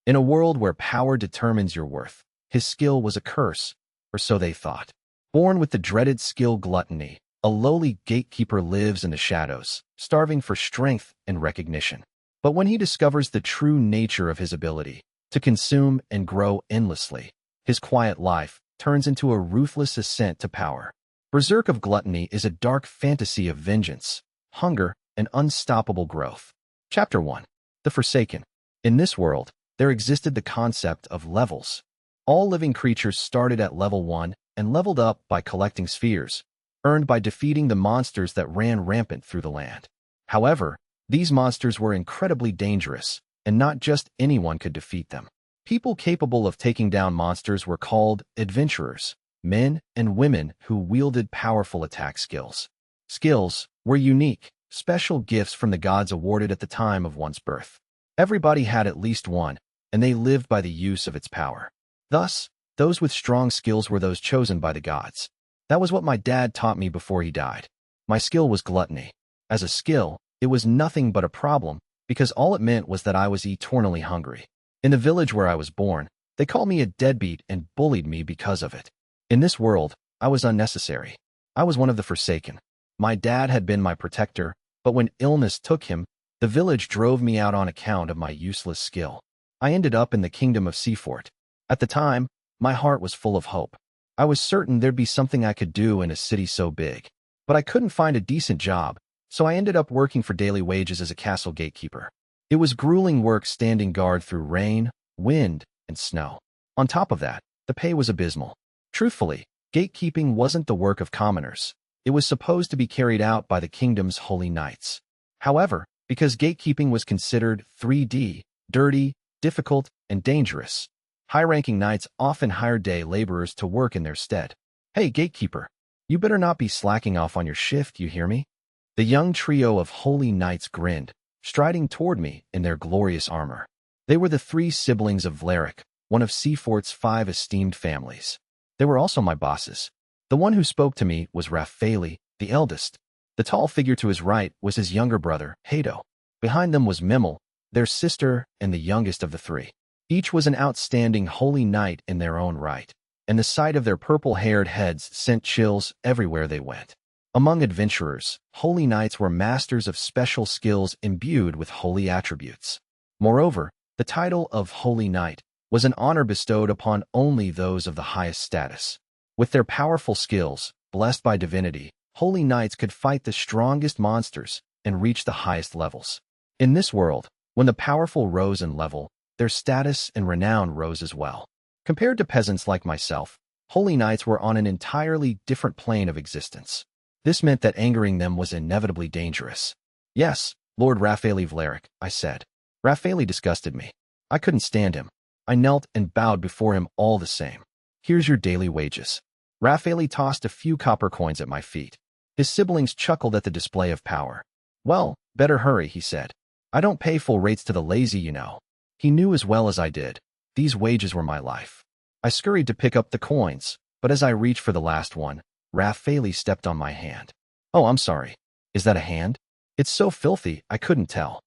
In a world where power determines your worth, his skill was a curse, or so they thought. Born with the dreaded skill gluttony, a lowly gatekeeper lives in the shadows, starving for strength and recognition. But when he discovers the true nature of his ability to consume and grow endlessly, his quiet life turns into a ruthless ascent to power. Berserk of Gluttony is a dark fantasy of vengeance, hunger, and unstoppable growth. Chapter 1. The Forsaken. In this world, there existed the concept of levels. All living creatures started at level 1 and leveled up by collecting spheres, earned by defeating the monsters that ran rampant through the land. However, these monsters were incredibly dangerous, and not just anyone could defeat them. People capable of taking down monsters were called adventurers, men and women who wielded powerful attack skills. Skills were unique, special gifts from the gods awarded at the time of one's birth. Everybody had at least one, and they lived by the use of its power. Thus, those with strong skills were those chosen by the gods. That was what my dad taught me before he died. My skill was gluttony. As a skill, it was nothing but a problem, because all it meant was that I was eternally hungry. In the village where I was born, they called me a deadbeat and bullied me because of it. In this world, I was unnecessary. I was one of the forsaken. My dad had been my protector, but when illness took him, the village drove me out on account of my useless skill. I ended up in the kingdom of Seafort. At the time, my heart was full of hope. I was certain there'd be something I could do in a city so big. But I couldn't find a decent job, so I ended up working for daily wages as a castle gatekeeper. It was grueling work standing guard through rain, wind, and snow. On top of that, the pay was abysmal. Truthfully, gatekeeping wasn't the work of commoners. It was supposed to be carried out by the kingdom's holy knights. However, because gatekeeping was considered 3D, dirty, difficult, and dangerous, high-ranking knights often hired day laborers to work in their stead. Hey, gatekeeper, you better not be slacking off on your shift, you hear me? The young trio of holy knights grinned, striding toward me in their glorious armor. They were the 3 siblings of Vlerick, one of Seafort's 5 esteemed families. They were also my bosses. The one who spoke to me was Raffaele, the eldest. The tall figure to his right was his younger brother, Hato. Behind them was Mimmel, their sister and the youngest of the 3. Each was an outstanding holy knight in their own right, and the sight of their purple-haired heads sent chills everywhere they went. Among adventurers, holy knights were masters of special skills imbued with holy attributes. Moreover, the title of Holy Knight was an honor bestowed upon only those of the highest status. With their powerful skills, blessed by divinity, holy knights could fight the strongest monsters and reach the highest levels. In this world, when the powerful rose in level, their status and renown rose as well. Compared to peasants like myself, holy knights were on an entirely different plane of existence. This meant that angering them was inevitably dangerous. Yes, Lord Raffaele Vlerick, I said. Raffaele disgusted me. I couldn't stand him. I knelt and bowed before him all the same. Here's your daily wages. Raffaele tossed a few copper coins at my feet. His siblings chuckled at the display of power. Well, better hurry, he said. I don't pay full rates to the lazy, you know. He knew as well as I did. These wages were my life. I scurried to pick up the coins, but as I reached for the last one, Raffaele stepped on my hand. Oh, I'm sorry. Is that a hand? It's so filthy, I couldn't tell.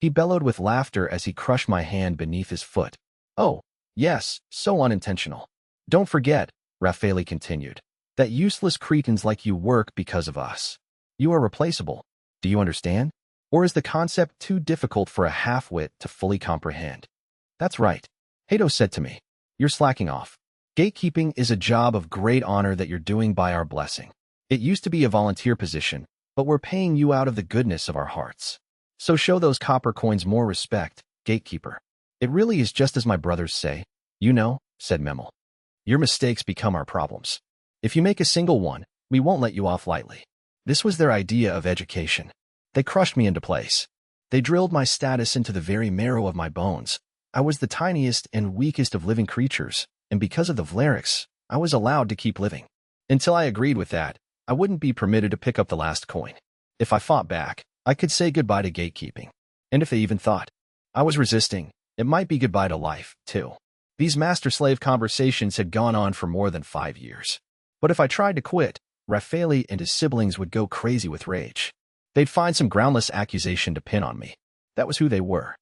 He bellowed with laughter as he crushed my hand beneath his foot. Oh, yes, so unintentional. Don't forget, Raffaele continued, that useless cretins like you work because of us. You are replaceable. Do you understand? Or is the concept too difficult for a half-wit to fully comprehend? That's right, Hato said to me. You're slacking off. Gatekeeping is a job of great honor that you're doing by our blessing. It used to be a volunteer position, but we're paying you out of the goodness of our hearts. So show those copper coins more respect, gatekeeper. It really is just as my brothers say. You know, said Memel. Your mistakes become our problems. If you make a single one, we won't let you off lightly. This was their idea of education. They crushed me into place. They drilled my status into the very marrow of my bones. I was the tiniest and weakest of living creatures, and because of the Vlericks, I was allowed to keep living. Until I agreed with that, I wouldn't be permitted to pick up the last coin. If I fought back, I could say goodbye to gatekeeping. And if they even thought I was resisting, it might be goodbye to life, too. These master-slave conversations had gone on for more than 5 years. But if I tried to quit, Raffaele and his siblings would go crazy with rage. They'd find some groundless accusation to pin on me. That was who they were.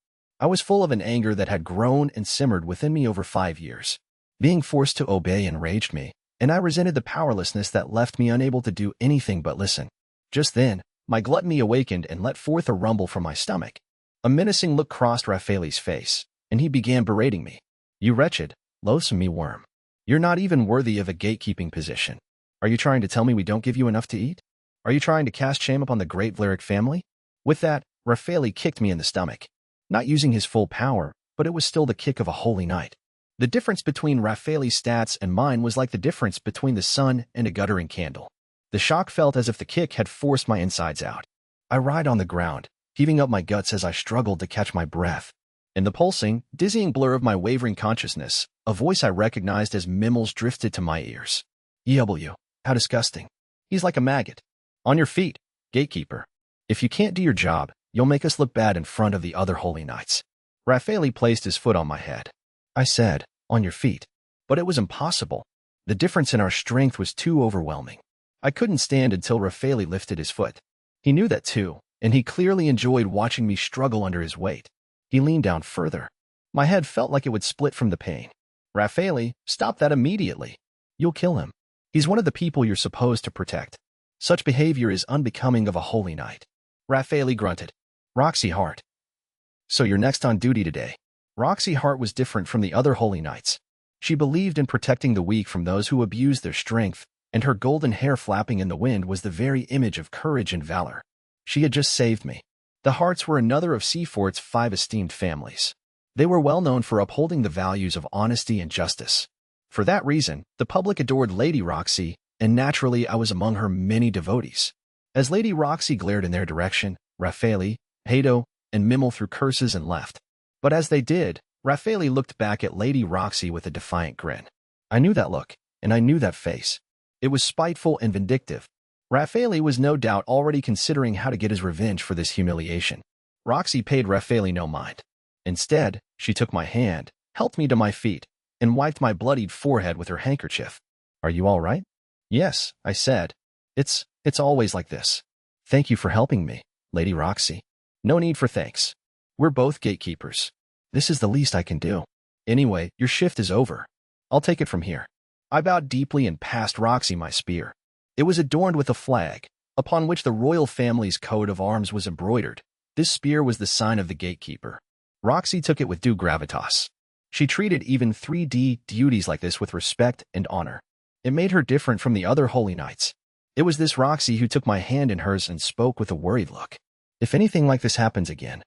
I was full of an anger that had grown and simmered within me over 5 years. Being forced to obey enraged me, and I resented the powerlessness that left me unable to do anything but listen. Just then, my gluttony awakened and let forth a rumble from my stomach. A menacing look crossed Raffaele's face, and he began berating me. "You wretched, loathsome me worm. You're not even worthy of a gatekeeping position. Are you trying to tell me we don't give you enough to eat? Are you trying to cast shame upon the great Valeric family?" With that, Raffaele kicked me in the stomach. Not using his full power, but it was still the kick of a holy knight. The difference between Raffaele's stats and mine was like the difference between the sun and a guttering candle. The shock felt as if the kick had forced my insides out. I writhed on the ground, heaving up my guts as I struggled to catch my breath. In the pulsing, dizzying blur of my wavering consciousness, a voice I recognized as Mimmel's drifted to my ears. "EW, how disgusting. He's like a maggot. On your feet, gatekeeper. If you can't do your job, you'll make us look bad in front of the other holy knights." Raffaele placed his foot on my head. I said, "On your feet." But it was impossible. The difference in our strength was too overwhelming. I couldn't stand until Raffaele lifted his foot. He knew that too, and he clearly enjoyed watching me struggle under his weight. He leaned down further. My head felt like it would split from the pain. "Raffaele, stop that immediately. You'll kill him. He's one of the people you're supposed to protect. Such behavior is unbecoming of a holy knight." Raffaele grunted. "Roxy Hart. So you're next on duty today." Roxy Hart was different from the other holy knights. She believed in protecting the weak from those who abused their strength, and her golden hair flapping in the wind was the very image of courage and valor. She had just saved me. The Harts were another of Seafort's 5 esteemed families. They were well known for upholding the values of honesty and justice. For that reason, the public adored Lady Roxy, and naturally I was among her many devotees. As Lady Roxy glared in their direction, Raffaele, Hato, and Mimmel threw curses and left. But as they did, Raffaele looked back at Lady Roxy with a defiant grin. I knew that look, and I knew that face. It was spiteful and vindictive. Raffaele was no doubt already considering how to get his revenge for this humiliation. Roxy paid Raffaele no mind. Instead, she took my hand, helped me to my feet, and wiped my bloodied forehead with her handkerchief. "Are you all right?" "Yes," I said. It's always like this. Thank you for helping me, Lady Roxy." "No need for thanks. We're both gatekeepers. This is the least I can do. Anyway, your shift is over. I'll take it from here." I bowed deeply and passed Roxy my spear. It was adorned with a flag, upon which the royal family's coat of arms was embroidered. This spear was the sign of the gatekeeper. Roxy took it with due gravitas. She treated even 3D duties like this with respect and honor. It made her different from the other holy knights. It was this Roxy who took my hand in hers and spoke with a worried look. "If anything like this happens again,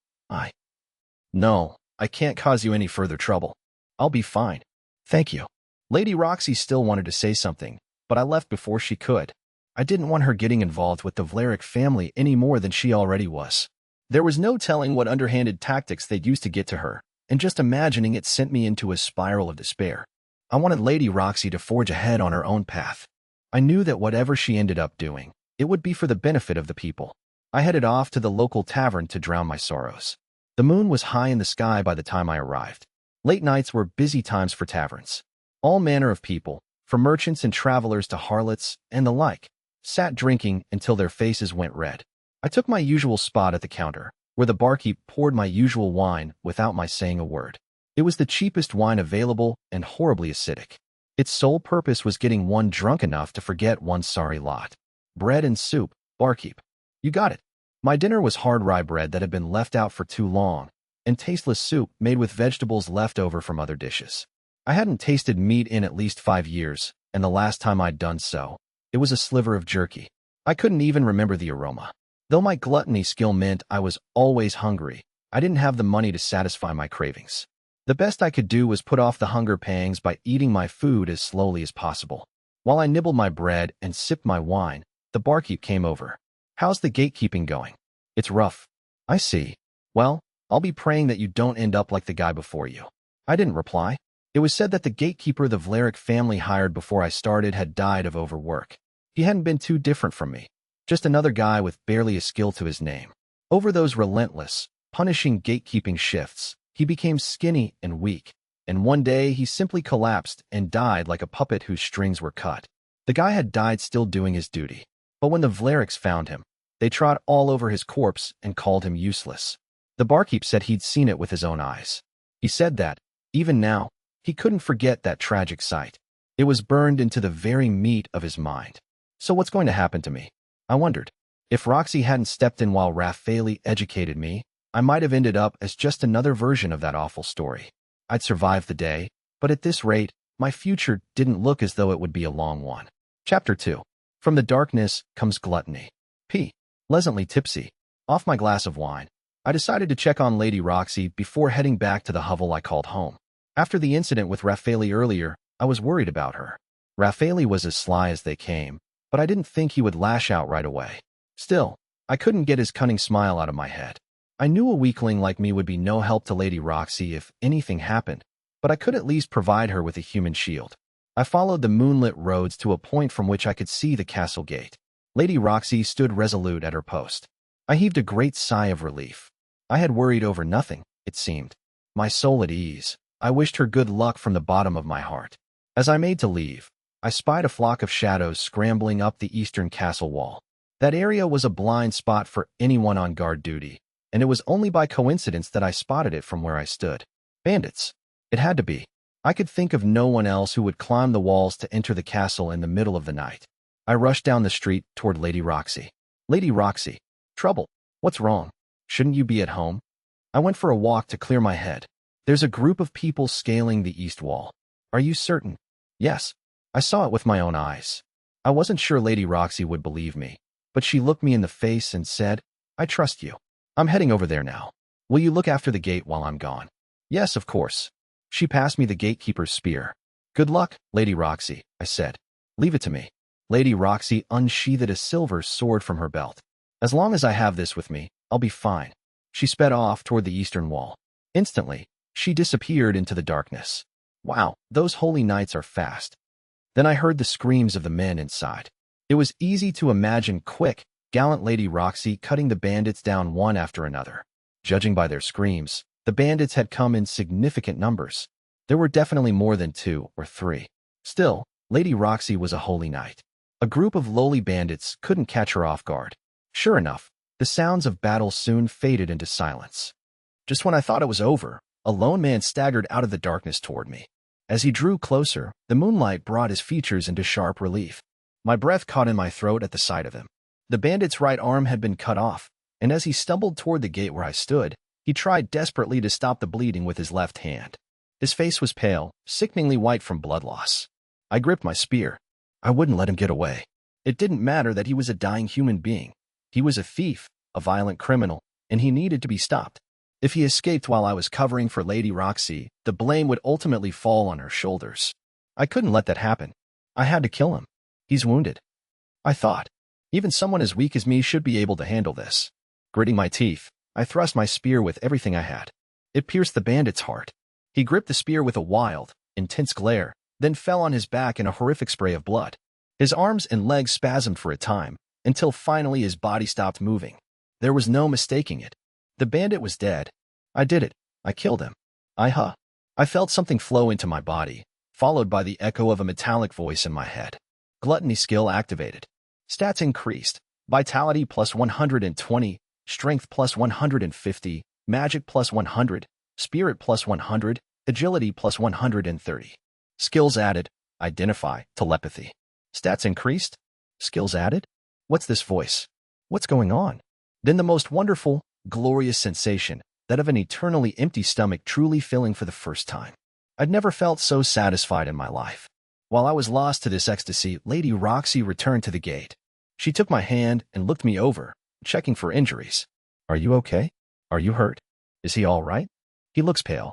No, I can't cause you any further trouble. I'll be fine. Thank you." Lady Roxy still wanted to say something, but I left before she could. I didn't want her getting involved with the Valeric family any more than she already was. There was no telling what underhanded tactics they'd used to get to her, and just imagining it sent me into a spiral of despair. I wanted Lady Roxy to forge ahead on her own path. I knew that whatever she ended up doing, it would be for the benefit of the people. I headed off to the local tavern to drown my sorrows. The moon was high in the sky by the time I arrived. Late nights were busy times for taverns. All manner of people, from merchants and travelers to harlots and the like, sat drinking until their faces went red. I took my usual spot at the counter, where the barkeep poured my usual wine without my saying a word. It was the cheapest wine available and horribly acidic. Its sole purpose was getting one drunk enough to forget one's sorry lot. "Bread and soup, barkeep." "You got it." My dinner was hard rye bread that had been left out for too long, and tasteless soup made with vegetables left over from other dishes. I hadn't tasted meat in at least 5 years, and the last time I'd done so, it was a sliver of jerky. I couldn't even remember the aroma. Though my gluttony skill meant I was always hungry, I didn't have the money to satisfy my cravings. The best I could do was put off the hunger pangs by eating my food as slowly as possible. While I nibbled my bread and sipped my wine, the barkeep came over. "How's the gatekeeping going?" "It's rough." "I see. Well, I'll be praying that you don't end up like the guy before you." I didn't reply. It was said that the gatekeeper the Valeric family hired before I started had died of overwork. He hadn't been too different from me, just another guy with barely a skill to his name. Over those relentless, punishing gatekeeping shifts, he became skinny and weak, and one day he simply collapsed and died like a puppet whose strings were cut. The guy had died still doing his duty, but when the Valerics found him, they trod all over his corpse and called him useless. The barkeep said he'd seen it with his own eyes. He said that, even now, he couldn't forget that tragic sight. It was burned into the very meat of his mind. So what's going to happen to me? I wondered. If Roxy hadn't stepped in while Raffaele educated me, I might have ended up as just another version of that awful story. I'd survived the day, but at this rate, my future didn't look as though it would be a long one. Chapter 2. From the darkness comes gluttony. Pleasantly tipsy. Off my glass of wine, I decided to check on Lady Roxy before heading back to the hovel I called home. After the incident with Raffaele earlier, I was worried about her. Raffaele was as sly as they came, but I didn't think he would lash out right away. Still, I couldn't get his cunning smile out of my head. I knew a weakling like me would be no help to Lady Roxy if anything happened, but I could at least provide her with a human shield. I followed the moonlit roads to a point from which I could see the castle gate. Lady Roxy stood resolute at her post. I heaved a great sigh of relief. I had worried over nothing, it seemed. My soul at ease, I wished her good luck from the bottom of my heart. As I made to leave, I spied a flock of shadows scrambling up the eastern castle wall. That area was a blind spot for anyone on guard duty, and it was only by coincidence that I spotted it from where I stood. Bandits. It had to be. I could think of no one else who would climb the walls to enter the castle in the middle of the night. I rushed down the street toward Lady Roxy. Lady Roxy. Trouble. What's wrong? Shouldn't you be at home? I went for a walk to clear my head. There's a group of people scaling the east wall. Are you certain? Yes. I saw it with my own eyes. I wasn't sure Lady Roxy would believe me, but she looked me in the face and said, I trust you. I'm heading over there now. Will you look after the gate while I'm gone? Yes, of course. She passed me the gatekeeper's spear. Good luck, Lady Roxy, I said. Leave it to me. Lady Roxy unsheathed a silver sword from her belt. As long as I have this with me, I'll be fine. She sped off toward the eastern wall. Instantly, she disappeared into the darkness. Wow, those holy knights are fast. Then I heard the screams of the men inside. It was easy to imagine quick, gallant Lady Roxy cutting the bandits down one after another. Judging by their screams, the bandits had come in significant numbers. There were definitely more than 2 or 3. Still, Lady Roxy was a holy knight. A group of lowly bandits couldn't catch her off guard. Sure enough, the sounds of battle soon faded into silence. Just when I thought it was over, a lone man staggered out of the darkness toward me. As he drew closer, the moonlight brought his features into sharp relief. My breath caught in my throat at the sight of him. The bandit's right arm had been cut off, and as he stumbled toward the gate where I stood, he tried desperately to stop the bleeding with his left hand. His face was pale, sickeningly white from blood loss. I gripped my spear. I wouldn't let him get away. It didn't matter that he was a dying human being. He was a thief, a violent criminal, and he needed to be stopped. If he escaped while I was covering for Lady Roxy, the blame would ultimately fall on her shoulders. I couldn't let that happen. I had to kill him. He's wounded. I thought. Even someone as weak as me should be able to handle this. Gritting my teeth, I thrust my spear with everything I had. It pierced the bandit's heart. He gripped the spear with a wild, intense glare, then fell on his back in a horrific spray of blood. His arms and legs spasmed for a time, until finally his body stopped moving. There was no mistaking it. The bandit was dead. I did it. I killed him. I felt something flow into my body, followed by the echo of a metallic voice in my head. Gluttony skill activated. Stats increased. Vitality plus 120, Strength plus 150, Magic plus 100, Spirit plus 100, Agility plus 130. Skills added. Identify, Telepathy. Stats increased. Skills added? What's this voice? What's going on? Then the most wonderful, glorious sensation, that of an eternally empty stomach truly filling for the first time. I'd never felt so satisfied in my life. While I was lost to this ecstasy, Lady Roxy returned to the gate. She took my hand and looked me over, checking for injuries. Are you okay? Are you hurt? Is he all right? He looks pale.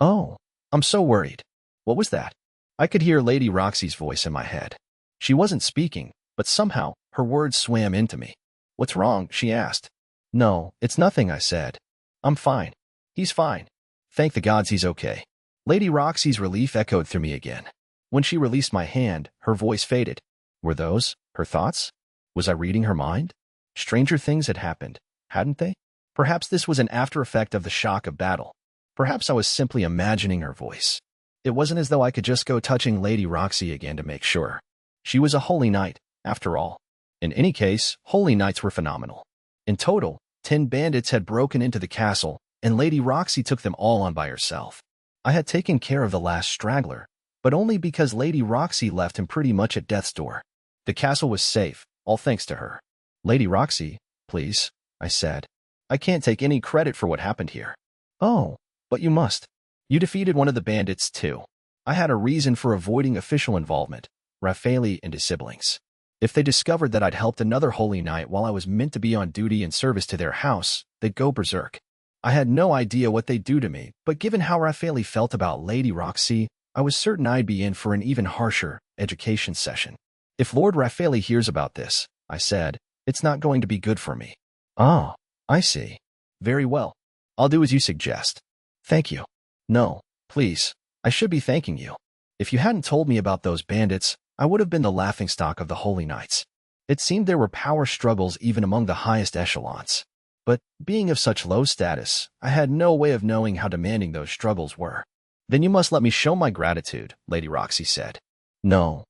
Oh, I'm so worried. What was that? I could hear Lady Roxy's voice in my head. She wasn't speaking, but somehow her words swam into me. What's wrong? She asked. No, it's nothing, I said. I'm fine. He's fine. Thank the gods he's okay. Lady Roxy's relief echoed through me again. When she released my hand, her voice faded. Were those her thoughts? Was I reading her mind? Stranger things had happened, hadn't they? Perhaps this was an after effect of the shock of battle. Perhaps I was simply imagining her voice. It wasn't as though I could just go touching Lady Roxy again to make sure. She was a holy knight, after all. In any case, holy knights were phenomenal. In total, 10 bandits had broken into the castle, and Lady Roxy took them all on by herself. I had taken care of the last straggler, but only because Lady Roxy left him pretty much at death's door. The castle was safe, all thanks to her. Lady Roxy, please, I said. I can't take any credit for what happened here. Oh, but you must. You defeated one of the bandits, too. I had a reason for avoiding official involvement, Raffaele and his siblings. If they discovered that I'd helped another holy knight while I was meant to be on duty in service to their house, they'd go berserk. I had no idea what they'd do to me, but given how Raffaele felt about Lady Roxy, I was certain I'd be in for an even harsher education session. If Lord Raffaele hears about this, I said, it's not going to be good for me. Oh, I see. Very well. I'll do as you suggest. Thank you. No, please. I should be thanking you. If you hadn't told me about those bandits, I would have been the laughingstock of the Holy Knights. It seemed there were power struggles even among the highest echelons. But, being of such low status, I had no way of knowing how demanding those struggles were. Then you must let me show my gratitude, Lady Roxy said. No.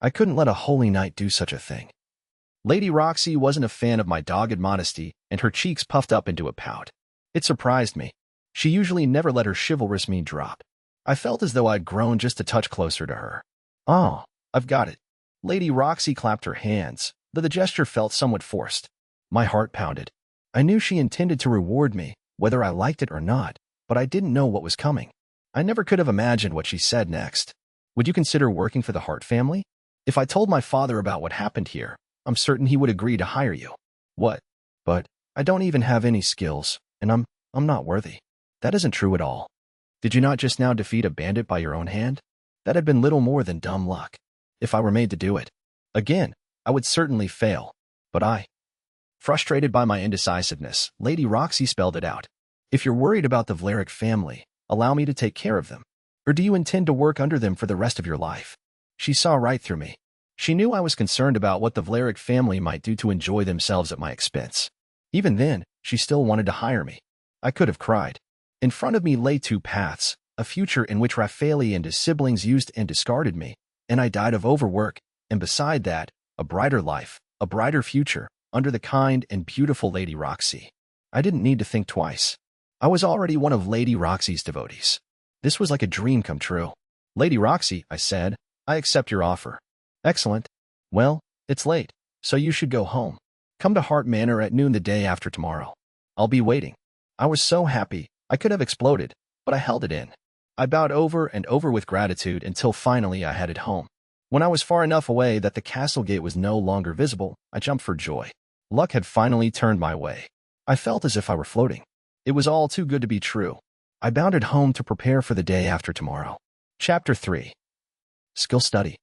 I couldn't let a holy knight do such a thing. Lady Roxy wasn't a fan of my dogged modesty, and her cheeks puffed up into a pout. It surprised me. She usually never let her chivalrous mien drop. I felt as though I'd grown just a touch closer to her. Oh, I've got it. Lady Roxy clapped her hands, though the gesture felt somewhat forced. My heart pounded. I knew she intended to reward me, whether I liked it or not, but I didn't know what was coming. I never could have imagined what she said next. Would you consider working for the Hart family? If I told my father about what happened here, I'm certain he would agree to hire you. What? But I don't even have any skills, and I'm not worthy. That isn't true at all. Did you not just now defeat a bandit by your own hand? That had been little more than dumb luck. If I were made to do it again, I would certainly fail. But Frustrated by my indecisiveness, Lady Roxy spelled it out. If you're worried about the Vlaric family, allow me to take care of them. Or do you intend to work under them for the rest of your life? She saw right through me. She knew I was concerned about what the Vlaric family might do to enjoy themselves at my expense. Even then, she still wanted to hire me. I could have cried. In front of me lay two paths, a future in which Raffaele and his siblings used and discarded me, and I died of overwork, and beside that, a brighter life, a brighter future, under the kind and beautiful Lady Roxy. I didn't need to think twice. I was already one of Lady Roxy's devotees. This was like a dream come true. Lady Roxy, I said, I accept your offer. Excellent. Well, it's late, so you should go home. Come to Hart Manor at noon the day after tomorrow. I'll be waiting. I was so happy, I could have exploded, but I held it in. I bowed over and over with gratitude until finally I headed home. When I was far enough away that the castle gate was no longer visible, I jumped for joy. Luck had finally turned my way. I felt as if I were floating. It was all too good to be true. I bounded home to prepare for the day after tomorrow. Chapter 3. Skill Study.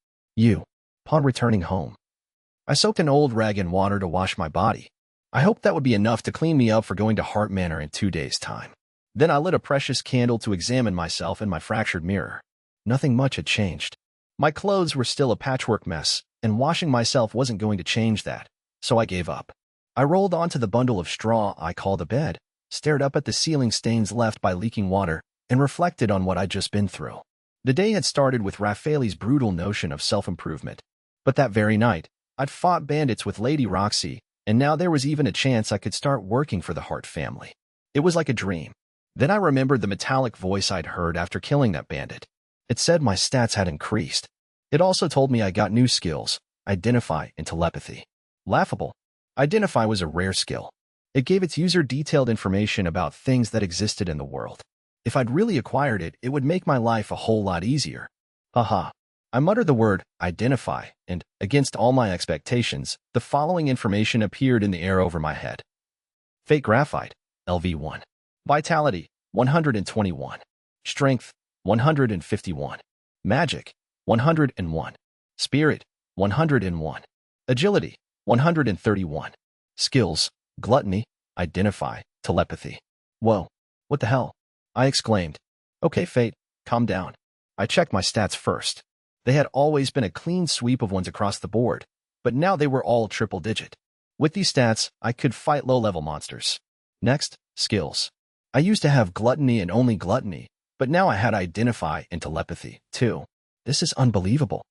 Upon returning home, I soaked an old rag in water to wash my body. I hoped that would be enough to clean me up for going to Hart Manor in 2 days' time. Then I lit a precious candle to examine myself in my fractured mirror. Nothing much had changed. My clothes were still a patchwork mess, and washing myself wasn't going to change that, so I gave up. I rolled onto the bundle of straw I called a bed, stared up at the ceiling stains left by leaking water, and reflected on what I'd just been through. The day had started with Raffaele's brutal notion of self-improvement. But that very night, I'd fought bandits with Lady Roxy, and now there was even a chance I could start working for the Hart family. It was like a dream. Then I remembered the metallic voice I'd heard after killing that bandit. It said my stats had increased. It also told me I got new skills, identify and telepathy. Laughable. Identify was a rare skill. It gave its user detailed information about things that existed in the world. If I'd really acquired it, it would make my life a whole lot easier. Haha. I muttered the word identify, and, against all my expectations, the following information appeared in the air over my head. Fake Graphite, LV1. Vitality, 121. Strength, 151. Magic, 101. Spirit, 101. Agility, 131. Skills, Gluttony, Identify, Telepathy. Whoa, what the hell? I exclaimed. Okay, Fate, calm down. I checked my stats first. They had always been a clean sweep of ones across the board, but now they were all triple-digit. With these stats, I could fight low-level monsters. Next, skills. I used to have Gluttony and only Gluttony, but now I had Identify and Telepathy, too. This is unbelievable.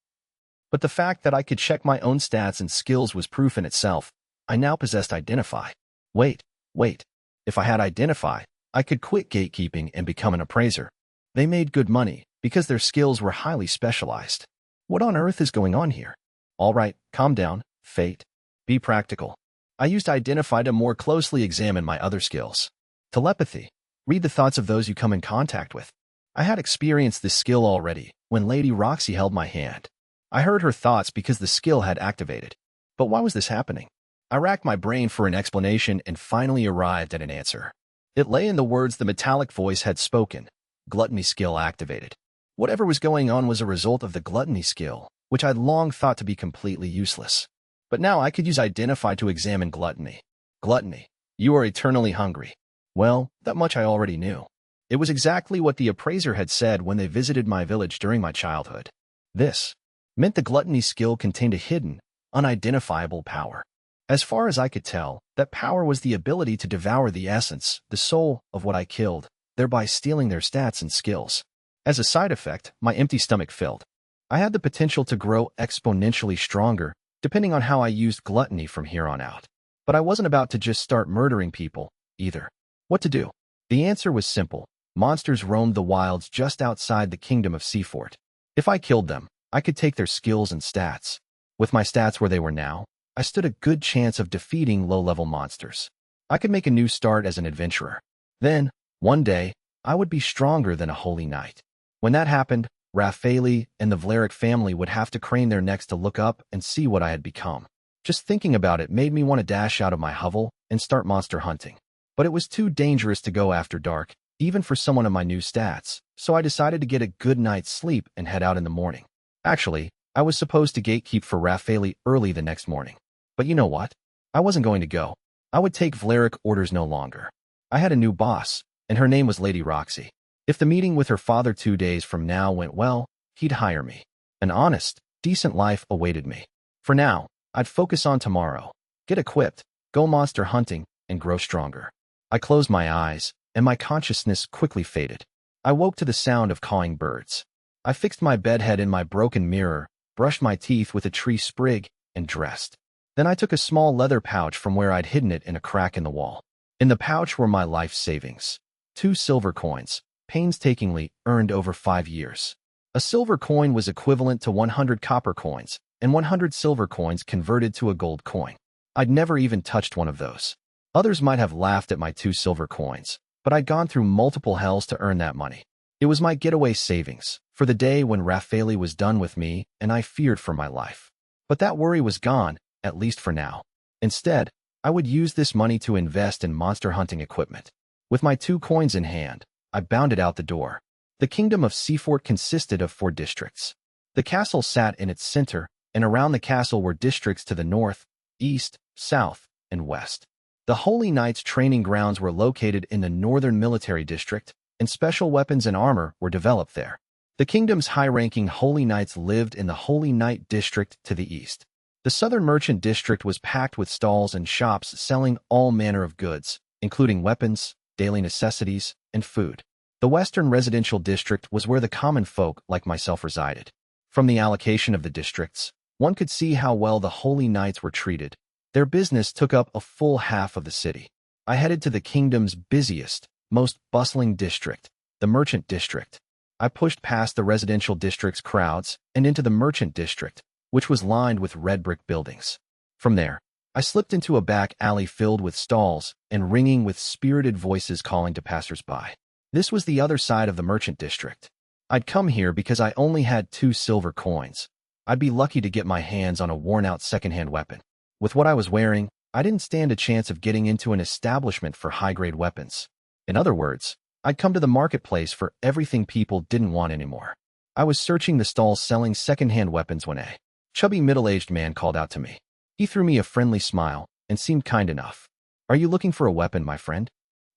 But the fact that I could check my own stats and skills was proof in itself. I now possessed Identify. Wait, Wait, if I had identify, I could quit gatekeeping and become an appraiser. They made good money because their skills were highly specialized. What on earth is going on here? All right, calm down, Fate. Be practical. I used identify to more closely examine my other skills. Telepathy. Read the thoughts of those you come in contact with. I had experienced this skill already when Lady Roxy held my hand. I heard her thoughts because the skill had activated. But why was this happening? I racked my brain for an explanation and finally arrived at an answer. It lay in the words the metallic voice had spoken. Gluttony skill activated. Whatever was going on was a result of the gluttony skill, which I'd long thought to be completely useless. But now I could use identify to examine gluttony. Gluttony. You are eternally hungry. Well, that much I already knew. It was exactly what the appraiser had said when they visited my village during my childhood. This meant the gluttony skill contained a hidden, unidentifiable power. As far as I could tell, that power was the ability to devour the essence, the soul, of what I killed, thereby stealing their stats and skills. As a side effect, my empty stomach filled. I had the potential to grow exponentially stronger, depending on how I used gluttony from here on out. But I wasn't about to just start murdering people, either. What to do? The answer was simple. Monsters roamed the wilds just outside the kingdom of Seafort. If I killed them, I could take their skills and stats. With my stats where they were now, I stood a good chance of defeating low-level monsters. I could make a new start as an adventurer. Then, one day, I would be stronger than a holy knight. When that happened, Raphaeli and the Vlaric family would have to crane their necks to look up and see what I had become. Just thinking about it made me want to dash out of my hovel and start monster hunting. But it was too dangerous to go after dark, even for someone of my new stats, so I decided to get a good night's sleep and head out in the morning. Actually, I was supposed to gatekeep for Raphaeli early the next morning. But you know what? I wasn't going to go. I would take Vlaric orders no longer. I had a new boss, and her name was Lady Roxy. If the meeting with her father 2 days from now went well, he'd hire me. An honest, decent life awaited me. For now, I'd focus on tomorrow, get equipped, go monster hunting, and grow stronger. I closed my eyes, and my consciousness quickly faded. I woke to the sound of cawing birds. I fixed my bedhead in my broken mirror, brushed my teeth with a tree sprig, and dressed. Then I took a small leather pouch from where I'd hidden it in a crack in the wall. In the pouch were my life savings. 2 silver coins, painstakingly earned over 5 years. A silver coin was equivalent to 100 copper coins, and 100 silver coins converted to a gold coin. I'd never even touched one of those. Others might have laughed at my 2 silver coins, but I'd gone through multiple hells to earn that money. It was my getaway savings, for the day when Raphaeli was done with me and I feared for my life. But that worry was gone, at least for now. Instead, I would use this money to invest in monster hunting equipment. With my 2 coins in hand, I bounded out the door. The kingdom of Seafort consisted of 4 districts. The castle sat in its center, and around the castle were districts to the north, east, south, and west. The Holy Knights' training grounds were located in the northern military district, and special weapons and armor were developed there. The kingdom's high-ranking Holy Knights lived in the Holy Knight district to the east. The southern merchant district was packed with stalls and shops selling all manner of goods, including weapons, daily necessities, and food. The western residential district was where the common folk like myself resided. From the allocation of the districts, one could see how well the Holy Knights were treated. Their business took up a full half of the city. I headed to the kingdom's busiest, most bustling district, the merchant district. I pushed past the residential district's crowds and into the merchant district, which was lined with red brick buildings. From there, I slipped into a back alley filled with stalls and ringing with spirited voices calling to passers-by. This was the other side of the merchant district. I'd come here because I only had 2 silver coins. I'd be lucky to get my hands on a worn-out second-hand weapon. With what I was wearing, I didn't stand a chance of getting into an establishment for high-grade weapons. In other words, I'd come to the marketplace for everything people didn't want anymore. I was searching the stalls selling second-hand weapons when a chubby middle-aged man called out to me. He threw me a friendly smile and seemed kind enough. "Are you looking for a weapon, my friend?"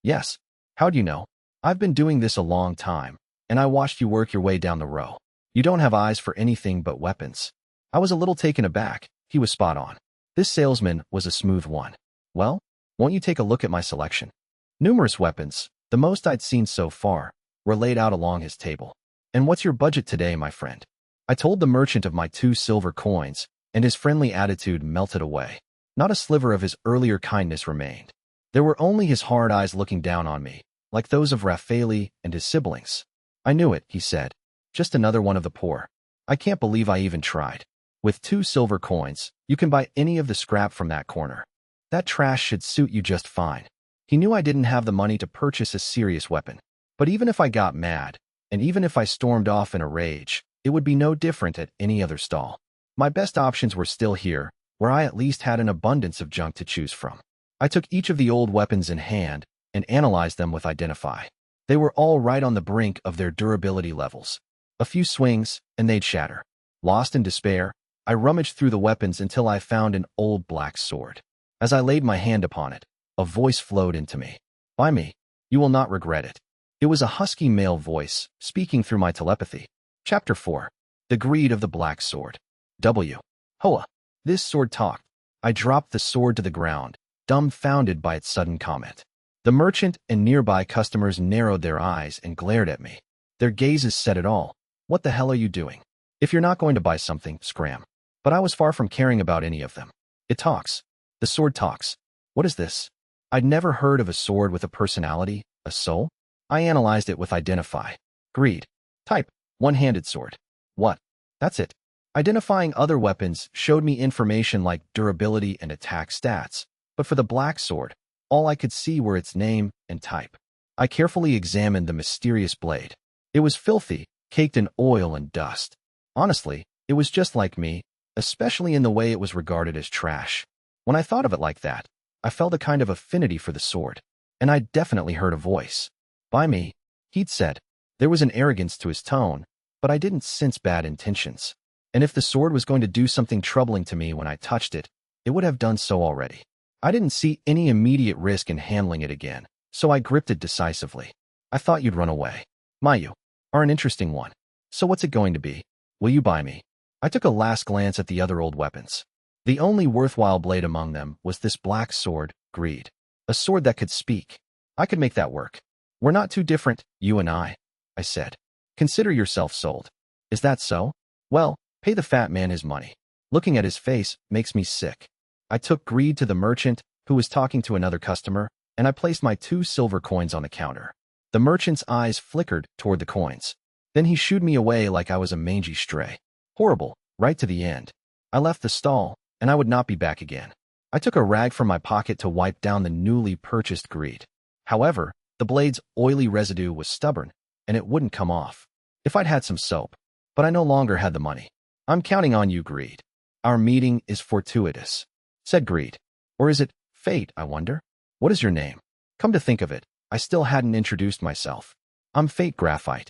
"Yes. How do you know?" "I've been doing this a long time, and I watched you work your way down the row. You don't have eyes for anything but weapons." I was a little taken aback. He was spot on. This salesman was a smooth one. "Well, won't you take a look at my selection?" Numerous weapons, the most I'd seen so far, were laid out along his table. "And what's your budget today, my friend?" I told the merchant of my 2 silver coins, and his friendly attitude melted away. Not a sliver of his earlier kindness remained. There were only his hard eyes looking down on me, like those of Raffaele and his siblings. I knew it, he said. Just another one of the poor. I can't believe I even tried. With 2 silver coins, you can buy any of the scrap from that corner. That trash should suit you just fine. He knew I didn't have the money to purchase a serious weapon. But even if I got mad, and even if I stormed off in a rage, it would be no different at any other stall. My best options were still here, where I at least had an abundance of junk to choose from. I took each of the old weapons in hand and analyzed them with Identify. They were all right on the brink of their durability levels. A few swings, and they'd shatter. Lost in despair, I rummaged through the weapons until I found an old black sword. As I laid my hand upon it, a voice flowed into me. Buy me. You will not regret it. It was a husky male voice, speaking through my telepathy. Chapter 4. The Greed of the Black Sword. Hoa. This sword talked. I dropped the sword to the ground, dumbfounded by its sudden comment. The merchant and nearby customers narrowed their eyes and glared at me. Their gazes said it all. What the hell are you doing? If you're not going to buy something, scram. But I was far from caring about any of them. It talks. The sword talks. What is this? I'd never heard of a sword with a personality, a soul. I analyzed it with Identify. Greed. Type. One-handed sword. What? That's it. Identifying other weapons showed me information like durability and attack stats, but for the black sword, all I could see were its name and type. I carefully examined the mysterious blade. It was filthy, caked in oil and dust. Honestly, it was just like me, especially in the way it was regarded as trash. When I thought of it like that, I felt a kind of affinity for the sword, and I definitely heard a voice. Buy me, he'd said. There was an arrogance to his tone, but I didn't sense bad intentions. And if the sword was going to do something troubling to me when I touched it, it would have done so already. I didn't see any immediate risk in handling it again, so I gripped it decisively. I thought you'd run away. You are an interesting one. So what's it going to be? Will you buy me? I took a last glance at the other old weapons. The only worthwhile blade among them was this black sword, Greed. A sword that could speak. I could make that work. We're not too different, you and I said. Consider yourself sold. Is that so? Well, pay the fat man his money. Looking at his face makes me sick. I took Greed to the merchant, who was talking to another customer, and I placed my 2 silver coins on the counter. The merchant's eyes flickered toward the coins. Then he shooed me away like I was a mangy stray. Horrible, right to the end. I left the stall, and I would not be back again. I took a rag from my pocket to wipe down the newly purchased Greed. However, the blade's oily residue was stubborn, and it wouldn't come off. If I'd had some soap, but I no longer had the money. I'm counting on you, Greed. Our meeting is fortuitous, said Greed. Or is it fate, I wonder? What is your name? Come to think of it, I still hadn't introduced myself. I'm Fate Graphite.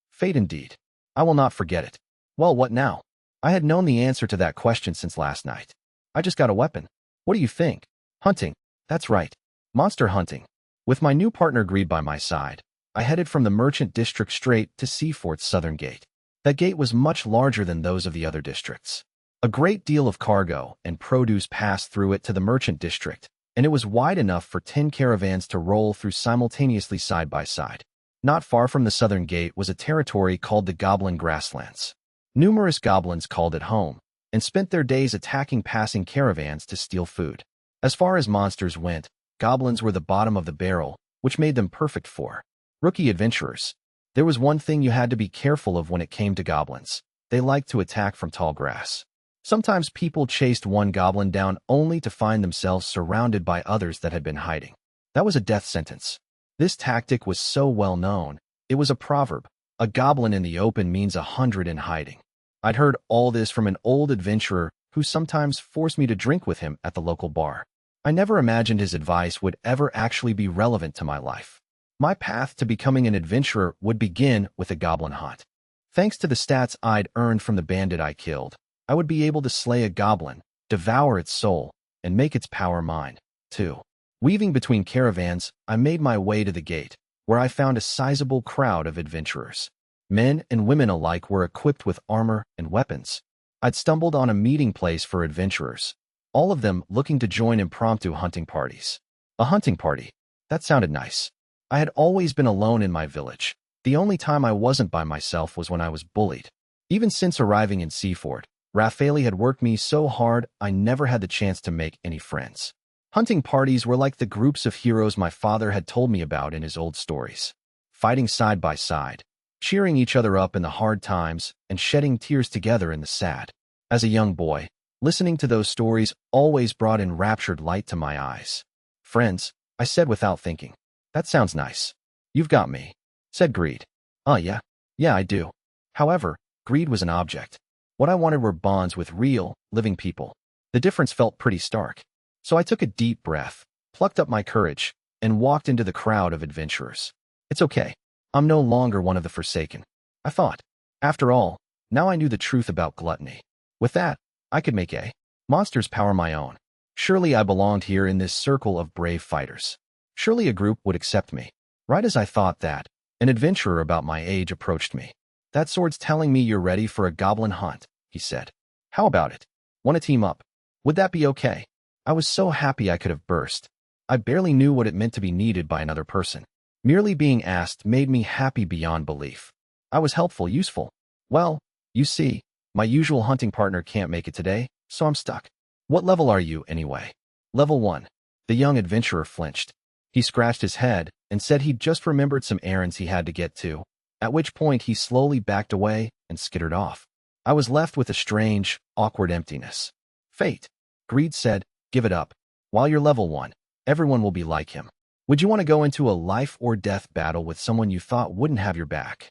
Fate indeed. I will not forget it. Well, what now? I had known the answer to that question since last night. I just got a weapon. What do you think? Hunting. That's right. Monster hunting. With my new partner Greed by my side, I headed from the merchant district straight to Seafort's southern gate. That gate was much larger than those of the other districts. A great deal of cargo and produce passed through it to the merchant district, and it was wide enough for 10 caravans to roll through simultaneously side by side. Not far from the southern gate was a territory called the Goblin Grasslands. Numerous goblins called it home, and spent their days attacking passing caravans to steal food. As far as monsters went, goblins were the bottom of the barrel, which made them perfect for rookie adventurers. There was one thing you had to be careful of when it came to goblins. They liked to attack from tall grass. Sometimes people chased one goblin down only to find themselves surrounded by others that had been hiding. That was a death sentence. This tactic was so well known, it was a proverb. A goblin in the open means 100 in hiding. I'd heard all this from an old adventurer who sometimes forced me to drink with him at the local bar. I never imagined his advice would ever actually be relevant to my life. My path to becoming an adventurer would begin with a goblin hunt. Thanks to the stats I'd earned from the bandit I killed, I would be able to slay a goblin, devour its soul, and make its power mine, too. Weaving between caravans, I made my way to the gate, where I found a sizable crowd of adventurers. Men and women alike were equipped with armor and weapons. I'd stumbled on a meeting place for adventurers, all of them looking to join impromptu hunting parties. A hunting party. That sounded nice. I had always been alone in my village. The only time I wasn't by myself was when I was bullied. Even since arriving in Seafort, Raffaele had worked me so hard I never had the chance to make any friends. Hunting parties were like the groups of heroes my father had told me about in his old stories, fighting side by side, cheering each other up in the hard times, and shedding tears together in the sad. As a young boy, listening to those stories always brought enraptured light to my eyes. Friends, I said without thinking. That sounds nice. You've got me, said Greed. Yeah. Yeah, I do. However, greed was an object. What I wanted were bonds with real, living people. The difference felt pretty stark. So I took a deep breath, plucked up my courage, and walked into the crowd of adventurers. It's okay. I'm no longer one of the forsaken, I thought. After all, now I knew the truth about gluttony. With that, I could make a monster's power my own. Surely I belonged here in this circle of brave fighters. Surely a group would accept me. Right as I thought that, an adventurer about my age approached me. That sword's telling me you're ready for a goblin hunt, he said. How about it? Want to team up? Would that be okay? I was so happy I could have burst. I barely knew what it meant to be needed by another person. Merely being asked made me happy beyond belief. I was helpful, useful. Well, you see, my usual hunting partner can't make it today, so I'm stuck. What level are you, anyway? Level 1. The young adventurer flinched. He scratched his head and said he'd just remembered some errands he had to get to, at which point he slowly backed away and skittered off. I was left with a strange, awkward emptiness. Fate, Greed said, give it up. While you're level 1, everyone will be like him. Would you want to go into a life-or-death battle with someone you thought wouldn't have your back?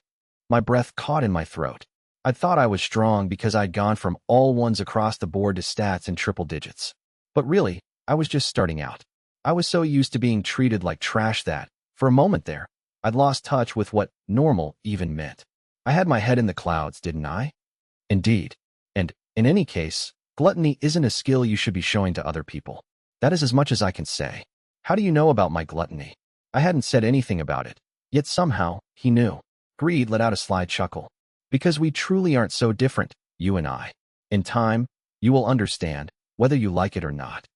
My breath caught in my throat. I thought I was strong because I'd gone from all ones across the board to stats in triple digits. But really, I was just starting out. I was so used to being treated like trash that, for a moment there, I'd lost touch with what normal even meant. I had my head in the clouds, didn't I? Indeed. And, in any case, gluttony isn't a skill you should be showing to other people. That is as much as I can say. How do you know about my gluttony? I hadn't said anything about it, yet somehow, he knew. Greed let out a sly chuckle. Because we truly aren't so different, you and I. In time, you will understand, whether you like it or not.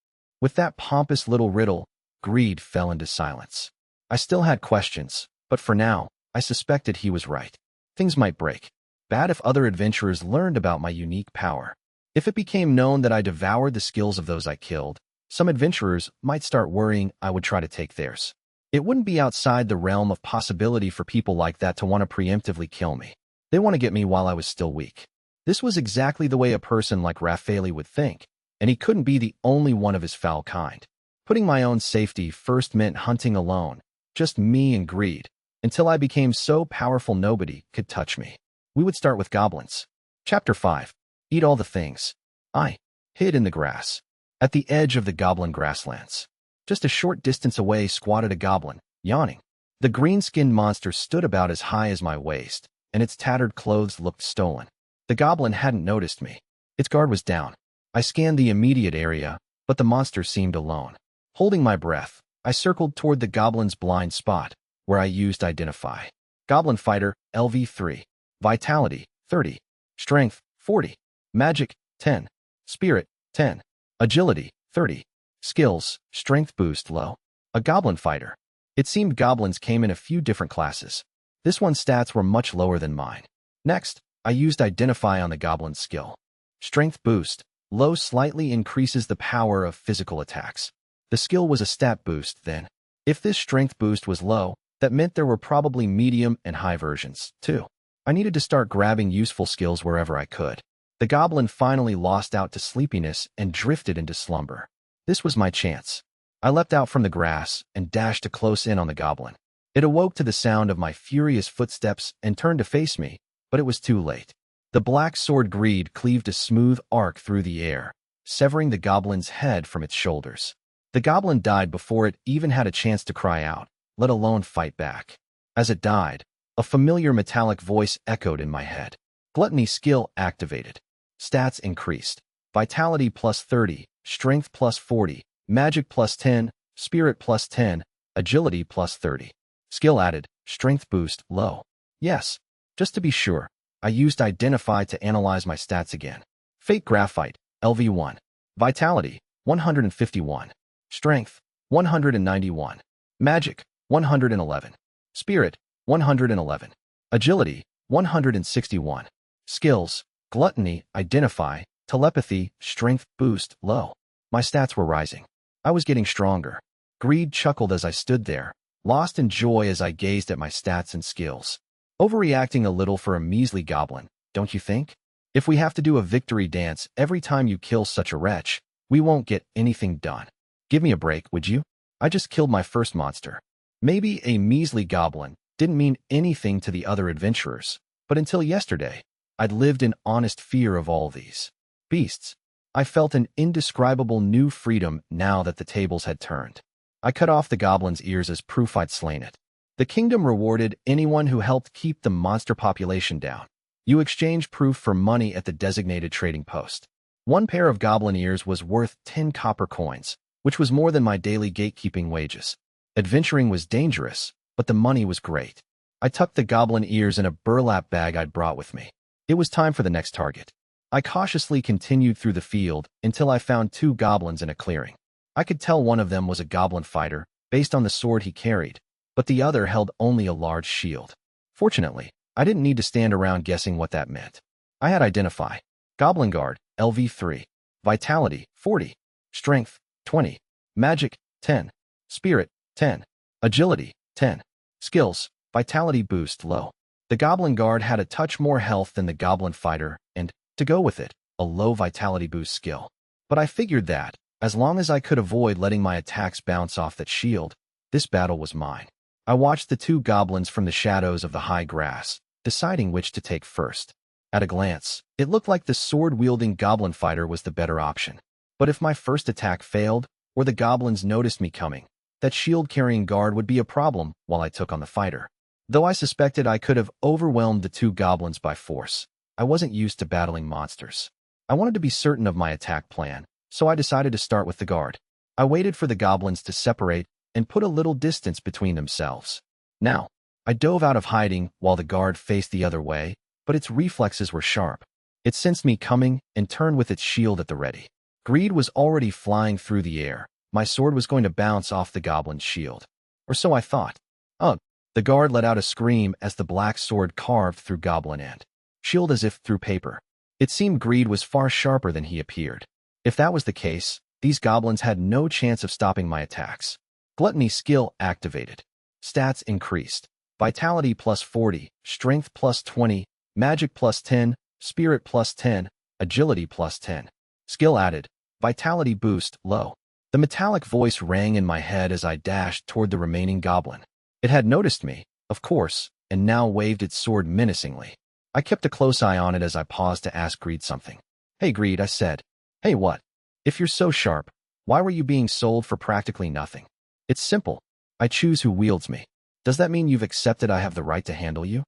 With that pompous little riddle, Greed fell into silence. I still had questions, but for now, I suspected he was right. Things might break. Bad if other adventurers learned about my unique power. If it became known that I devoured the skills of those I killed, some adventurers might start worrying I would try to take theirs. It wouldn't be outside the realm of possibility for people like that to want to preemptively kill me. They want to get me while I was still weak. This was exactly the way a person like Raffaele would think, and he couldn't be the only one of his foul kind. Putting my own safety first meant hunting alone, just me and Greed, until I became so powerful nobody could touch me. We would start with goblins. Chapter 5. Eat all the things. I hid in the grass, at the edge of the goblin grasslands. Just a short distance away squatted a goblin, yawning. The green-skinned monster stood about as high as my waist, and its tattered clothes looked stolen. The goblin hadn't noticed me. Its guard was down. I scanned the immediate area, but the monster seemed alone. Holding my breath, I circled toward the goblin's blind spot, where I used Identify. Goblin Fighter, LV3. Vitality, 30. Strength, 40. Magic, 10. Spirit, 10. Agility, 30. Skills, Strength Boost low. A Goblin Fighter. It seemed goblins came in a few different classes. This one's stats were much lower than mine. Next, I used Identify on the goblin's skill. Strength Boost, low slightly increases the power of physical attacks. The skill was a stat boost then. If this strength boost was low, that meant there were probably medium and high versions, too. I needed to start grabbing useful skills wherever I could. The goblin finally lost out to sleepiness and drifted into slumber. This was my chance. I leapt out from the grass and dashed to close in on the goblin. It awoke to the sound of my furious footsteps and turned to face me, but it was too late. The black sword Greed cleaved a smooth arc through the air, severing the goblin's head from its shoulders. The goblin died before it even had a chance to cry out, let alone fight back. As it died, a familiar metallic voice echoed in my head. Gluttony skill activated. Stats increased. Vitality plus 30, Strength plus 40, Magic plus 10, Spirit plus 10, Agility plus 30. Skill added, Strength boost low. Yes, just to be sure, I used Identify to analyze my stats again. Fate Graphite, LV1. Vitality, 151. Strength, 191. Magic, 111. Spirit, 111. Agility, 161. Skills, Gluttony, Identify, Telepathy, Strength Boost low. My stats were rising. I was getting stronger. Greed chuckled as I stood there, lost in joy as I gazed at my stats and skills. Overreacting a little for a measly goblin, don't you think? If we have to do a victory dance every time you kill such a wretch, we won't get anything done. Give me a break, would you? I just killed my first monster. Maybe a measly goblin didn't mean anything to the other adventurers, but until yesterday, I'd lived in honest fear of all these beasts. I felt an indescribable new freedom now that the tables had turned. I cut off the goblin's ears as proof I'd slain it. The kingdom rewarded anyone who helped keep the monster population down. You exchange proof for money at the designated trading post. One pair of goblin ears was worth 10 copper coins, which was more than my daily gatekeeping wages. Adventuring was dangerous, but the money was great. I tucked the goblin ears in a burlap bag I'd brought with me. It was time for the next target. I cautiously continued through the field until I found 2 goblins in a clearing. I could tell one of them was a goblin fighter based on the sword he carried, but the other held only a large shield. Fortunately, I didn't need to stand around guessing what that meant. I had identify. Goblin Guard, LV3. Vitality, 40. Strength, 20. Magic, 10. Spirit, 10. Agility, 10. Skills, Vitality boost low. The Goblin Guard had a touch more health than the Goblin Fighter and, to go with it, a low Vitality boost skill. But I figured that, as long as I could avoid letting my attacks bounce off that shield, this battle was mine. I watched the 2 goblins from the shadows of the high grass, deciding which to take first. At a glance, it looked like the sword-wielding goblin fighter was the better option. But if my first attack failed, or the goblins noticed me coming, that shield-carrying guard would be a problem while I took on the fighter. Though I suspected I could have overwhelmed the 2 goblins by force, I wasn't used to battling monsters. I wanted to be certain of my attack plan, so I decided to start with the guard. I waited for the goblins to separate and put a little distance between themselves. Now, I dove out of hiding while the guard faced the other way, but its reflexes were sharp. It sensed me coming and turned with its shield at the ready. Greed was already flying through the air. My sword was going to bounce off the goblin's shield. Or so I thought. Ugh! The guard let out a scream as the black sword carved through goblin end. Shield as if through paper. It seemed Greed was far sharper than he appeared. If that was the case, these goblins had no chance of stopping my attacks. Gluttony skill activated. Stats increased. Vitality plus 40, Strength plus 20, Magic plus 10, Spirit plus 10, Agility plus 10. Skill added. Vitality boost low. The metallic voice rang in my head as I dashed toward the remaining goblin. It had noticed me, of course, and now waved its sword menacingly. I kept a close eye on it as I paused to ask Greed something. Hey Greed, I said. Hey what? If you're so sharp, why were you being sold for practically nothing? It's simple. I choose who wields me. Does that mean you've accepted I have the right to handle you?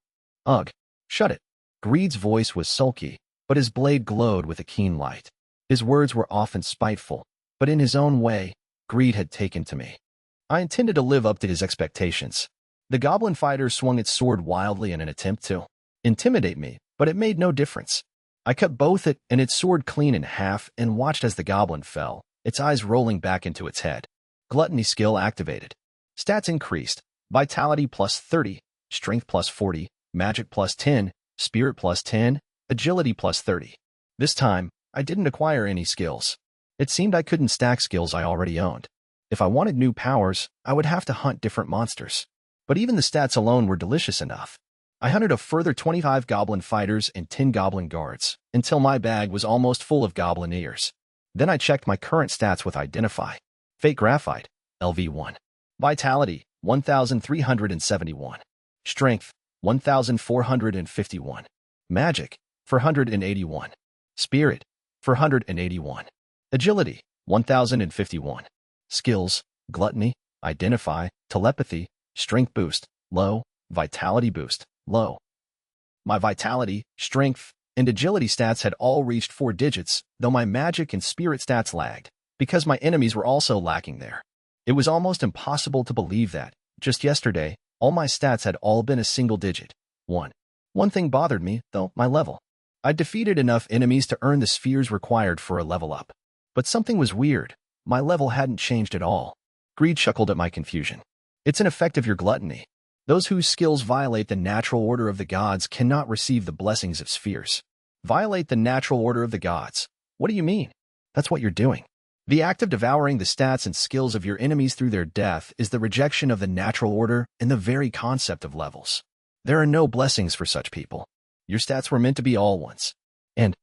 Ugh. Shut it. Greed's voice was sulky, but his blade glowed with a keen light. His words were often spiteful, but in his own way, Greed had taken to me. I intended to live up to his expectations. The goblin fighter swung its sword wildly in an attempt to intimidate me, but it made no difference. I cut both it and its sword clean in half and watched as the goblin fell, its eyes rolling back into its head. Gluttony skill activated. Stats increased. Vitality plus 30, Strength plus 40, Magic plus 10, Spirit plus 10, Agility plus 30. This time, I didn't acquire any skills. It seemed I couldn't stack skills I already owned. If I wanted new powers, I would have to hunt different monsters. But even the stats alone were delicious enough. I hunted a further 25 goblin fighters and 10 goblin guards, until my bag was almost full of goblin ears. Then I checked my current stats with Identify. Fate Graphite, LV1. Vitality, 1,371. Strength, 1,451. Magic, 481. Spirit, 481. Agility, 1,051. Skills, Gluttony, Identify, Telepathy, Strength Boost, low, Vitality Boost, low. My Vitality, Strength, and Agility stats had all reached 4 digits, though my Magic and Spirit stats lagged, because my enemies were also lacking there. It was almost impossible to believe that, just yesterday, all my stats had all been a single digit. 1. One thing bothered me, though, my level. I'd defeated enough enemies to earn the spheres required for a level up. But something was weird. My level hadn't changed at all. Greed chuckled at my confusion. It's an effect of your gluttony. Those whose skills violate the natural order of the gods cannot receive the blessings of spheres. Violate the natural order of the gods. What do you mean? That's what you're doing. The act of devouring the stats and skills of your enemies through their death is the rejection of the natural order and the very concept of levels. There are no blessings for such people. Your stats were meant to be all ones. And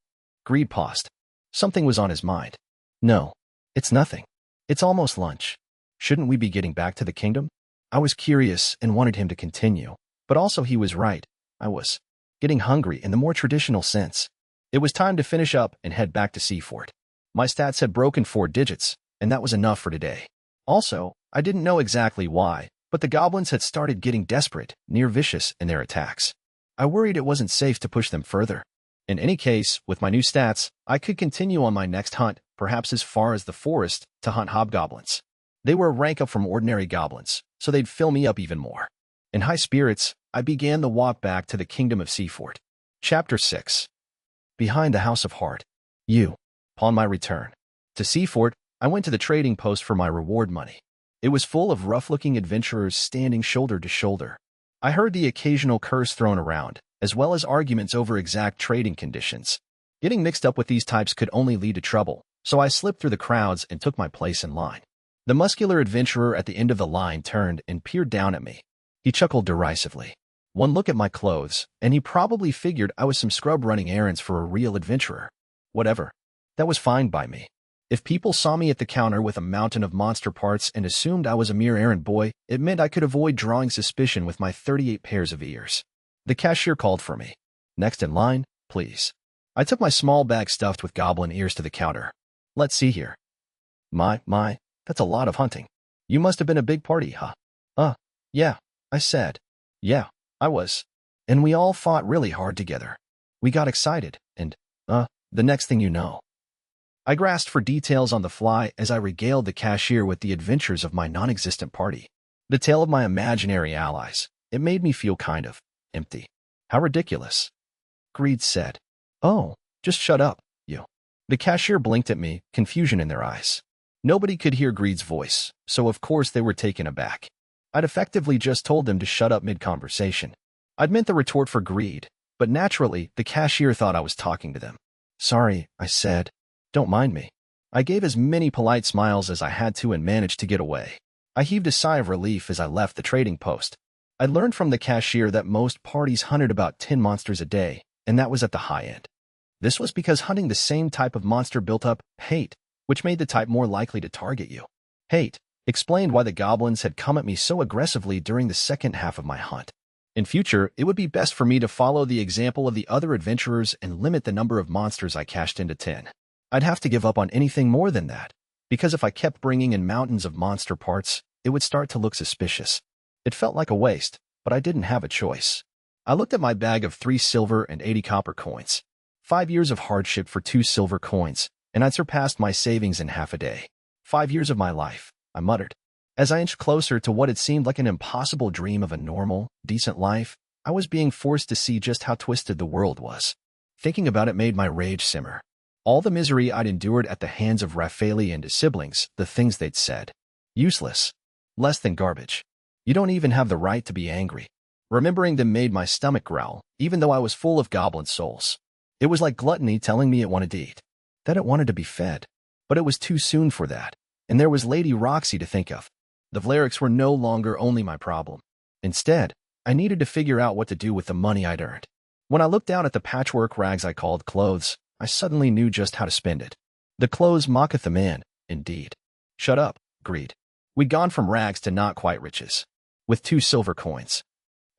Greed paused. Something was on his mind. No, it's nothing. It's almost lunch. Shouldn't we be getting back to the kingdom? I was curious and wanted him to continue, but also he was right. I was getting hungry in the more traditional sense. It was time to finish up and head back to Seafort. My stats had broken 4 digits, and that was enough for today. Also, I didn't know exactly why, but the goblins had started getting desperate, near vicious in their attacks. I worried it wasn't safe to push them further. In any case, with my new stats, I could continue on my next hunt, perhaps as far as the forest, to hunt hobgoblins. They were a rank up from ordinary goblins, so they'd fill me up even more. In high spirits, I began the walk back to the kingdom of Seafort. Chapter 6. Behind the House of Heart. Upon my return to Seafort, I went to the trading post for my reward money. It was full of rough-looking adventurers standing shoulder to shoulder. I heard the occasional curse thrown around, as well as arguments over exact trading conditions. Getting mixed up with these types could only lead to trouble, so I slipped through the crowds and took my place in line. The muscular adventurer at the end of the line turned and peered down at me. He chuckled derisively. One look at my clothes, and he probably figured I was some scrub running errands for a real adventurer. Whatever. That was fine by me. If people saw me at the counter with a mountain of monster parts and assumed I was a mere errand boy, it meant I could avoid drawing suspicion with my 38 pairs of ears. The cashier called for me. Next in line, please. I took my small bag stuffed with goblin ears to the counter. Let's see here. My, that's a lot of hunting. You must have been a big party, huh? Yeah, I said. Yeah, I was. And we all fought really hard together. We got excited, and, the next thing you know. I grasped for details on the fly as I regaled the cashier with the adventures of my non-existent party. The tale of my imaginary allies. It made me feel kind of empty. How ridiculous. Greed said. Oh, just shut up, you. The cashier blinked at me, confusion in their eyes. Nobody could hear Greed's voice, so of course they were taken aback. I'd effectively just told them to shut up mid-conversation. I'd meant the retort for Greed, but naturally, the cashier thought I was talking to them. Sorry, I said. Don't mind me. I gave as many polite smiles as I had to and managed to get away. I heaved a sigh of relief as I left the trading post. I learned from the cashier that most parties hunted about 10 monsters a day, and that was at the high end. This was because hunting the same type of monster built up hate, which made the type more likely to target you. Hate explained why the goblins had come at me so aggressively during the second half of my hunt. In future, it would be best for me to follow the example of the other adventurers and limit the number of monsters I cashed into 10. I'd have to give up on anything more than that, because if I kept bringing in mountains of monster parts, it would start to look suspicious. It felt like a waste, but I didn't have a choice. I looked at my bag of 3 silver and 80 copper coins. 5 years of hardship for 2 silver coins, and I'd surpassed my savings in half a day. 5 years of my life, I muttered. As I inched closer to what had seemed like an impossible dream of a normal, decent life, I was being forced to see just how twisted the world was. Thinking about it made my rage simmer. All the misery I'd endured at the hands of Raffaele and his siblings, the things they'd said. Useless. Less than garbage. You don't even have the right to be angry. Remembering them made my stomach growl, even though I was full of goblin souls. It was like gluttony telling me it wanted to eat. That it wanted to be fed. But it was too soon for that. And there was Lady Roxy to think of. The Vlerics were no longer only my problem. Instead, I needed to figure out what to do with the money I'd earned. When I looked down at the patchwork rags I called clothes, I suddenly knew just how to spend it. The clothes mocketh the man, indeed. Shut up, Greed. We'd gone from rags to not quite riches. With 2 silver coins.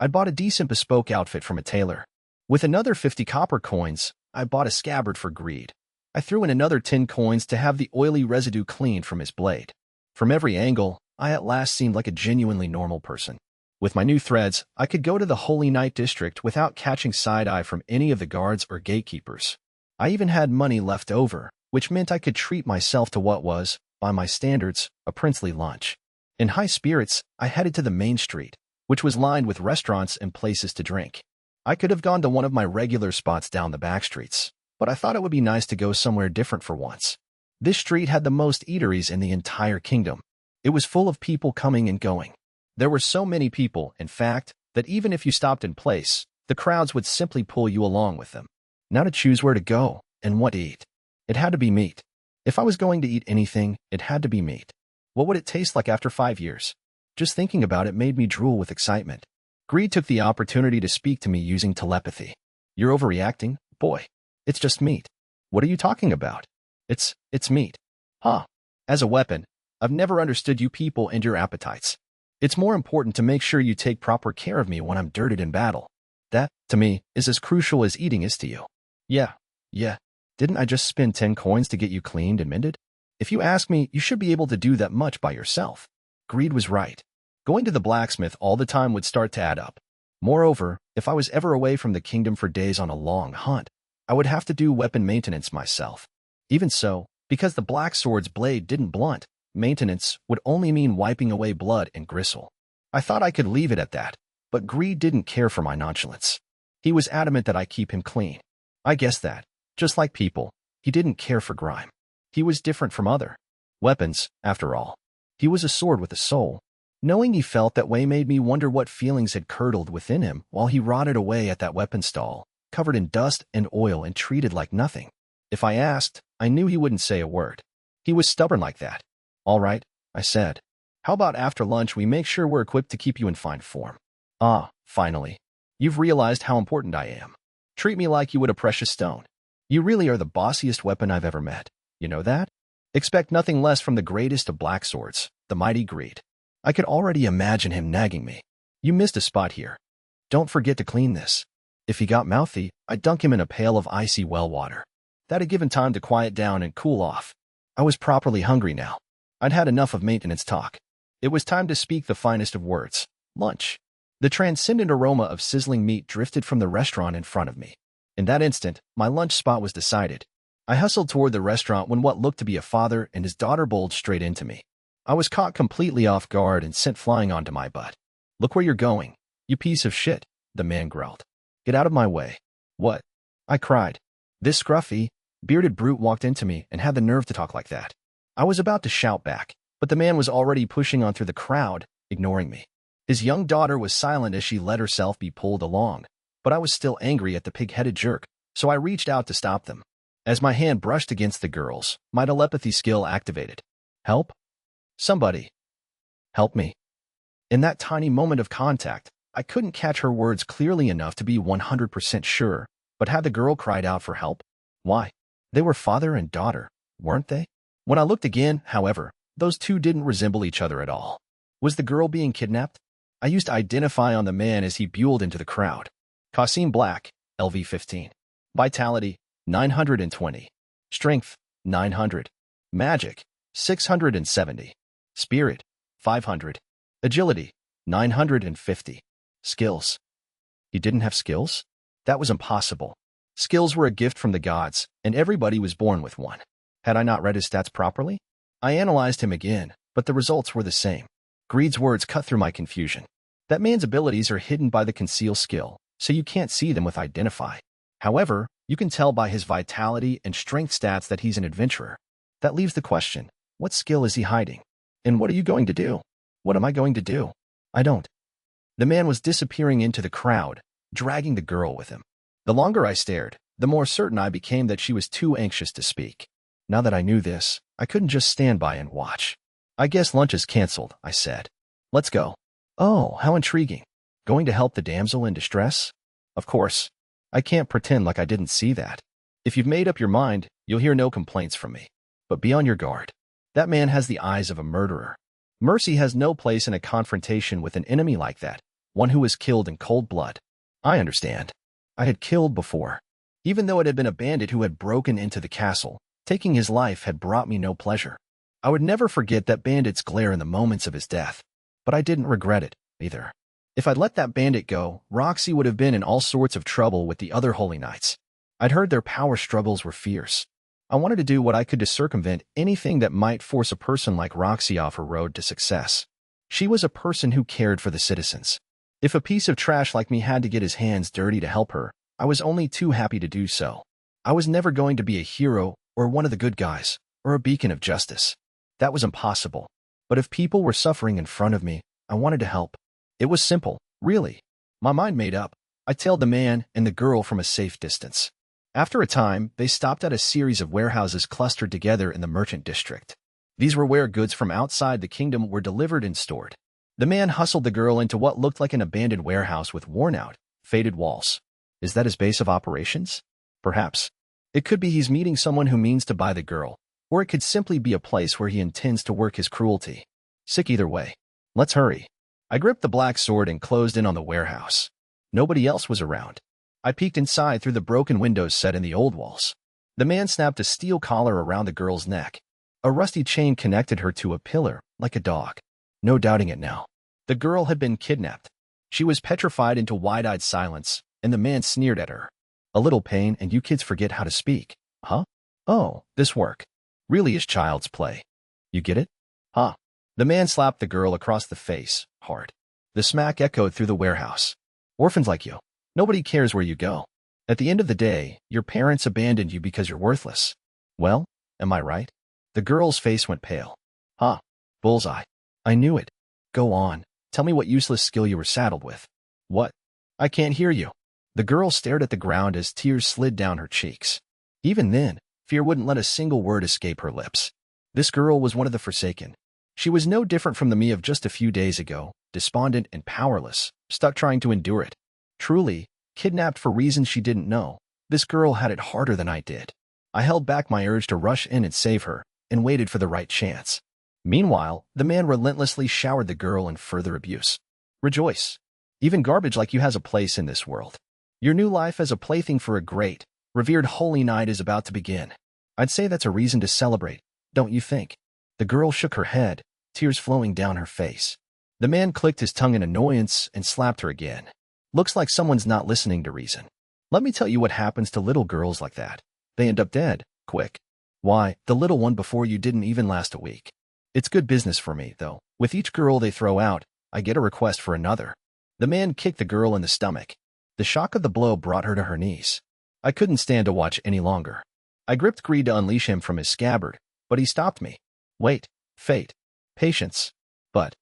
I'd bought a decent bespoke outfit from a tailor. With another 50 copper coins, I bought a scabbard for Greed. I threw in another 10 coins to have the oily residue cleaned from his blade. From every angle, I at last seemed like a genuinely normal person. With my new threads, I could go to the Holy Night District without catching side-eye from any of the guards or gatekeepers. I even had money left over, which meant I could treat myself to what was, by my standards, a princely lunch. In high spirits, I headed to the main street, which was lined with restaurants and places to drink. I could have gone to one of my regular spots down the back streets, but I thought it would be nice to go somewhere different for once. This street had the most eateries in the entire kingdom. It was full of people coming and going. There were so many people, in fact, that even if you stopped in place, the crowds would simply pull you along with them. Now to choose where to go and what to eat. It had to be meat. If I was going to eat anything, it had to be meat. What would it taste like after 5 years? Just thinking about it made me drool with excitement. Greed took the opportunity to speak to me using telepathy. You're overreacting, boy. It's just meat. What are you talking about? It's meat. Huh. As a weapon, I've never understood you people and your appetites. It's more important to make sure you take proper care of me when I'm dirted in battle. That, to me, is as crucial as eating is to you. Yeah. Didn't I just spend 10 coins to get you cleaned and mended? If you ask me, you should be able to do that much by yourself. Greed was right. Going to the blacksmith all the time would start to add up. Moreover, if I was ever away from the kingdom for days on a long hunt, I would have to do weapon maintenance myself. Even so, because the black sword's blade didn't blunt, maintenance would only mean wiping away blood and gristle. I thought I could leave it at that, but Greed didn't care for my nonchalance. He was adamant that I keep him clean. I guess that, just like people, he didn't care for grime. He was different from other weapons, after all. He was a sword with a soul. Knowing he felt that way made me wonder what feelings had curdled within him while he rotted away at that weapon stall, covered in dust and oil and treated like nothing. If I asked, I knew he wouldn't say a word. He was stubborn like that. All right, I said. How about after lunch we make sure we're equipped to keep you in fine form? Ah, finally. You've realized how important I am. Treat me like you would a precious stone. You really are the bossiest weapon I've ever met. You know that? Expect nothing less from the greatest of black swords, the mighty Greed. I could already imagine him nagging me. You missed a spot here. Don't forget to clean this. If he got mouthy, I'd dunk him in a pail of icy well water. That had given time to quiet down and cool off. I was properly hungry now. I'd had enough of maintenance talk. It was time to speak the finest of words. Lunch. The transcendent aroma of sizzling meat drifted from the restaurant in front of me. In that instant, my lunch spot was decided. I hustled toward the restaurant when what looked to be a father and his daughter bowled straight into me. I was caught completely off guard and sent flying onto my butt. Look where you're going, you piece of shit, the man growled. Get out of my way. What? I cried. This scruffy, bearded brute walked into me and had the nerve to talk like that. I was about to shout back, but the man was already pushing on through the crowd, ignoring me. His young daughter was silent as she let herself be pulled along, but I was still angry at the pig-headed jerk, so I reached out to stop them. As my hand brushed against the girl's, my telepathy skill activated. Help? Somebody. Help me. In that tiny moment of contact, I couldn't catch her words clearly enough to be 100% sure, but had the girl cried out for help? Why? They were father and daughter, weren't they? When I looked again, however, those two didn't resemble each other at all. Was the girl being kidnapped? I used to identify on the man as he buelled into the crowd. Qasim Black, LV-15. Vitality, 920. Strength, 900. Magic, 670. Spirit, 500. Agility, 950. Skills. He didn't have skills? That was impossible. Skills were a gift from the gods, and everybody was born with one. Had I not read his stats properly? I analyzed him again, but the results were the same. Greed's words cut through my confusion. That man's abilities are hidden by the conceal skill, so you can't see them with identify. However, you can tell by his vitality and strength stats that he's an adventurer. That leaves the question, what skill is he hiding? And what are you going to do? What am I going to do? I don't. The man was disappearing into the crowd, dragging the girl with him. The longer I stared, the more certain I became that she was too anxious to speak. Now that I knew this, I couldn't just stand by and watch. I guess lunch is canceled, I said. Let's go. Oh, how intriguing. Going to help the damsel in distress? Of course. I can't pretend like I didn't see that. If you've made up your mind, you'll hear no complaints from me. But be on your guard. That man has the eyes of a murderer. Mercy has no place in a confrontation with an enemy like that, one who was killed in cold blood. I understand. I had killed before. Even though it had been a bandit who had broken into the castle, taking his life had brought me no pleasure. I would never forget that bandit's glare in the moments of his death. But I didn't regret it, either. If I'd let that bandit go, Roxy would have been in all sorts of trouble with the other Holy Knights. I'd heard their power struggles were fierce. I wanted to do what I could to circumvent anything that might force a person like Roxy off her road to success. She was a person who cared for the citizens. If a piece of trash like me had to get his hands dirty to help her, I was only too happy to do so. I was never going to be a hero or one of the good guys, or a beacon of justice. That was impossible. But if people were suffering in front of me, I wanted to help. It was simple, really. My mind made up. I tailed the man and the girl from a safe distance. After a time, they stopped at a series of warehouses clustered together in the merchant district. These were where goods from outside the kingdom were delivered and stored. The man hustled the girl into what looked like an abandoned warehouse with worn-out, faded walls. Is that his base of operations? Perhaps. It could be he's meeting someone who means to buy the girl, or it could simply be a place where he intends to work his cruelty. Sick either way. Let's hurry. I gripped the black sword and closed in on the warehouse. Nobody else was around. I peeked inside through the broken windows set in the old walls. The man snapped a steel collar around the girl's neck. A rusty chain connected her to a pillar, like a dog. No doubting it now. The girl had been kidnapped. She was petrified into wide-eyed silence, and the man sneered at her. A little pain and you kids forget how to speak. Huh? Oh, this work really is child's play. You get it? Huh? The man slapped the girl across the face, hard. The smack echoed through the warehouse. Orphans like you. Nobody cares where you go. At the end of the day, your parents abandoned you because you're worthless. Well, am I right? The girl's face went pale. Huh? Bullseye. I knew it. Go on. Tell me what useless skill you were saddled with. What? I can't hear you. The girl stared at the ground as tears slid down her cheeks. Even then, fear wouldn't let a single word escape her lips. This girl was one of the forsaken. She was no different from the me of just a few days ago, despondent and powerless, stuck trying to endure it. Truly, kidnapped for reasons she didn't know, this girl had it harder than I did. I held back my urge to rush in and save her, and waited for the right chance. Meanwhile, the man relentlessly showered the girl in further abuse. Rejoice. Even garbage like you has a place in this world. Your new life as a plaything for a great, revered holy knight is about to begin. I'd say that's a reason to celebrate, don't you think? The girl shook her head, tears flowing down her face. The man clicked his tongue in annoyance and slapped her again. Looks like someone's not listening to reason. Let me tell you what happens to little girls like that. They end up dead, quick. Why, the little one before you didn't even last a week. It's good business for me, though. With each girl they throw out, I get a request for another. The man kicked the girl in the stomach. The shock of the blow brought her to her knees. I couldn't stand to watch any longer. I gripped Greed to unleash him from his scabbard, but he stopped me. Wait, fate, patience. But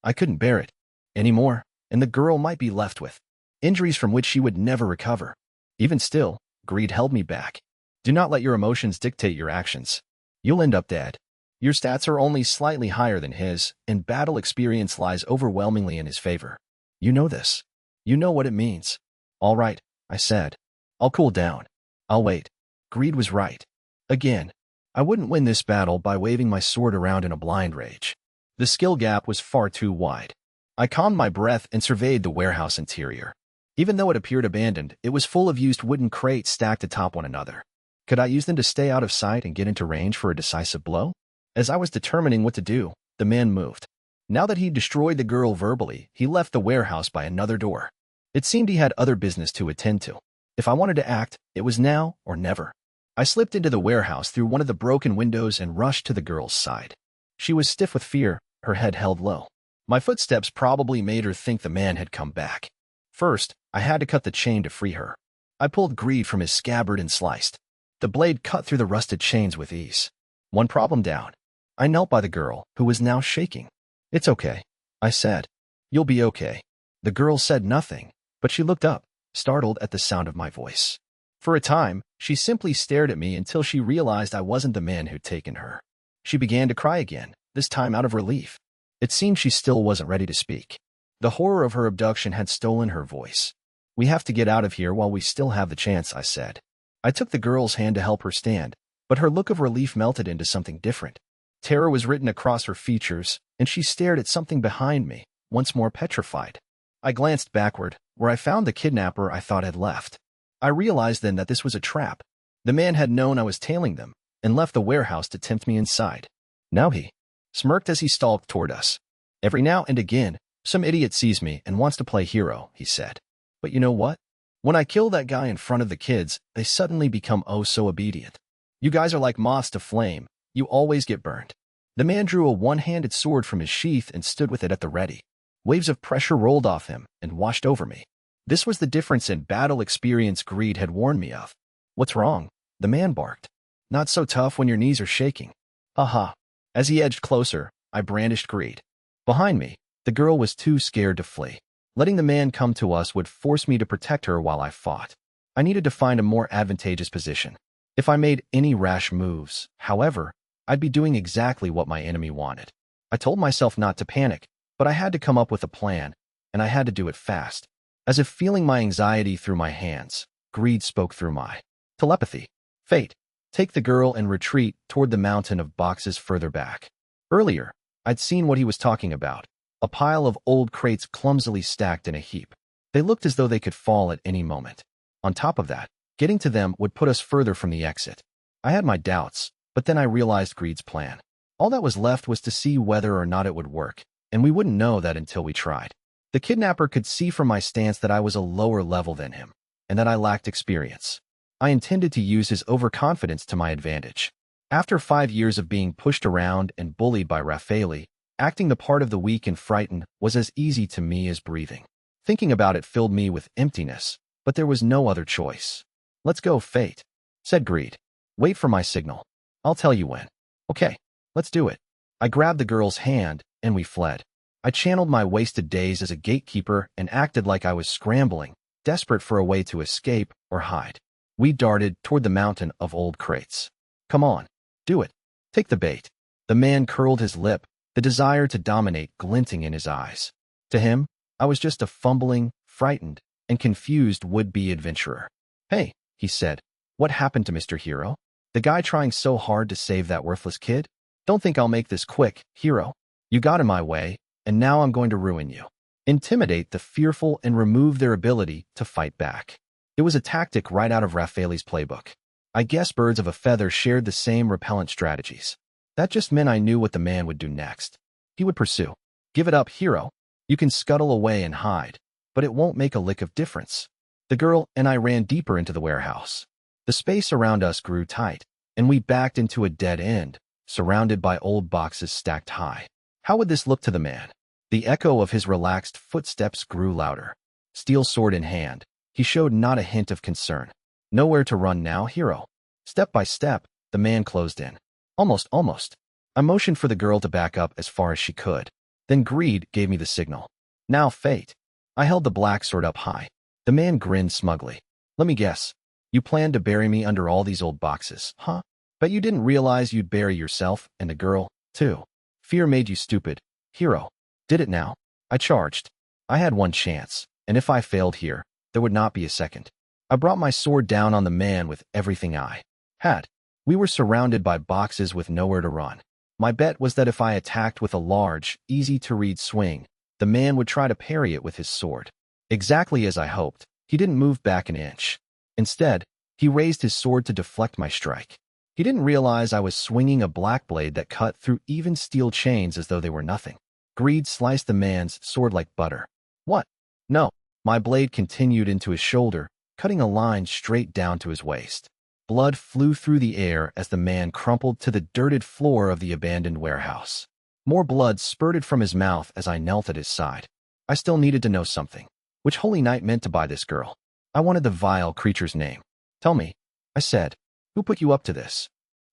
I couldn't bear it anymore, and the girl might be left with injuries from which she would never recover. Even still, Greed held me back. Do not let your emotions dictate your actions. You'll end up dead. Your stats are only slightly higher than his, and battle experience lies overwhelmingly in his favor. You know this. You know what it means. All right, I said. I'll cool down. I'll wait. Greed was right. Again. I wouldn't win this battle by waving my sword around in a blind rage. The skill gap was far too wide. I calmed my breath and surveyed the warehouse interior. Even though it appeared abandoned, it was full of used wooden crates stacked atop one another. Could I use them to stay out of sight and get into range for a decisive blow? As I was determining what to do, the man moved. Now that he'd destroyed the girl verbally, he left the warehouse by another door. It seemed he had other business to attend to. If I wanted to act, it was now or never. I slipped into the warehouse through one of the broken windows and rushed to the girl's side. She was stiff with fear, her head held low. My footsteps probably made her think the man had come back. First, I had to cut the chain to free her. I pulled Greed from his scabbard and sliced. The blade cut through the rusted chains with ease. One problem down. I knelt by the girl, who was now shaking. It's okay, I said. You'll be okay. The girl said nothing, but she looked up, startled at the sound of my voice. For a time, she simply stared at me until she realized I wasn't the man who'd taken her. She began to cry again, this time out of relief. It seemed she still wasn't ready to speak. The horror of her abduction had stolen her voice. We have to get out of here while we still have the chance, I said. I took the girl's hand to help her stand, but her look of relief melted into something different. Terror was written across her features, and she stared at something behind me, once more petrified. I glanced backward, where I found the kidnapper I thought had left. I realized then that this was a trap. The man had known I was tailing them, and left the warehouse to tempt me inside. Now he smirked as he stalked toward us. Every now and again, some idiot sees me and wants to play hero, he said. But you know what? When I kill that guy in front of the kids, they suddenly become oh so obedient. You guys are like moths to flame. You always get burned. The man drew a one-handed sword from his sheath and stood with it at the ready. Waves of pressure rolled off him and washed over me. This was the difference in battle experience Greed had warned me of. What's wrong? The man barked. Not so tough when your knees are shaking. Aha. As he edged closer, I brandished Greed. Behind me, the girl was too scared to flee. Letting the man come to us would force me to protect her while I fought. I needed to find a more advantageous position. If I made any rash moves, however, I'd be doing exactly what my enemy wanted. I told myself not to panic, but I had to come up with a plan, and I had to do it fast. As if feeling my anxiety through my hands, greed spoke through my telepathy. Fate, take the girl and retreat toward the mountain of boxes further back. Earlier, I'd seen what he was talking about, a pile of old crates clumsily stacked in a heap. They looked as though they could fall at any moment. On top of that, getting to them would put us further from the exit. I had my doubts, but then I realized greed's plan. All that was left was to see whether or not it would work, and we wouldn't know that until we tried. The kidnapper could see from my stance that I was a lower level than him, and that I lacked experience. I intended to use his overconfidence to my advantage. After 5 years of being pushed around and bullied by Raffaele, acting the part of the weak and frightened was as easy to me as breathing. Thinking about it filled me with emptiness, but there was no other choice. "Let's go, Fate," said Greed. "Wait for my signal. I'll tell you when." "Okay, let's do it." I grabbed the girl's hand, and we fled. I channeled my wasted days as a gatekeeper and acted like I was scrambling, desperate for a way to escape or hide. We darted toward the mountain of old crates. "Come on, do it. Take the bait." The man curled his lip, the desire to dominate glinting in his eyes. To him, I was just a fumbling, frightened, and confused would-be adventurer. "Hey," he said, "what happened to Mr. Hero? The guy trying so hard to save that worthless kid? Don't think I'll make this quick, Hero. You got in my way, and now I'm going to ruin you." Intimidate the fearful and remove their ability to fight back. It was a tactic right out of Raffaele's playbook. I guess birds of a feather shared the same repellent strategies. That just meant I knew what the man would do next. He would pursue. "Give it up, Hero. You can scuttle away and hide, but it won't make a lick of difference." The girl and I ran deeper into the warehouse. The space around us grew tight, and we backed into a dead end, surrounded by old boxes stacked high. How would this look to the man? The echo of his relaxed footsteps grew louder. Steel sword in hand, he showed not a hint of concern. "Nowhere to run now, Hero." Step by step, the man closed in. Almost. I motioned for the girl to back up as far as she could. Then Greed gave me the signal. "Now, Fate." I held the black sword up high. The man grinned smugly. "Let me guess. You planned to bury me under all these old boxes, huh? Bet you didn't realize you'd bury yourself and the girl, too. Fear made you stupid, Hero. Did it now." I charged. I had one chance, and if I failed here, there would not be a second. I brought my sword down on the man with everything I had. We were surrounded by boxes with nowhere to run. My bet was that if I attacked with a large, easy-to-read swing, the man would try to parry it with his sword. Exactly as I hoped, he didn't move back an inch. Instead, he raised his sword to deflect my strike. He didn't realize I was swinging a black blade that cut through even steel chains as though they were nothing. Greed sliced the man's sword like butter. "What? No." My blade continued into his shoulder, cutting a line straight down to his waist. Blood flew through the air as the man crumpled to the dirted floor of the abandoned warehouse. More blood spurted from his mouth as I knelt at his side. I still needed to know something. Which holy night meant to buy this girl? I wanted the vile creature's name. "Tell me," I said. "Who put you up to this?"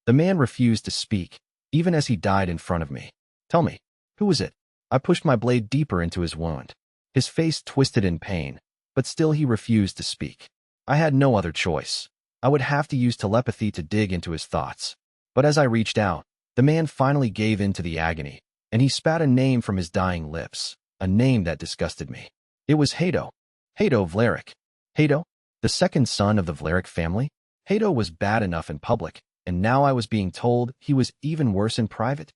The man refused to speak, even as he died in front of me. "Tell me, who was it?" I pushed my blade deeper into his wound. His face twisted in pain, but still he refused to speak. I had no other choice. I would have to use telepathy to dig into his thoughts. But as I reached out, the man finally gave in to the agony, and he spat a name from his dying lips, a name that disgusted me. It was Hato. Hato Vlarik. Hato, the second son of the Vlarik family? Hato was bad enough in public, and now I was being told he was even worse in private.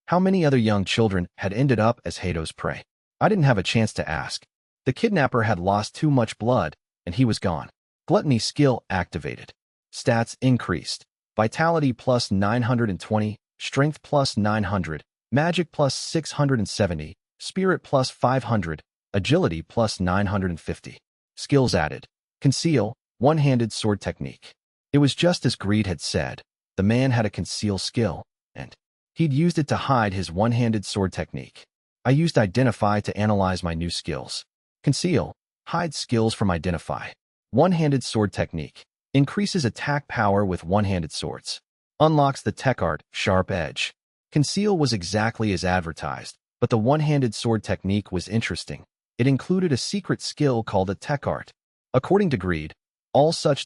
How many other young children had ended up as Hato's prey? I didn't have a chance to ask. The kidnapper had lost too much blood, and he was gone. Gluttony skill activated. Stats increased. Vitality plus 920, Strength plus 900, Magic plus 670, Spirit plus 500, Agility plus 950. Skills added. Conceal, one-handed sword technique. It was just as Greed had said. The man had a conceal skill, and he'd used it to hide his one-handed sword technique. I used Identify to analyze my new skills. Conceal, hide skills from Identify. One-handed sword technique. Increases attack power with one-handed swords. Unlocks the tech art, Sharp Edge. Conceal was exactly as advertised, but the one-handed sword technique was interesting. It included a secret skill called a tech art. According to Greed, All such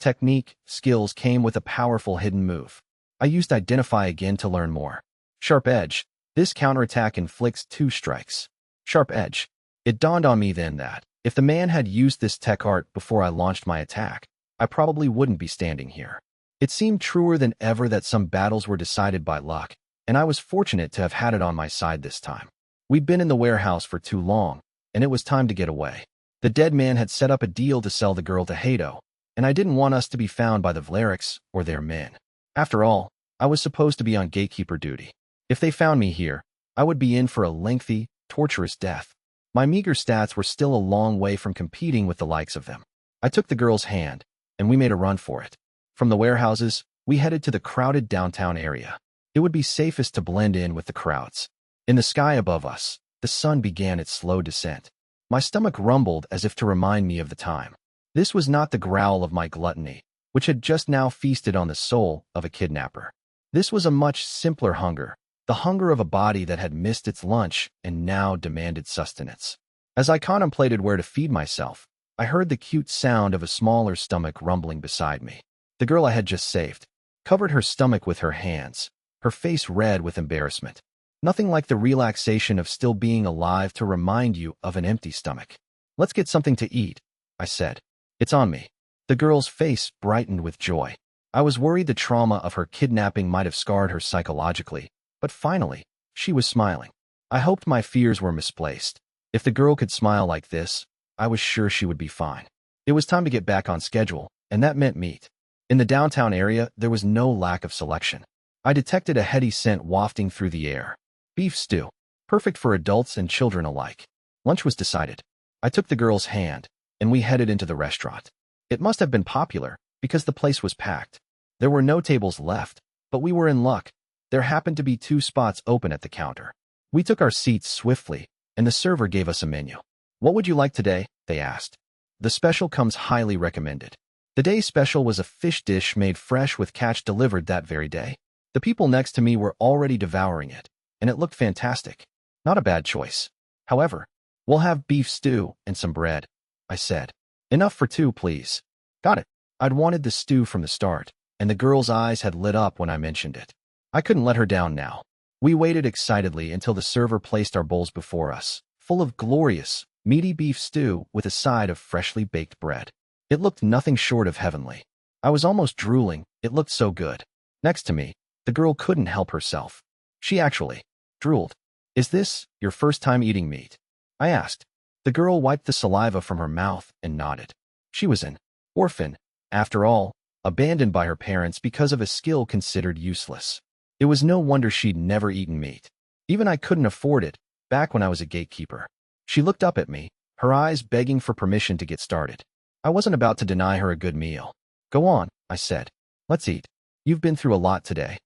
skills came with a powerful hidden move. I used Identify again to learn more. Sharp Edge. This counterattack inflicts 2 strikes. Sharp Edge. It dawned on me then that, if the man had used this tech art before I launched my attack, I probably wouldn't be standing here. It seemed truer than ever that some battles were decided by luck, and I was fortunate to have had it on my side this time. We'd been in the warehouse for too long, and it was time to get away. The dead man had set up a deal to sell the girl to Hato, and I didn't want us to be found by the Valerics or their men. After all, I was supposed to be on gatekeeper duty. If they found me here, I would be in for a lengthy, torturous death. My meager stats were still a long way from competing with the likes of them. I took the girl's hand, and we made a run for it. From the warehouses, we headed to the crowded downtown area. It would be safest to blend in with the crowds. In the sky above us, the sun began its slow descent. My stomach rumbled as if to remind me of the time. This was not the growl of my gluttony, which had just now feasted on the soul of a kidnapper. This was a much simpler hunger, the hunger of a body that had missed its lunch and now demanded sustenance. As I contemplated where to feed myself, I heard the cute sound of a smaller stomach rumbling beside me. The girl I had just saved covered her stomach with her hands, her face red with embarrassment. Nothing like the relaxation of still being alive to remind you of an empty stomach. "Let's get something to eat," I said. "It's on me." The girl's face brightened with joy. I was worried the trauma of her kidnapping might have scarred her psychologically, but finally, she was smiling. I hoped my fears were misplaced. If the girl could smile like this, I was sure she would be fine. It was time to get back on schedule, and that meant meat. In the downtown area, there was no lack of selection. I detected a heady scent wafting through the air. Beef stew, perfect for adults and children alike. Lunch was decided. I took the girl's hand, and we headed into the restaurant. It must have been popular, because the place was packed. There were no tables left, but we were in luck. There happened to be 2 spots open at the counter. We took our seats swiftly, and the server gave us a menu. "What would you like today?" they asked. "The special comes highly recommended." The day's special was a fish dish made fresh with catch delivered that very day. The people next to me were already devouring it, and it looked fantastic. Not a bad choice. However, "We'll have beef stew and some bread," I said. "Enough for 2, please." "Got it." I'd wanted the stew from the start, and the girl's eyes had lit up when I mentioned it. I couldn't let her down now. We waited excitedly until the server placed our bowls before us, full of glorious, meaty beef stew with a side of freshly baked bread. It looked nothing short of heavenly. I was almost drooling, it looked so good. Next to me, the girl couldn't help herself. She actually drooled. "Is this your first time eating meat?" I asked. The girl wiped the saliva from her mouth and nodded. She was an orphan, after all, abandoned by her parents because of a skill considered useless. It was no wonder she'd never eaten meat. Even I couldn't afford it, back when I was a gatekeeper. She looked up at me, her eyes begging for permission to get started. I wasn't about to deny her a good meal. "Go on," I said. "Let's eat. You've been through a lot today."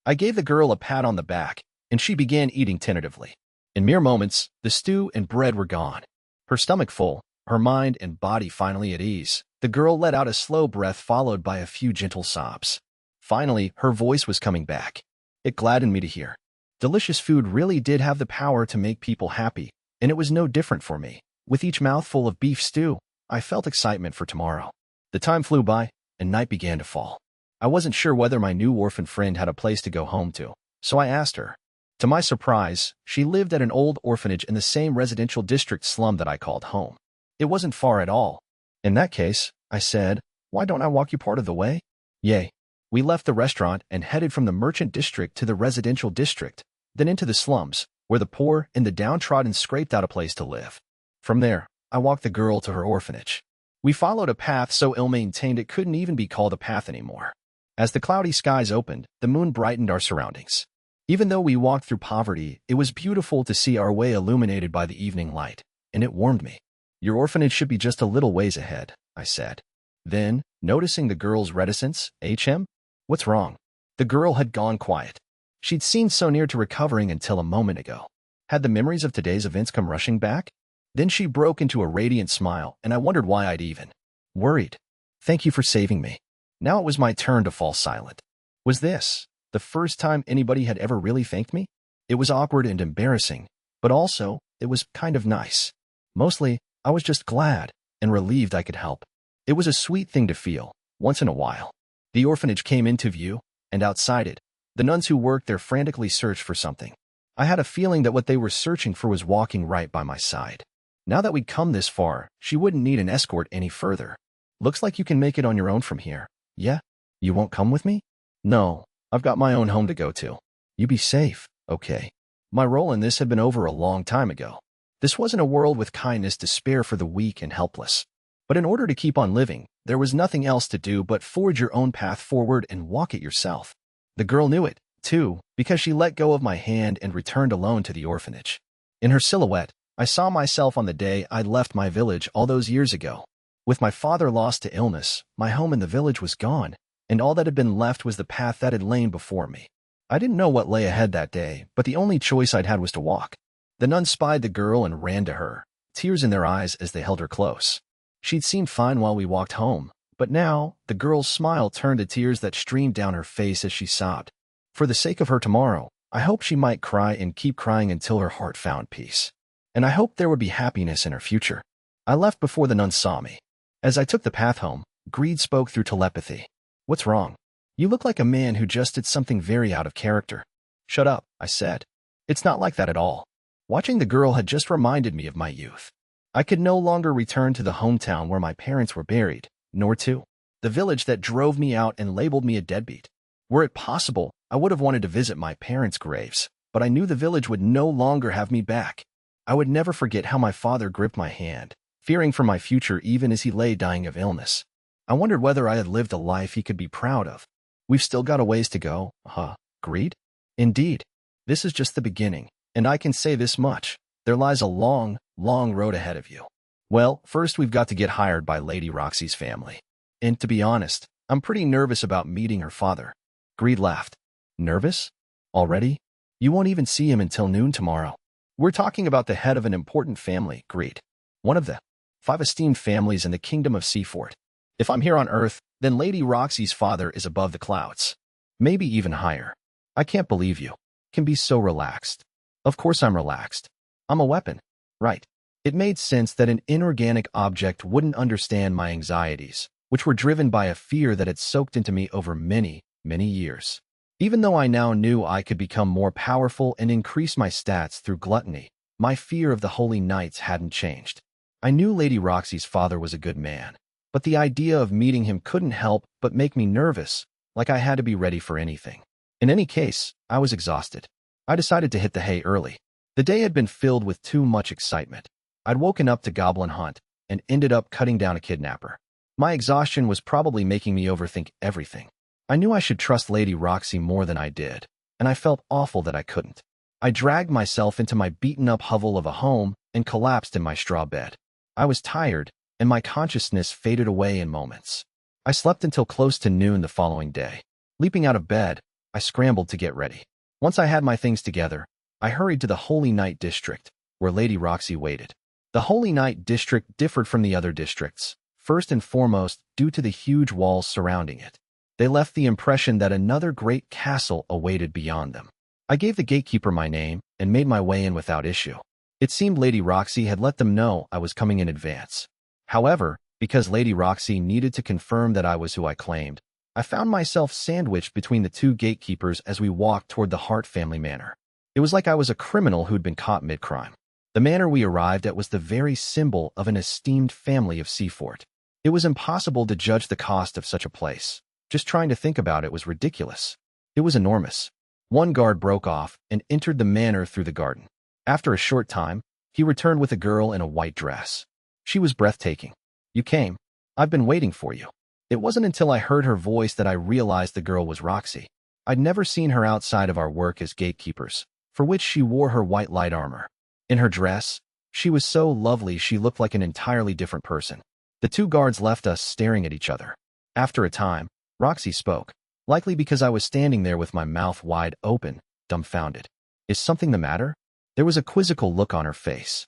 I gave the girl a pat on the back, and she began eating tentatively. In mere moments, the stew and bread were gone. Her stomach full, her mind and body finally at ease, the girl let out a slow breath followed by a few gentle sobs. Finally, her voice was coming back. It gladdened me to hear. Delicious food really did have the power to make people happy, and it was no different for me. With each mouthful of beef stew, I felt excitement for tomorrow. The time flew by, and night began to fall. I wasn't sure whether my new orphan friend had a place to go home to, so I asked her. To my surprise, she lived at an old orphanage in the same residential district slum that I called home. It wasn't far at all. "In that case," I said, "why don't I walk you part of the way?" "Yay." We left the restaurant and headed from the merchant district to the residential district, then into the slums, where the poor and the downtrodden scraped out a place to live. From there, I walked the girl to her orphanage. We followed a path so ill-maintained it couldn't even be called a path anymore. As the cloudy skies opened, the moon brightened our surroundings. Even though we walked through poverty, it was beautiful to see our way illuminated by the evening light, and it warmed me. "Your orphanage should be just a little ways ahead," I said. Then, noticing the girl's reticence, "HM? What's wrong?" The girl had gone quiet. She'd seemed so near to recovering until a moment ago. Had the memories of today's events come rushing back? Then she broke into a radiant smile, and I wondered why I'd even worried. "Thank you for saving me." Now it was my turn to fall silent. Was this the first time anybody had ever really thanked me? It was awkward and embarrassing, but also, it was kind of nice. Mostly, I was just glad and relieved I could help. It was a sweet thing to feel, once in a while. The orphanage came into view, and outside it, the nuns who worked there frantically searched for something. I had a feeling that what they were searching for was walking right by my side. Now that we'd come this far, she wouldn't need an escort any further. Looks like you can make it on your own from here. Yeah? You won't come with me? No, I've got my own home to go to. You be safe, okay? My role in this had been over a long time ago. This wasn't a world with kindness to spare for the weak and helpless. But in order to keep on living, there was nothing else to do but forge your own path forward and walk it yourself. The girl knew it, too, because she let go of my hand and returned alone to the orphanage. In her silhouette, I saw myself on the day I'd left my village all those years ago. With my father lost to illness, my home in the village was gone, and all that had been left was the path that had lain before me. I didn't know what lay ahead that day, but the only choice I'd had was to walk. The nuns spied the girl and ran to her, tears in their eyes as they held her close. She'd seemed fine while we walked home, but now the girl's smile turned to tears that streamed down her face as she sobbed. For the sake of her tomorrow, I hoped she might cry and keep crying until her heart found peace. And I hoped there would be happiness in her future. I left before the nuns saw me. As I took the path home, Greed spoke through telepathy. What's wrong? You look like a man who just did something very out of character. Shut up, I said. It's not like that at all. Watching the girl had just reminded me of my youth. I could no longer return to the hometown where my parents were buried, nor to the village that drove me out and labeled me a deadbeat. Were it possible, I would have wanted to visit my parents' graves, but I knew the village would no longer have me back. I would never forget how my father gripped my hand, fearing for my future even as he lay dying of illness. I wondered whether I had lived a life he could be proud of. We've still got a ways to go, huh, Greed? Indeed. This is just the beginning, and I can say this much. There lies a long, long road ahead of you. Well, first we've got to get hired by Lady Roxy's family. And to be honest, I'm pretty nervous about meeting her father. Greed laughed. Nervous? Already? You won't even see him until noon tomorrow. We're talking about the head of an important family, Greed. One of the 5 esteemed families in the kingdom of Seafort. If I'm here on Earth, then Lady Roxy's father is above the clouds. Maybe even higher. I can't believe you can be so relaxed. Of course I'm relaxed. I'm a weapon, right? It made sense that an inorganic object wouldn't understand my anxieties, which were driven by a fear that had soaked into me over many, many years. Even though I now knew I could become more powerful and increase my stats through gluttony, my fear of the Holy Knights hadn't changed. I knew Lady Roxy's father was a good man, but the idea of meeting him couldn't help but make me nervous, like I had to be ready for anything. In any case, I was exhausted. I decided to hit the hay early. The day had been filled with too much excitement. I'd woken up to goblin hunt and ended up cutting down a kidnapper. My exhaustion was probably making me overthink everything. I knew I should trust Lady Roxy more than I did, and I felt awful that I couldn't. I dragged myself into my beaten-up hovel of a home and collapsed in my straw bed. I was tired, and my consciousness faded away in moments. I slept until close to noon the following day. Leaping out of bed, I scrambled to get ready. Once I had my things together, I hurried to the Holy Night District, where Lady Roxy waited. The Holy Night District differed from the other districts, first and foremost due to the huge walls surrounding it. They left the impression that another great castle awaited beyond them. I gave the gatekeeper my name and made my way in without issue. It seemed Lady Roxy had let them know I was coming in advance. However, because Lady Roxy needed to confirm that I was who I claimed, I found myself sandwiched between the 2 gatekeepers as we walked toward the Hart family manor. It was like I was a criminal who'd been caught mid-crime. The manor we arrived at was the very symbol of an esteemed family of Seafort. It was impossible to judge the cost of such a place. Just trying to think about it was ridiculous. It was enormous. One guard broke off and entered the manor through the garden. After a short time, he returned with a girl in a white dress. She was breathtaking. You came. I've been waiting for you. It wasn't until I heard her voice that I realized the girl was Roxy. I'd never seen her outside of our work as gatekeepers, for which she wore her white light armor. In her dress, she was so lovely she looked like an entirely different person. The 2 guards left us staring at each other. After a time, Roxy spoke, likely because I was standing there with my mouth wide open, dumbfounded. Is something the matter? There was a quizzical look on her face.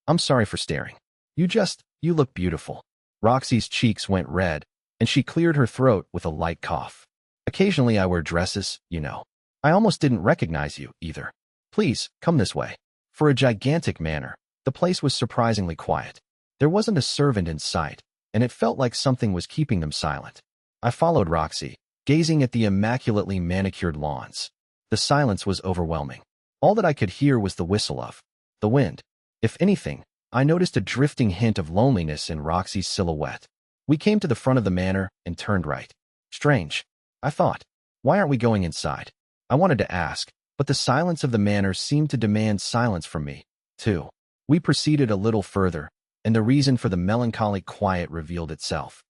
I'm sorry for staring. You look beautiful. Roxy's cheeks went red, and she cleared her throat with a light cough. Occasionally I wear dresses, you know. I almost didn't recognize you, either. Please, come this way. For a gigantic manor, the place was surprisingly quiet. There wasn't a servant in sight, and it felt like something was keeping them silent. I followed Roxy, gazing at the immaculately manicured lawns. The silence was overwhelming. All that I could hear was the whistle of the wind. If anything, I noticed a drifting hint of loneliness in Roxy's silhouette. We came to the front of the manor and turned right. Strange, I thought. Why aren't we going inside? I wanted to ask, but the silence of the manor seemed to demand silence from me, too. We proceeded a little further, and the reason for the melancholy quiet revealed itself.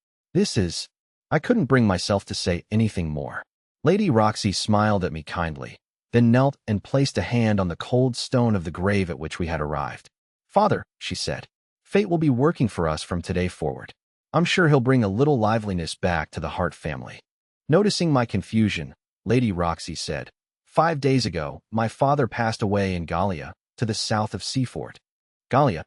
I couldn't bring myself to say anything more. Lady Roxy smiled at me kindly, then knelt and placed a hand on the cold stone of the grave at which we had arrived. "Father," she said, "fate will be working for us from today forward. I'm sure he'll bring a little liveliness back to the Hart family." Noticing my confusion, Lady Roxy said, "5 days ago, my father passed away in Gallia, to the south of Seafort." Gallia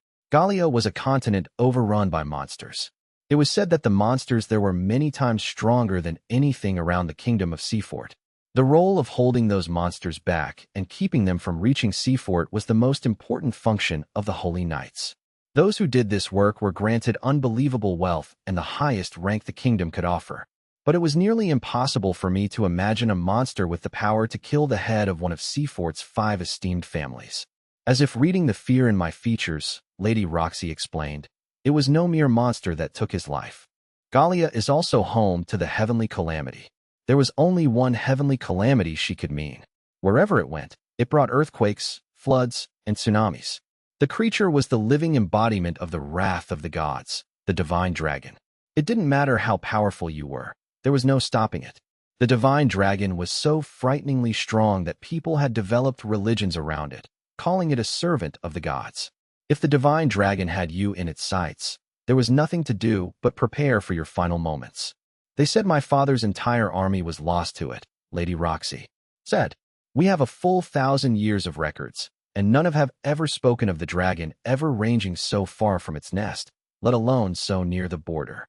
was a continent overrun by monsters. It was said that the monsters there were many times stronger than anything around the kingdom of Seafort. The role of holding those monsters back and keeping them from reaching Seafort was the most important function of the Holy Knights. Those who did this work were granted unbelievable wealth and the highest rank the kingdom could offer. But it was nearly impossible for me to imagine a monster with the power to kill the head of one of Seafort's 5 esteemed families. As if reading the fear in my features, Lady Roxy explained, "It was no mere monster that took his life. Gallia is also home to the heavenly calamity." There was only one heavenly calamity she could mean. Wherever it went, it brought earthquakes, floods, and tsunamis. The creature was the living embodiment of the wrath of the gods, the divine dragon. It didn't matter how powerful you were, there was no stopping it. The divine dragon was so frighteningly strong that people had developed religions around it, calling it a servant of the gods. If the divine dragon had you in its sights, there was nothing to do but prepare for your final moments. "They said my father's entire army was lost to it," Lady Roxy said. "We have a full 1,000 years of records, and none have ever spoken of the dragon ever ranging so far from its nest, let alone so near the border."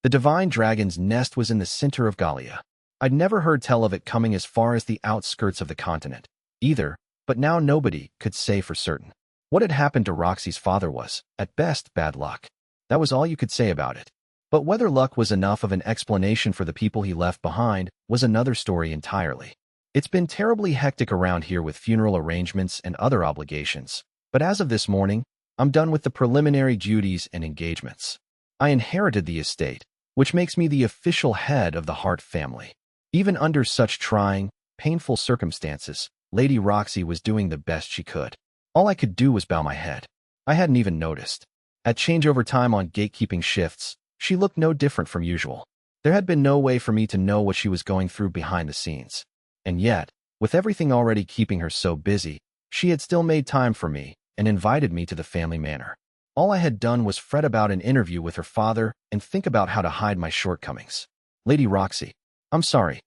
The divine dragon's nest was in the center of Gallia. I'd never heard tell of it coming as far as the outskirts of the continent, either, but now nobody could say for certain. What had happened to Roxy's father was, at best, bad luck. That was all you could say about it. But whether luck was enough of an explanation for the people he left behind was another story entirely. It's been terribly hectic around here with funeral arrangements and other obligations, but as of this morning, I'm done with the preliminary duties and engagements. I inherited the estate, which makes me the official head of the Hart family. Even under such trying, painful circumstances, Lady Roxy was doing the best she could. All I could do was bow my head. I hadn't even noticed. At changeover time on gatekeeping shifts, she looked no different from usual. There had been no way for me to know what she was going through behind the scenes. And yet, with everything already keeping her so busy, she had still made time for me and invited me to the family manor. All I had done was fret about an interview with her father and think about how to hide my shortcomings. "Lady Roxy, I'm sorry.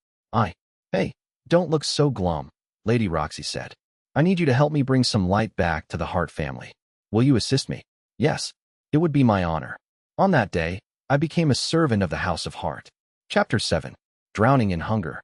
Hey, don't look so glum," Lady Roxy said. "I need you to help me bring some light back to the Hart family. Will you assist me?" "Yes, it would be my honor." On that day, I became a servant of the House of Hart. Chapter 7. Drowning in Hunger.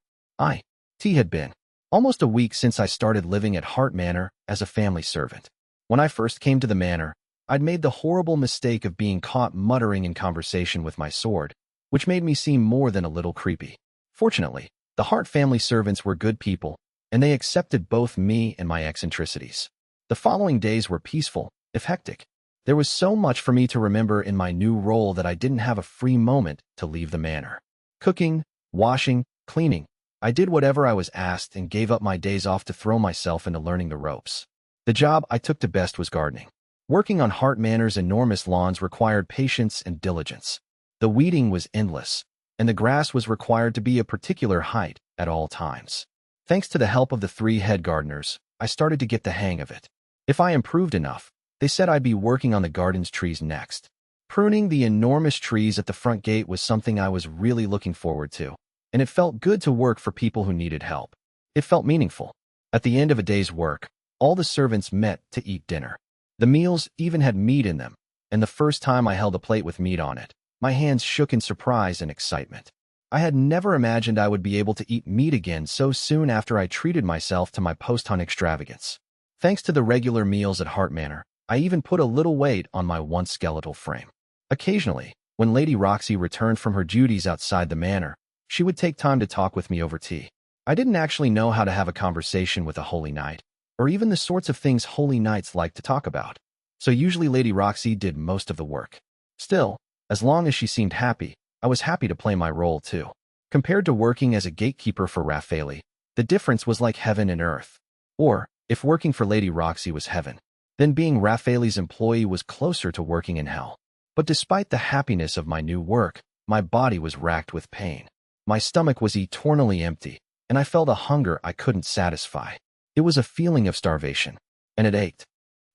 It had been almost a week since I started living at Hart Manor as a family servant. When I first came to the manor, I'd made the horrible mistake of being caught muttering in conversation with my sword, which made me seem more than a little creepy. Fortunately, the Hart family servants were good people, and they accepted both me and my eccentricities. The following days were peaceful, if hectic. There was so much for me to remember in my new role that I didn't have a free moment to leave the manor. Cooking, washing, cleaning. I did whatever I was asked and gave up my days off to throw myself into learning the ropes. The job I took to best was gardening. Working on Hart Manor's enormous lawns required patience and diligence. The weeding was endless, and the grass was required to be a particular height at all times. Thanks to the help of the 3 head gardeners, I started to get the hang of it. If I improved enough, they said I'd be working on the garden's trees next. Pruning the enormous trees at the front gate was something I was really looking forward to, and it felt good to work for people who needed help. It felt meaningful. At the end of a day's work, all the servants met to eat dinner. The meals even had meat in them, and the first time I held a plate with meat on it, my hands shook in surprise and excitement. I had never imagined I would be able to eat meat again so soon after I treated myself to my post-hunt extravagance. Thanks to the regular meals at Hart Manor, I even put a little weight on my once skeletal frame. Occasionally, When Lady Roxy returned from her duties outside the manor, she would take time to talk with me over tea. I didn't actually know how to have a conversation with a holy knight, or even the sorts of things holy knights like to talk about. So usually Lady Roxy did most of the work. Still, as long as she seemed happy, I was happy to play my role too. Compared to working as a gatekeeper for Raffaele, the difference was like heaven and earth. Or, if working for Lady Roxy was heaven, then being Raffaele's employee was closer to working in hell. But despite the happiness of my new work, my body was racked with pain. My stomach was eternally empty, and I felt a hunger I couldn't satisfy. It was a feeling of starvation, and it ached.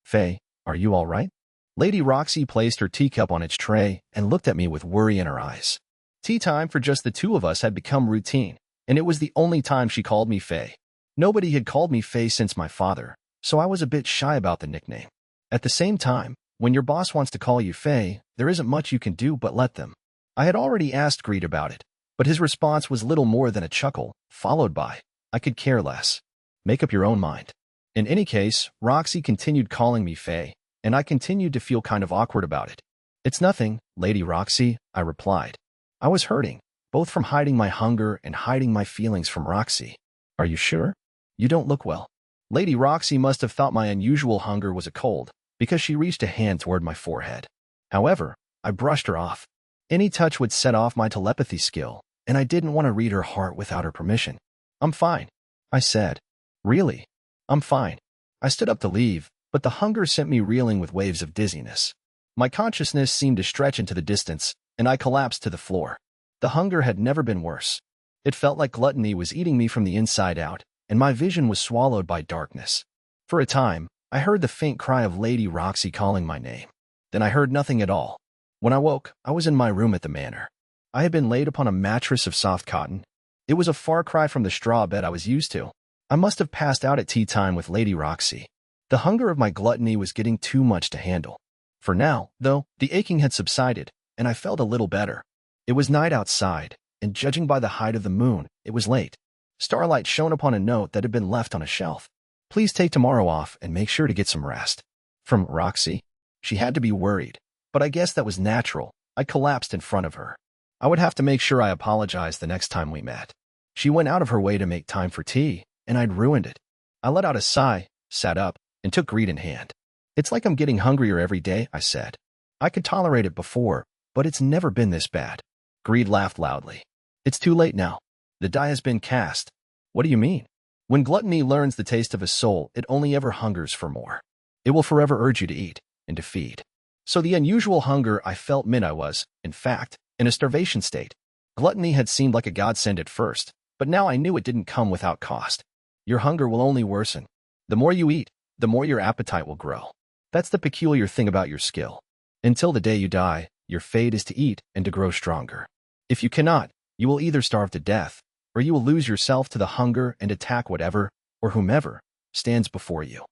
"Faye, are you all right?" Lady Roxy placed her teacup on its tray and looked at me with worry in her eyes. Tea time for just the two of us had become routine, and it was the only time she called me Faye. Nobody had called me Faye since my father, so I was a bit shy about the nickname. At the same time, when your boss wants to call you Faye, there isn't much you can do but let them. I had already asked Greed about it, but his response was little more than a chuckle, followed by, "I could care less. Make up your own mind." In any case, Roxy continued calling me Faye, and I continued to feel kind of awkward about it. "It's nothing, Lady Roxy," I replied. I was hurting, both from hiding my hunger and hiding my feelings from Roxy. "Are you sure? You don't look well." Lady Roxy must have thought my unusual hunger was a cold, because she reached a hand toward my forehead. However, I brushed her off. Any touch would set off my telepathy skill, and I didn't want to read her heart without her permission. "I'm fine," I said. "Really? I'm fine." I stood up to leave, but the hunger sent me reeling with waves of dizziness. My consciousness seemed to stretch into the distance, and I collapsed to the floor. The hunger had never been worse. It felt like gluttony was eating me from the inside out, and my vision was swallowed by darkness. For a time, I heard the faint cry of Lady Roxy calling my name. Then I heard nothing at all. When I woke, I was in my room at the manor. I had been laid upon a mattress of soft cotton. It was a far cry from the straw bed I was used to. I must have passed out at tea time with Lady Roxy. The hunger of my gluttony was getting too much to handle. For now, though, the aching had subsided, and I felt a little better. It was night outside, and judging by the height of the moon, it was late. Starlight shone upon a note that had been left on a shelf. "Please take tomorrow off and make sure to get some rest." From Roxy. She had to be worried, but I guess that was natural. I collapsed in front of her. I would have to make sure I apologized the next time we met. She went out of her way to make time for tea, and I'd ruined it. I let out a sigh, sat up, and took Greed in hand. "It's like I'm getting hungrier every day," I said. "I could tolerate it before, but it's never been this bad." Greed laughed loudly. "It's too late now. The die has been cast." "What do you mean?" "When gluttony learns the taste of a soul, it only ever hungers for more. It will forever urge you to eat and to feed." So the unusual hunger I felt meant I was, in fact, in a starvation state. Gluttony had seemed like a godsend at first, but now I knew it didn't come without cost. Your hunger will only worsen. The more you eat, the more your appetite will grow. That's the peculiar thing about your skill. Until the day you die, your fate is to eat and to grow stronger. If you cannot, you will either starve to death, or you will lose yourself to the hunger and attack whatever, or whomever, stands before you.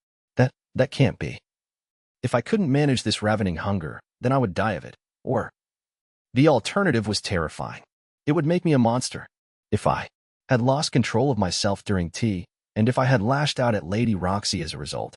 That can't be. If I couldn't manage this ravening hunger, then I would die of it, or... The alternative was terrifying. It would make me a monster. If I had lost control of myself during tea, and if I had lashed out at Lady Roxy as a result.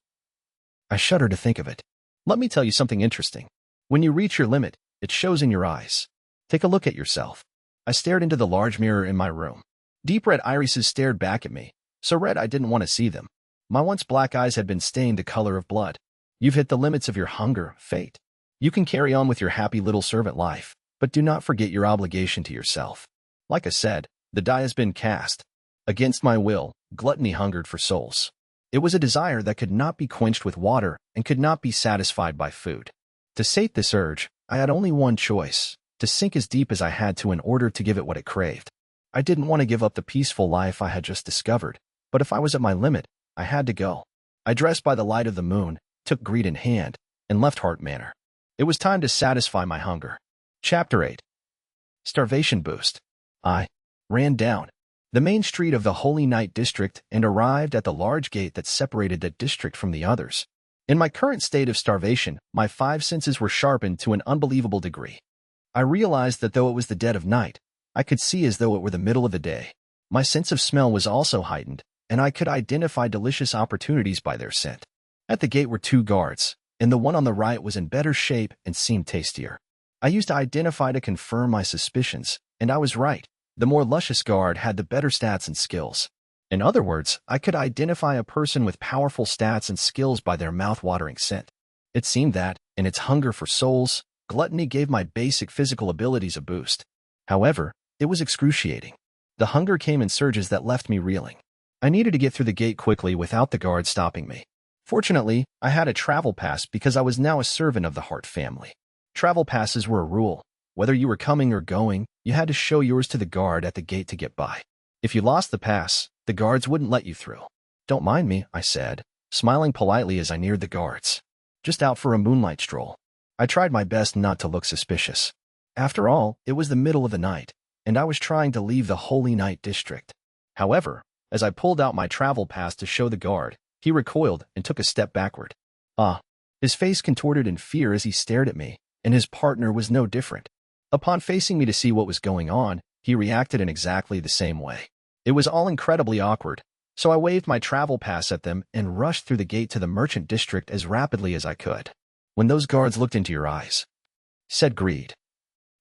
I shudder to think of it. Let me tell you something interesting. When you reach your limit, it shows in your eyes. Take a look at yourself. I stared into the large mirror in my room. Deep red irises stared back at me, so red I didn't want to see them. My once black eyes had been stained the color of blood. You've hit the limits of your hunger, fate. You can carry on with your happy little servant life, but do not forget your obligation to yourself. Like I said, the die has been cast. Against my will, gluttony hungered for souls. It was a desire that could not be quenched with water and could not be satisfied by food. To sate this urge, I had only one choice, to sink as deep as I had to in order to give it what it craved. I didn't want to give up the peaceful life I had just discovered, but if I was at my limit, I had to go. I dressed by the light of the moon, took Greed in hand, and left Hart Manor. It was time to satisfy my hunger. Chapter 8. Starvation Boost. I ran down the main street of the Holy Night District and arrived at the large gate that separated that district from the others. In my current state of starvation, my 5 senses were sharpened to an unbelievable degree. I realized that though it was the dead of night, I could see as though it were the middle of the day. My sense of smell was also heightened, and I could identify delicious opportunities by their scent. At the gate were 2 guards, and the one on the right was in better shape and seemed tastier. I used identify to confirm my suspicions, and I was right. The more luscious guard had the better stats and skills. In other words, I could identify a person with powerful stats and skills by their mouth-watering scent. It seemed that, in its hunger for souls, Gluttony gave my basic physical abilities a boost. However, it was excruciating. The hunger came in surges that left me reeling. I needed to get through the gate quickly without the guard stopping me. Fortunately, I had a travel pass because I was now a servant of the Hart family. Travel passes were a rule. Whether you were coming or going, you had to show yours to the guard at the gate to get by. If you lost the pass, the guards wouldn't let you through. "Don't mind me," I said, smiling politely as I neared the guards. "Just out for a moonlight stroll." I tried my best not to look suspicious. After all, it was the middle of the night, and I was trying to leave the Holy Night District. However, as I pulled out my travel pass to show the guard, he recoiled and took a step backward. His face contorted in fear as he stared at me, and his partner was no different. Upon facing me to see what was going on, he reacted in exactly the same way. It was all incredibly awkward, so I waved my travel pass at them and rushed through the gate to the merchant district as rapidly as I could. "When those guards looked into your eyes," said Greed,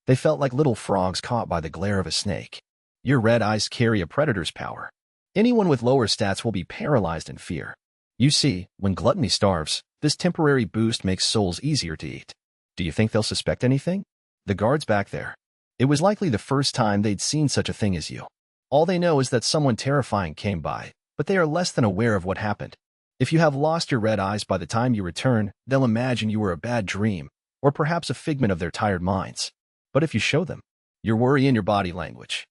"they felt like little frogs caught by the glare of a snake. Your red eyes carry a predator's power. Anyone with lower stats will be paralyzed in fear. You see, when Gluttony starves, this temporary boost makes souls easier to eat. Do you think they'll suspect anything?" The guards back there. It was likely the first time they'd seen such a thing as you. All they know is that someone terrifying came by, but they are less than aware of what happened. If you have lost your red eyes by the time you return, they'll imagine you were a bad dream, or perhaps a figment of their tired minds. But if you show them your worry in your body language,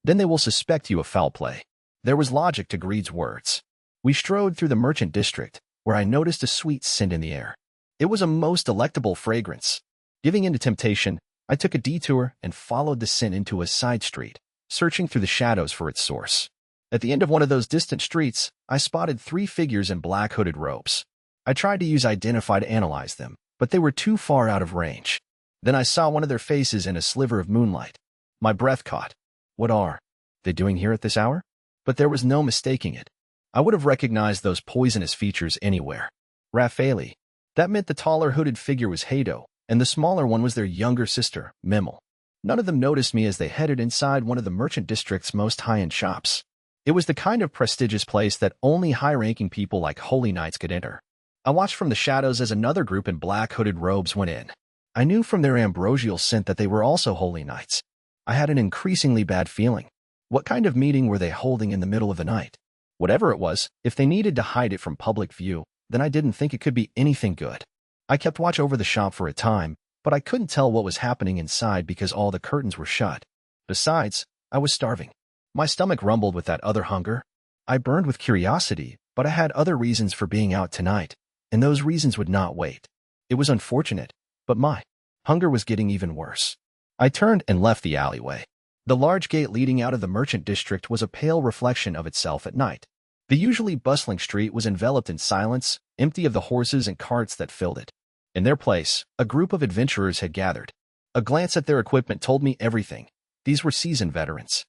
then they will suspect you of foul play. There was logic to Greed's words. We strode through the merchant district, where I noticed a sweet scent in the air. It was a most delectable fragrance. Giving in to temptation, I took a detour and followed the scent into a side street, searching through the shadows for its source. At the end of one of those distant streets, I spotted 3 figures in black hooded robes. I tried to use Identify to analyze them, but they were too far out of range. Then I saw one of their faces in a sliver of moonlight. My breath caught. What are they doing here at this hour? But there was no mistaking it. I would have recognized those poisonous features anywhere. Raphaeli. That meant the taller hooded figure was Hado, and the smaller one was their younger sister, Mimel. None of them noticed me as they headed inside one of the merchant district's most high-end shops. It was the kind of prestigious place that only high-ranking people like Holy Knights could enter. I watched from the shadows as another group in black hooded robes went in. I knew from their ambrosial scent that they were also Holy Knights. I had an increasingly bad feeling. What kind of meeting were they holding in the middle of the night? Whatever it was, if they needed to hide it from public view, then I didn't think it could be anything good. I kept watch over the shop for a time, but I couldn't tell what was happening inside because all the curtains were shut. Besides, I was starving. My stomach rumbled with that other hunger. I burned with curiosity, but I had other reasons for being out tonight, and those reasons would not wait. It was unfortunate, but my hunger was getting even worse. I turned and left the alleyway. The large gate leading out of the merchant district was a pale reflection of itself at night. The usually bustling street was enveloped in silence, empty of the horses and carts that filled it. In their place, a group of adventurers had gathered. A glance at their equipment told me everything. These were seasoned veterans.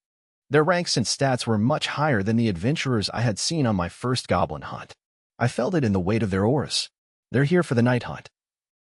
Their ranks and stats were much higher than the adventurers I had seen on my first goblin hunt. I felt it in the weight of their auras. "They're here for the night hunt,"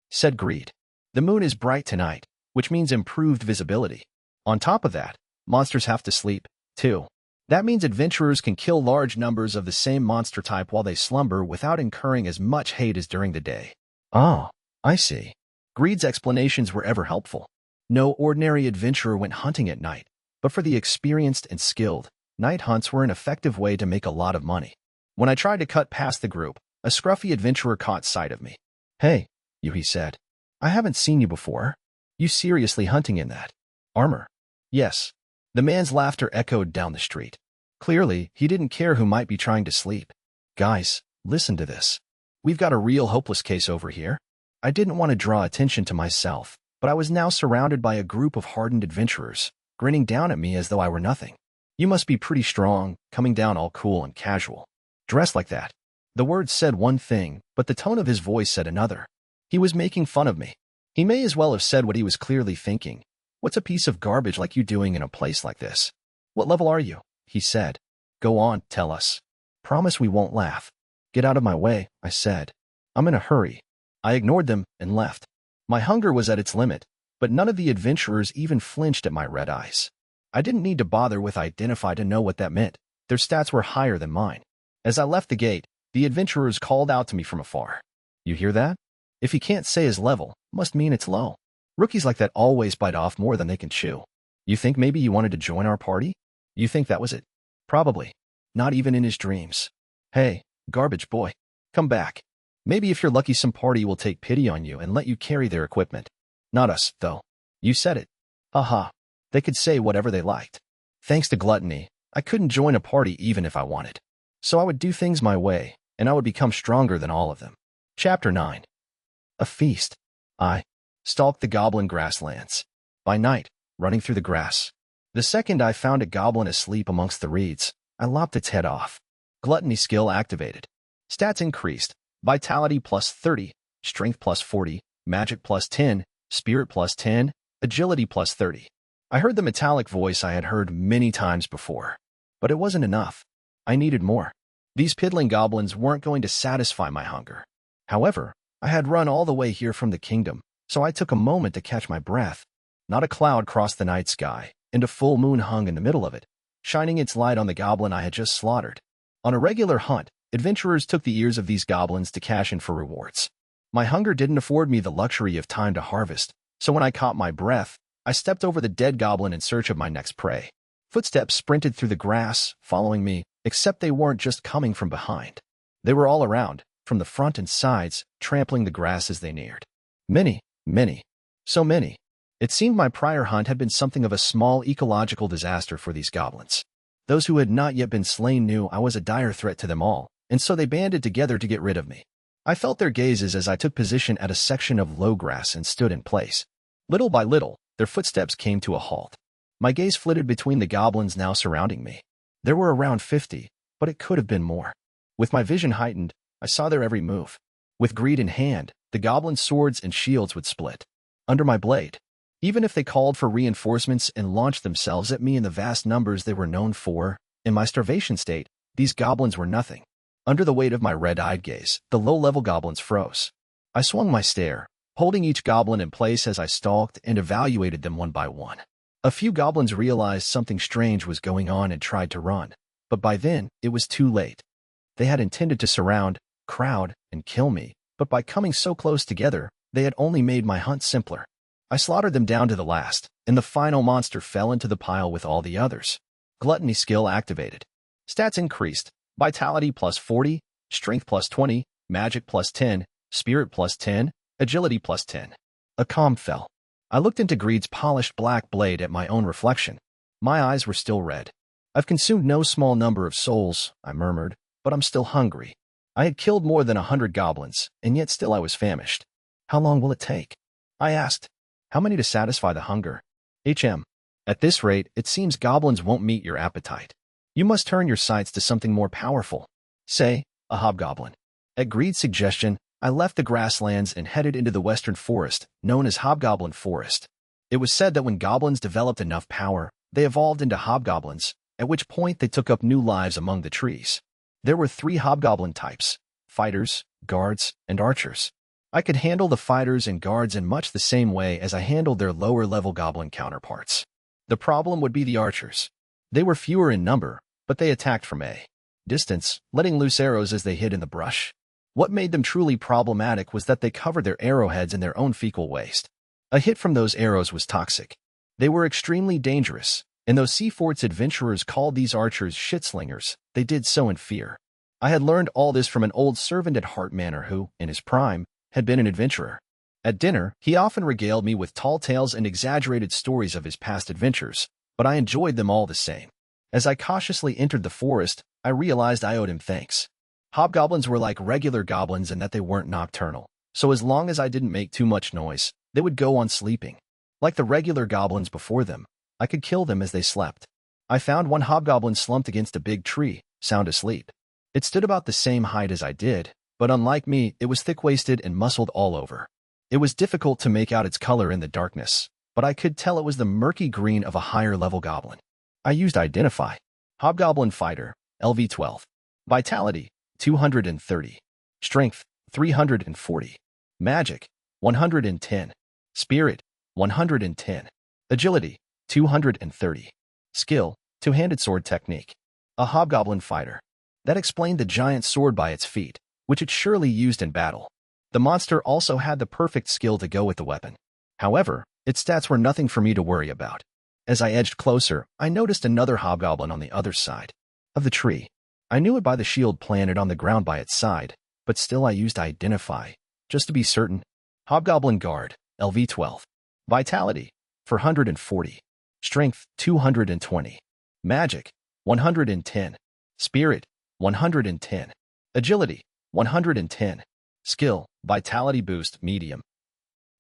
said Greed. "The moon is bright tonight, which means improved visibility. On top of that, monsters have to sleep, too. That means adventurers can kill large numbers of the same monster type while they slumber without incurring as much hate as during the day." "Oh, I see." Greed's explanations were ever helpful. No ordinary adventurer went hunting at night, but for the experienced and skilled, night hunts were an effective way to make a lot of money. When I tried to cut past the group, a scruffy adventurer caught sight of me. "Hey, you," he said. "I haven't seen you before. You seriously hunting in that armor?" "Yes." The man's laughter echoed down the street. Clearly, he didn't care who might be trying to sleep. "Guys, listen to this. We've got a real hopeless case over here." I didn't want to draw attention to myself, but I was now surrounded by a group of hardened adventurers, grinning down at me as though I were nothing. "You must be pretty strong, coming down all cool and casual. Dressed like that." The words said one thing, but the tone of his voice said another. He was making fun of me. He may as well have said what he was clearly thinking. "What's a piece of garbage like you doing in a place like this?" "What level are you?" he said. "Go on, tell us. Promise we won't laugh." "Get out of my way," I said. "I'm in a hurry." I ignored them and left. My hunger was at its limit, but none of the adventurers even flinched at my red eyes. I didn't need to bother with identify to know what that meant. Their stats were higher than mine. As I left the gate, the adventurers called out to me from afar. You hear that? If he can't say his level, must mean it's low. Rookies like that always bite off more than they can chew. You think maybe you wanted to join our party? You think that was it? Probably. Not even in his dreams. Hey, garbage boy. Come back. Maybe if you're lucky some party will take pity on you and let you carry their equipment. Not us, though. You said it. Haha. They could say whatever they liked. Thanks to Gluttony, I couldn't join a party even if I wanted. So I would do things my way, and I would become stronger than all of them. Chapter 9. A feast. I stalked the goblin grasslands. By night, running through the grass. The second I found a goblin asleep amongst the reeds, I lopped its head off. Gluttony skill activated. Stats increased. Vitality plus 30, Strength plus 40, Magic plus 10, Spirit plus 10, Agility plus 30. I heard the metallic voice I had heard many times before. But it wasn't enough. I needed more. These piddling goblins weren't going to satisfy my hunger. However, I had run all the way here from the kingdom, so I took a moment to catch my breath. Not a cloud crossed the night sky, and a full moon hung in the middle of it, shining its light on the goblin I had just slaughtered. On a regular hunt, adventurers took the ears of these goblins to cash in for rewards. My hunger didn't afford me the luxury of time to harvest, so when I caught my breath, I stepped over the dead goblin in search of my next prey. Footsteps sprinted through the grass, following me, except they weren't just coming from behind. They were all around, from the front and sides, trampling the grass as they neared. Many, so many. It seemed my prior hunt had been something of a small ecological disaster for these goblins. Those who had not yet been slain knew I was a dire threat to them all, and so they banded together to get rid of me. I felt their gazes as I took position at a section of low grass and stood in place. Little by little, their footsteps came to a halt. My gaze flitted between the goblins now surrounding me. There were around 50, but it could have been more. With my vision heightened, I saw their every move. With greed in hand, the goblins' swords and shields would split under my blade. Even if they called for reinforcements and launched themselves at me in the vast numbers they were known for, in my starvation state, these goblins were nothing. Under the weight of my red-eyed gaze, the low-level goblins froze. I swung my stare, holding each goblin in place as I stalked and evaluated them one by one. A few goblins realized something strange was going on and tried to run, but by then, it was too late. They had intended to surround, crowd, and kill me, but by coming so close together, they had only made my hunt simpler. I slaughtered them down to the last, and the final monster fell into the pile with all the others. Gluttony skill activated. Stats increased. Vitality plus 40, Strength plus 20, Magic plus 10, Spirit plus 10, Agility plus 10. A calm fell. I looked into Greed's polished black blade at my own reflection. My eyes were still red. I've consumed no small number of souls, I murmured, but I'm still hungry. I had killed more than 100 goblins, and yet still I was famished. How long will it take? I asked. How many to satisfy the hunger? At this rate, it seems goblins won't meet your appetite. You must turn your sights to something more powerful. Say, a hobgoblin. At Greed's suggestion, I left the grasslands and headed into the western forest, known as Hobgoblin Forest. It was said that when goblins developed enough power, they evolved into hobgoblins, at which point they took up new lives among the trees. There were 3 hobgoblin types: fighters, guards, and archers. I could handle the fighters and guards in much the same way as I handled their lower-level goblin counterparts. The problem would be the archers. They were fewer in number, but they attacked from a distance, letting loose arrows as they hid in the brush. What made them truly problematic was that they covered their arrowheads in their own fecal waste. A hit from those arrows was toxic. They were extremely dangerous, and though Seafort's adventurers called these archers shitslingers, they did so in fear. I had learned all this from an old servant at Hart Manor who, in his prime, had been an adventurer. At dinner, he often regaled me with tall tales and exaggerated stories of his past adventures, but I enjoyed them all the same. As I cautiously entered the forest, I realized I owed him thanks. Hobgoblins were like regular goblins in that they weren't nocturnal, so as long as I didn't make too much noise, they would go on sleeping. Like the regular goblins before them, I could kill them as they slept. I found one hobgoblin slumped against a big tree, sound asleep. It stood about the same height as I did, but unlike me, it was thick-waisted and muscled all over. It was difficult to make out its color in the darkness, but I could tell it was the murky green of a higher-level goblin. I used Identify. Hobgoblin Fighter, LV12. Vitality, 230. Strength, 340. Magic, 110. Spirit, 110. Agility, 230. Skill, two-handed sword technique. A hobgoblin fighter. That explained the giant sword by its feet, which it surely used in battle. The monster also had the perfect skill to go with the weapon. However, its stats were nothing for me to worry about. As I edged closer, I noticed another hobgoblin on the other side of the tree. I knew it by the shield planted on the ground by its side, but still I used identify, just to be certain. Hobgoblin Guard, LV12. Vitality, 440. Strength, 220. Magic, 110. Spirit, 110. Agility, 110. Skill, Vitality Boost, medium.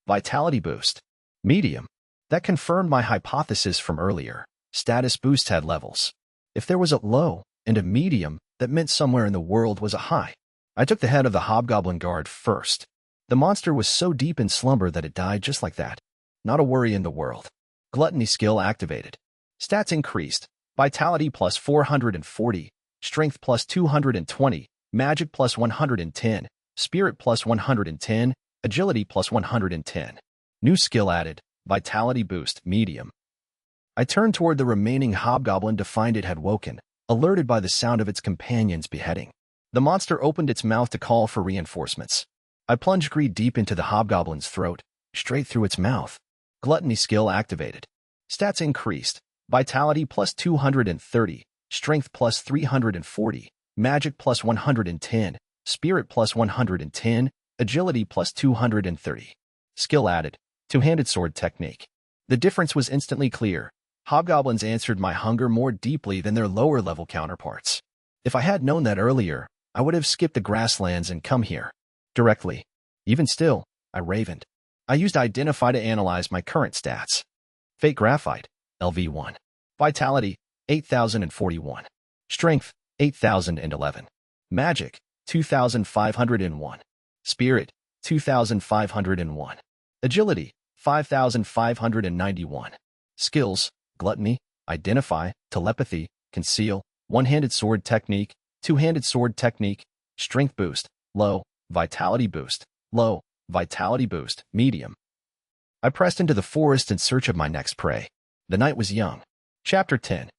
Vitality Boost, medium. That confirmed my hypothesis from earlier. Status boost had levels. If there was a low and a medium, that meant somewhere in the world was a high. I took the head of the Hobgoblin Guard first. The monster was so deep in slumber that it died just like that. Not a worry in the world. Gluttony skill activated. Stats increased. Vitality plus 440. Strength plus 220. Magic plus 110. Spirit plus 110. Agility plus 110. New skill added. Vitality boost, medium. I turned toward the remaining hobgoblin to find it had woken, alerted by the sound of its companion's beheading. The monster opened its mouth to call for reinforcements. I plunged greed deep into the hobgoblin's throat, straight through its mouth. Gluttony skill activated. Stats increased. Vitality plus 230. Strength plus 340. Magic plus 110. Spirit plus 110. Agility plus 230. Skill added. Two-handed sword technique. The difference was instantly clear. Hobgoblins answered my hunger more deeply than their lower-level counterparts. If I had known that earlier, I would have skipped the grasslands and come here directly. Even still, I ravened. I used Identify to analyze my current stats. Fate Graphite, LV1. Vitality, 8,041. Strength, 8,011. Magic, 2,501. Spirit, 2,501. Agility, 5,591. Skills, Gluttony, Identify, Telepathy, Conceal, One-handed sword technique, Two-handed sword technique, Strength boost, low, Vitality boost, low, Vitality boost, medium. I pressed into the forest in search of my next prey. The night was young. Chapter 10.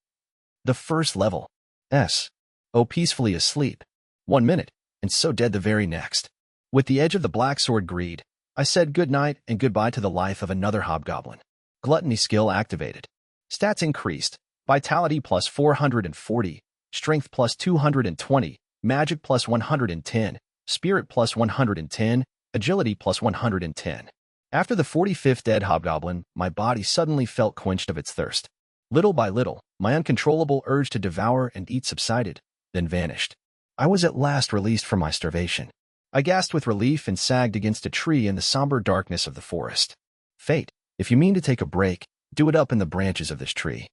The first level. Oh, peacefully asleep. 1 minute, and so dead the very next. With the edge of the black sword greed, I said good night and goodbye to the life of another hobgoblin. Gluttony skill activated. Stats increased. Vitality plus 440. Strength plus 220. Magic plus 110. Spirit plus 110. Agility plus 110. After the 45th dead hobgoblin, my body suddenly felt quenched of its thirst. Little by little, my uncontrollable urge to devour and eat subsided, then vanished. I was at last released from my starvation. I gasped with relief and sagged against a tree in the somber darkness of the forest. Fate, if you mean to take a break, do it up in the branches of this tree,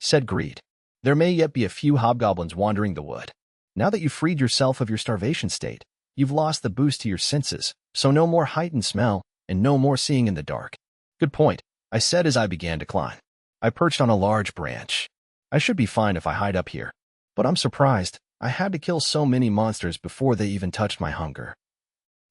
said Greed. There may yet be a few hobgoblins wandering the wood. Now that you've freed yourself of your starvation state, you've lost the boost to your senses, so no more heightened smell, and no more seeing in the dark. Good point, I said as I began to climb. I perched on a large branch. I should be fine if I hide up here. But I'm surprised. I had to kill so many monsters before they even touched my hunger.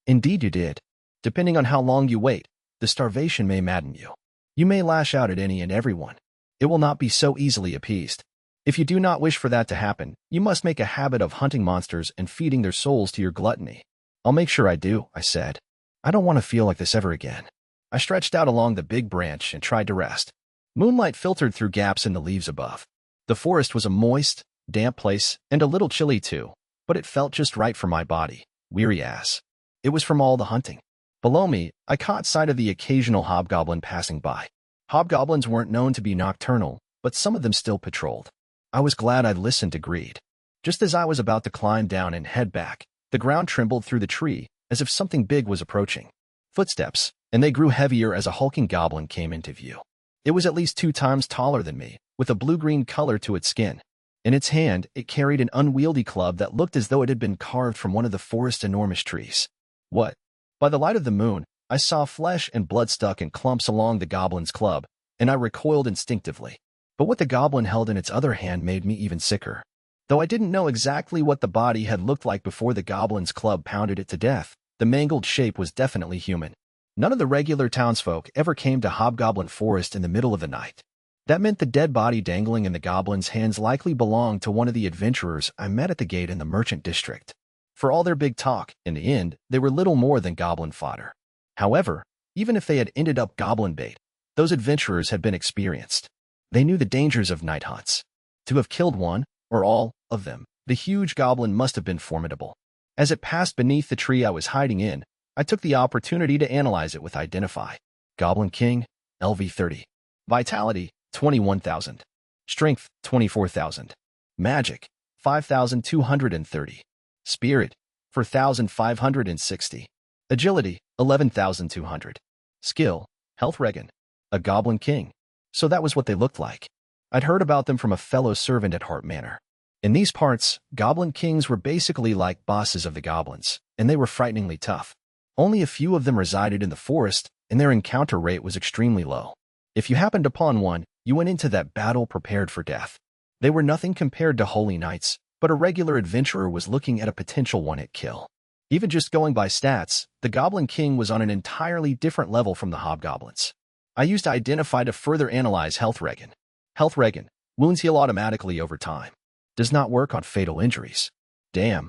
Indeed you did. Depending on how long you wait, the starvation may madden you. You may lash out at any and everyone. It will not be so easily appeased. If you do not wish for that to happen, you must make a habit of hunting monsters and feeding their souls to your gluttony. I'll make sure I do, I said. I don't want to feel like this ever again. I stretched out along the big branch and tried to rest. Moonlight filtered through gaps in the leaves above. The forest was a moist, damp place, and a little chilly too, but it felt just right for my body, weary ass. It was from all the hunting. Below me, I caught sight of the occasional hobgoblin passing by. Hobgoblins weren't known to be nocturnal, but some of them still patrolled. I was glad I'd listened to Greed. Just as I was about to climb down and head back, the ground trembled through the tree, as if something big was approaching. Footsteps, and they grew heavier as a hulking goblin came into view. It was at least 2 times taller than me, with a blue-green color to its skin. In its hand, it carried an unwieldy club that looked as though it had been carved from one of the forest's enormous trees. What? By the light of the moon, I saw flesh and blood stuck in clumps along the goblin's club, and I recoiled instinctively. But what the goblin held in its other hand made me even sicker. Though I didn't know exactly what the body had looked like before the goblin's club pounded it to death, the mangled shape was definitely human. None of the regular townsfolk ever came to Hobgoblin Forest in the middle of the night. That meant the dead body dangling in the goblin's hands likely belonged to one of the adventurers I met at the gate in the merchant district. For all their big talk, in the end, they were little more than goblin fodder. However, even if they had ended up goblin bait, those adventurers had been experienced. They knew the dangers of night hunts. To have killed one, or all, of them, the huge goblin must have been formidable. As it passed beneath the tree I was hiding in, I took the opportunity to analyze it with Identify. Goblin King, LV 30. Vitality, 21,000. Strength, 24,000. Magic, 5,230. Spirit, 4,560. Agility, 11,200. Skill, Health Regan. A Goblin King. So that was what they looked like. I'd heard about them from a fellow servant at Hart Manor. In these parts, Goblin Kings were basically like bosses of the goblins, and they were frighteningly tough. Only a few of them resided in the forest, and their encounter rate was extremely low. If you happened upon one, you went into that battle prepared for death. They were nothing compared to holy knights, but a regular adventurer was looking at a potential one-hit kill. Even just going by stats, the Goblin King was on an entirely different level from the hobgoblins. I used Identify to further analyze Health Regan. Health Regan, wounds heal automatically over time. Does not work on fatal injuries. Damn.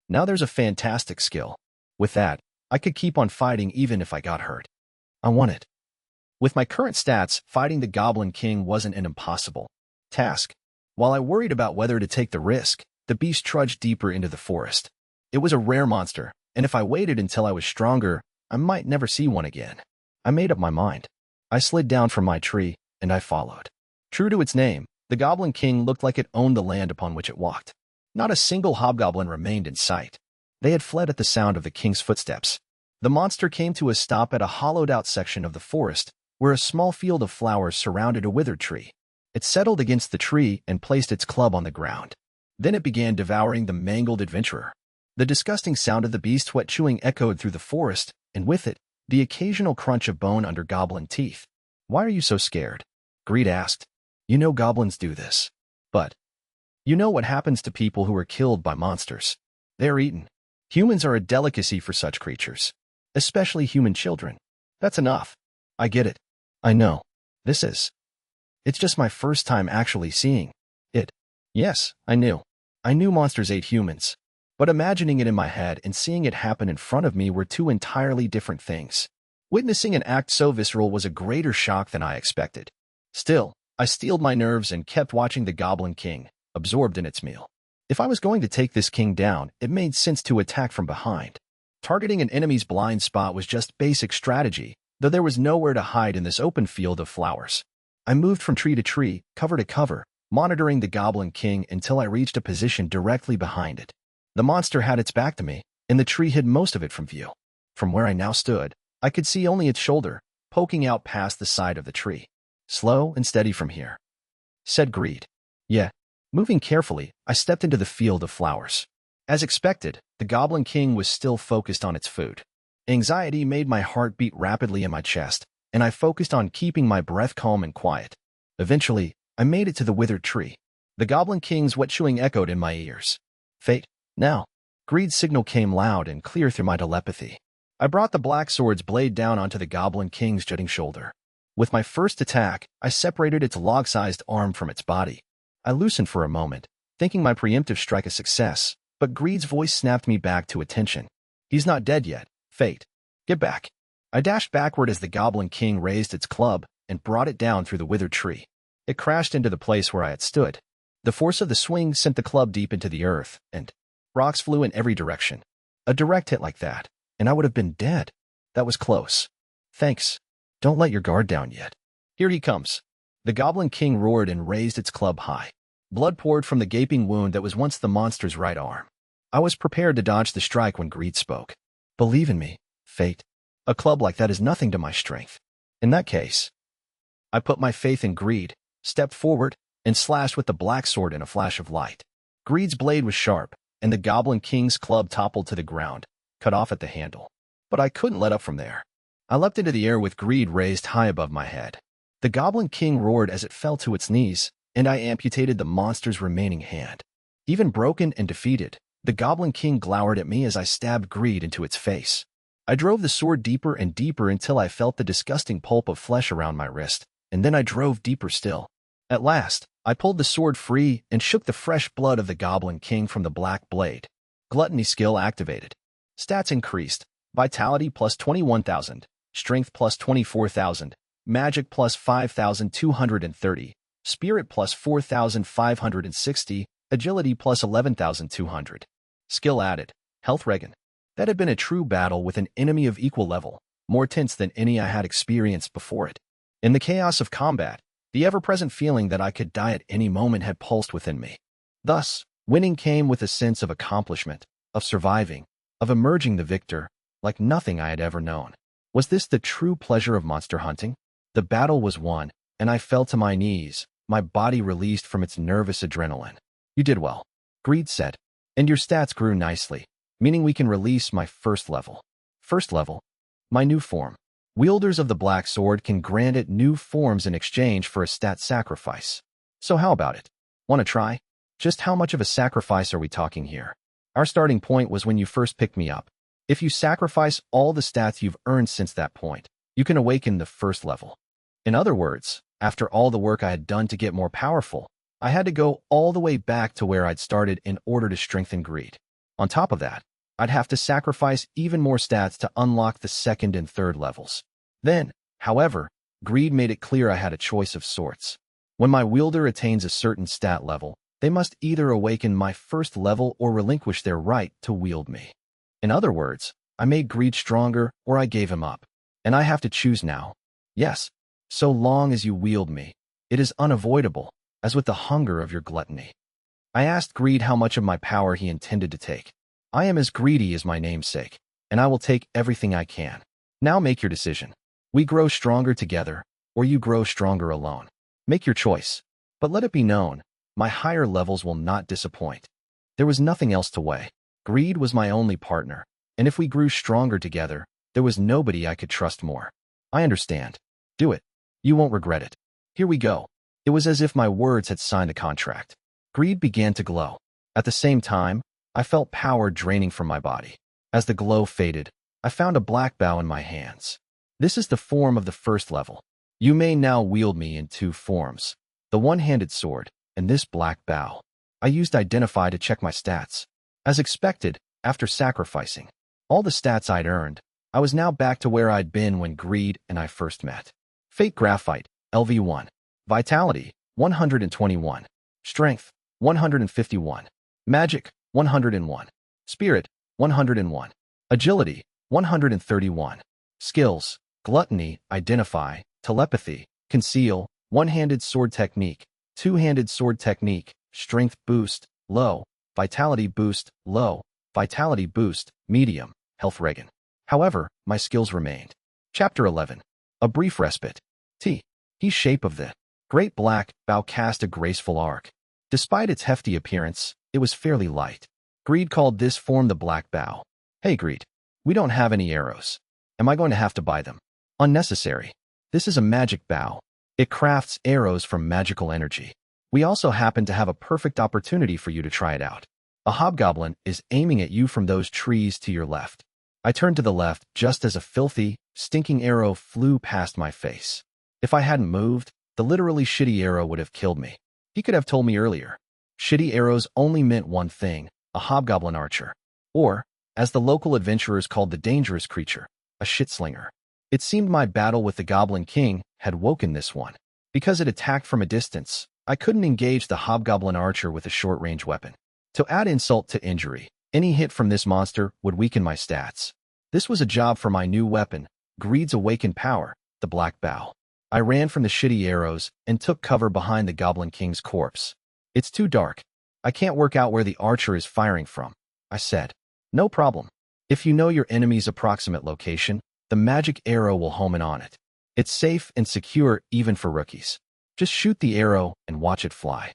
Now there's a fantastic skill. With that, I could keep on fighting even if I got hurt. I want it. With my current stats, fighting the Goblin King wasn't an impossible task. While I worried about whether to take the risk, the beast trudged deeper into the forest. It was a rare monster, and if I waited until I was stronger, I might never see one again. I made up my mind. I slid down from my tree, and I followed. True to its name, the Goblin King looked like it owned the land upon which it walked. Not a single hobgoblin remained in sight. They had fled at the sound of the king's footsteps. The monster came to a stop at a hollowed-out section of the forest, where a small field of flowers surrounded a withered tree. It settled against the tree and placed its club on the ground. Then it began devouring the mangled adventurer. The disgusting sound of the beast's wet chewing echoed through the forest, and with it, the occasional crunch of bone under goblin teeth. "Why are you so scared?" Greed asked. "You know goblins do this. But you know what happens to people who are killed by monsters. They're eaten. Humans are a delicacy for such creatures. Especially human children. That's enough. I get it. I know. It's just my first time actually seeing it. Yes, I knew. I knew monsters ate humans. But imagining it in my head and seeing it happen in front of me were two entirely different things. Witnessing an act so visceral was a greater shock than I expected. Still, I steeled my nerves and kept watching the Goblin King, absorbed in its meal. If I was going to take this king down, it made sense to attack from behind. Targeting an enemy's blind spot was just basic strategy, though there was nowhere to hide in this open field of flowers. I moved from tree to tree, cover to cover, monitoring the Goblin King until I reached a position directly behind it. The monster had its back to me, and the tree hid most of it from view. From where I now stood, I could see only its shoulder, poking out past the side of the tree. "Slow and steady from here," said Greed. Yeah. Moving carefully, I stepped into the field of flowers. As expected, the Goblin King was still focused on its food. Anxiety made my heart beat rapidly in my chest, and I focused on keeping my breath calm and quiet. Eventually, I made it to the withered tree. The Goblin King's wet chewing echoed in my ears. "Fate, now." Greed's signal came loud and clear through my telepathy. I brought the black sword's blade down onto the Goblin King's jutting shoulder. With my first attack, I separated its log-sized arm from its body. I loosened for a moment, thinking my preemptive strike a success, but Greed's voice snapped me back to attention. "He's not dead yet, Fate. Get back." I dashed backward as the Goblin King raised its club and brought it down through the withered tree. It crashed into the place where I had stood. The force of the swing sent the club deep into the earth, and rocks flew in every direction. A direct hit like that, and I would have been dead. That was close. "Thanks. Don't let your guard down yet. Here he comes." The Goblin King roared and raised its club high. Blood poured from the gaping wound that was once the monster's right arm. I was prepared to dodge the strike when Greed spoke. "Believe in me, Fate. A club like that is nothing to my strength." In that case, I put my faith in Greed, stepped forward, and slashed with the black sword in a flash of light. Greed's blade was sharp, and the Goblin King's club toppled to the ground, cut off at the handle. But I couldn't let up from there. I leapt into the air with Greed raised high above my head. The Goblin King roared as it fell to its knees, and I amputated the monster's remaining hand. Even broken and defeated, the Goblin King glowered at me as I stabbed Greed into its face. I drove the sword deeper and deeper until I felt the disgusting pulp of flesh around my wrist, and then I drove deeper still. At last, I pulled the sword free and shook the fresh blood of the Goblin King from the black blade. Gluttony skill activated. Stats increased. Vitality plus 21,000, Strength plus 24,000, Magic plus 5,230, Spirit plus 4,560, Agility plus 11,200. Skill added. Health regen. That had been a true battle with an enemy of equal level, more tense than any I had experienced before it. In the chaos of combat, the ever-present feeling that I could die at any moment had pulsed within me. Thus, winning came with a sense of accomplishment, of surviving, of emerging the victor, like nothing I had ever known. Was this the true pleasure of monster hunting? The battle was won, and I fell to my knees, my body released from its nervous adrenaline. You did well, Greed said. And your stats grew nicely, meaning we can release my first level. First level? My new form. Wielders of the Black Sword can grant it new forms in exchange for a stat sacrifice. So how about it? Want to try? Just how much of a sacrifice are we talking here? Our starting point was when you first picked me up. If you sacrifice all the stats you've earned since that point, you can awaken the first level. In other words, after all the work I had done to get more powerful, I had to go all the way back to where I'd started in order to strengthen Greed. On top of that, I'd have to sacrifice even more stats to unlock the second and third levels. Then, however, Greed made it clear I had a choice of sorts. When my wielder attains a certain stat level, they must either awaken my first level or relinquish their right to wield me. In other words, I made Greed stronger or I gave him up. And I have to choose now. Yes, so long as you wield me, it is unavoidable, as with the hunger of your gluttony. I asked Greed how much of my power he intended to take. I am as greedy as my namesake, and I will take everything I can. Now make your decision. We grow stronger together, or you grow stronger alone. Make your choice. But let it be known, my higher levels will not disappoint. There was nothing else to weigh. Greed was my only partner, and if we grew stronger together, there was nobody I could trust more. I understand. Do it. You won't regret it. Here we go. It was as if my words had signed a contract. Greed began to glow. At the same time, I felt power draining from my body. As the glow faded, I found a black bow in my hands. This is the form of the first level. You may now wield me in two forms, the one-handed sword and this black bow. I used Identify to check my stats. As expected, after sacrificing all the stats I'd earned, I was now back to where I'd been when Greed and I first met. Fate Graphite, LV1. Vitality, 121. Strength, 151. Magic, 101. Spirit, 101. Agility, 131. Skills, Gluttony, Identify, Telepathy, Conceal, One-handed Sword Technique, Two-handed Sword Technique, Strength Boost, Low, Vitality Boost, Low, Vitality Boost, Medium, Health Regen. However, my skills remained. Chapter 11. A Brief Respite. The shape of the great black bow cast a graceful arc. Despite its hefty appearance, it was fairly light. Greed called this form the black bow. Hey Greed, we don't have any arrows. Am I going to have to buy them? Unnecessary. This is a magic bow. It crafts arrows from magical energy. We also happen to have a perfect opportunity for you to try it out. A hobgoblin is aiming at you from those trees to your left. I turned to the left just as a filthy, stinking arrow flew past my face. If I hadn't moved, the literally shitty arrow would have killed me. He could have told me earlier. Shitty arrows only meant one thing, a hobgoblin archer. Or, as the local adventurers called the dangerous creature, a shitslinger. It seemed my battle with the Goblin King had woken this one. Because it attacked from a distance, I couldn't engage the hobgoblin archer with a short-range weapon. To add insult to injury, any hit from this monster would weaken my stats. This was a job for my new weapon, Greed's awakened power, the black bow. I ran from the shitty arrows and took cover behind the Goblin King's corpse. It's too dark. I can't work out where the archer is firing from, I said. No problem. If you know your enemy's approximate location, the magic arrow will home in on it. It's safe and secure even for rookies. Just shoot the arrow and watch it fly.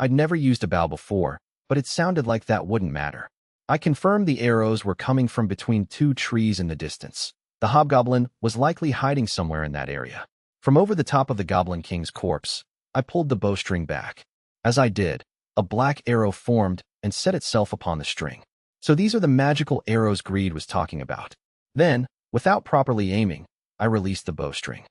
I'd never used a bow before, but it sounded like that wouldn't matter. I confirmed the arrows were coming from between two trees in the distance. The hobgoblin was likely hiding somewhere in that area. From over the top of the Goblin King's corpse, I pulled the bowstring back. As I did, a black arrow formed and set itself upon the string. So these are the magical arrows Greed was talking about. Then, without properly aiming, I released the bowstring.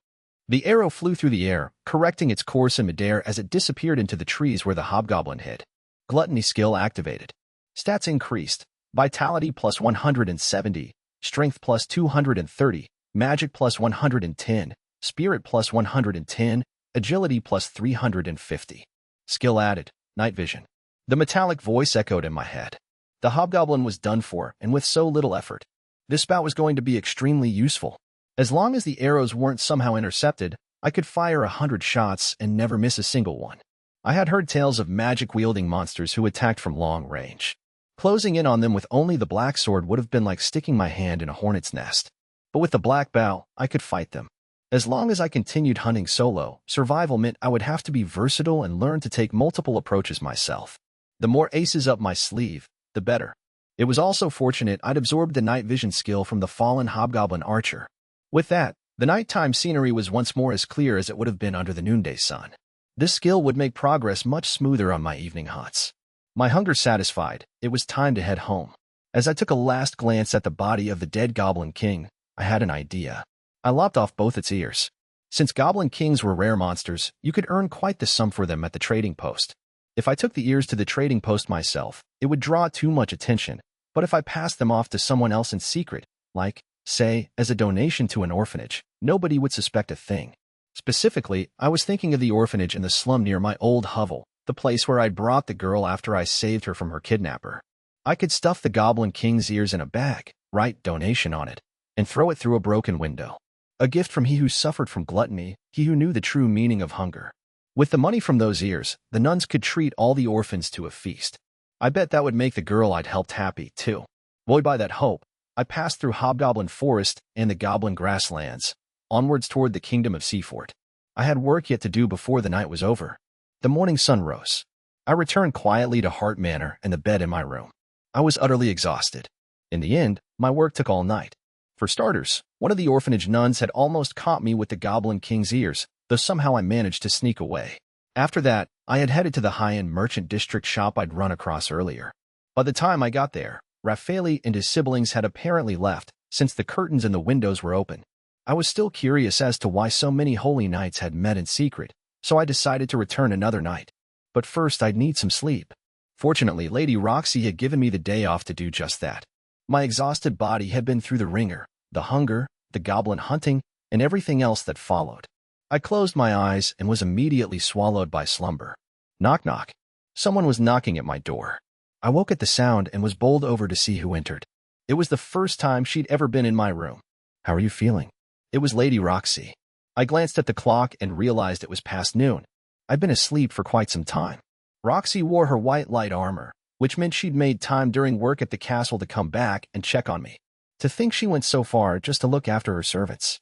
The arrow flew through the air, correcting its course in midair as it disappeared into the trees where the hobgoblin hid. Gluttony skill activated. Stats increased. Vitality plus 170, Strength plus 230, Magic plus 110, Spirit plus 110, Agility plus 350. Skill added. Night vision. The metallic voice echoed in my head. The hobgoblin was done for, and with so little effort. This bout was going to be extremely useful. As long as the arrows weren't somehow intercepted, I could fire 100 shots and never miss a single one. I had heard tales of magic-wielding monsters who attacked from long range. Closing in on them with only the black sword would have been like sticking my hand in a hornet's nest. But with the black bow, I could fight them. As long as I continued hunting solo, survival meant I would have to be versatile and learn to take multiple approaches myself. The more aces up my sleeve, the better. It was also fortunate I'd absorbed the night vision skill from the fallen hobgoblin archer. With that, the nighttime scenery was once more as clear as it would have been under the noonday sun. This skill would make progress much smoother on my evening hunts. My hunger satisfied, it was time to head home. As I took a last glance at the body of the dead Goblin King, I had an idea. I lopped off both its ears. Since Goblin Kings were rare monsters, you could earn quite the sum for them at the trading post. If I took the ears to the trading post myself, it would draw too much attention, but if I passed them off to someone else in secret, like, say, as a donation to an orphanage, nobody would suspect a thing. Specifically, I was thinking of the orphanage in the slum near my old hovel, the place where I'd brought the girl after I saved her from her kidnapper. I could stuff the Goblin King's ears in a bag, write donation on it, and throw it through a broken window. A gift from he who suffered from gluttony, he who knew the true meaning of hunger. With the money from those ears, the nuns could treat all the orphans to a feast. I bet that would make the girl I'd helped happy, too. Buoyed by that hope, I passed through Hobgoblin Forest and the Goblin Grasslands, onwards toward the Kingdom of Seafort. I had work yet to do before the night was over. The morning sun rose. I returned quietly to Hart Manor and the bed in my room. I was utterly exhausted. In the end, my work took all night. For starters, one of the orphanage nuns had almost caught me with the Goblin King's ears, though somehow I managed to sneak away. After that, I had headed to the high-end merchant district shop I'd run across earlier. By the time I got there, Raffaele and his siblings had apparently left, since the curtains in the windows were open. I was still curious as to why so many holy knights had met in secret, so I decided to return another night. But first I'd need some sleep. Fortunately, Lady Roxy had given me the day off to do just that. My exhausted body had been through the ringer, the hunger, the goblin hunting, and everything else that followed. I closed my eyes and was immediately swallowed by slumber. Knock knock. Someone was knocking at my door. I woke at the sound and was bowled over to see who entered. It was the first time she'd ever been in my room. "How are you feeling?" It was Lady Roxy. I glanced at the clock and realized it was past noon. I'd been asleep for quite some time. Roxy wore her white light armor, which meant she'd made time during work at the castle to come back and check on me. To think she went so far just to look after her servants.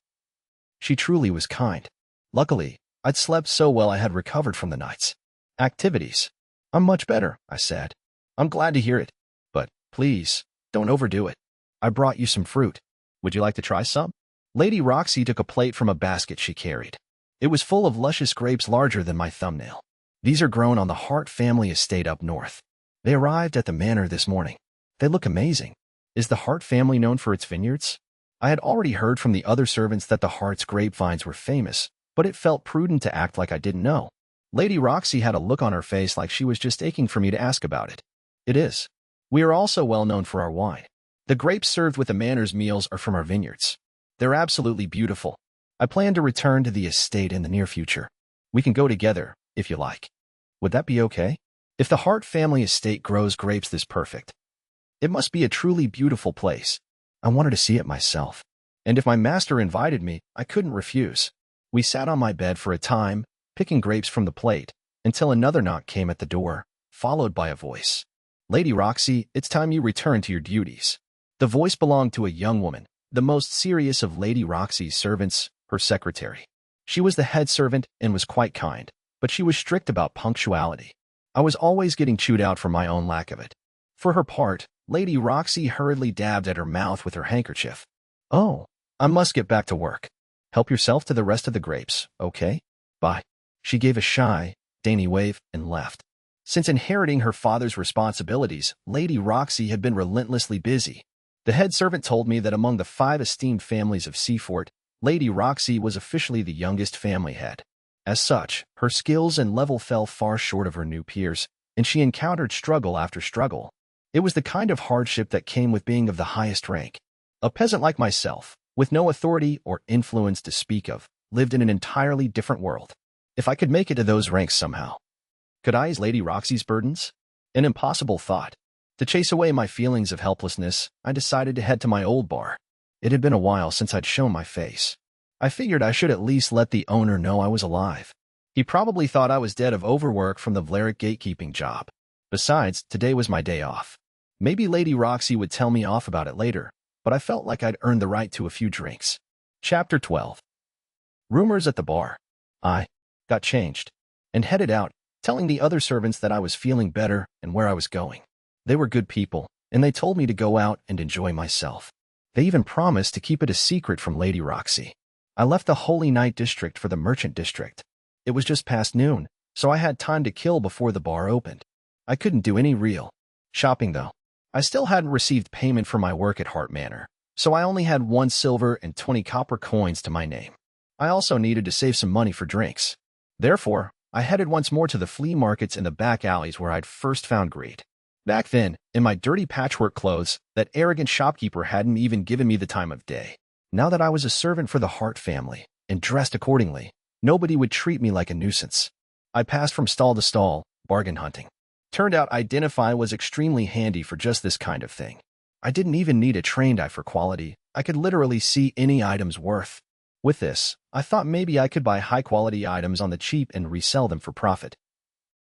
She truly was kind. Luckily, I'd slept so well I had recovered from the night's activities. "I'm much better," I said. "I'm glad to hear it. But, please, don't overdo it. I brought you some fruit. Would you like to try some?" Lady Roxy took a plate from a basket she carried. It was full of luscious grapes larger than my thumbnail. "These are grown on the Hart family estate up north. They arrived at the manor this morning. They look amazing. Is the Hart family known for its vineyards?" I had already heard from the other servants that the Hart's grapevines were famous, but it felt prudent to act like I didn't know. Lady Roxy had a look on her face like she was just aching for me to ask about it. "It is. We are also well known for our wine. The grapes served with the manor's meals are from our vineyards. They're absolutely beautiful. I plan to return to the estate in the near future. We can go together, if you like. Would that be okay? If the Hart family estate grows grapes this perfect, it must be a truly beautiful place. I wanted to see it myself. And if my master invited me, I couldn't refuse." We sat on my bed for a time, picking grapes from the plate, until another knock came at the door, followed by a voice. "Lady Roxy, it's time you returned to your duties." The voice belonged to a young woman, the most serious of Lady Roxy's servants, her secretary. She was the head servant and was quite kind, but she was strict about punctuality. I was always getting chewed out for my own lack of it. For her part, Lady Roxy hurriedly dabbed at her mouth with her handkerchief. "Oh, I must get back to work. Help yourself to the rest of the grapes, okay? Bye." She gave a shy, dainty wave and left. Since inheriting her father's responsibilities, Lady Roxy had been relentlessly busy. The head servant told me that among the 5 esteemed families of Seafort, Lady Roxy was officially the youngest family head. As such, her skills and level fell far short of her new peers, and she encountered struggle after struggle. It was the kind of hardship that came with being of the highest rank. A peasant like myself, with no authority or influence to speak of, lived in an entirely different world. If I could make it to those ranks somehow, could I ease Lady Roxy's burdens? An impossible thought. To chase away my feelings of helplessness, I decided to head to my old bar. It had been a while since I'd shown my face. I figured I should at least let the owner know I was alive. He probably thought I was dead of overwork from the Valeric gatekeeping job. Besides, today was my day off. Maybe Lady Roxy would tell me off about it later, but I felt like I'd earned the right to a few drinks. Chapter 12. Rumors at the bar. I got changed and headed out, telling the other servants that I was feeling better and where I was going. They were good people, and they told me to go out and enjoy myself. They even promised to keep it a secret from Lady Roxy. I left the Holy Night district for the Merchant district. It was just past noon, so I had time to kill before the bar opened. I couldn't do any real shopping, though. I still hadn't received payment for my work at Hart Manor, so I only had 1 silver and 20 copper coins to my name. I also needed to save some money for drinks. Therefore, I headed once more to the flea markets in the back alleys where I'd first found greed. Back then, in my dirty patchwork clothes, that arrogant shopkeeper hadn't even given me the time of day. Now that I was a servant for the Hart family, and dressed accordingly, nobody would treat me like a nuisance. I passed from stall to stall, bargain hunting. Turned out Identify was extremely handy for just this kind of thing. I didn't even need a trained eye for quality. I could literally see any item's worth. With this, I thought maybe I could buy high-quality items on the cheap and resell them for profit.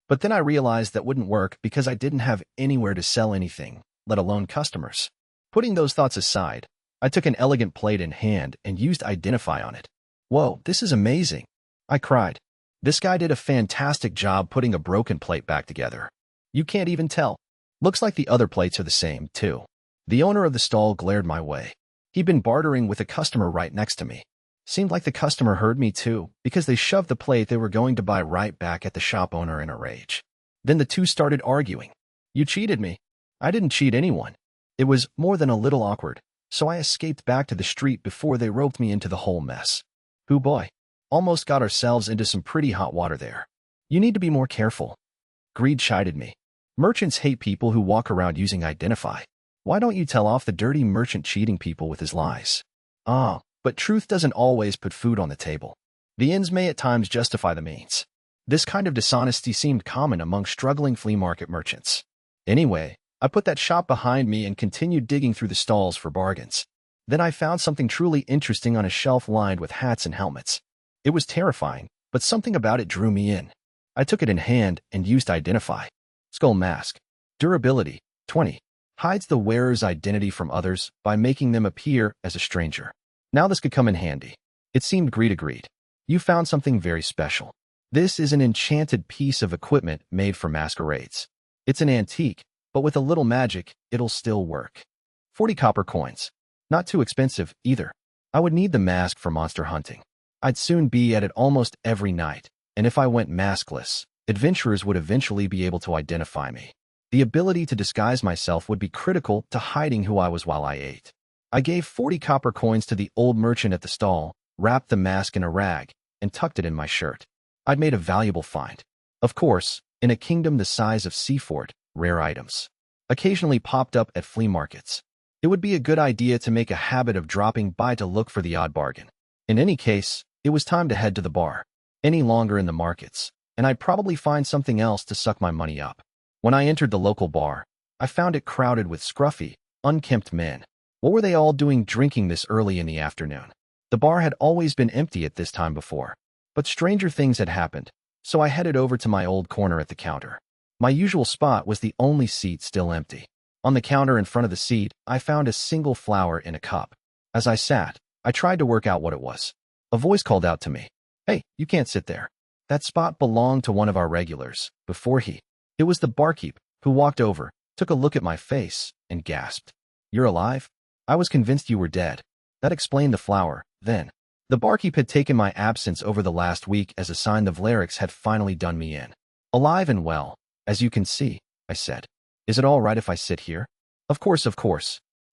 But then I realized that wouldn't work because I didn't have anywhere to sell anything, let alone customers. Putting those thoughts aside, I took an elegant plate in hand and used Identify on it. Whoa, this is amazing, I cried. This guy did a fantastic job putting a broken plate back together. You can't even tell. Looks like the other plates are the same, too. The owner of the stall glared my way. He'd been bartering with a customer right next to me. Seemed like the customer heard me too, because they shoved the plate they were going to buy right back at the shop owner in a rage. Then the two started arguing. You cheated me. I didn't cheat anyone. It was more than a little awkward, so I escaped back to the street before they roped me into the whole mess. Hoo boy. Almost got ourselves into some pretty hot water there. You need to be more careful. Greed chided me. Merchants hate people who walk around using Identify. Why don't you tell off the dirty merchant cheating people with his lies? But truth doesn't always put food on the table. The ends may at times justify the means. This kind of dishonesty seemed common among struggling flea market merchants. Anyway, I put that shop behind me and continued digging through the stalls for bargains. Then I found something truly interesting on a shelf lined with hats and helmets. It was terrifying, but something about it drew me in. I took it in hand and used Identify. Skull mask. Durability, 20. Hides the wearer's identity from others by making them appear as a stranger. Now this could come in handy. It seemed Greed agreed. You found something very special. This is an enchanted piece of equipment made for masquerades. It's an antique, but with a little magic, it'll still work. 40 copper coins. Not too expensive, either. I would need the mask for monster hunting. I'd soon be at it almost every night, and if I went maskless, adventurers would eventually be able to identify me. The ability to disguise myself would be critical to hiding who I was while I ate. I gave 40 copper coins to the old merchant at the stall, wrapped the mask in a rag, and tucked it in my shirt. I'd made a valuable find. Of course, in a kingdom the size of Seafort, rare items occasionally popped up at flea markets. It would be a good idea to make a habit of dropping by to look for the odd bargain. In any case, it was time to head to the bar. Any longer in the markets, and I'd probably find something else to suck my money up. When I entered the local bar, I found it crowded with scruffy, unkempt men. What were they all doing drinking this early in the afternoon? The bar had always been empty at this time before, but stranger things had happened, so I headed over to my old corner at the counter. My usual spot was the only seat still empty. On the counter in front of the seat, I found a single flower in a cup. As I sat, I tried to work out what it was. A voice called out to me, "Hey, you can't sit there." That spot belonged to one of our regulars, It was the barkeep, who walked over, took a look at my face, and gasped. "You're alive? I was convinced you were dead." That explained the flower, then. The barkeep had taken my absence over the last week as a sign the Valerics had finally done me in. "Alive and well, as you can see," I said. "Is it all right if I sit here?" Of course.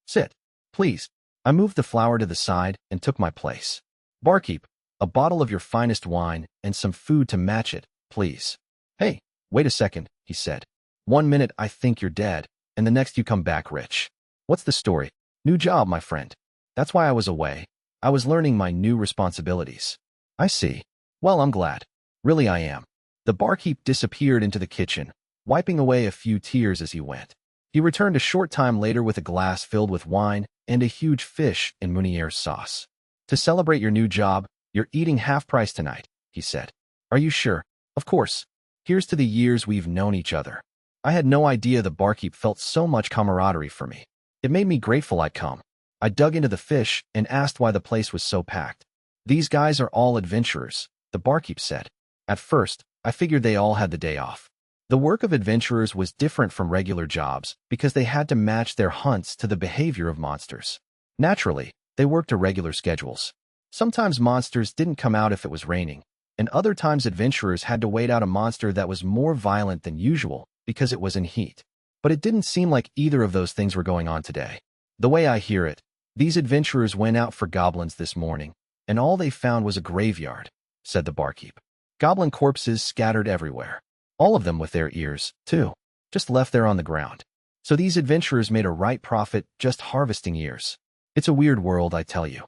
Sit." Please. I moved the flower to the side and took my place. Barkeep, a bottle of your finest wine and some food to match it, please. Hey, wait a second, he said. 1 minute I think you're dead, and the next you come back rich. What's the story? New job, my friend. That's why I was away. I was learning my new responsibilities. I see. Well, I'm glad. Really, I am. The barkeep disappeared into the kitchen, wiping away a few tears as he went. He returned a short time later with a glass filled with wine and a huge fish in Meunier's sauce. To celebrate your new job, you're eating half price tonight, he said. Are you sure? Of course. Here's to the years we've known each other. I had no idea the barkeep felt so much camaraderie for me. It made me grateful I'd come. I dug into the fish and asked why the place was so packed. These guys are all adventurers, the barkeep said. At first, I figured they all had the day off. The work of adventurers was different from regular jobs because they had to match their hunts to the behavior of monsters. Naturally, they worked irregular schedules. Sometimes monsters didn't come out if it was raining, and other times adventurers had to wait out a monster that was more violent than usual because it was in heat. But it didn't seem like either of those things were going on today. The way I hear it, these adventurers went out for goblins this morning, and all they found was a graveyard, said the barkeep. Goblin corpses scattered everywhere. All of them with their ears, too, just left there on the ground. So these adventurers made a right profit just harvesting ears. It's a weird world, I tell you.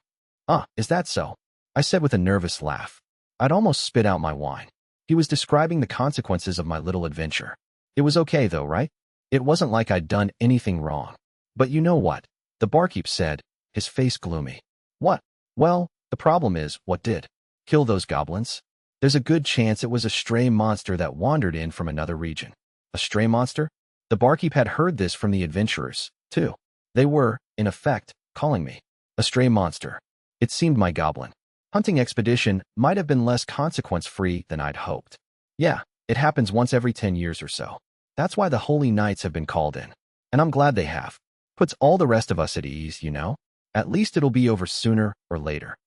Ah, is that so? I said with a nervous laugh. I'd almost spit out my wine. He was describing the consequences of my little adventure. It was okay though, right? It wasn't like I'd done anything wrong. But you know what? The barkeep said, his face gloomy. What? Well, the problem is, what did? Kill those goblins? There's a good chance it was a stray monster that wandered in from another region. A stray monster? The barkeep had heard this from the adventurers, too. They were, in effect, calling me a stray monster. It seemed my goblin hunting expedition might have been less consequence-free than I'd hoped. Yeah, it happens once every 10 years or so. That's why the Holy Knights have been called in. And I'm glad they have. Puts all the rest of us at ease, you know? At least it'll be over sooner or later.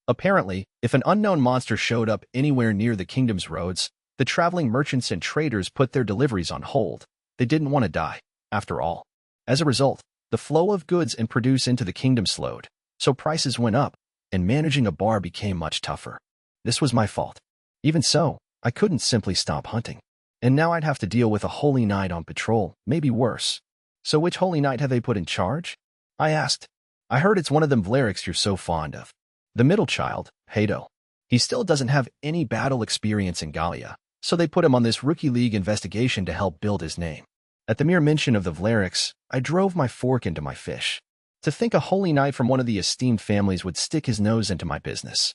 Apparently, if an unknown monster showed up anywhere near the kingdom's roads, the traveling merchants and traders put their deliveries on hold. They didn't want to die, after all. As a result, the flow of goods and produce into the kingdom slowed, so prices went up, and managing a bar became much tougher. This was my fault. Even so, I couldn't simply stop hunting. And now I'd have to deal with a holy knight on patrol, maybe worse. So which holy knight have they put in charge? I asked. I heard it's one of them Vlerics you're so fond of. The middle child, Hato. He still doesn't have any battle experience in Gallia, so they put him on this rookie league investigation to help build his name. At the mere mention of the Vlerics, I drove my fork into my fish. To think a holy knight from one of the esteemed families would stick his nose into my business.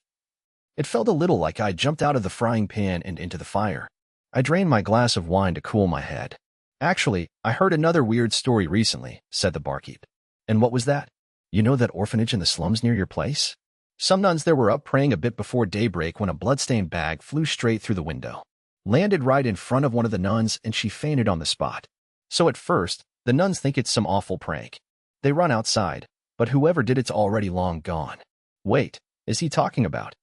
It felt a little like I jumped out of the frying pan and into the fire. I drained my glass of wine to cool my head. Actually, I heard another weird story recently, said the barkeep. And what was that? You know that orphanage in the slums near your place? Some nuns there were up praying a bit before daybreak when a bloodstained bag flew straight through the window. Landed right in front of one of the nuns and she fainted on the spot. So at first, the nuns think it's some awful prank. They run outside, but whoever did it's already long gone. Wait, is he talking about?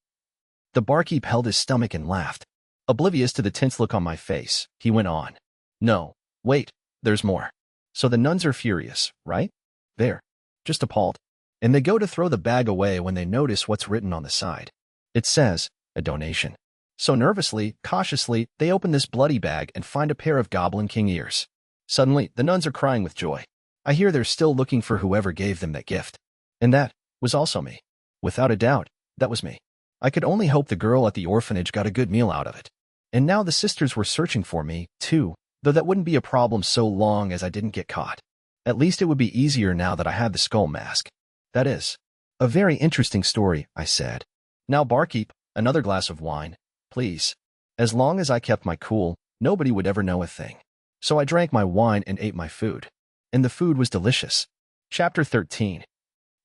The barkeep held his stomach and laughed. Oblivious to the tense look on my face, he went on. No, wait, there's more. So the nuns are furious, right? They're just appalled. And they go to throw the bag away when they notice what's written on the side. It says, a donation. So nervously, cautiously, they open this bloody bag and find a pair of Goblin King ears. Suddenly, the nuns are crying with joy. I hear they're still looking for whoever gave them that gift. And that was also me. Without a doubt, that was me. I could only hope the girl at the orphanage got a good meal out of it. And now the sisters were searching for me, too, though that wouldn't be a problem so long as I didn't get caught. At least it would be easier now that I had the skull mask. That is a very interesting story, I said. Now, barkeep, another glass of wine, please. As long as I kept my cool, nobody would ever know a thing. So I drank my wine and ate my food. And the food was delicious. Chapter 13.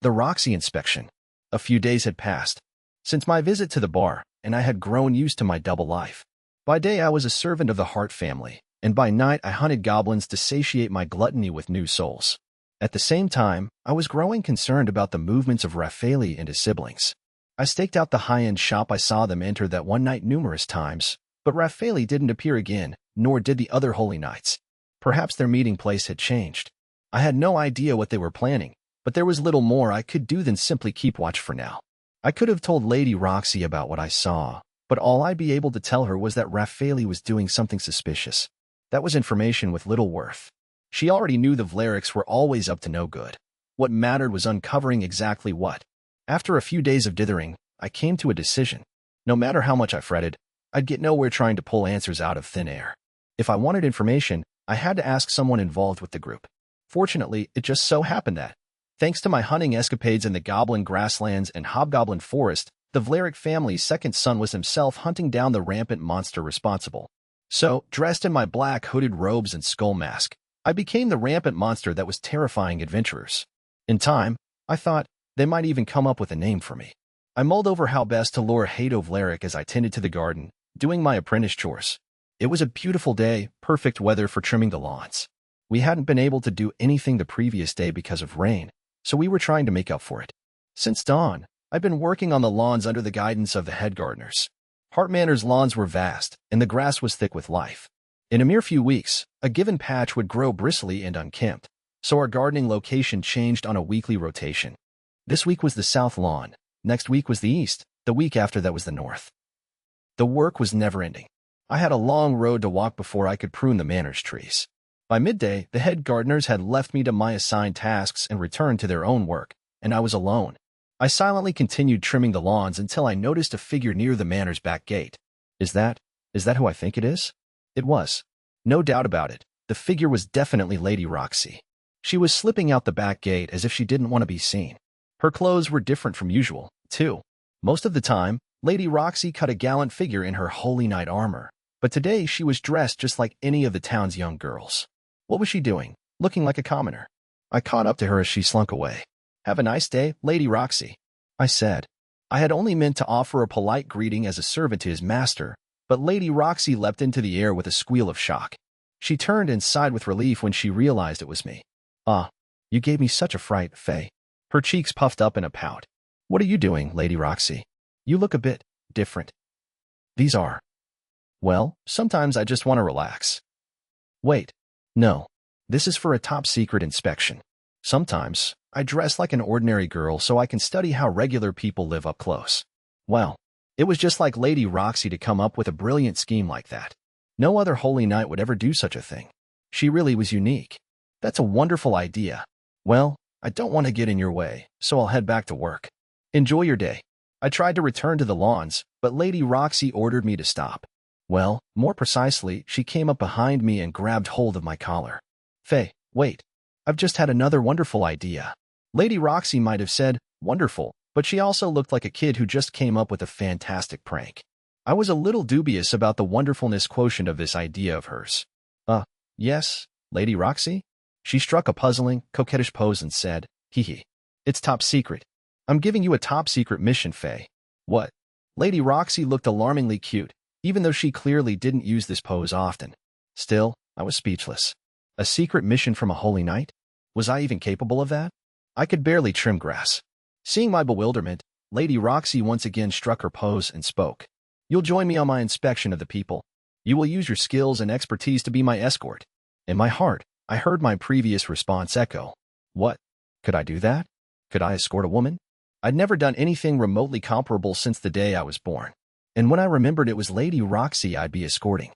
The Roxy Inspection. A few days had passed since my visit to the bar, and I had grown used to my double life. By day I was a servant of the Hart family, and by night I hunted goblins to satiate my gluttony with new souls. At the same time, I was growing concerned about the movements of Raffaele and his siblings. I staked out the high-end shop I saw them enter that one night numerous times, but Raffaele didn't appear again, nor did the other holy knights. Perhaps their meeting place had changed. I had no idea what they were planning, but there was little more I could do than simply keep watch for now. I could have told Lady Roxy about what I saw, but all I'd be able to tell her was that Raffaele was doing something suspicious. That was information with little worth. She already knew the Vleriks were always up to no good. What mattered was uncovering exactly what. After a few days of dithering, I came to a decision. No matter how much I fretted, I'd get nowhere trying to pull answers out of thin air. If I wanted information, I had to ask someone involved with the group. Fortunately, it just so happened that, thanks to my hunting escapades in the Goblin Grasslands and Hobgoblin Forest, the Vlerik family's second son was himself hunting down the rampant monster responsible. So, dressed in my black hooded robes and skull mask, I became the rampant monster that was terrifying adventurers. In time, I thought, they might even come up with a name for me. I mulled over how best to lure Hado Vlerik as I tended to the garden, doing my apprentice chores. It was a beautiful day, perfect weather for trimming the lawns. We hadn't been able to do anything the previous day because of rain, so we were trying to make up for it. Since dawn, I'd been working on the lawns under the guidance of the head gardeners. Hart Manor's lawns were vast, and the grass was thick with life. In a mere few weeks, a given patch would grow bristly and unkempt, so our gardening location changed on a weekly rotation. This week was the south lawn, next week was the east, the week after that was the north. The work was never-ending. I had a long road to walk before I could prune the manor's trees. By midday, the head gardeners had left me to my assigned tasks and returned to their own work, and I was alone. I silently continued trimming the lawns until I noticed a figure near the manor's back gate. Is that who I think it is? It was. No doubt about it. The figure was definitely Lady Roxy. She was slipping out the back gate as if she didn't want to be seen. Her clothes were different from usual, too. Most of the time, Lady Roxy cut a gallant figure in her Holy Knight armor, but today she was dressed just like any of the town's young girls. What was she doing? Looking like a commoner. I caught up to her as she slunk away. "Have a nice day, Lady Roxy," I said. I had only meant to offer a polite greeting as a servant to his master, but Lady Roxy leapt into the air with a squeal of shock. She turned and sighed with relief when she realized it was me. "Ah, you gave me such a fright, Faye." Her cheeks puffed up in a pout. "What are you doing, Lady Roxy? You look a bit different." "These are. Well, sometimes I just want to relax." "Wait. No. This is for a top-secret inspection. Sometimes I dress like an ordinary girl so I can study how regular people live up close." Well, it was just like Lady Roxy to come up with a brilliant scheme like that. No other Holy Knight would ever do such a thing. She really was unique. That's a wonderful idea. Well, I don't want to get in your way, so I'll head back to work. Enjoy your day. I tried to return to the lawns, but Lady Roxy ordered me to stop. Well, more precisely, she came up behind me and grabbed hold of my collar. "Faye, wait. I've just had another wonderful idea." Lady Roxy might have said, wonderful, but she also looked like a kid who just came up with a fantastic prank. I was a little dubious about the wonderfulness quotient of this idea of hers. Yes, Lady Roxy?" She struck a puzzling, coquettish pose and said, "Hee hee. It's top secret. I'm giving you a top-secret mission, Faye." "What?" Lady Roxy looked alarmingly cute, even though she clearly didn't use this pose often. Still, I was speechless. A secret mission from a Holy Knight? Was I even capable of that? I could barely trim grass. Seeing my bewilderment, Lady Roxy once again struck her pose and spoke. "You'll join me on my inspection of the people. You will use your skills and expertise to be my escort." In my heart, I heard my previous response echo. What? Could I do that? Could I escort a woman? I'd never done anything remotely comparable since the day I was born. And when I remembered it was Lady Roxy I'd be escorting,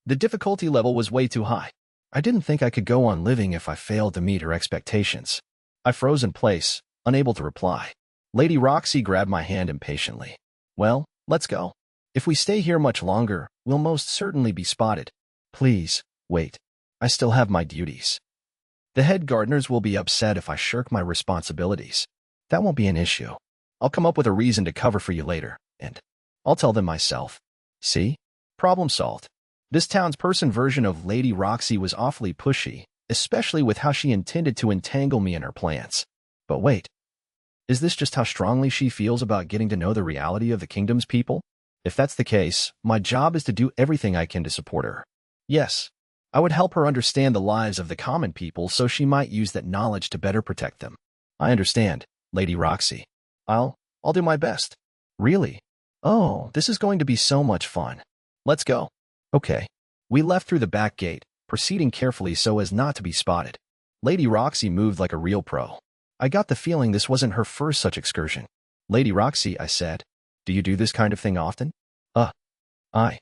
the difficulty level was way too high. I didn't think I could go on living if I failed to meet her expectations. I froze in place, unable to reply. Lady Roxy grabbed my hand impatiently. "Well, let's go. If we stay here much longer, we'll most certainly be spotted." "Please, wait. I still have my duties. The head gardeners will be upset if I shirk my responsibilities." "That won't be an issue. I'll come up with a reason to cover for you later, and I'll tell them myself." See? Problem solved. This townsperson version of Lady Roxy was awfully pushy, especially with how she intended to entangle me in her plans. But wait. Is this just how strongly she feels about getting to know the reality of the kingdom's people? If that's the case, my job is to do everything I can to support her. Yes, I would help her understand the lives of the common people so she might use that knowledge to better protect them. "I understand, Lady Roxy. I'll do my best." "Really? Oh, this is going to be so much fun. Let's go." Okay. We left through the back gate, proceeding carefully so as not to be spotted. Lady Roxy moved like a real pro. I got the feeling this wasn't her first such excursion. Lady Roxy, I said, do you do this kind of thing often? I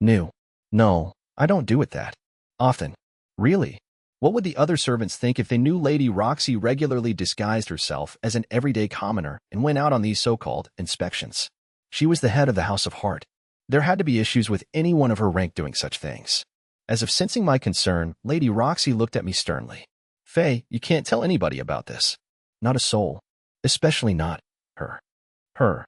knew. No, I don't do it that often. Really? What would the other servants think if they knew Lady Roxy regularly disguised herself as an everyday commoner and went out on these so-called inspections? She was the head of the House of Heart. There had to be issues with anyone of her rank doing such things. As if sensing my concern, Lady Roxy looked at me sternly. Faye, you can't tell anybody about this. Not a soul. Especially not her. Her.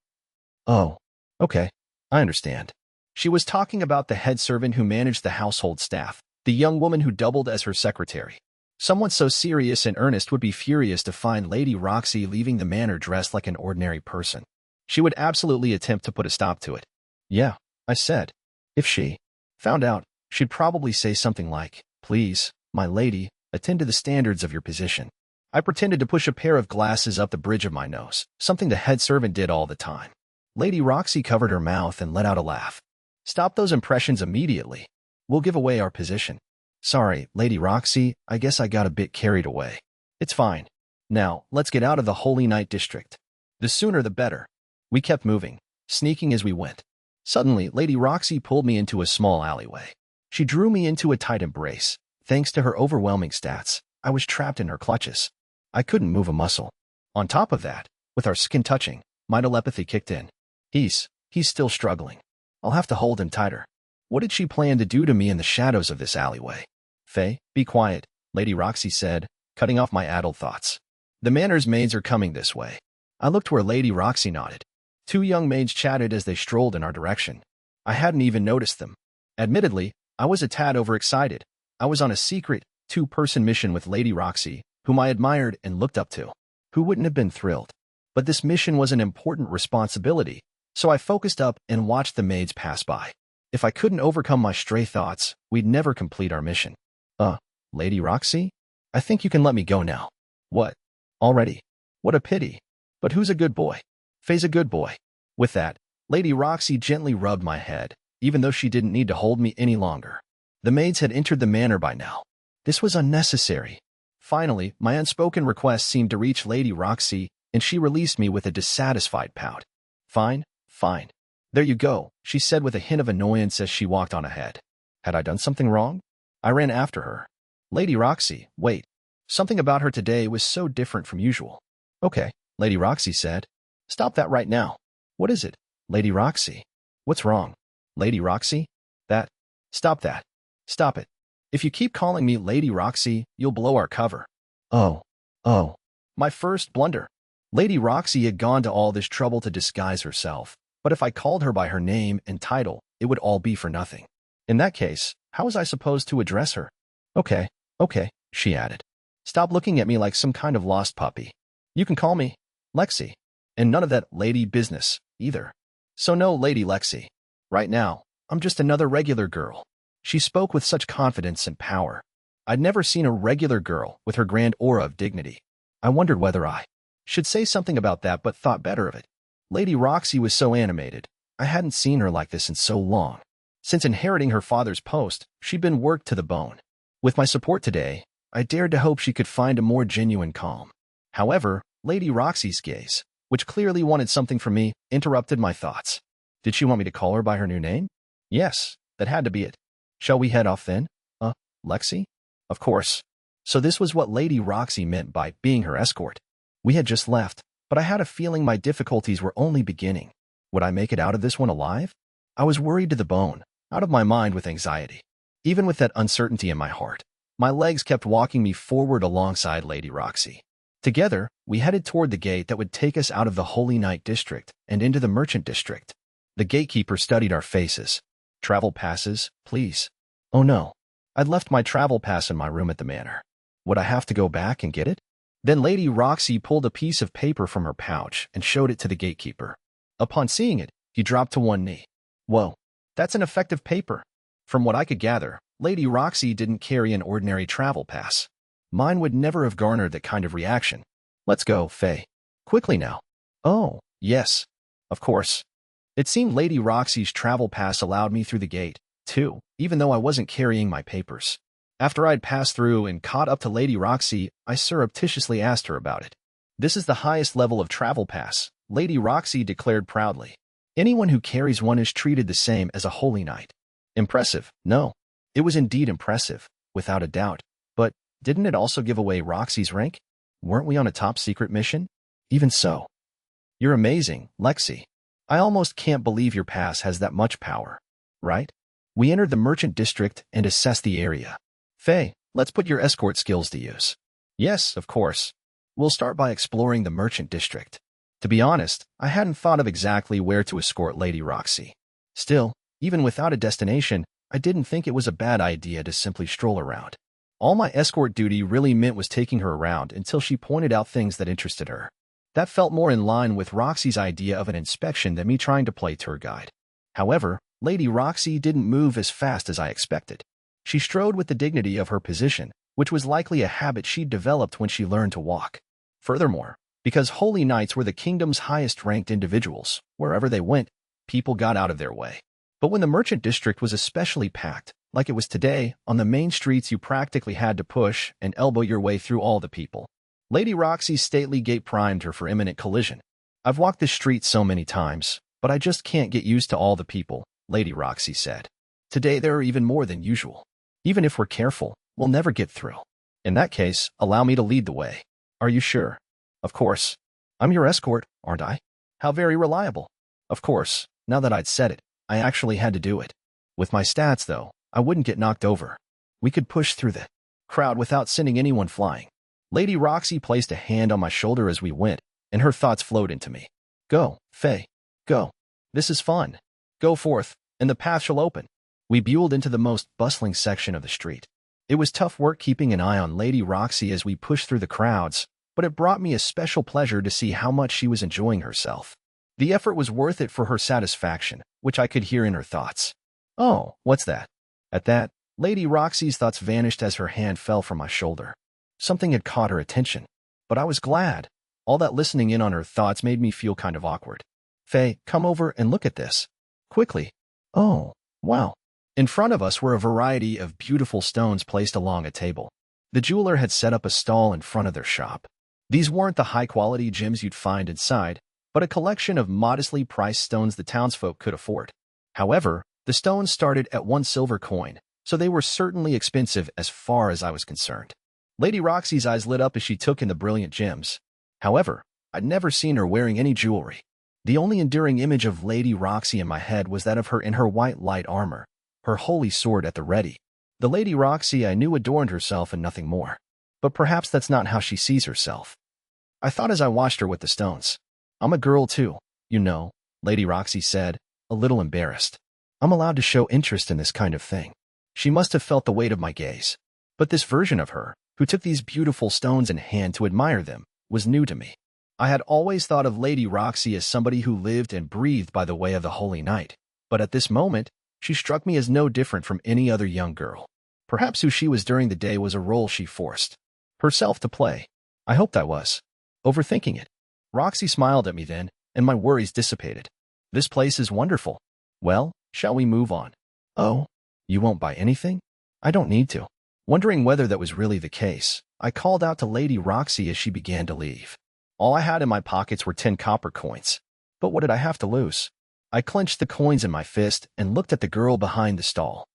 Oh. Okay. I understand. She was talking about the head servant who managed the household staff, the young woman who doubled as her secretary. Someone so serious and earnest would be furious to find Lady Roxy leaving the manor dressed like an ordinary person. She would absolutely attempt to put a stop to it. Yeah, I said. If she found out, she'd probably say something like, please, my lady, attend to the standards of your position. I pretended to push a pair of glasses up the bridge of my nose, something the head servant did all the time. Lady Roxy covered her mouth and let out a laugh. Stop those impressions immediately. We'll give away our position. Sorry, Lady Roxy, I guess I got a bit carried away. It's fine. Now, let's get out of the Holy Night District. The sooner the better. We kept moving, sneaking as we went. Suddenly, Lady Roxy pulled me into a small alleyway. She drew me into a tight embrace. Thanks to her overwhelming stats, I was trapped in her clutches. I couldn't move a muscle. On top of that, with our skin touching, my telepathy kicked in. He's still struggling. I'll have to hold him tighter. What did she plan to do to me in the shadows of this alleyway? Faye, be quiet, Lady Roxy said, cutting off my addled thoughts. The manor's maids are coming this way. I looked where Lady Roxy nodded. 2 young maids chatted as they strolled in our direction. I hadn't even noticed them. Admittedly, I was a tad overexcited. I was on a secret, 2-person mission with Lady Roxy, whom I admired and looked up to. Who wouldn't have been thrilled? But this mission was an important responsibility, so I focused up and watched the maids pass by. If I couldn't overcome my stray thoughts, we'd never complete our mission. Lady Roxy? I think you can let me go now. What? Already? What a pity. But who's a good boy? Faye's a good boy. With that, Lady Roxy gently rubbed my head, even though she didn't need to hold me any longer. The maids had entered the manor by now. This was unnecessary. Finally, my unspoken request seemed to reach Lady Roxy, and she released me with a dissatisfied pout. Fine. There you go, she said with a hint of annoyance as she walked on ahead. Had I done something wrong? I ran after her. Lady Roxy, wait. Something about her today was so different from usual. Okay, Lady Roxy said. Stop that right now. What is it, Lady Roxy? What's wrong? Lady Roxy? Stop that. Stop it. If you keep calling me Lady Roxy, you'll blow our cover. Oh. My first blunder. Lady Roxy had gone to all this trouble to disguise herself, but if I called her by her name and title, it would all be for nothing. In that case, how was I supposed to address her? Okay, she added. Stop looking at me like some kind of lost puppy. You can call me Lexi, and none of that lady business, either. So no Lady Lexi. Right now, I'm just another regular girl. She spoke with such confidence and power. I'd never seen a regular girl with her grand aura of dignity. I wondered whether I should say something about that, but thought better of it. Lady Roxy was so animated. I hadn't seen her like this in so long. Since inheriting her father's post, she'd been worked to the bone. With my support today, I dared to hope she could find a more genuine calm. However, Lady Roxy's gaze, which clearly wanted something from me, interrupted my thoughts. Did she want me to call her by her new name? Yes, that had to be it. Shall we head off then? Lexi? Of course. So this was what Lady Roxy meant by being her escort. We had just left, but I had a feeling my difficulties were only beginning. Would I make it out of this one alive? I was worried to the bone, out of my mind with anxiety. Even with that uncertainty in my heart, my legs kept walking me forward alongside Lady Roxy. Together, we headed toward the gate that would take us out of the Holy Night District and into the Merchant District. The gatekeeper studied our faces. Travel passes, please. Oh no. I'd left my travel pass in my room at the manor. Would I have to go back and get it? Then Lady Roxy pulled a piece of paper from her pouch and showed it to the gatekeeper. Upon seeing it, he dropped to one knee. Whoa, that's an effective paper. From what I could gather, Lady Roxy didn't carry an ordinary travel pass. Mine would never have garnered that kind of reaction. Let's go, Faye. Quickly now. Oh, yes. Of course. It seemed Lady Roxy's travel pass allowed me through the gate, too, even though I wasn't carrying my papers. After I'd passed through and caught up to Lady Roxy, I surreptitiously asked her about it. This is the highest level of travel pass, Lady Roxy declared proudly. Anyone who carries one is treated the same as a holy knight. Impressive, no. It was indeed impressive, without a doubt. But didn't it also give away Roxy's rank? Weren't we on a top-secret mission? Even so. You're amazing, Lexi. I almost can't believe your pass has that much power. Right? We entered the merchant district and assessed the area. Faye, let's put your escort skills to use. Yes, of course. We'll start by exploring the merchant district. To be honest, I hadn't thought of exactly where to escort Lady Roxy. Still, even without a destination, I didn't think it was a bad idea to simply stroll around. All my escort duty really meant was taking her around until she pointed out things that interested her. That felt more in line with Roxy's idea of an inspection than me trying to play tour guide. However, Lady Roxy didn't move as fast as I expected. She strode with the dignity of her position, which was likely a habit she'd developed when she learned to walk. Furthermore, because holy knights were the kingdom's highest-ranked individuals, wherever they went, people got out of their way. But when the merchant district was especially packed, like it was today, on the main streets you practically had to push and elbow your way through all the people. Lady Roxy's stately gait primed her for imminent collision. I've walked this street so many times, but I just can't get used to all the people, Lady Roxy said. Today there are even more than usual. Even if we're careful, we'll never get through. In that case, allow me to lead the way. Are you sure? Of course. I'm your escort, aren't I? How very reliable. Of course, now that I'd said it, I actually had to do it. With my stats, though, I wouldn't get knocked over. We could push through the crowd without sending anyone flying. Lady Roxy placed a hand on my shoulder as we went, and her thoughts flowed into me. Go, Faye. Go. This is fun. Go forth, and the path shall open. We buelled into the most bustling section of the street. It was tough work keeping an eye on Lady Roxy as we pushed through the crowds, but it brought me a special pleasure to see how much she was enjoying herself. The effort was worth it for her satisfaction, which I could hear in her thoughts. Oh, what's that? At that, Lady Roxy's thoughts vanished as her hand fell from my shoulder. Something had caught her attention, but I was glad. All that listening in on her thoughts made me feel kind of awkward. Faye, come over and look at this. Quickly. Oh, wow. In front of us were a variety of beautiful stones placed along a table. The jeweler had set up a stall in front of their shop. These weren't the high-quality gems you'd find inside, but a collection of modestly priced stones the townsfolk could afford. However, the stones started at 1 silver coin, so they were certainly expensive as far as I was concerned. Lady Roxy's eyes lit up as she took in the brilliant gems. However, I'd never seen her wearing any jewelry. The only enduring image of Lady Roxy in my head was that of her in her white light armor, her holy sword at the ready. The Lady Roxy I knew adorned herself and nothing more. But perhaps that's not how she sees herself. I thought as I watched her with the stones. I'm a girl too, you know, Lady Roxy said, a little embarrassed. I'm allowed to show interest in this kind of thing. She must have felt the weight of my gaze. But this version of her, who took these beautiful stones in hand to admire them, was new to me. I had always thought of Lady Roxy as somebody who lived and breathed by the way of the Holy Knight, but at this moment, she struck me as no different from any other young girl. Perhaps who she was during the day was a role she forced herself to play. I hoped I was overthinking it. Roxy smiled at me then, and my worries dissipated. This place is wonderful. Well, shall we move on? Oh, you won't buy anything? I don't need to. Wondering whether that was really the case, I called out to Lady Roxy as she began to leave. All I had in my pockets were 10 copper coins. But what did I have to lose? I clenched the coins in my fist and looked at the girl behind the stall.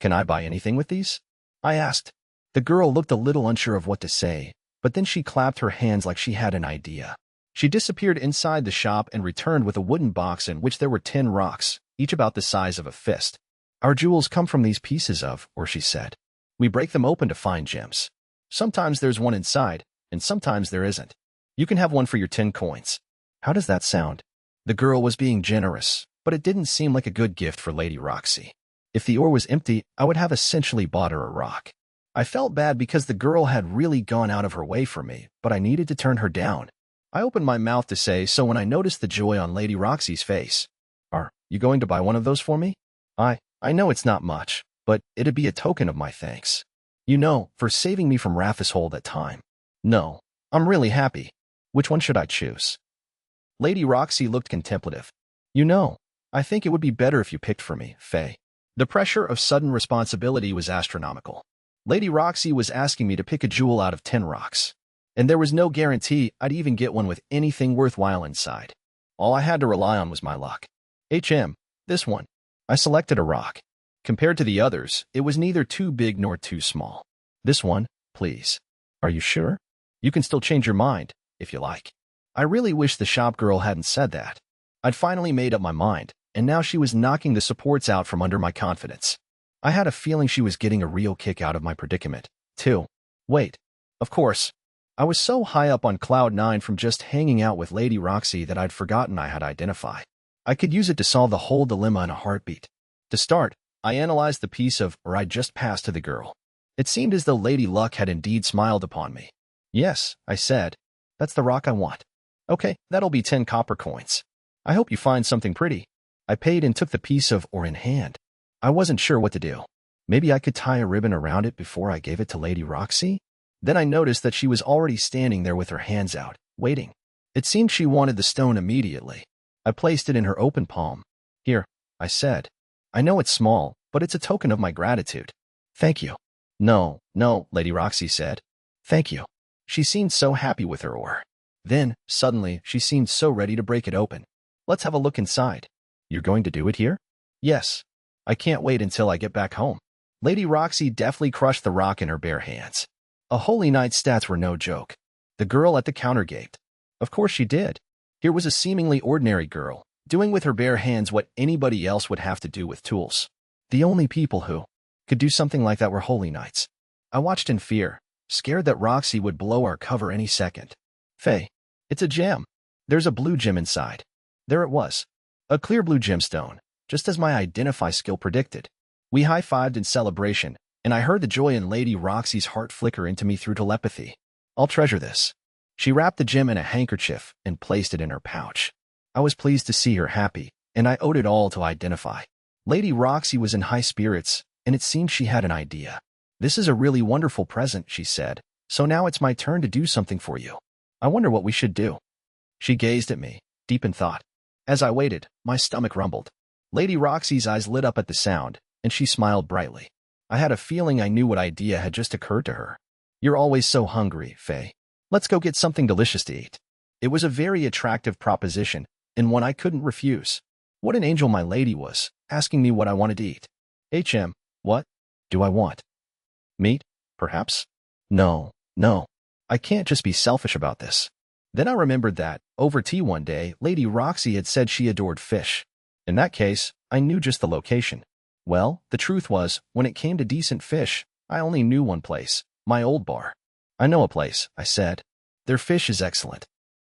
Can I buy anything with these? I asked. The girl looked a little unsure of what to say, but then she clapped her hands like she had an idea. She disappeared inside the shop and returned with a wooden box in which there were 10 rocks, each about the size of a fist. Our jewels come from these pieces of, or she said. We break them open to find gems. Sometimes there's one inside, and sometimes there isn't. You can have one for your 10 coins. How does that sound? The girl was being generous, but it didn't seem like a good gift for Lady Roxy. If the ore was empty, I would have essentially bought her a rock. I felt bad because the girl had really gone out of her way for me, but I needed to turn her down. I opened my mouth to say so when I noticed the joy on Lady Roxy's face. Are you going to buy one of those for me? I know it's not much, but it'd be a token of my thanks. You know, for saving me from Raff's hole that time. No, I'm really happy. Which one should I choose? Lady Roxy looked contemplative. You know, I think it would be better if you picked for me, Faye. The pressure of sudden responsibility was astronomical. Lady Roxy was asking me to pick a jewel out of 10 rocks. and there was no guarantee I'd even get one with anything worthwhile inside. All I had to rely on was my luck. This one. I selected a rock. Compared to the others, it was neither too big nor too small. This one, please. Are you sure? You can still change your mind, if you like. I really wish the shop girl hadn't said that. I'd finally made up my mind, and now she was knocking the supports out from under my confidence. I had a feeling she was getting a real kick out of my predicament, too. Wait. Of course. I was so high up on cloud 9 from just hanging out with Lady Roxy that I'd forgotten I had Identify. I could use it to solve the whole dilemma in a heartbeat. To start, I analyzed the piece of or I'd just passed to the girl. It seemed as though Lady Luck had indeed smiled upon me. Yes, I said. That's the rock I want. Okay, that'll be 10 copper coins. I hope you find something pretty. I paid and took the piece of ore in hand. I wasn't sure what to do. Maybe I could tie a ribbon around it before I gave it to Lady Roxy? Then I noticed that she was already standing there with her hands out, waiting. It seemed she wanted the stone immediately. I placed it in her open palm. Here, I said. I know it's small, but it's a token of my gratitude. Thank you. No, Lady Roxy said. Thank you. She seemed so happy with her ore. Then, suddenly, she seemed so ready to break it open. Let's have a look inside. You're going to do it here? Yes. I can't wait until I get back home. Lady Roxy deftly crushed the rock in her bare hands. A holy knight's stats were no joke. The girl at the counter gaped. Of course she did. Here was a seemingly ordinary girl, doing with her bare hands what anybody else would have to do with tools. The only people who could do something like that were holy knights. I watched in fear, scared that Roxy would blow our cover any second. Faye, it's a gem. There's a blue gem inside. There it was. A clear blue gemstone, just as my Identify skill predicted. We high-fived in celebration, and I heard the joy in Lady Roxy's heart flicker into me through telepathy. I'll treasure this. She wrapped the gem in a handkerchief and placed it in her pouch. I was pleased to see her happy, and I owed it all to Identify. Lady Roxy was in high spirits, and it seemed she had an idea. This is a really wonderful present, she said, so now it's my turn to do something for you. I wonder what we should do. She gazed at me, deep in thought. As I waited, my stomach rumbled. Lady Roxy's eyes lit up at the sound, and she smiled brightly. I had a feeling I knew what idea had just occurred to her. You're always so hungry, Faye. Let's go get something delicious to eat. It was a very attractive proposition, and one I couldn't refuse. What an angel my lady was, asking me what I wanted to eat. What do I want? Meat, perhaps? No. I can't just be selfish about this. Then I remembered that, over tea one day, Lady Roxy had said she adored fish. In that case, I knew just the location. Well, the truth was, when it came to decent fish, I only knew one place, my old bar. I know a place, I said. Their fish is excellent.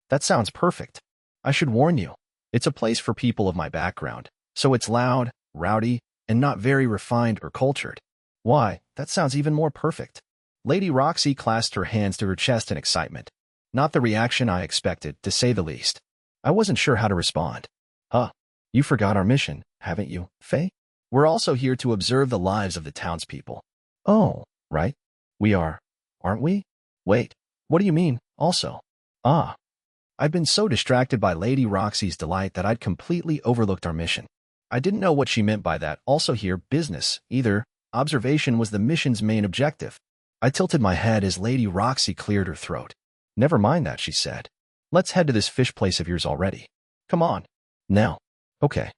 That sounds perfect. I should warn you. It's a place for people of my background, so it's loud, rowdy, and not very refined or cultured. Why, that sounds even more perfect. Lady Roxy clasped her hands to her chest in excitement. Not the reaction I expected, to say the least. I wasn't sure how to respond. You forgot our mission, haven't you, Faye? We're also here to observe the lives of the townspeople. Oh, right. We are, aren't we? Wait, what do you mean, also? I'd been so distracted by Lady Roxy's delight that I'd completely overlooked our mission. I didn't know what she meant by that, also here, business, either. Observation was the mission's main objective. I tilted my head as Lady Roxy cleared her throat. Never mind that, she said. Let's head to this fish place of yours already. Come on. Now. Okay.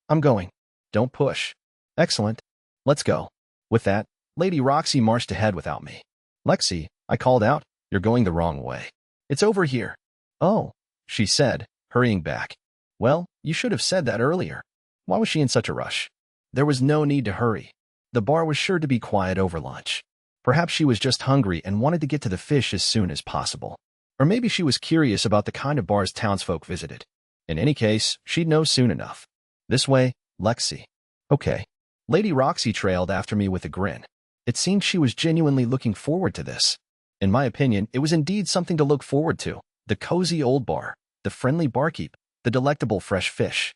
I'm going. Don't push. Excellent. Let's go. With that, Lady Roxy marched ahead without me. Lexi, I called out, you're going the wrong way. It's over here. Oh, she said, hurrying back. Well, you should have said that earlier. Why was she in such a rush? There was no need to hurry. The bar was sure to be quiet over lunch. Perhaps she was just hungry and wanted to get to the fish as soon as possible. Or maybe she was curious about the kind of bars townsfolk visited. In any case, she'd know soon enough. This way, Lexi. Okay. Lady Roxy trailed after me with a grin. It seemed she was genuinely looking forward to this. In my opinion, it was indeed something to look forward to. The cozy old bar, the friendly barkeep, the delectable fresh fish.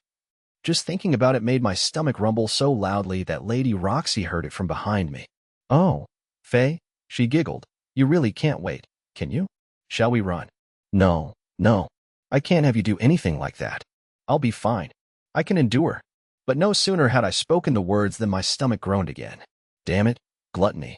Just thinking about it made my stomach rumble so loudly that Lady Roxy heard it from behind me. Oh, Faye, she giggled. You really can't wait, can you? Shall we run? No. I can't have you do anything like that. I'll be fine. I can endure. But no sooner had I spoken the words than my stomach groaned again. Damn it, Gluttony.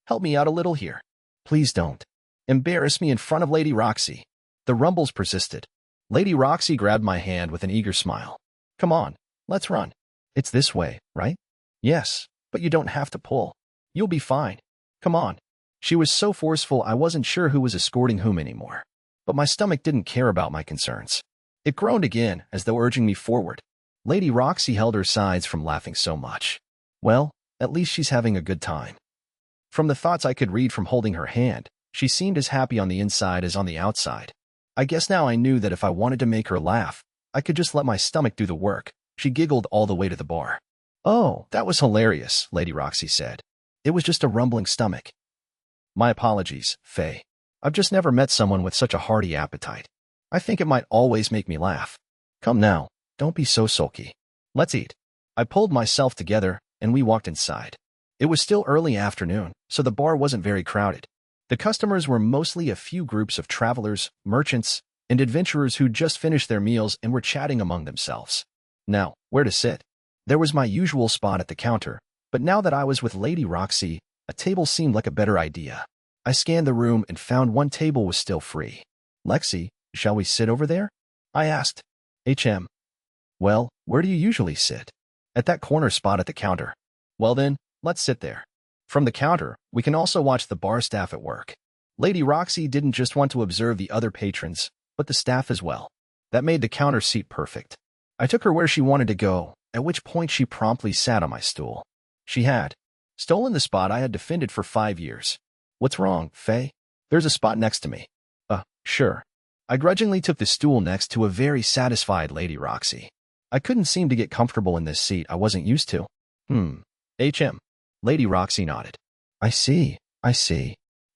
Help me out a little here. Please don't. Embarrass me in front of Lady Roxy. The rumbles persisted. Lady Roxy grabbed my hand with an eager smile. Come on, let's run. It's this way, right? Yes, but you don't have to pull. You'll be fine. Come on. She was so forceful I wasn't sure who was escorting whom anymore. But my stomach didn't care about my concerns. It groaned again, as though urging me forward. Lady Roxy held her sides from laughing so much. Well, at least she's having a good time. From the thoughts I could read from holding her hand, she seemed as happy on the inside as on the outside. I guess now I knew that if I wanted to make her laugh, I could just let my stomach do the work. She giggled all the way to the bar. Oh, that was hilarious, Lady Roxy said. It was just a rumbling stomach. My apologies, Faye. I've just never met someone with such a hearty appetite. I think it might always make me laugh. Come now, don't be so sulky. Let's eat. I pulled myself together, and we walked inside. It was still early afternoon, so the bar wasn't very crowded. The customers were mostly a few groups of travelers, merchants, and adventurers who just finished their meals and were chatting among themselves. Now, where to sit? There was my usual spot at the counter, but now that I was with Lady Roxy, a table seemed like a better idea. I scanned the room and found one table was still free. Lexi, shall we sit over there? I asked. Well, where do you usually sit? At that corner spot at the counter. Well then, let's sit there. From the counter, we can also watch the bar staff at work. Lady Roxy didn't just want to observe the other patrons, but the staff as well. That made the counter seat perfect. I took her where she wanted to go, at which point she promptly sat on my stool. She had stolen the spot I had defended for 5 years. What's wrong, Faye? There's a spot next to me. Sure. I grudgingly took the stool next to a very satisfied Lady Roxy. I couldn't seem to get comfortable in this seat I wasn't used to. Lady Roxy nodded. I see.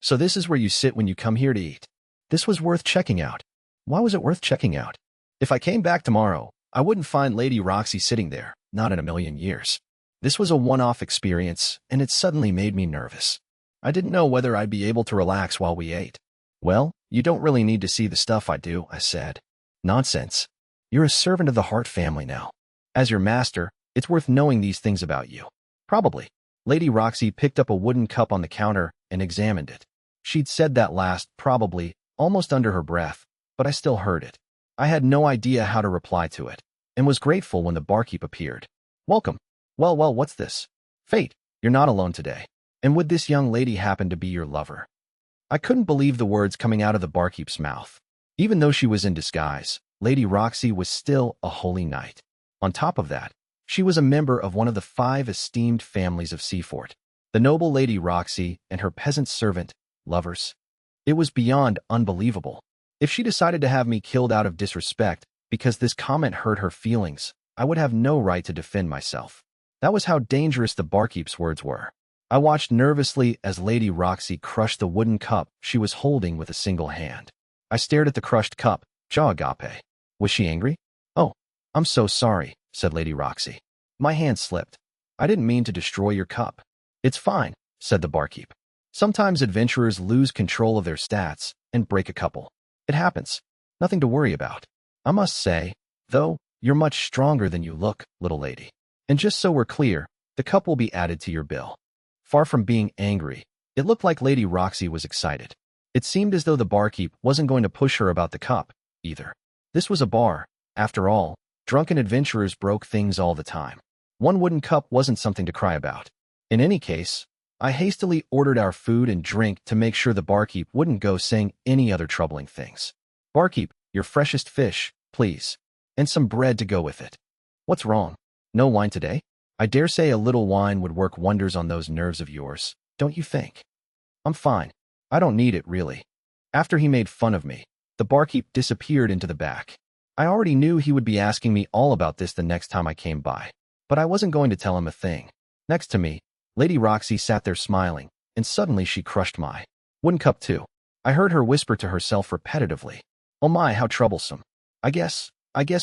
So this is where you sit when you come here to eat. This was worth checking out. Why was it worth checking out? If I came back tomorrow, I wouldn't find Lady Roxy sitting there, not in a million years. This was a one-off experience, and it suddenly made me nervous. I didn't know whether I'd be able to relax while we ate. Well, you don't really need to see the stuff I do, I said. Nonsense. You're a servant of the Hart family now. As your master, it's worth knowing these things about you. Probably. Lady Roxy picked up a wooden cup on the counter and examined it. She'd said that last, probably, almost under her breath, but I still heard it. I had no idea how to reply to it, and was grateful when the barkeep appeared. Welcome. Well, what's this? Fate, you're not alone today. And would this young lady happen to be your lover? I couldn't believe the words coming out of the barkeep's mouth. Even though she was in disguise, Lady Roxy was still a holy knight. On top of that, she was a member of one of the 5 esteemed families of Seafort, the noble Lady Roxy and her peasant servant, lovers. It was beyond unbelievable. If she decided to have me killed out of disrespect because this comment hurt her feelings, I would have no right to defend myself. That was how dangerous the barkeep's words were. I watched nervously as Lady Roxy crushed the wooden cup she was holding with a single hand. I stared at the crushed cup, jaw agape. Was she angry? Oh, I'm so sorry, said Lady Roxy. My hand slipped. I didn't mean to destroy your cup. It's fine, said the barkeep. Sometimes adventurers lose control of their stats and break a couple. It happens. Nothing to worry about. I must say, though, you're much stronger than you look, little lady. And just so we're clear, the cup will be added to your bill. Far from being angry, it looked like Lady Roxy was excited. It seemed as though the barkeep wasn't going to push her about the cup, either. This was a bar. After all, drunken adventurers broke things all the time. One wooden cup wasn't something to cry about. In any case, I hastily ordered our food and drink to make sure the barkeep wouldn't go saying any other troubling things. Barkeep, your freshest fish, please. And some bread to go with it. What's wrong? No wine today? I dare say a little wine would work wonders on those nerves of yours, don't you think? I'm fine. I don't need it, really. After he made fun of me, the barkeep disappeared into the back. I already knew he would be asking me all about this the next time I came by, but I wasn't going to tell him a thing. Next to me, Lady Roxy sat there smiling, and suddenly she crushed my wooden cup too. I heard her whisper to herself repetitively. Oh my, how troublesome. I guess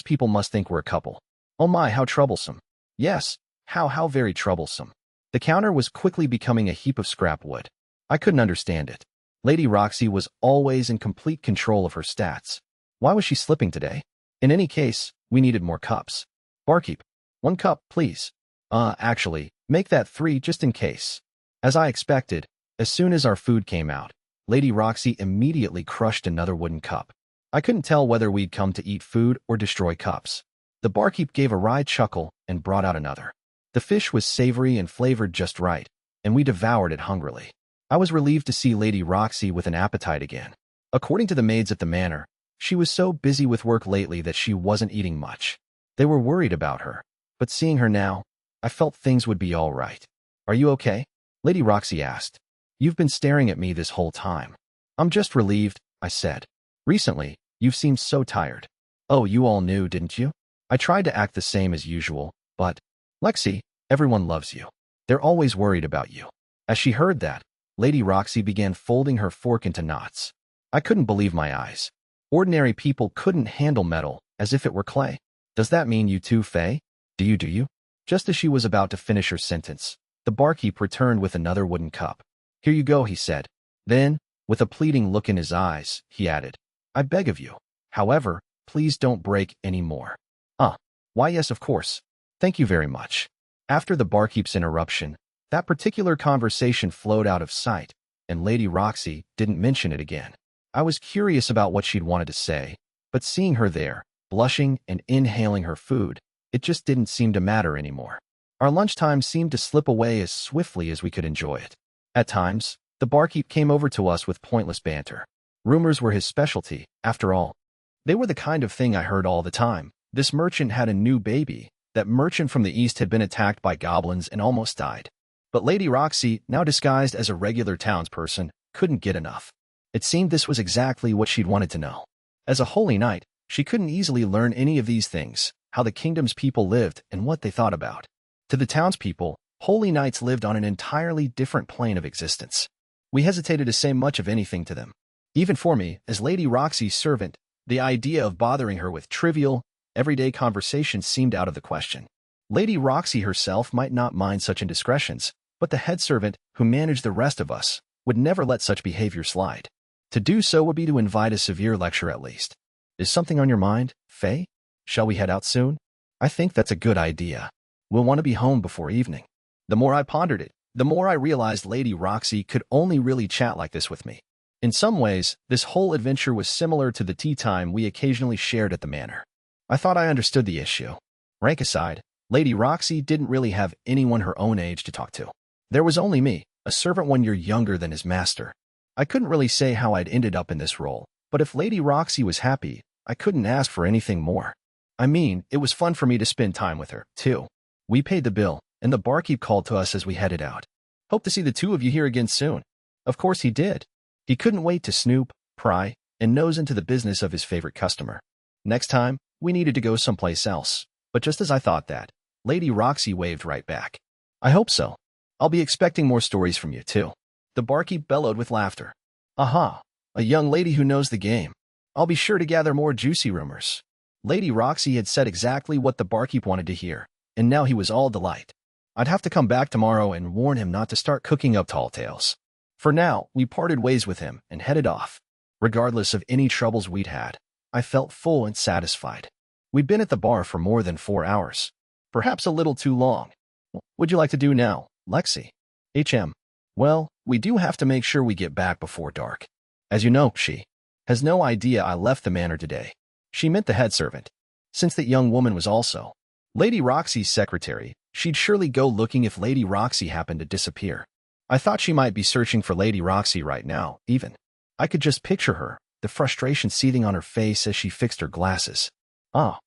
people must think we're a couple. Oh my, how troublesome. Yes. How very troublesome. The counter was quickly becoming a heap of scrap wood. I couldn't understand it. Lady Roxy was always in complete control of her stats. Why was she slipping today? In any case, we needed more cups. Barkeep, 1 cup, please. Actually, make that 3 just in case. As I expected, as soon as our food came out, Lady Roxy immediately crushed another wooden cup. I couldn't tell whether we'd come to eat food or destroy cups. The barkeep gave a wry chuckle and brought out another. The fish was savory and flavored just right, and we devoured it hungrily. I was relieved to see Lady Roxy with an appetite again. According to the maids at the manor, she was so busy with work lately that she wasn't eating much. They were worried about her, but seeing her now, I felt things would be all right. "Are you okay?" Lady Roxy asked. "You've been staring at me this whole time." "I'm just relieved," I said. "Recently, you've seemed so tired." "Oh, you all knew, didn't you?" I tried to act the same as usual, but, "Lexi, everyone loves you. They're always worried about you." As she heard that, Lady Roxy began folding her fork into knots. I couldn't believe my eyes. Ordinary people couldn't handle metal as if it were clay. "Does that mean you too, Faye? Do you?" Just as she was about to finish her sentence, the barkeep returned with another wooden cup. "Here you go," he said. Then, with a pleading look in his eyes, he added, "I beg of you. However, please don't break any more." Why yes, of course. Thank you very much." After the barkeep's interruption, that particular conversation flowed out of sight, and Lady Roxy didn't mention it again. I was curious about what she'd wanted to say, but seeing her there, blushing and inhaling her food, it just didn't seem to matter anymore. Our lunchtime seemed to slip away as swiftly as we could enjoy it. At times, the barkeep came over to us with pointless banter. Rumors were his specialty, after all. They were the kind of thing I heard all the time. This merchant had a new baby. That merchant from the east had been attacked by goblins and almost died. But Lady Roxy, now disguised as a regular townsperson, couldn't get enough. It seemed this was exactly what she'd wanted to know. As a holy knight, she couldn't easily learn any of these things, how the kingdom's people lived and what they thought about. To the townspeople, holy knights lived on an entirely different plane of existence. We hesitated to say much of anything to them. Even for me, as Lady Roxy's servant, the idea of bothering her with trivial, everyday conversation seemed out of the question. Lady Roxy herself might not mind such indiscretions, but the head servant, who managed the rest of us, would never let such behavior slide. To do so would be to invite a severe lecture at least. "Is something on your mind, Faye? Shall we head out soon?" "I think that's a good idea. We'll want to be home before evening." The more I pondered it, the more I realized Lady Roxy could only really chat like this with me. In some ways, this whole adventure was similar to the tea time we occasionally shared at the manor. I thought I understood the issue. Rank aside, Lady Roxy didn't really have anyone her own age to talk to. There was only me, a servant 1 year younger than his master. I couldn't really say how I'd ended up in this role, but if Lady Roxy was happy, I couldn't ask for anything more. I mean, it was fun for me to spend time with her, too. We paid the bill, and the barkeep called to us as we headed out. "Hope to see the two of you here again soon." Of course he did. He couldn't wait to snoop, pry, and nose into the business of his favorite customer. Next time, we needed to go someplace else, but just as I thought that, Lady Roxy waved right back. "I hope so. I'll be expecting more stories from you, too." The barkeep bellowed with laughter. "Aha, a young lady who knows the game. I'll be sure to gather more juicy rumors." Lady Roxy had said exactly what the barkeep wanted to hear, and now he was all delight. I'd have to come back tomorrow and warn him not to start cooking up tall tales. For now, we parted ways with him and headed off. Regardless of any troubles we'd had, I felt full and satisfied. We'd been at the bar for more than 4 hours. Perhaps a little too long. "What'd you like to do now, Lexi?" Well, we do have to make sure we get back before dark. As you know, she has no idea I left the manor today." She meant the head servant. Since that young woman was also Lady Roxy's secretary, she'd surely go looking if Lady Roxy happened to disappear. I thought she might be searching for Lady Roxy right now, even. I could just picture her, the frustration seething on her face as she fixed her glasses. "Ah,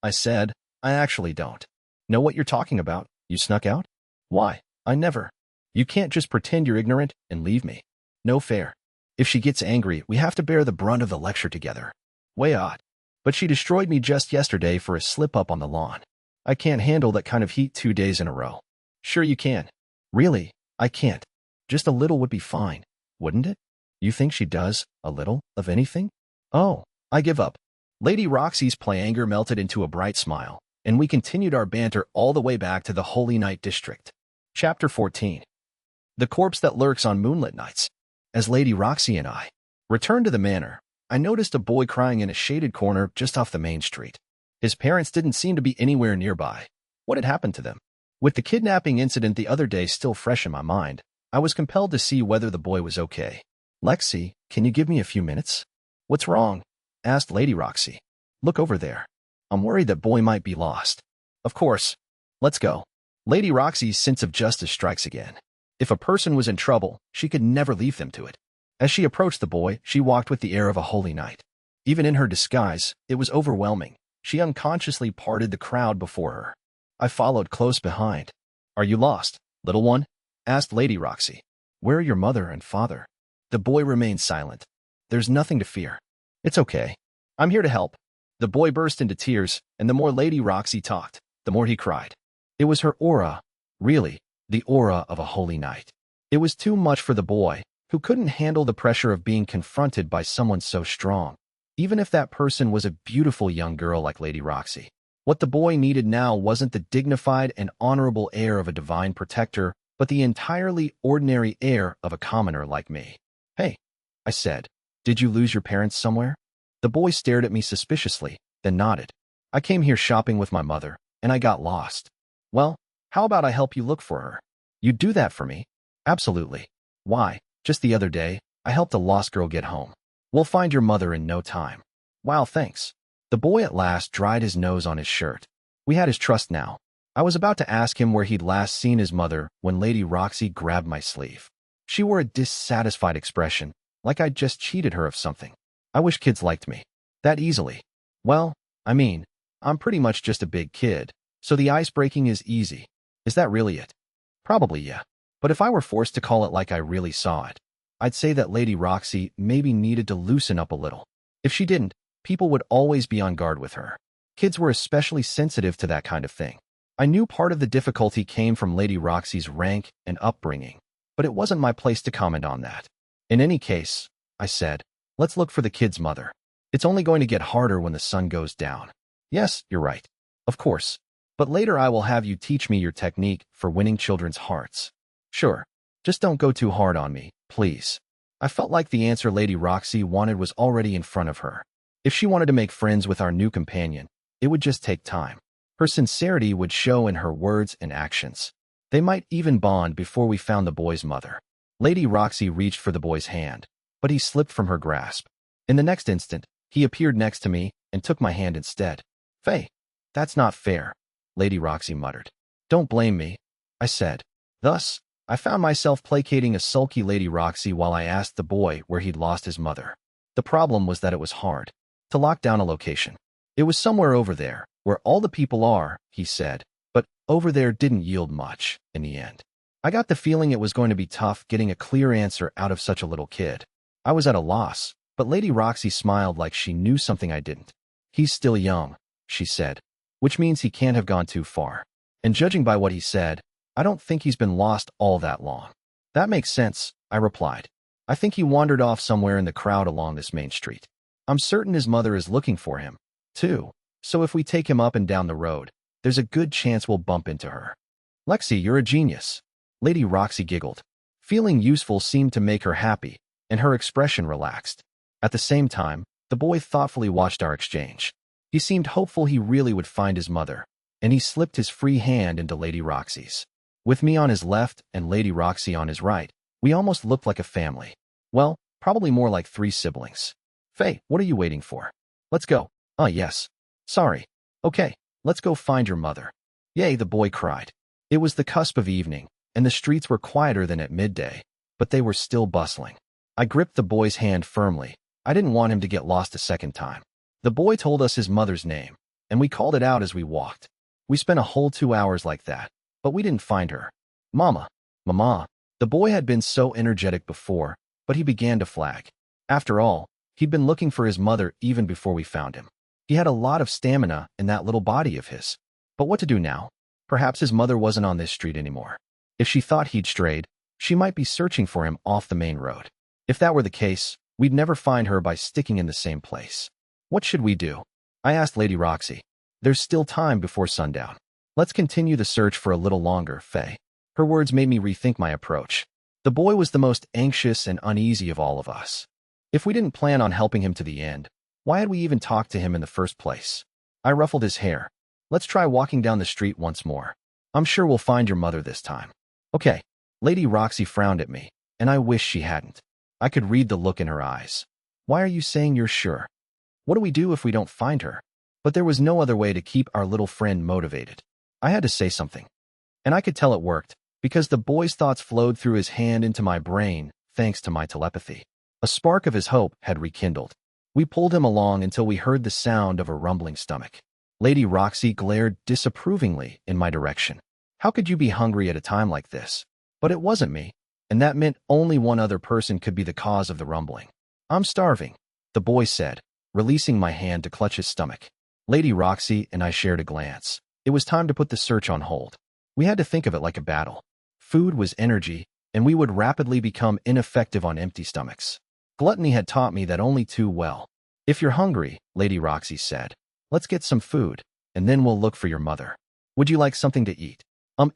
I said, I actually don't know what you're talking about. You snuck out?" "Why, I never." "You can't just pretend you're ignorant and leave me. No fair. If she gets angry, we have to bear the brunt of the lecture together." "Way odd. But she destroyed me just yesterday for a slip-up on the lawn. I can't handle that kind of heat 2 days in a row." "Sure you can." "Really, I can't. Just a little would be fine, wouldn't it?" "You think she does a little of anything?" "Oh, I give up." Lady Roxy's play anger melted into a bright smile, and we continued our banter all the way back to the Holy Night District. Chapter 14. The Corpse That Lurks on Moonlit Nights. As Lady Roxy and I returned to the manor, I noticed a boy crying in a shaded corner just off the main street. His parents didn't seem to be anywhere nearby. What had happened to them? With the kidnapping incident the other day still fresh in my mind, I was compelled to see whether the boy was okay. Lexi, can you give me a few minutes? What's wrong? Asked Lady Roxy. Look over there. I'm worried that boy might be lost. Of course. Let's go. Lady Roxy's sense of justice strikes again. If a person was in trouble, she could never leave them to it. As she approached the boy, she walked with the air of a holy knight. Even in her disguise, it was overwhelming. She unconsciously parted the crowd before her. I followed close behind. Are you lost, little one? Asked Lady Roxy. Where are your mother and father? The boy remained silent. There's nothing to fear. It's okay. I'm here to help. The boy burst into tears, and the more Lady Roxy talked, the more he cried. It was her aura, really, the aura of a holy knight. It was too much for the boy, who couldn't handle the pressure of being confronted by someone so strong, even if that person was a beautiful young girl like Lady Roxy. What the boy needed now wasn't the dignified and honorable air of a divine protector, but the entirely ordinary air of a commoner like me. Hey, I said, did you lose your parents somewhere? The boy stared at me suspiciously, then nodded. I came here shopping with my mother, and I got lost. Well, how about I help you look for her? You'd do that for me? Absolutely. Why, just the other day, I helped a lost girl get home. We'll find your mother in no time. Wow, thanks. The boy at last dried his nose on his shirt. We had his trust now. I was about to ask him where he'd last seen his mother when Lady Roxy grabbed my sleeve. She wore a dissatisfied expression, like I'd just cheated her of something. I wish kids liked me that easily. Well, I mean, I'm pretty much just a big kid, so the ice breaking is easy. Is that really it? Probably, yeah. But if I were forced to call it like I really saw it, I'd say that Lady Roxy maybe needed to loosen up a little. If she didn't, people would always be on guard with her. Kids were especially sensitive to that kind of thing. I knew part of the difficulty came from Lady Roxy's rank and upbringing, but it wasn't my place to comment on that. In any case, I said, let's look for the kid's mother. It's only going to get harder when the sun goes down. Yes, you're right. Of course. But later I will have you teach me your technique for winning children's hearts. Sure. Just don't go too hard on me, please. I felt like the answer Lady Roxy wanted was already in front of her. If she wanted to make friends with our new companion, it would just take time. Her sincerity would show in her words and actions. They might even bond before we found the boy's mother. Lady Roxy reached for the boy's hand, but he slipped from her grasp. In the next instant, he appeared next to me and took my hand instead. Faye, that's not fair, Lady Roxy muttered. Don't blame me, I said. Thus, I found myself placating a sulky Lady Roxy while I asked the boy where he'd lost his mother. The problem was that it was hard to lock down a location. It was somewhere over there, where all the people are, he said, but over there didn't yield much in the end. I got the feeling it was going to be tough getting a clear answer out of such a little kid. I was at a loss, but Lady Roxy smiled like she knew something I didn't. He's still young, she said, which means he can't have gone too far. And judging by what he said, I don't think he's been lost all that long. That makes sense, I replied. I think he wandered off somewhere in the crowd along this main street. I'm certain his mother is looking for him, too. So if we take him up and down the road, there's a good chance we'll bump into her. Lexi, you're a genius. Lady Roxy giggled. Feeling useful seemed to make her happy, and her expression relaxed. At the same time, the boy thoughtfully watched our exchange. He seemed hopeful he really would find his mother, and he slipped his free hand into Lady Roxy's. With me on his left and Lady Roxy on his right, we almost looked like a family. Well, probably more like 3 siblings. Faye, what are you waiting for? Let's go. Oh, yes. Sorry. Okay, let's go find your mother. Yay, the boy cried. It was the cusp of evening, and the streets were quieter than at midday, but they were still bustling. I gripped the boy's hand firmly. I didn't want him to get lost a second time. The boy told us his mother's name, and we called it out as we walked. We spent a whole 2 hours like that, but we didn't find her. Mama. Mama. The boy had been so energetic before, but he began to flag. After all, he'd been looking for his mother even before we found him. He had a lot of stamina in that little body of his. But what to do now? Perhaps his mother wasn't on this street anymore. If she thought he'd strayed, she might be searching for him off the main road. If that were the case, we'd never find her by sticking in the same place. What should we do? I asked Lady Roxy. There's still time before sundown. Let's continue the search for a little longer, Faye. Her words made me rethink my approach. The boy was the most anxious and uneasy of all of us. If we didn't plan on helping him to the end, why had we even talked to him in the first place? I ruffled his hair. Let's try walking down the street once more. I'm sure we'll find your mother this time. Okay. Lady Roxy frowned at me, and I wish she hadn't. I could read the look in her eyes. Why are you saying you're sure? What do we do if we don't find her? But there was no other way to keep our little friend motivated. I had to say something. And I could tell it worked, because the boy's thoughts flowed through his hand into my brain, thanks to my telepathy. A spark of his hope had rekindled. We pulled him along until we heard the sound of a rumbling stomach. Lady Roxy glared disapprovingly in my direction. How could you be hungry at a time like this? But it wasn't me, and that meant only one other person could be the cause of the rumbling. I'm starving, the boy said, releasing my hand to clutch his stomach. Lady Roxy and I shared a glance. It was time to put the search on hold. We had to think of it like a battle. Food was energy, and we would rapidly become ineffective on empty stomachs. Gluttony had taught me that only too well. If you're hungry, Lady Roxy said, let's get some food, and then we'll look for your mother. Would you like something to eat?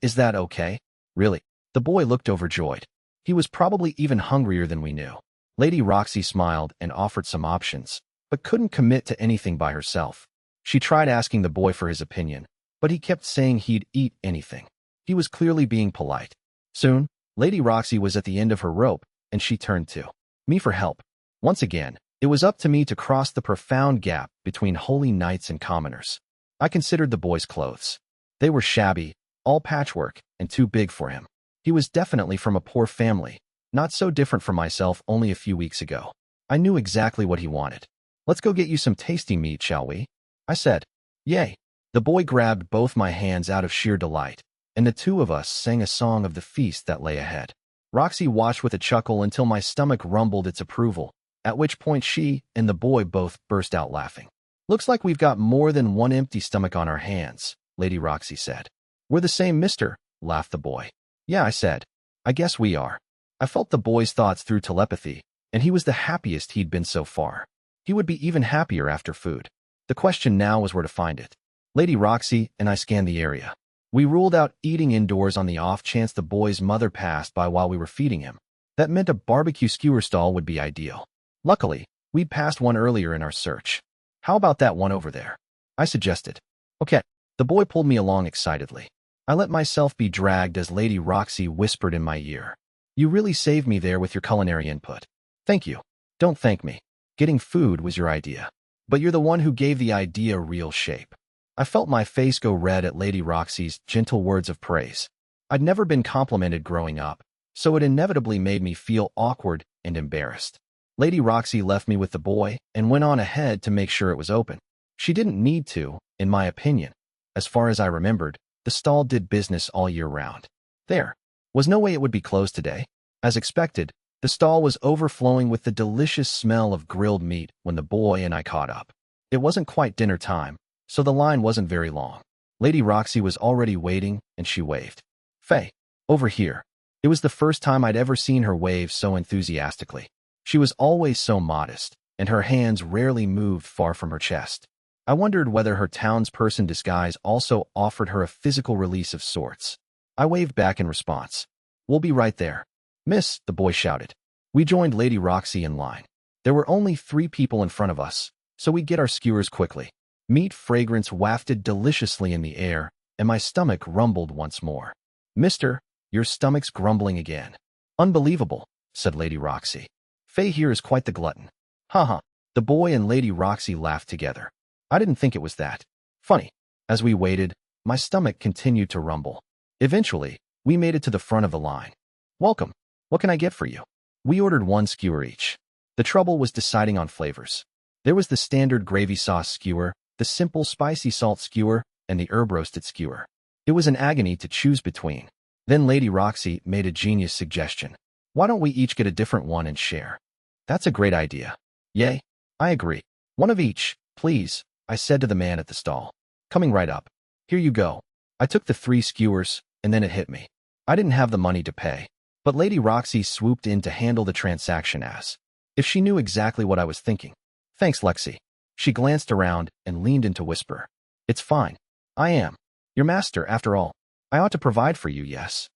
Is that okay? Really? The boy looked overjoyed. He was probably even hungrier than we knew. Lady Roxy smiled and offered some options, but couldn't commit to anything by herself. She tried asking the boy for his opinion, but he kept saying he'd eat anything. He was clearly being polite. Soon, Lady Roxy was at the end of her rope, and she turned to me for help. Once again, it was up to me to cross the profound gap between holy knights and commoners. I considered the boy's clothes. They were shabby, all patchwork, and too big for him. He was definitely from a poor family, not so different from myself only a few weeks ago. I knew exactly what he wanted. Let's go get you some tasty meat, shall we? I said. Yay. The boy grabbed both my hands out of sheer delight, and the two of us sang a song of the feast that lay ahead. Roxy watched with a chuckle until my stomach rumbled its approval, at which point she and the boy both burst out laughing. Looks like we've got more than one empty stomach on our hands, Lady Roxy said. We're the same, mister, laughed the boy. Yeah, I said. I guess we are. I felt the boy's thoughts through telepathy, and he was the happiest he'd been so far. He would be even happier after food. The question now was where to find it. Lady Roxy and I scanned the area. We ruled out eating indoors on the off chance the boy's mother passed by while we were feeding him. That meant a barbecue skewer stall would be ideal. Luckily, we'd passed one earlier in our search. How about that one over there? I suggested. Okay. The boy pulled me along excitedly. I let myself be dragged as Lady Roxy whispered in my ear. You really saved me there with your culinary input. Thank you. Don't thank me. Getting food was your idea. But you're the one who gave the idea real shape. I felt my face go red at Lady Roxy's gentle words of praise. I'd never been complimented growing up, so it inevitably made me feel awkward and embarrassed. Lady Roxy left me with the boy and went on ahead to make sure it was open. She didn't need to, in my opinion. As far as I remembered, the stall did business all year round. There was no way it would be closed today. As expected, the stall was overflowing with the delicious smell of grilled meat when the boy and I caught up. It wasn't quite dinner time, so the line wasn't very long. Lady Roxy was already waiting, and she waved. Faye, over here. It was the first time I'd ever seen her wave so enthusiastically. She was always so modest, and her hands rarely moved far from her chest. I wondered whether her townsperson disguise also offered her a physical release of sorts. I waved back in response. We'll be right there. Miss, the boy shouted. We joined Lady Roxy in line. There were only 3 people in front of us, so we'd get our skewers quickly. Meat fragrance wafted deliciously in the air, and my stomach rumbled once more. Mister, your stomach's grumbling again. Unbelievable, said Lady Roxy. Faye here is quite the glutton. Haha. The boy and Lady Roxy laughed together. I didn't think it was that funny. As we waited, my stomach continued to rumble. Eventually, we made it to the front of the line. Welcome. What can I get for you? We ordered 1 skewer each. The trouble was deciding on flavors. There was the standard gravy sauce skewer, the simple spicy salt skewer, and the herb-roasted skewer. It was an agony to choose between. Then Lady Roxy made a genius suggestion. Why don't we each get a different one and share? That's a great idea. Yay, I agree. 1 of each, please, I said to the man at the stall. Coming right up. Here you go. I took the 3 skewers, and then it hit me. I didn't have the money to pay. But Lady Roxy swooped in to handle the transaction as if she knew exactly what I was thinking. Thanks, Lexi. She glanced around and leaned in to whisper. It's fine. I am your master, after all. I ought to provide for you, yes.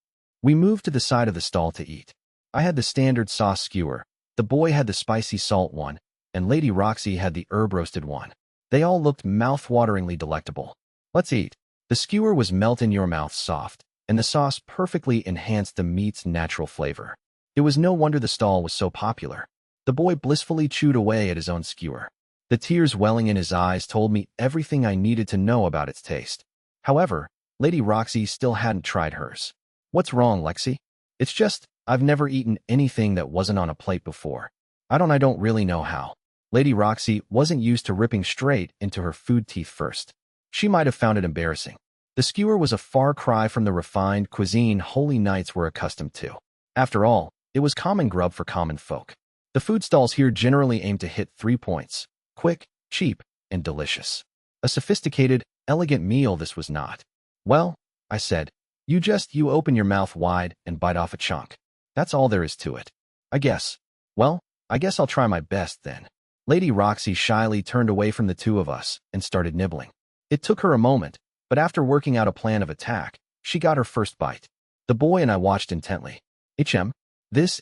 We moved to the side of the stall to eat. I had the standard sauce skewer, the boy had the spicy salt one, and Lady Roxy had the herb-roasted one. They all looked mouth-wateringly delectable. Let's eat. The skewer was melt-in-your-mouth soft, and the sauce perfectly enhanced the meat's natural flavor. It was no wonder the stall was so popular. The boy blissfully chewed away at his own skewer. The tears welling in his eyes told me everything I needed to know about its taste. However, Lady Roxy still hadn't tried hers. What's wrong, Lexi? It's just, I've never eaten anything that wasn't on a plate before. I don't really know how. Lady Roxy wasn't used to ripping straight into her food teeth first. She might have found it embarrassing. The skewer was a far cry from the refined cuisine holy knights were accustomed to. After all, it was common grub for common folk. The food stalls here generally aim to hit 3 points: quick, cheap, and delicious. A sophisticated, elegant meal this was not. Well, I said, you open your mouth wide and bite off a chunk. That's all there is to it. I guess I'll try my best then. Lady Roxy shyly turned away from the two of us and started nibbling. It took her a moment, but after working out a plan of attack, she got her first bite. The boy and I watched intently. This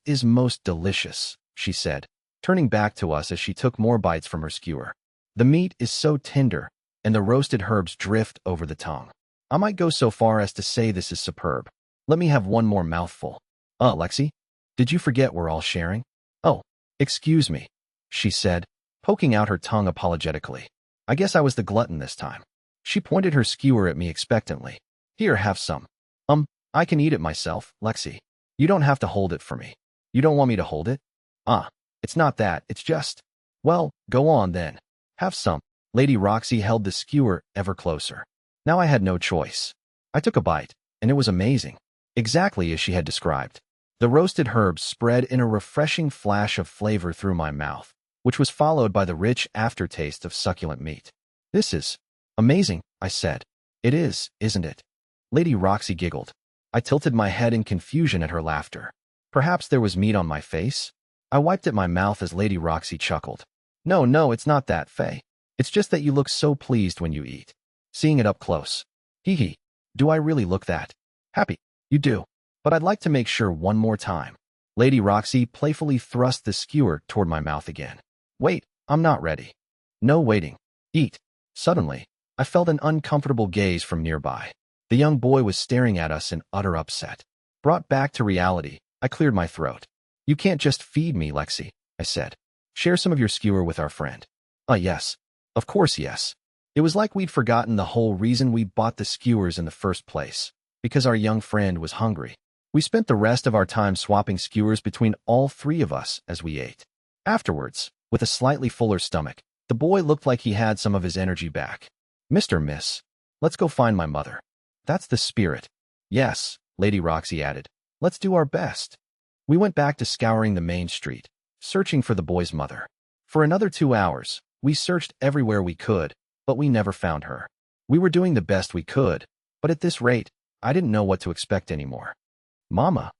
is most delicious, she said, turning back to us as she took more bites from her skewer. The meat is so tender, and the roasted herbs drift over the tongue. I might go so far as to say this is superb. Let me have one more mouthful. Lexi, did you forget we're all sharing? Oh, excuse me, she said, poking out her tongue apologetically. I guess I was the glutton this time. She pointed her skewer at me expectantly. Here, have some. I can eat it myself, Lexi. You don't have to hold it for me. You don't want me to hold it? It's not that, it's just… Well, go on then. Have some. Lady Roxy held the skewer ever closer. Now I had no choice. I took a bite, and it was amazing. Exactly as she had described. The roasted herbs spread in a refreshing flash of flavor through my mouth, which was followed by the rich aftertaste of succulent meat. This is amazing, I said. It is, isn't it? Lady Roxy giggled. I tilted my head in confusion at her laughter. Perhaps there was meat on my face? I wiped at my mouth as Lady Roxy chuckled. No, it's not that, Faye. It's just that you look so pleased when you eat. Seeing it up close. Hee. Do I really look that happy? You do. But I'd like to make sure one more time. Lady Roxy playfully thrust the skewer toward my mouth again. Wait, I'm not ready. No waiting. Eat. Suddenly, I felt an uncomfortable gaze from nearby. The young boy was staring at us in utter upset. Brought back to reality, I cleared my throat. You can't just feed me, Lexi, I said. Share some of your skewer with our friend. Yes. Of course, yes. It was like we'd forgotten the whole reason we bought the skewers in the first place, because our young friend was hungry. We spent the rest of our time swapping skewers between all three of us as we ate. Afterwards, with a slightly fuller stomach, the boy looked like he had some of his energy back. Miss, let's go find my mother. That's the spirit. Yes, Lady Roxy added. Let's do our best. We went back to scouring the main street, searching for the boy's mother. For another 2 hours, we searched everywhere we could, but we never found her. We were doing the best we could, but at this rate, I didn't know what to expect anymore. Mama.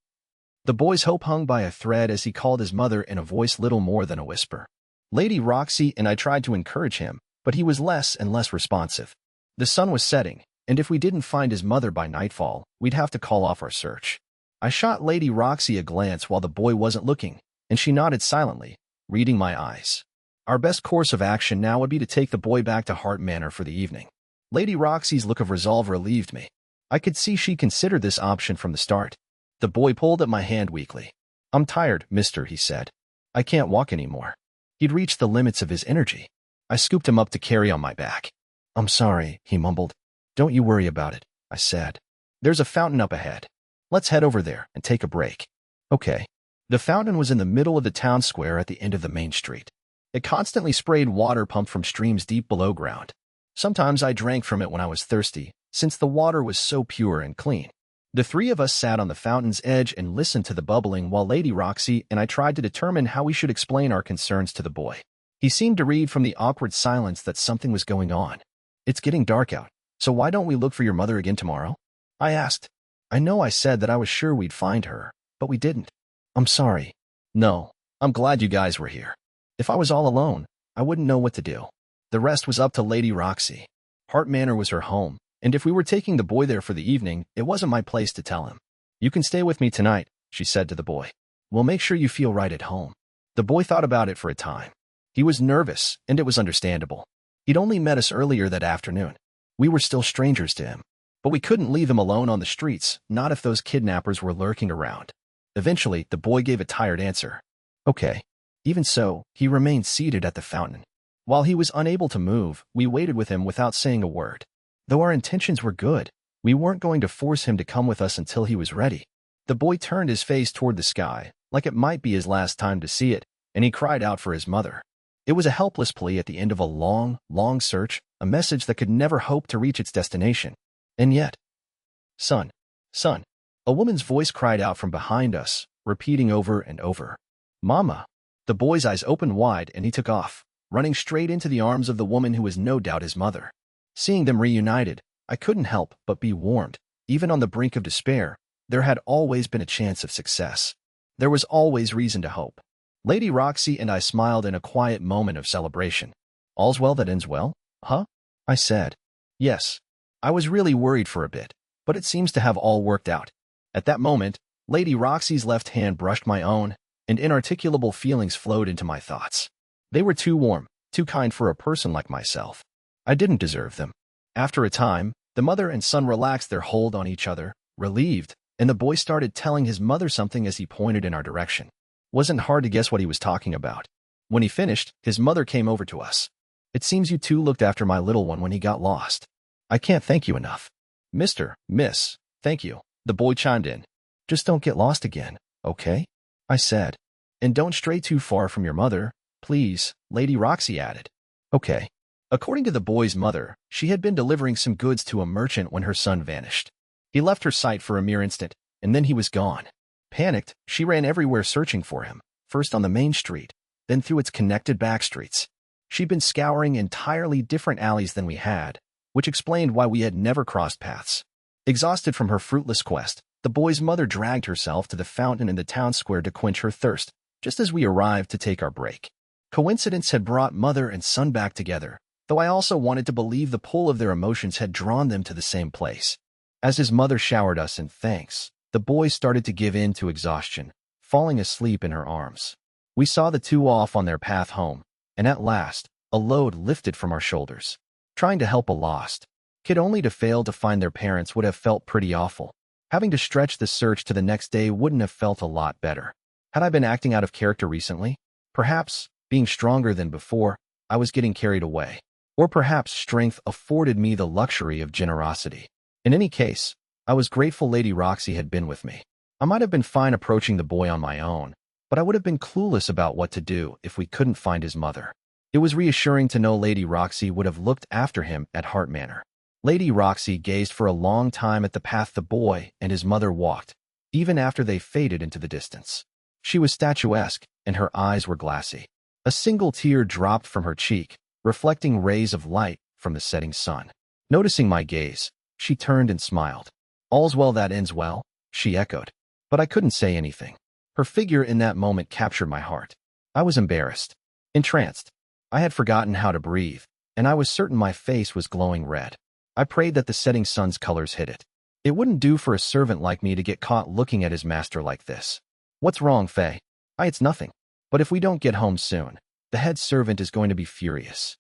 The boy's hope hung by a thread as he called his mother in a voice little more than a whisper. Lady Roxy and I tried to encourage him, but he was less and less responsive. The sun was setting, and if we didn't find his mother by nightfall, we'd have to call off our search. I shot Lady Roxy a glance while the boy wasn't looking, and she nodded silently, reading my eyes. Our best course of action now would be to take the boy back to Hart Manor for the evening. Lady Roxy's look of resolve relieved me. I could see she considered this option from the start. The boy pulled at my hand weakly. I'm tired, mister, he said. I can't walk anymore. He'd reached the limits of his energy. I scooped him up to carry on my back. I'm sorry, he mumbled. Don't you worry about it, I said. There's a fountain up ahead. Let's head over there and take a break. Okay. The fountain was in the middle of the town square at the end of the main street. It constantly sprayed water pumped from streams deep below ground. Sometimes I drank from it when I was thirsty, since the water was so pure and clean. The three of us sat on the fountain's edge and listened to the bubbling while Lady Roxy and I tried to determine how we should explain our concerns to the boy. He seemed to read from the awkward silence that something was going on. It's getting dark out, so why don't we look for your mother again tomorrow? I asked. I know I said that I was sure we'd find her, but we didn't. I'm sorry. No, I'm glad you guys were here. If I was all alone, I wouldn't know what to do. The rest was up to Lady Roxy. Hart Manor was her home, and if we were taking the boy there for the evening, it wasn't my place to tell him. You can stay with me tonight, she said to the boy. We'll make sure you feel right at home. The boy thought about it for a time. He was nervous, and it was understandable. He'd only met us earlier that afternoon. We were still strangers to him. But we couldn't leave him alone on the streets, not if those kidnappers were lurking around. Eventually, the boy gave a tired answer. Okay. Even so, he remained seated at the fountain. While he was unable to move, we waited with him without saying a word. Though our intentions were good, we weren't going to force him to come with us until he was ready. The boy turned his face toward the sky, like it might be his last time to see it, and he cried out for his mother. It was a helpless plea at the end of a long, long search, a message that could never hope to reach its destination. And yet, son, son, a woman's voice cried out from behind us, repeating over and over, Mama. The boy's eyes opened wide and he took off, running straight into the arms of the woman who was no doubt his mother. Seeing them reunited, I couldn't help but be warmed. Even on the brink of despair, there had always been a chance of success. There was always reason to hope. Lady Roxy and I smiled in a quiet moment of celebration. All's well that ends well, huh? I said. Yes. I was really worried for a bit, but it seems to have all worked out. At that moment, Lady Roxy's left hand brushed my own, and inarticulable feelings flowed into my thoughts. They were too warm, too kind for a person like myself. I didn't deserve them. After a time, the mother and son relaxed their hold on each other, relieved, and the boy started telling his mother something as he pointed in our direction. Wasn't hard to guess what he was talking about. When he finished, his mother came over to us. It seems you two looked after my little one when he got lost. I can't thank you enough. Miss, thank you, the boy chimed in. Just don't get lost again, okay? I said. And don't stray too far from your mother, please, Lady Roxy added. Okay. According to the boy's mother, she had been delivering some goods to a merchant when her son vanished. He left her sight for a mere instant, and then he was gone. Panicked, she ran everywhere searching for him, first on the main street, then through its connected back streets. She'd been scouring entirely different alleys than we had, which explained why we had never crossed paths. Exhausted from her fruitless quest, the boy's mother dragged herself to the fountain in the town square to quench her thirst, just as we arrived to take our break. Coincidence had brought mother and son back together, though I also wanted to believe the pull of their emotions had drawn them to the same place. As his mother showered us in thanks, the boy started to give in to exhaustion, falling asleep in her arms. We saw the two off on their path home, and at last, a load lifted from our shoulders. Trying to help a lost kid only to fail to find their parents would have felt pretty awful. Having to stretch the search to the next day wouldn't have felt a lot better. Had I been acting out of character recently? Perhaps, being stronger than before, I was getting carried away. Or perhaps strength afforded me the luxury of generosity. In any case, I was grateful Lady Roxy had been with me. I might have been fine approaching the boy on my own, but I would have been clueless about what to do if we couldn't find his mother. It was reassuring to know Lady Roxy would have looked after him at Hart Manor. Lady Roxy gazed for a long time at the path the boy and his mother walked, even after they faded into the distance. She was statuesque, and her eyes were glassy. A single tear dropped from her cheek, reflecting rays of light from the setting sun. Noticing my gaze, she turned and smiled. All's well that ends well, she echoed. But I couldn't say anything. Her figure in that moment captured my heart. I was embarrassed, entranced. I had forgotten how to breathe, and I was certain my face was glowing red. I prayed that the setting sun's colors hid it. It wouldn't do for a servant like me to get caught looking at his master like this. What's wrong, Faye? It's nothing. But if we don't get home soon, the head servant is going to be furious.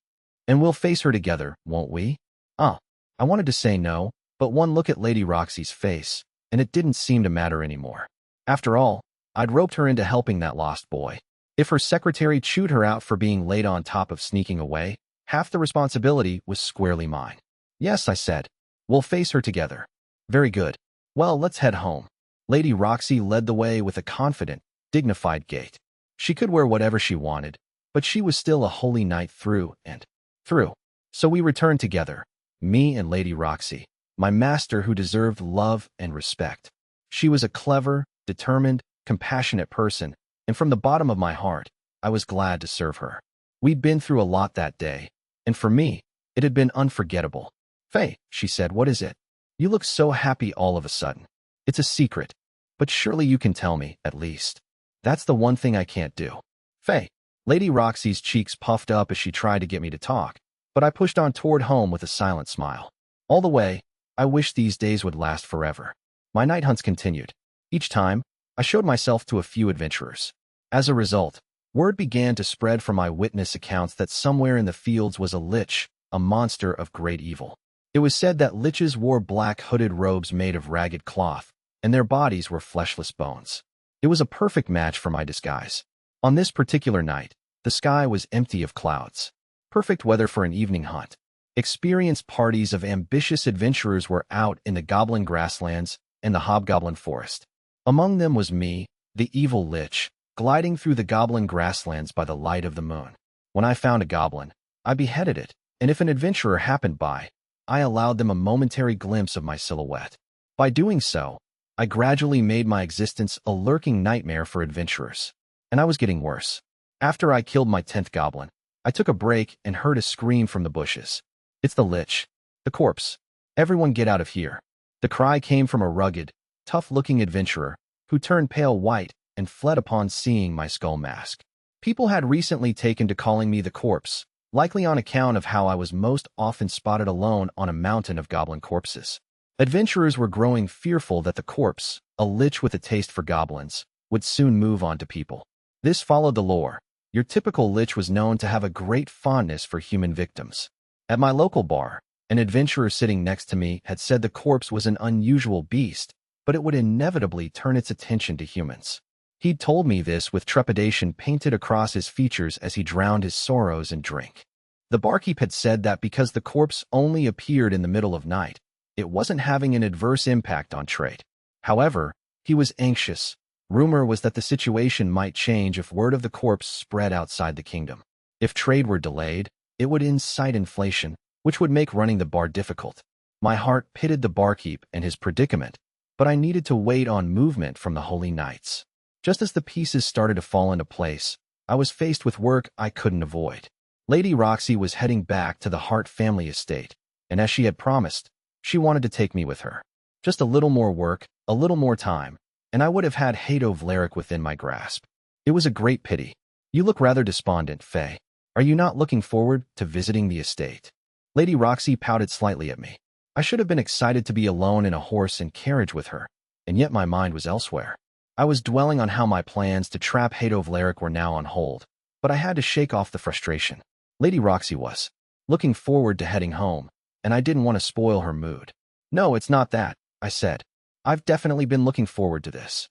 And we'll face her together, won't we? I wanted to say no, but one look at Lady Roxy's face, and it didn't seem to matter anymore. After all, I'd roped her into helping that lost boy. If her secretary chewed her out for being late on top of sneaking away, half the responsibility was squarely mine. Yes, I said. We'll face her together. Very good. Well, let's head home. Lady Roxy led the way with a confident, dignified gait. She could wear whatever she wanted, but she was still a holy knight through and through. So we returned together, me and Lady Roxy, my master who deserved love and respect. She was a clever, determined, compassionate person, and from the bottom of my heart, I was glad to serve her. We'd been through a lot that day, and for me, it had been unforgettable. Faye, she said, what is it? You look so happy all of a sudden. It's a secret, but surely you can tell me, at least. That's the one thing I can't do. Faye. Lady Roxy's cheeks puffed up as she tried to get me to talk, but I pushed on toward home with a silent smile. All the way, I wished these days would last forever. My night hunts continued. Each time, I showed myself to a few adventurers. As a result, word began to spread from my witness accounts that somewhere in the fields was a lich, a monster of great evil. It was said that liches wore black hooded robes made of ragged cloth, and their bodies were fleshless bones. It was a perfect match for my disguise. On this particular night, the sky was empty of clouds. Perfect weather for an evening hunt. Experienced parties of ambitious adventurers were out in the goblin grasslands and the hobgoblin forest. Among them was me, the evil lich, gliding through the goblin grasslands by the light of the moon. When I found a goblin, I beheaded it, and if an adventurer happened by, I allowed them a momentary glimpse of my silhouette. By doing so, I gradually made my existence a lurking nightmare for adventurers. And I was getting worse. After I killed my 10th goblin, I took a break and heard a scream from the bushes. "It's the lich. The corpse. Everyone get out of here." The cry came from a rugged, tough-looking adventurer who turned pale white and fled upon seeing my skull mask. People had recently taken to calling me the corpse, likely on account of how I was most often spotted alone on a mountain of goblin corpses. Adventurers were growing fearful that the corpse, a lich with a taste for goblins, would soon move on to people. This followed the lore. Your typical lich was known to have a great fondness for human victims. At my local bar, an adventurer sitting next to me had said the corpse was an unusual beast, but it would inevitably turn its attention to humans. He'd told me this with trepidation painted across his features as he drowned his sorrows in drink. The barkeep had said that because the corpse only appeared in the middle of night, it wasn't having an adverse impact on trade. However, he was anxious. Rumor was that the situation might change if word of the corpse spread outside the kingdom. If trade were delayed, it would incite inflation, which would make running the bar difficult. My heart pitied the barkeep and his predicament, but I needed to wait on movement from the holy knights. Just as the pieces started to fall into place, I was faced with work I couldn't avoid. Lady Roxy was heading back to the Hart family estate, and as she had promised, she wanted to take me with her. Just a little more work, a little more time, and I would have had Hato Vlerick within my grasp. It was a great pity. "You look rather despondent, Faye. Are you not looking forward to visiting the estate?" Lady Roxy pouted slightly at me. I should have been excited to be alone in a horse and carriage with her, and yet my mind was elsewhere. I was dwelling on how my plans to trap Hato Vlerick were now on hold, but I had to shake off the frustration. Lady Roxy was looking forward to heading home, and I didn't want to spoil her mood. "No, it's not that," I said. "I've definitely been looking forward to this."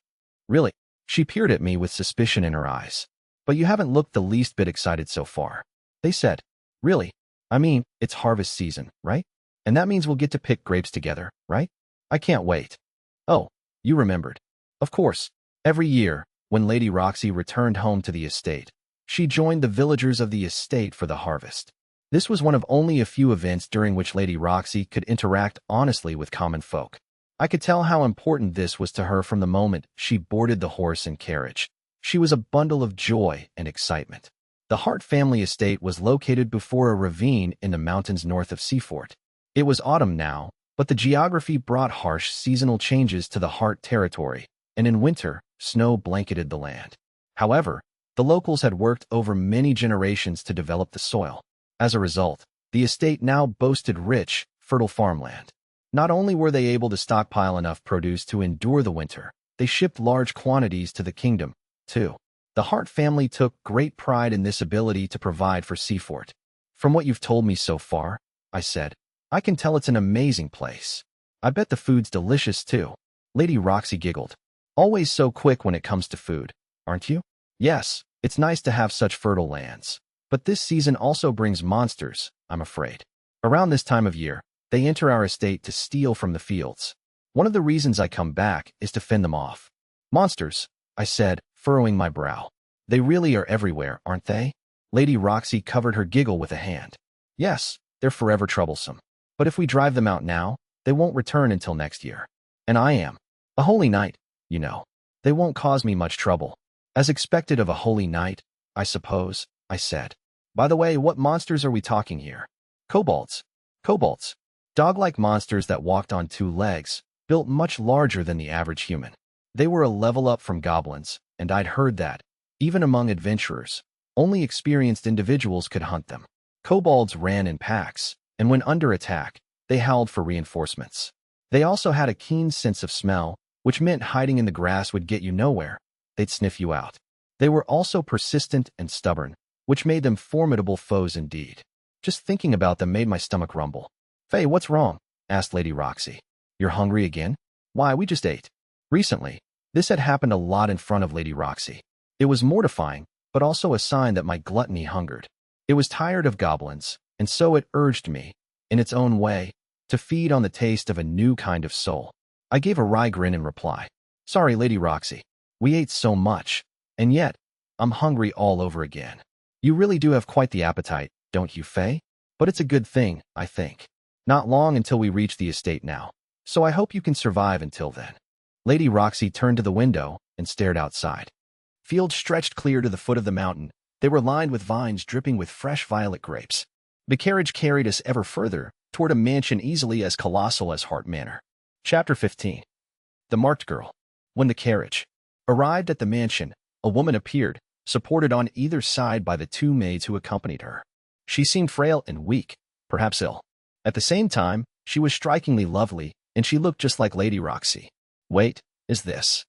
"Really?" She peered at me with suspicion in her eyes. "But you haven't looked the least bit excited so far." They said, "Really? I mean, it's harvest season, right? And that means we'll get to pick grapes together, right? I can't wait." "Oh, you remembered." Of course, every year, when Lady Roxy returned home to the estate, she joined the villagers of the estate for the harvest. This was one of only a few events during which Lady Roxy could interact honestly with common folk. I could tell how important this was to her from the moment she boarded the horse and carriage. She was a bundle of joy and excitement. The Hart family estate was located before a ravine in the mountains north of Seafort. It was autumn now, but the geography brought harsh seasonal changes to the Hart territory, and in winter, snow blanketed the land. However, the locals had worked over many generations to develop the soil. As a result, the estate now boasted rich, fertile farmland. Not only were they able to stockpile enough produce to endure the winter, they shipped large quantities to the kingdom, too. The Hart family took great pride in this ability to provide for Seafort. "From what you've told me so far," I said, "I can tell it's an amazing place. I bet the food's delicious, too." Lady Roxy giggled. "Always so quick when it comes to food, aren't you?" "Yes, it's nice to have such fertile lands. But this season also brings monsters, I'm afraid. Around this time of year, they enter our estate to steal from the fields. One of the reasons I come back is to fend them off." "Monsters," I said, furrowing my brow. "They really are everywhere, aren't they?" Lady Roxy covered her giggle with a hand. "Yes, they're forever troublesome. But if we drive them out now, they won't return until next year. And I am a holy knight, you know. They won't cause me much trouble." "As expected of a holy knight, I suppose," I said. "By the way, what monsters are we talking here?" "Kobolds." "Kobolds. Dog-like monsters that walked on two legs, built much larger than the average human. They were a level up from goblins, and I'd heard that, even among adventurers, only experienced individuals could hunt them. Kobolds ran in packs, and when under attack, they howled for reinforcements. They also had a keen sense of smell, which meant hiding in the grass would get you nowhere. They'd sniff you out. They were also persistent and stubborn, which made them formidable foes indeed. Just thinking about them made my stomach rumble. "Faye, what's wrong?" asked Lady Roxy. "You're hungry again?" "Why, we just ate." "Recently?" This had happened a lot in front of Lady Roxy. It was mortifying, but also a sign that my gluttony hungered. It was tired of goblins, and so it urged me, in its own way, to feed on the taste of a new kind of soul. I gave a wry grin in reply. Sorry, Lady Roxy. We ate so much, and yet, I'm hungry all over again. You really do have quite the appetite, don't you, Faye? But it's a good thing, I think. Not long until we reach the estate now, so I hope you can survive until then. Lady Roxy turned to the window and stared outside. Fields stretched clear to the foot of the mountain. They were lined with vines dripping with fresh violet grapes. The carriage carried us ever further toward a mansion easily as colossal as Hart Manor. Chapter 15. The Marked Girl. When the carriage arrived at the mansion, a woman appeared, supported on either side by the two maids who accompanied her. She seemed frail and weak, perhaps ill. At the same time, she was strikingly lovely, and she looked just like Lady Roxy. Wait, is this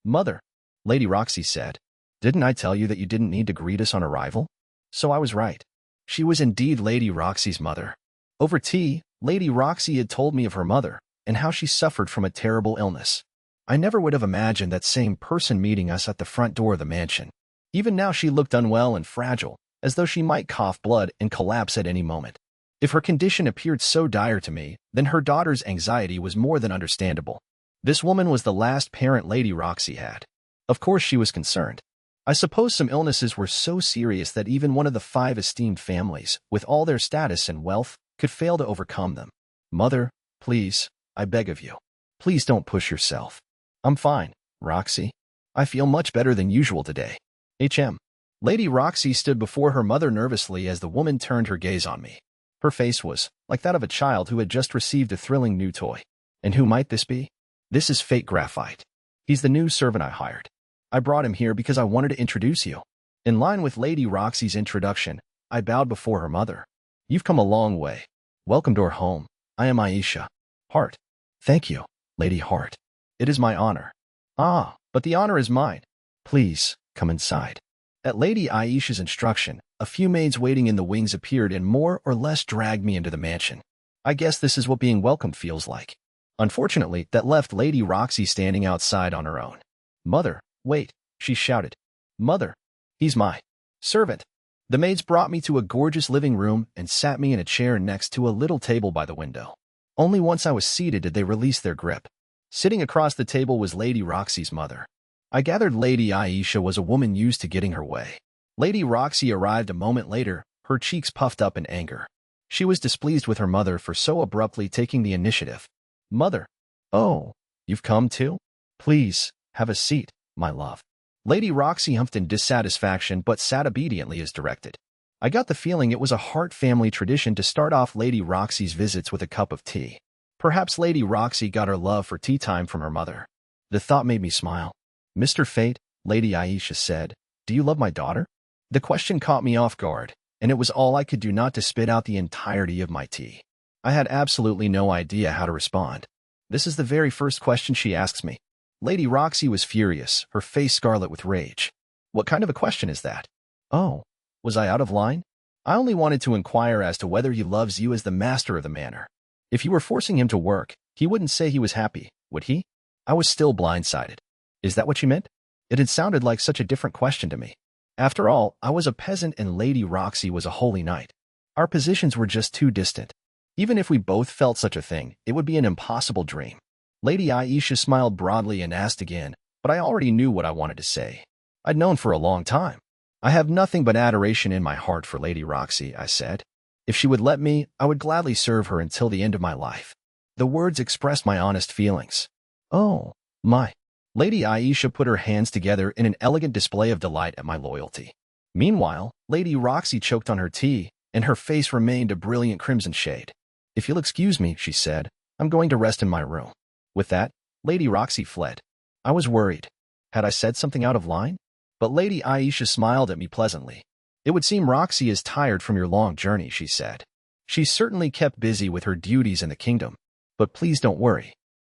Mother? Lady Roxy said. Didn't I tell you that you didn't need to greet us on arrival? So I was right. She was indeed Lady Roxy's mother. Over tea, Lady Roxy had told me of her mother, and how she suffered from a terrible illness. I never would have imagined that same person meeting us at the front door of the mansion. Even now she looked unwell and fragile, as though she might cough blood and collapse at any moment. If her condition appeared so dire to me, then her daughter's anxiety was more than understandable. This woman was the last parent Lady Roxy had. Of course she was concerned. I suppose some illnesses were so serious that even one of the 5 esteemed families, with all their status and wealth, could fail to overcome them. Mother, please, I beg of you. Please don't push yourself. I'm fine, Roxy. I feel much better than usual today. H.M. Lady Roxy stood before her mother nervously as the woman turned her gaze on me. Her face was like that of a child who had just received a thrilling new toy. And who might this be? This is Fate Graphite. He's the new servant I hired. I brought him here because I wanted to introduce you. In line with Lady Roxy's introduction, I bowed before her mother. You've come a long way. Welcome to our home. I am Aisha. Hart. Thank you, Lady Hart. It is my honor. Ah, but the honor is mine. Please, come inside. At Lady Aisha's instruction, a few maids waiting in the wings appeared and more or less dragged me into the mansion. I guess this is what being welcomed feels like. Unfortunately, that left Lady Roxy standing outside on her own. Mother, wait, she shouted. Mother, he's my servant. The maids brought me to a gorgeous living room and sat me in a chair next to a little table by the window. Only once I was seated did they release their grip. Sitting across the table was Lady Roxy's mother. I gathered Lady Aisha was a woman used to getting her way. Lady Roxy arrived a moment later, her cheeks puffed up in anger. She was displeased with her mother for so abruptly taking the initiative. Mother. Oh, you've come too? Please, have a seat, my love. Lady Roxy humphed in dissatisfaction but sat obediently as directed. I got the feeling it was a Hart family tradition to start off Lady Roxy's visits with a cup of tea. Perhaps Lady Roxy got her love for tea time from her mother. The thought made me smile. Mr. Fate, Lady Aisha said, do you love my daughter? The question caught me off guard, and it was all I could do not to spit out the entirety of my tea. I had absolutely no idea how to respond. This is the very first question she asks me. Lady Roxy was furious, her face scarlet with rage. What kind of a question is that? Oh, was I out of line? I only wanted to inquire as to whether he loves you as the master of the manor. If you were forcing him to work, he wouldn't say he was happy, would he? I was still blindsided. Is that what you meant? It had sounded like such a different question to me. After all, I was a peasant and Lady Roxy was a holy knight. Our positions were just too distant. Even if we both felt such a thing, it would be an impossible dream. Lady Aisha smiled broadly and asked again, but I already knew what I wanted to say. I'd known for a long time. I have nothing but adoration in my heart for Lady Roxy, I said. If she would let me, I would gladly serve her until the end of my life. The words expressed my honest feelings. Oh, my. Lady Aisha put her hands together in an elegant display of delight at my loyalty. Meanwhile, Lady Roxy choked on her tea, and her face remained a brilliant crimson shade. If you'll excuse me, she said, I'm going to rest in my room. With that, Lady Roxy fled. I was worried. Had I said something out of line? But Lady Aisha smiled at me pleasantly. It would seem Roxy is tired from your long journey, she said. She's certainly kept busy with her duties in the kingdom. But please don't worry.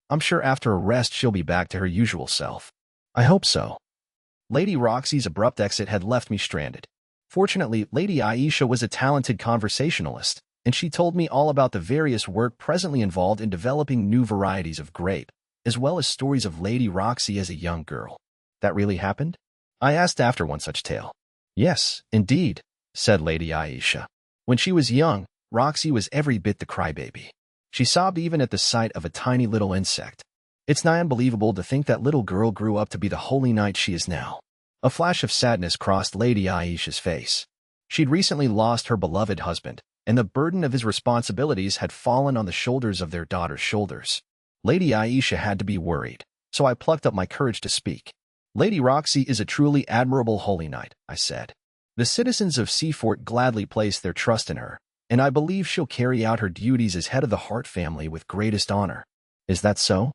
I'm sure after a rest she'll be back to her usual self. I hope so. Lady Roxy's abrupt exit had left me stranded. Fortunately, Lady Aisha was a talented conversationalist, and she told me all about the various work presently involved in developing new varieties of grape, as well as stories of Lady Roxy as a young girl. That really happened? I asked after one such tale. Yes, indeed, said Lady Aisha. When she was young, Roxy was every bit the crybaby. She sobbed even at the sight of a tiny little insect. It's nigh unbelievable to think that little girl grew up to be the holy knight she is now. A flash of sadness crossed Lady Aisha's face. She'd recently lost her beloved husband, and the burden of his responsibilities had fallen on the shoulders of their daughter's shoulders. Lady Aisha had to be worried, so I plucked up my courage to speak. Lady Roxy is a truly admirable holy knight, I said. The citizens of Seafort gladly place their trust in her, and I believe she'll carry out her duties as head of the Hart family with greatest honor. Is that so?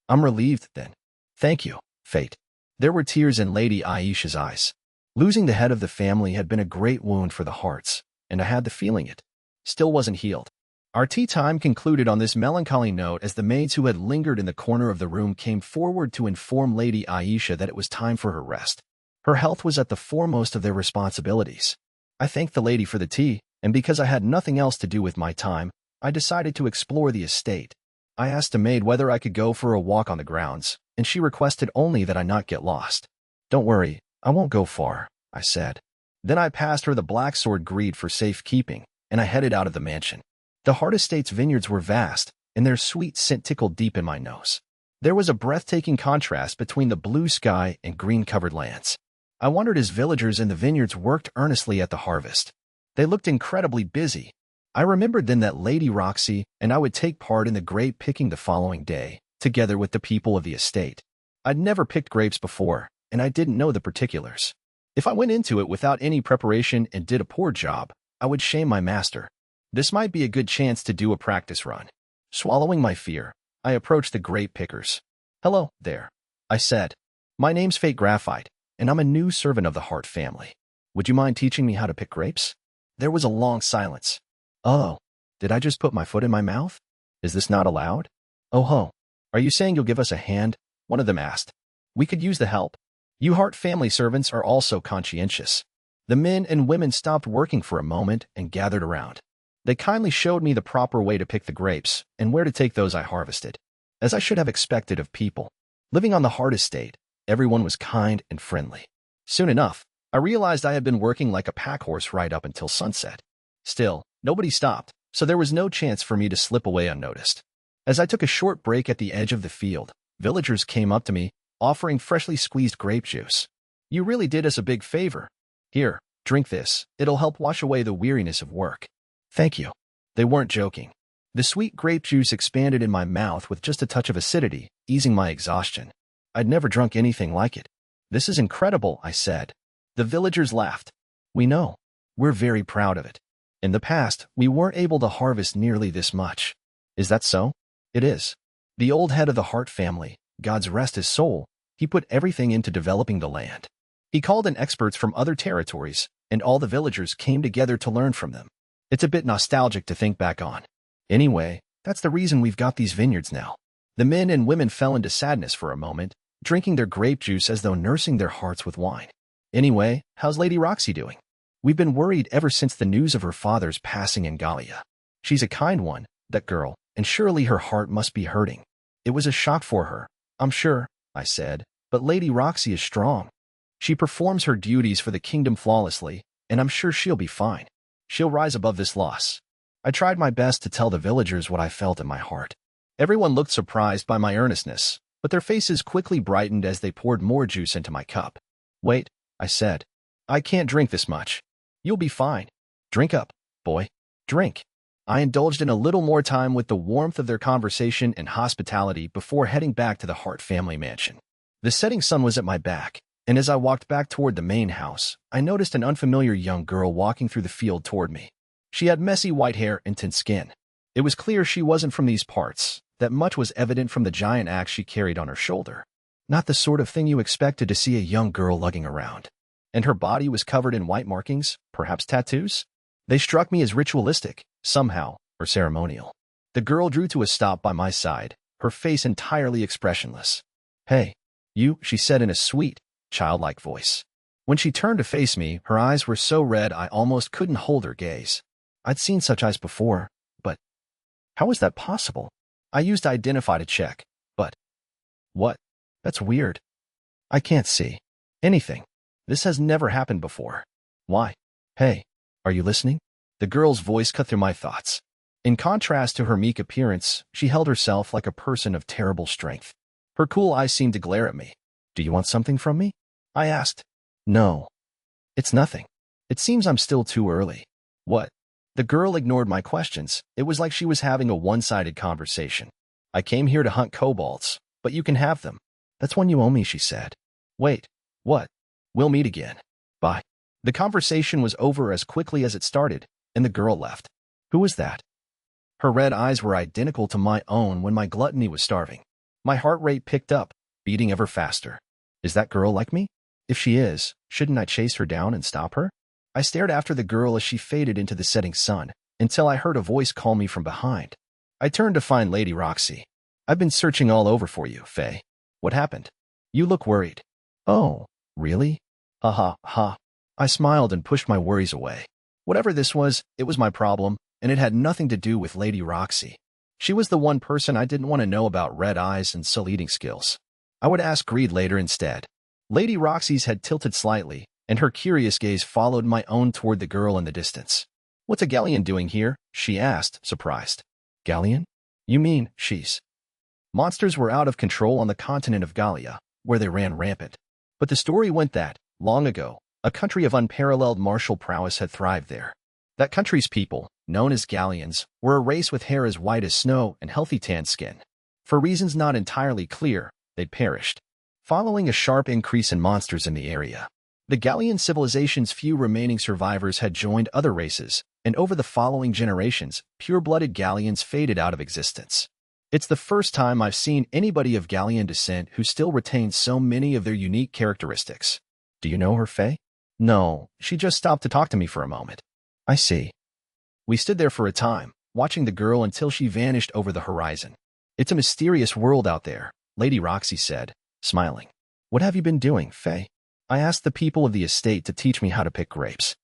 I'm relieved, then. Thank you, Fate. There were tears in Lady Aisha's eyes. Losing the head of the family had been a great wound for the Harts, and I had the feeling it still wasn't healed. Our tea time concluded on this melancholy note as the maids who had lingered in the corner of the room came forward to inform Lady Aisha that it was time for her rest. Her health was at the foremost of their responsibilities. I thanked the lady for the tea, and because I had nothing else to do with my time, I decided to explore the estate. I asked a maid whether I could go for a walk on the grounds, and she requested only that I not get lost. Don't worry, I won't go far, I said. Then I passed her the black sword greed for safekeeping, and I headed out of the mansion. The Hart Estate's vineyards were vast, and their sweet scent tickled deep in my nose. There was a breathtaking contrast between the blue sky and green-covered lands. I wondered as villagers in the vineyards worked earnestly at the harvest. They looked incredibly busy. I remembered then that Lady Roxy and I would take part in the grape picking the following day, together with the people of the estate. I'd never picked grapes before, and I didn't know the particulars. If I went into it without any preparation and did a poor job, I would shame my master. This might be a good chance to do a practice run. Swallowing my fear, I approached the grape pickers. Hello, there, I said. My name's Fate Graphite, and I'm a new servant of the Hart family. Would you mind teaching me how to pick grapes? There was a long silence. Oh, did I just put my foot in my mouth? Is this not allowed? Oh ho, are you saying you'll give us a hand? One of them asked. We could use the help. You Hart family servants are also conscientious. The men and women stopped working for a moment and gathered around. They kindly showed me the proper way to pick the grapes and where to take those I harvested. As I should have expected of people living on the Hart estate, everyone was kind and friendly. Soon enough, I realized I had been working like a packhorse right up until sunset. Still, nobody stopped, so there was no chance for me to slip away unnoticed. As I took a short break at the edge of the field, villagers came up to me, offering freshly squeezed grape juice. You really did us a big favor. Here, drink this. It'll help wash away the weariness of work. Thank you. They weren't joking. The sweet grape juice expanded in my mouth with just a touch of acidity, easing my exhaustion. I'd never drunk anything like it. This is incredible, I said. The villagers laughed. We know. We're very proud of it. In the past, we weren't able to harvest nearly this much. Is that so? It is. The old head of the Hart family, God's rest his soul, he put everything into developing the land. He called in experts from other territories, and all the villagers came together to learn from them. It's a bit nostalgic to think back on. Anyway, that's the reason we've got these vineyards now. The men and women fell into sadness for a moment, drinking their grape juice as though nursing their hearts with wine. Anyway, how's Lady Roxy doing? We've been worried ever since the news of her father's passing in Gallia. She's a kind one, that girl, and surely her heart must be hurting. It was a shock for her, I'm sure, I said, but Lady Roxy is strong. She performs her duties for the kingdom flawlessly, and I'm sure she'll be fine. She'll rise above this loss. I tried my best to tell the villagers what I felt in my heart. Everyone looked surprised by my earnestness, but their faces quickly brightened as they poured more juice into my cup. Wait, I said. I can't drink this much. You'll be fine. Drink up, boy. Drink. I indulged in a little more time with the warmth of their conversation and hospitality before heading back to the Hart family mansion. The setting sun was at my back, and as I walked back toward the main house, I noticed an unfamiliar young girl walking through the field toward me. She had messy white hair and tint skin. It was clear she wasn't from these parts, that much was evident from the giant axe she carried on her shoulder. Not the sort of thing you expected to see a young girl lugging around. And her body was covered in white markings, perhaps tattoos? They struck me as ritualistic, somehow, or ceremonial. The girl drew to a stop by my side, her face entirely expressionless. Hey, you, she said in a sweet, childlike voice. When she turned to face me, her eyes were so red I almost couldn't hold her gaze. I'd seen such eyes before, but how was that possible? I used Identify to check, but What? That's weird. I can't see anything. This has never happened before. Why? Hey, are you listening? The girl's voice cut through my thoughts. In contrast to her meek appearance, she held herself like a person of terrible strength. Her cool eyes seemed to glare at me. Do you want something from me? I asked. No. It's nothing. It seems I'm still too early. What? The girl ignored my questions. It was like she was having a one-sided conversation. I came here to hunt kobolds, but you can have them. That's one you owe me, she said. Wait. What? We'll meet again. Bye. The conversation was over as quickly as it started, and the girl left. Who was that? Her red eyes were identical to my own when my gluttony was starving. My heart rate picked up, beating ever faster. Is that girl like me? If she is, shouldn't I chase her down and stop her? I stared after the girl as she faded into the setting sun, until I heard a voice call me from behind. I turned to find Lady Roxy. I've been searching all over for you, Faye. What happened? You look worried. Oh, really? Ha ha ha. I smiled and pushed my worries away. Whatever this was, it was my problem, and it had nothing to do with Lady Roxy. She was the one person I didn't want to know about red eyes and soul-eating skills. I would ask Greed later instead. Lady Roxy's head tilted slightly, and her curious gaze followed my own toward the girl in the distance. What's a galleon doing here? She asked, surprised. Galleon? You mean, she's. Monsters were out of control on the continent of Gallia, where they ran rampant. But the story went that, long ago, a country of unparalleled martial prowess had thrived there. That country's people, known as Galleons, were a race with hair as white as snow and healthy tanned skin. For reasons not entirely clear, they'd perished. Following a sharp increase in monsters in the area, the Galleon civilization's few remaining survivors had joined other races, and over the following generations, pure-blooded Galleons faded out of existence. It's the first time I've seen anybody of Galleon descent who still retains so many of their unique characteristics. Do you know her, Faye? No, she just stopped to talk to me for a moment. I see. We stood there for a time, watching the girl until she vanished over the horizon. It's a mysterious world out there, Lady Roxy said, smiling. What have you been doing, Faye? I asked the people of the estate to teach me how to pick grapes.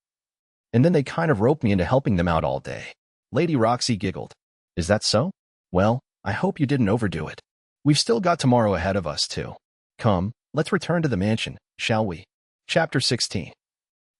And then they kind of roped me into helping them out all day. Lady Roxy giggled. Is that so? Well, I hope you didn't overdo it. We've still got tomorrow ahead of us, too. Come, let's return to the mansion, shall we? Chapter 16.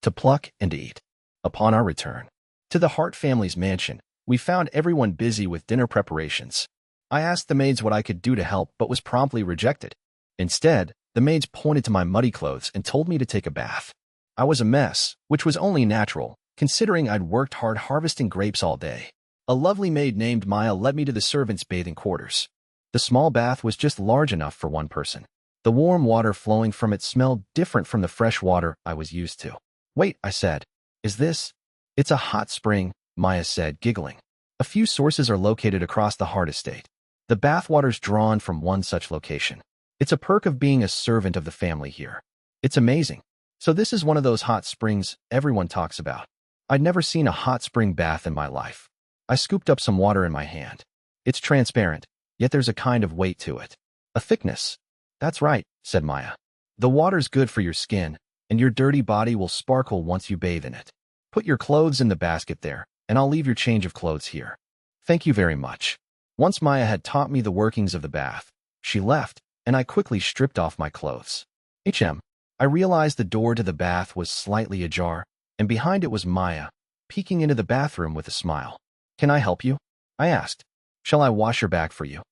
To pluck and eat. Upon our return to the Hart family's mansion, we found everyone busy with dinner preparations. I asked the maids what I could do to help but was promptly rejected. Instead, the maids pointed to my muddy clothes and told me to take a bath. I was a mess, which was only natural, considering I'd worked hard harvesting grapes all day. A lovely maid named Maya led me to the servants' bathing quarters. The small bath was just large enough for one person. The warm water flowing from it smelled different from the fresh water I was used to. Wait, I said. Is this? It's a hot spring, Maya said, giggling. A few sources are located across the Hart estate. The bathwater's drawn from one such location. It's a perk of being a servant of the family here. It's amazing. So this is one of those hot springs everyone talks about. I'd never seen a hot spring bath in my life. I scooped up some water in my hand. It's transparent, yet there's a kind of weight to it. A thickness. That's right, said Maya. The water's good for your skin, and your dirty body will sparkle once you bathe in it. Put your clothes in the basket there, and I'll leave your change of clothes here. Thank you very much. Once Maya had taught me the workings of the bath, she left, and I quickly stripped off my clothes. I realized the door to the bath was slightly ajar, and behind it was Maya, peeking into the bathroom with a smile. Can I help you? I asked. Shall I wash your back for you?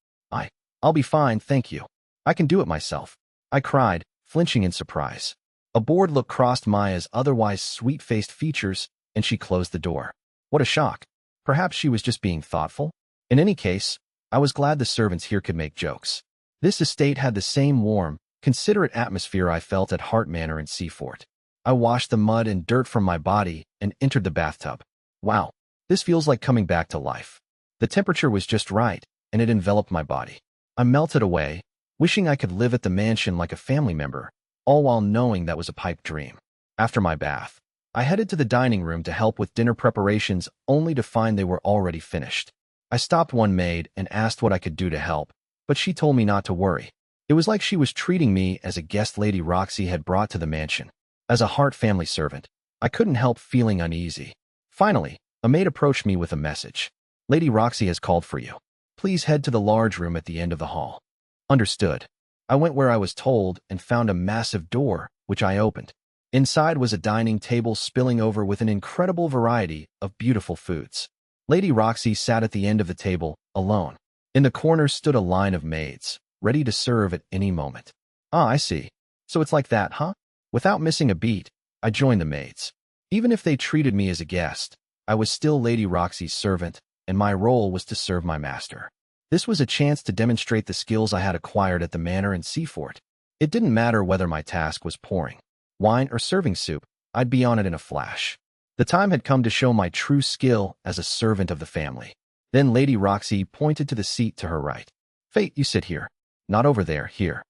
I'll be fine, thank you. I can do it myself. I cried, flinching in surprise. A bored look crossed Maya's otherwise sweet-faced features, and she closed the door. What a shock. Perhaps she was just being thoughtful? In any case, I was glad the servants here could make jokes. This estate had the same warm, considerate atmosphere I felt at Hart Manor and Seafort. I washed the mud and dirt from my body and entered the bathtub. Wow, this feels like coming back to life. The temperature was just right, and it enveloped my body. I melted away, wishing I could live at the mansion like a family member, all while knowing that was a pipe dream. After my bath, I headed to the dining room to help with dinner preparations only to find they were already finished. I stopped one maid and asked what I could do to help, but she told me not to worry. It was like she was treating me as a guest Lady Roxy had brought to the mansion. As a Hart family servant, I couldn't help feeling uneasy. Finally, a maid approached me with a message. Lady Roxy has called for you. Please head to the large room at the end of the hall. Understood. I went where I was told and found a massive door, which I opened. Inside was a dining table spilling over with an incredible variety of beautiful foods. Lady Roxy sat at the end of the table, alone. In the corner stood a line of maids, ready to serve at any moment. Ah, I see. So it's like that, huh? Without missing a beat, I joined the maids. Even if they treated me as a guest, I was still Lady Roxy's servant, and my role was to serve my master. This was a chance to demonstrate the skills I had acquired at the manor and Seafort. It didn't matter whether my task was pouring wine or serving soup, I'd be on it in a flash. The time had come to show my true skill as a servant of the family. Then Lady Roxy pointed to the seat to her right. Fate, you sit here. Not over there, here.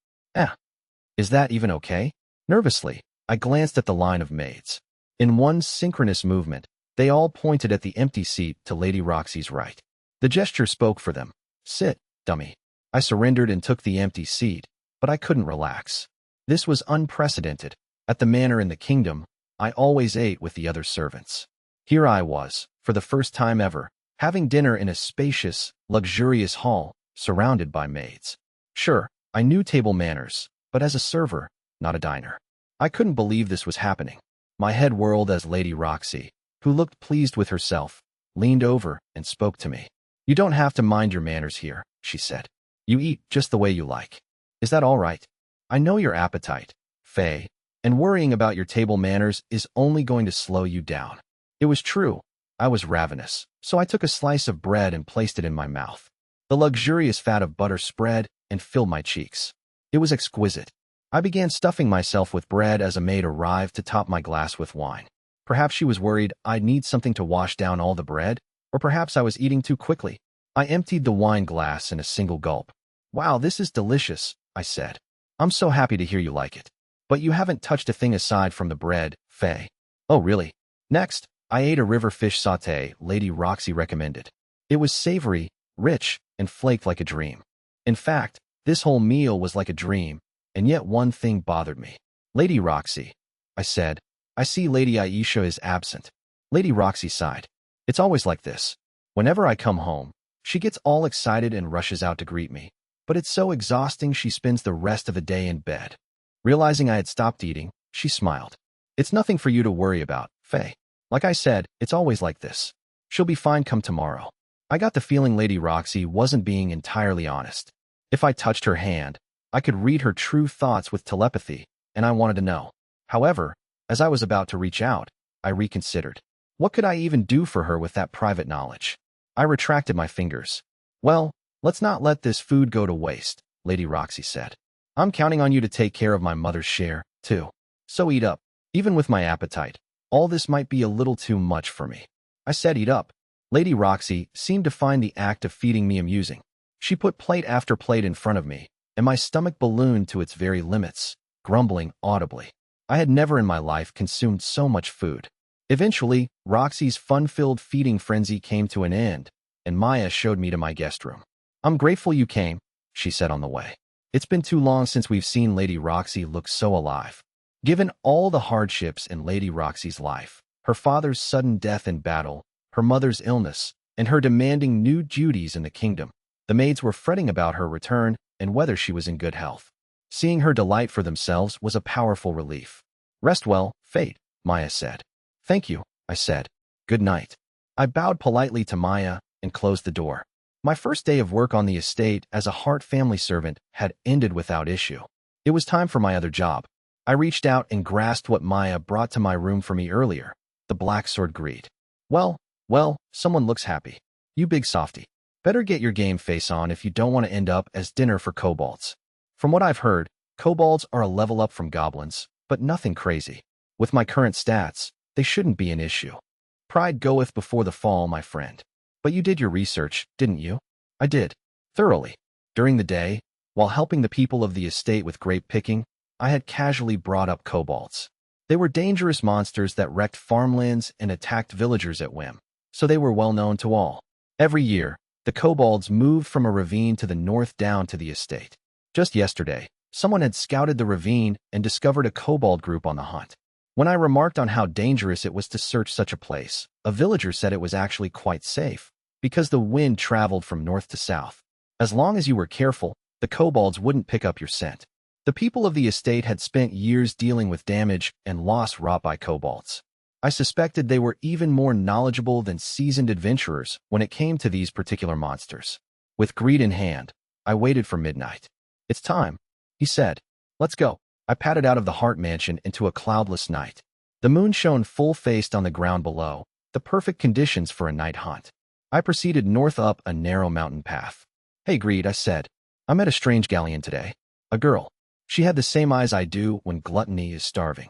Is that even okay? Nervously, I glanced at the line of maids. In one synchronous movement, they all pointed at the empty seat to Lady Roxy's right. The gesture spoke for them. Sit, dummy. I surrendered and took the empty seat, but I couldn't relax. This was unprecedented. At the manor in the kingdom, I always ate with the other servants. Here I was, for the first time ever, having dinner in a spacious, luxurious hall, surrounded by maids. Sure, I knew table manners, but as a server, not a diner. I couldn't believe this was happening. My head whirled as Lady Roxy, who looked pleased with herself, leaned over and spoke to me. You don't have to mind your manners here, she said. You eat just the way you like. Is that all right? I know your appetite, Faye, and worrying about your table manners is only going to slow you down. It was true. I was ravenous, so I took a slice of bread and placed it in my mouth. The luxurious fat of butter spread and filled my cheeks. It was exquisite. I began stuffing myself with bread as a maid arrived to top my glass with wine. Perhaps she was worried I'd need something to wash down all the bread, or perhaps I was eating too quickly. I emptied the wine glass in a single gulp. Wow, this is delicious, I said. I'm so happy to hear you like it. But you haven't touched a thing aside from the bread, Faye. Oh, really? Next, I ate a river fish sauté Lady Roxy recommended. It was savory, rich, and flaked like a dream. In fact, this whole meal was like a dream, and yet one thing bothered me. Lady Roxy, I said, I see Lady Aisha is absent. Lady Roxy sighed. It's always like this. Whenever I come home, she gets all excited and rushes out to greet me. But it's so exhausting she spends the rest of the day in bed. Realizing I had stopped eating, she smiled. It's nothing for you to worry about, Faye. Like I said, it's always like this. She'll be fine come tomorrow. I got the feeling Lady Roxy wasn't being entirely honest. If I touched her hand, I could read her true thoughts with telepathy, and I wanted to know. However, as I was about to reach out, I reconsidered. What could I even do for her with that private knowledge? I retracted my fingers. Well, let's not let this food go to waste, Lady Roxy said. I'm counting on you to take care of my mother's share, too. So eat up. Even with my appetite, all this might be a little too much for me. I said eat up. Lady Roxy seemed to find the act of feeding me amusing. She put plate after plate in front of me, and my stomach ballooned to its very limits, grumbling audibly. I had never in my life consumed so much food. Eventually, Roxy's fun-filled feeding frenzy came to an end, and Maya showed me to my guest room. I'm grateful you came, she said on the way. It's been too long since we've seen Lady Roxy look so alive. Given all the hardships in Lady Roxy's life, her father's sudden death in battle, her mother's illness, and her demanding new duties in the kingdom, the maids were fretting about her return and whether she was in good health. Seeing her delight for themselves was a powerful relief. Rest well, Fate, Maya said. Thank you, I said. Good night. I bowed politely to Maya and closed the door. My first day of work on the estate as a Hart family servant had ended without issue. It was time for my other job. I reached out and grasped what Maya brought to my room for me earlier, the black sword greed. Well, someone looks happy. You big softy. Better get your game face on if you don't want to end up as dinner for kobolds. From what I've heard, kobolds are a level up from goblins, but nothing crazy. With my current stats, they shouldn't be an issue. Pride goeth before the fall, my friend. But you did your research, didn't you? I did. Thoroughly. During the day, while helping the people of the estate with grape picking, I had casually brought up kobolds. They were dangerous monsters that wrecked farmlands and attacked villagers at whim, so they were well known to all. Every year, the kobolds moved from a ravine to the north down to the estate. Just yesterday, someone had scouted the ravine and discovered a kobold group on the hunt. When I remarked on how dangerous it was to search such a place, a villager said it was actually quite safe, because the wind traveled from north to south. As long as you were careful, the kobolds wouldn't pick up your scent. The people of the estate had spent years dealing with damage and loss wrought by kobolds. I suspected they were even more knowledgeable than seasoned adventurers when it came to these particular monsters. With greed in hand, I waited for midnight. "It's time," he said. "Let's go." I padded out of the Hart Mansion into a cloudless night. The moon shone full-faced on the ground below, the perfect conditions for a night hunt. I proceeded north up a narrow mountain path. "Hey, Greed," I said. "I met a strange galleon today. A girl. She had the same eyes I do when gluttony is starving."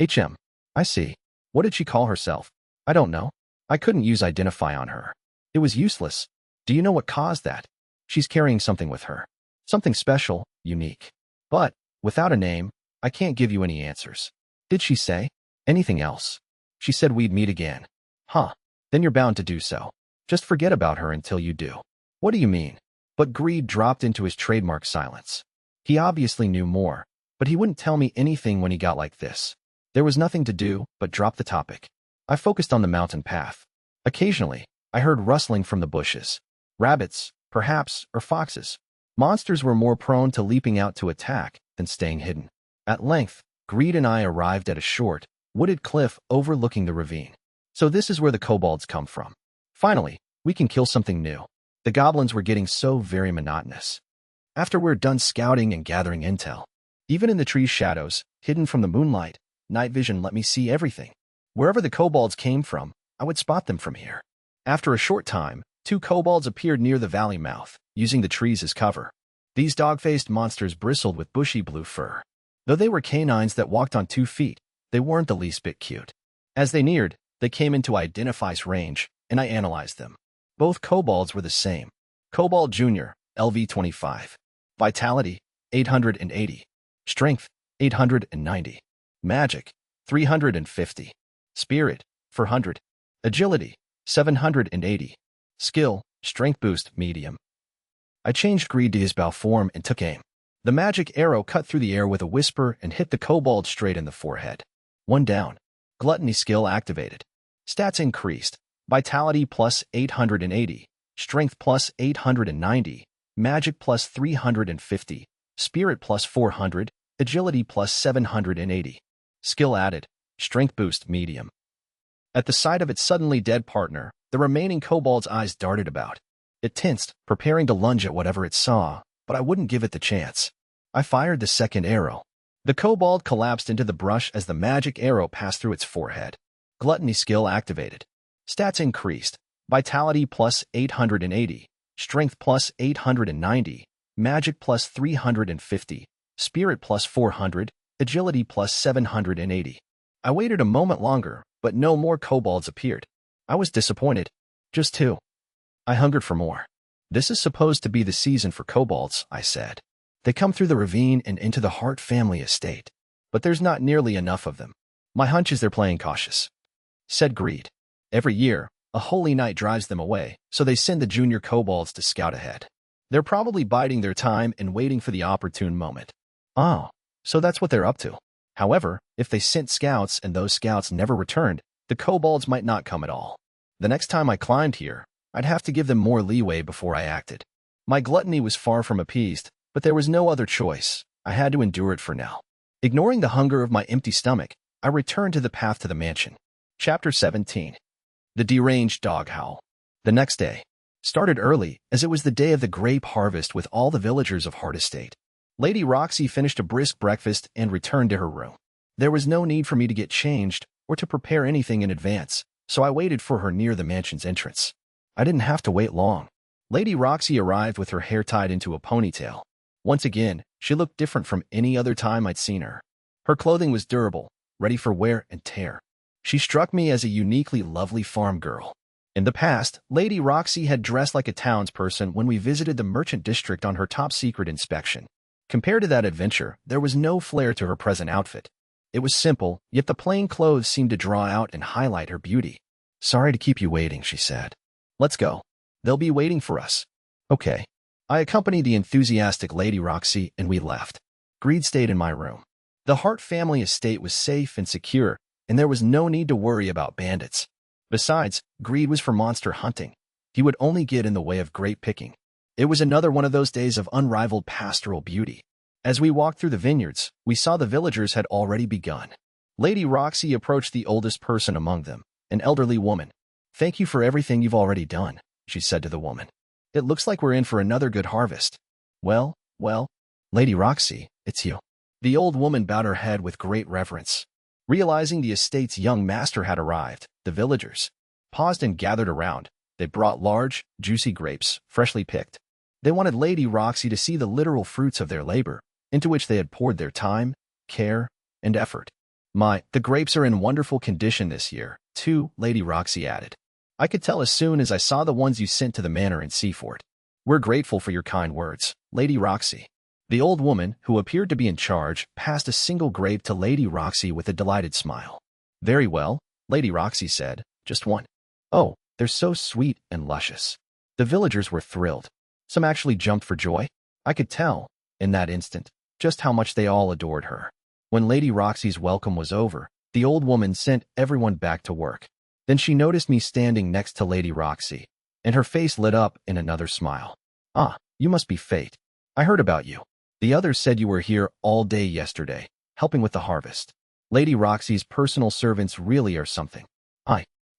I see. What did she call herself?" "I don't know. I couldn't use identify on her. It was useless. Do you know what caused that?" "She's carrying something with her. Something special, unique. But, without a name, I can't give you any answers." "Did she say anything else?" "She said we'd meet again." "Huh. Then you're bound to do so. Just forget about her until you do." "What do you mean?" But Greed dropped into his trademark silence. He obviously knew more, but he wouldn't tell me anything when he got like this. There was nothing to do but drop the topic. I focused on the mountain path. Occasionally, I heard rustling from the bushes. Rabbits, perhaps, or foxes. Monsters were more prone to leaping out to attack than staying hidden. At length, Greed and I arrived at a short, wooded cliff overlooking the ravine. So this is where the kobolds come from. Finally, we can kill something new. The goblins were getting so very monotonous. After we're done scouting and gathering intel, even in the tree's shadows, hidden from the moonlight, night vision let me see everything. Wherever the kobolds came from, I would spot them from here. After a short time, 2 kobolds appeared near the valley mouth, using the trees as cover. These dog-faced monsters bristled with bushy blue fur. Though they were canines that walked on 2 feet, they weren't the least bit cute. As they neared, they came into Identify's range, and I analyzed them. Both kobolds were the same. Kobold Jr., LV 25. Vitality, 880. Strength, 890. Magic, 350. Spirit, 400. Agility, 780. Skill, Strength Boost, Medium. I changed Greed to his bow form and took aim. The magic arrow cut through the air with a whisper and hit the kobold straight in the forehead. 1 down. Gluttony skill activated. Stats increased. Vitality plus 880. Strength plus 890. Magic plus 350. Spirit plus 400. Agility plus 780. Skill added. Strength boost medium. At the sight of its suddenly dead partner, the remaining kobold's eyes darted about. It tensed, preparing to lunge at whatever it saw, but I wouldn't give it the chance. I fired the second arrow. The kobold collapsed into the brush as the magic arrow passed through its forehead. Gluttony skill activated. Stats increased. Vitality plus 880. Strength plus 890. Magic plus 350. Spirit plus 400. Agility plus 780. I waited a moment longer, but no more kobolds appeared. I was disappointed. Just 2. I hungered for more. "This is supposed to be the season for kobolds," I said. "They come through the ravine and into the Hart family estate. But there's not nearly enough of them. My hunch is they're playing cautious," said Greed. "Every year, a holy night drives them away, so they send the junior kobolds to scout ahead. They're probably biding their time and waiting for the opportune moment." "Oh, so that's what they're up to." However, if they sent scouts and those scouts never returned, the kobolds might not come at all. The next time I climbed here, I'd have to give them more leeway before I acted. My gluttony was far from appeased, but there was no other choice. I had to endure it for now. Ignoring the hunger of my empty stomach, I returned to the path to the mansion. Chapter 17. The Deranged Dog Howl. The next day started early, as it was the day of the grape harvest with all the villagers of Hart Estate. Lady Roxy finished a brisk breakfast and returned to her room. There was no need for me to get changed or to prepare anything in advance, so I waited for her near the mansion's entrance. I didn't have to wait long. Lady Roxy arrived with her hair tied into a ponytail. Once again, she looked different from any other time I'd seen her. Her clothing was durable, ready for wear and tear. She struck me as a uniquely lovely farm girl. In the past, Lady Roxy had dressed like a townsperson when we visited the merchant district on her top-secret inspection. Compared to that adventure, there was no flair to her present outfit. It was simple, yet the plain clothes seemed to draw out and highlight her beauty. "Sorry to keep you waiting," she said. "Let's go. They'll be waiting for us." "Okay." I accompanied the enthusiastic Lady Roxy, and we left. Greed stayed in my room. The Hart family estate was safe and secure, and there was no need to worry about bandits. Besides, Greed was for monster hunting. He would only get in the way of grape picking. It was another one of those days of unrivaled pastoral beauty. As we walked through the vineyards, we saw the villagers had already begun. Lady Roxy approached the oldest person among them, an elderly woman. "Thank you for everything you've already done," she said to the woman. "It looks like we're in for another good harvest." Well, Lady Roxy, it's you." The old woman bowed her head with great reverence. Realizing the estate's young master had arrived, the villagers paused and gathered around. They brought large, juicy grapes, freshly picked. They wanted Lady Roxy to see the literal fruits of their labor, into which they had poured their time, care, and effort. The grapes are in wonderful condition this year, too," Lady Roxy added. "I could tell as soon as I saw the ones you sent to the manor in Seaford. We're grateful for your kind words, Lady Roxy." The old woman, who appeared to be in charge, passed a single grape to Lady Roxy with a delighted smile. "Very well," Lady Roxy said. "Just one." "Oh, they're so sweet and luscious." The villagers were thrilled. Some actually jumped for joy. I could tell, in that instant, just how much they all adored her. When Lady Roxy's welcome was over, the old woman sent everyone back to work. Then she noticed me standing next to Lady Roxy, and her face lit up in another smile. "Ah, you must be Fate. I heard about you. The others said you were here all day yesterday, helping with the harvest. Lady Roxy's personal servants really are something."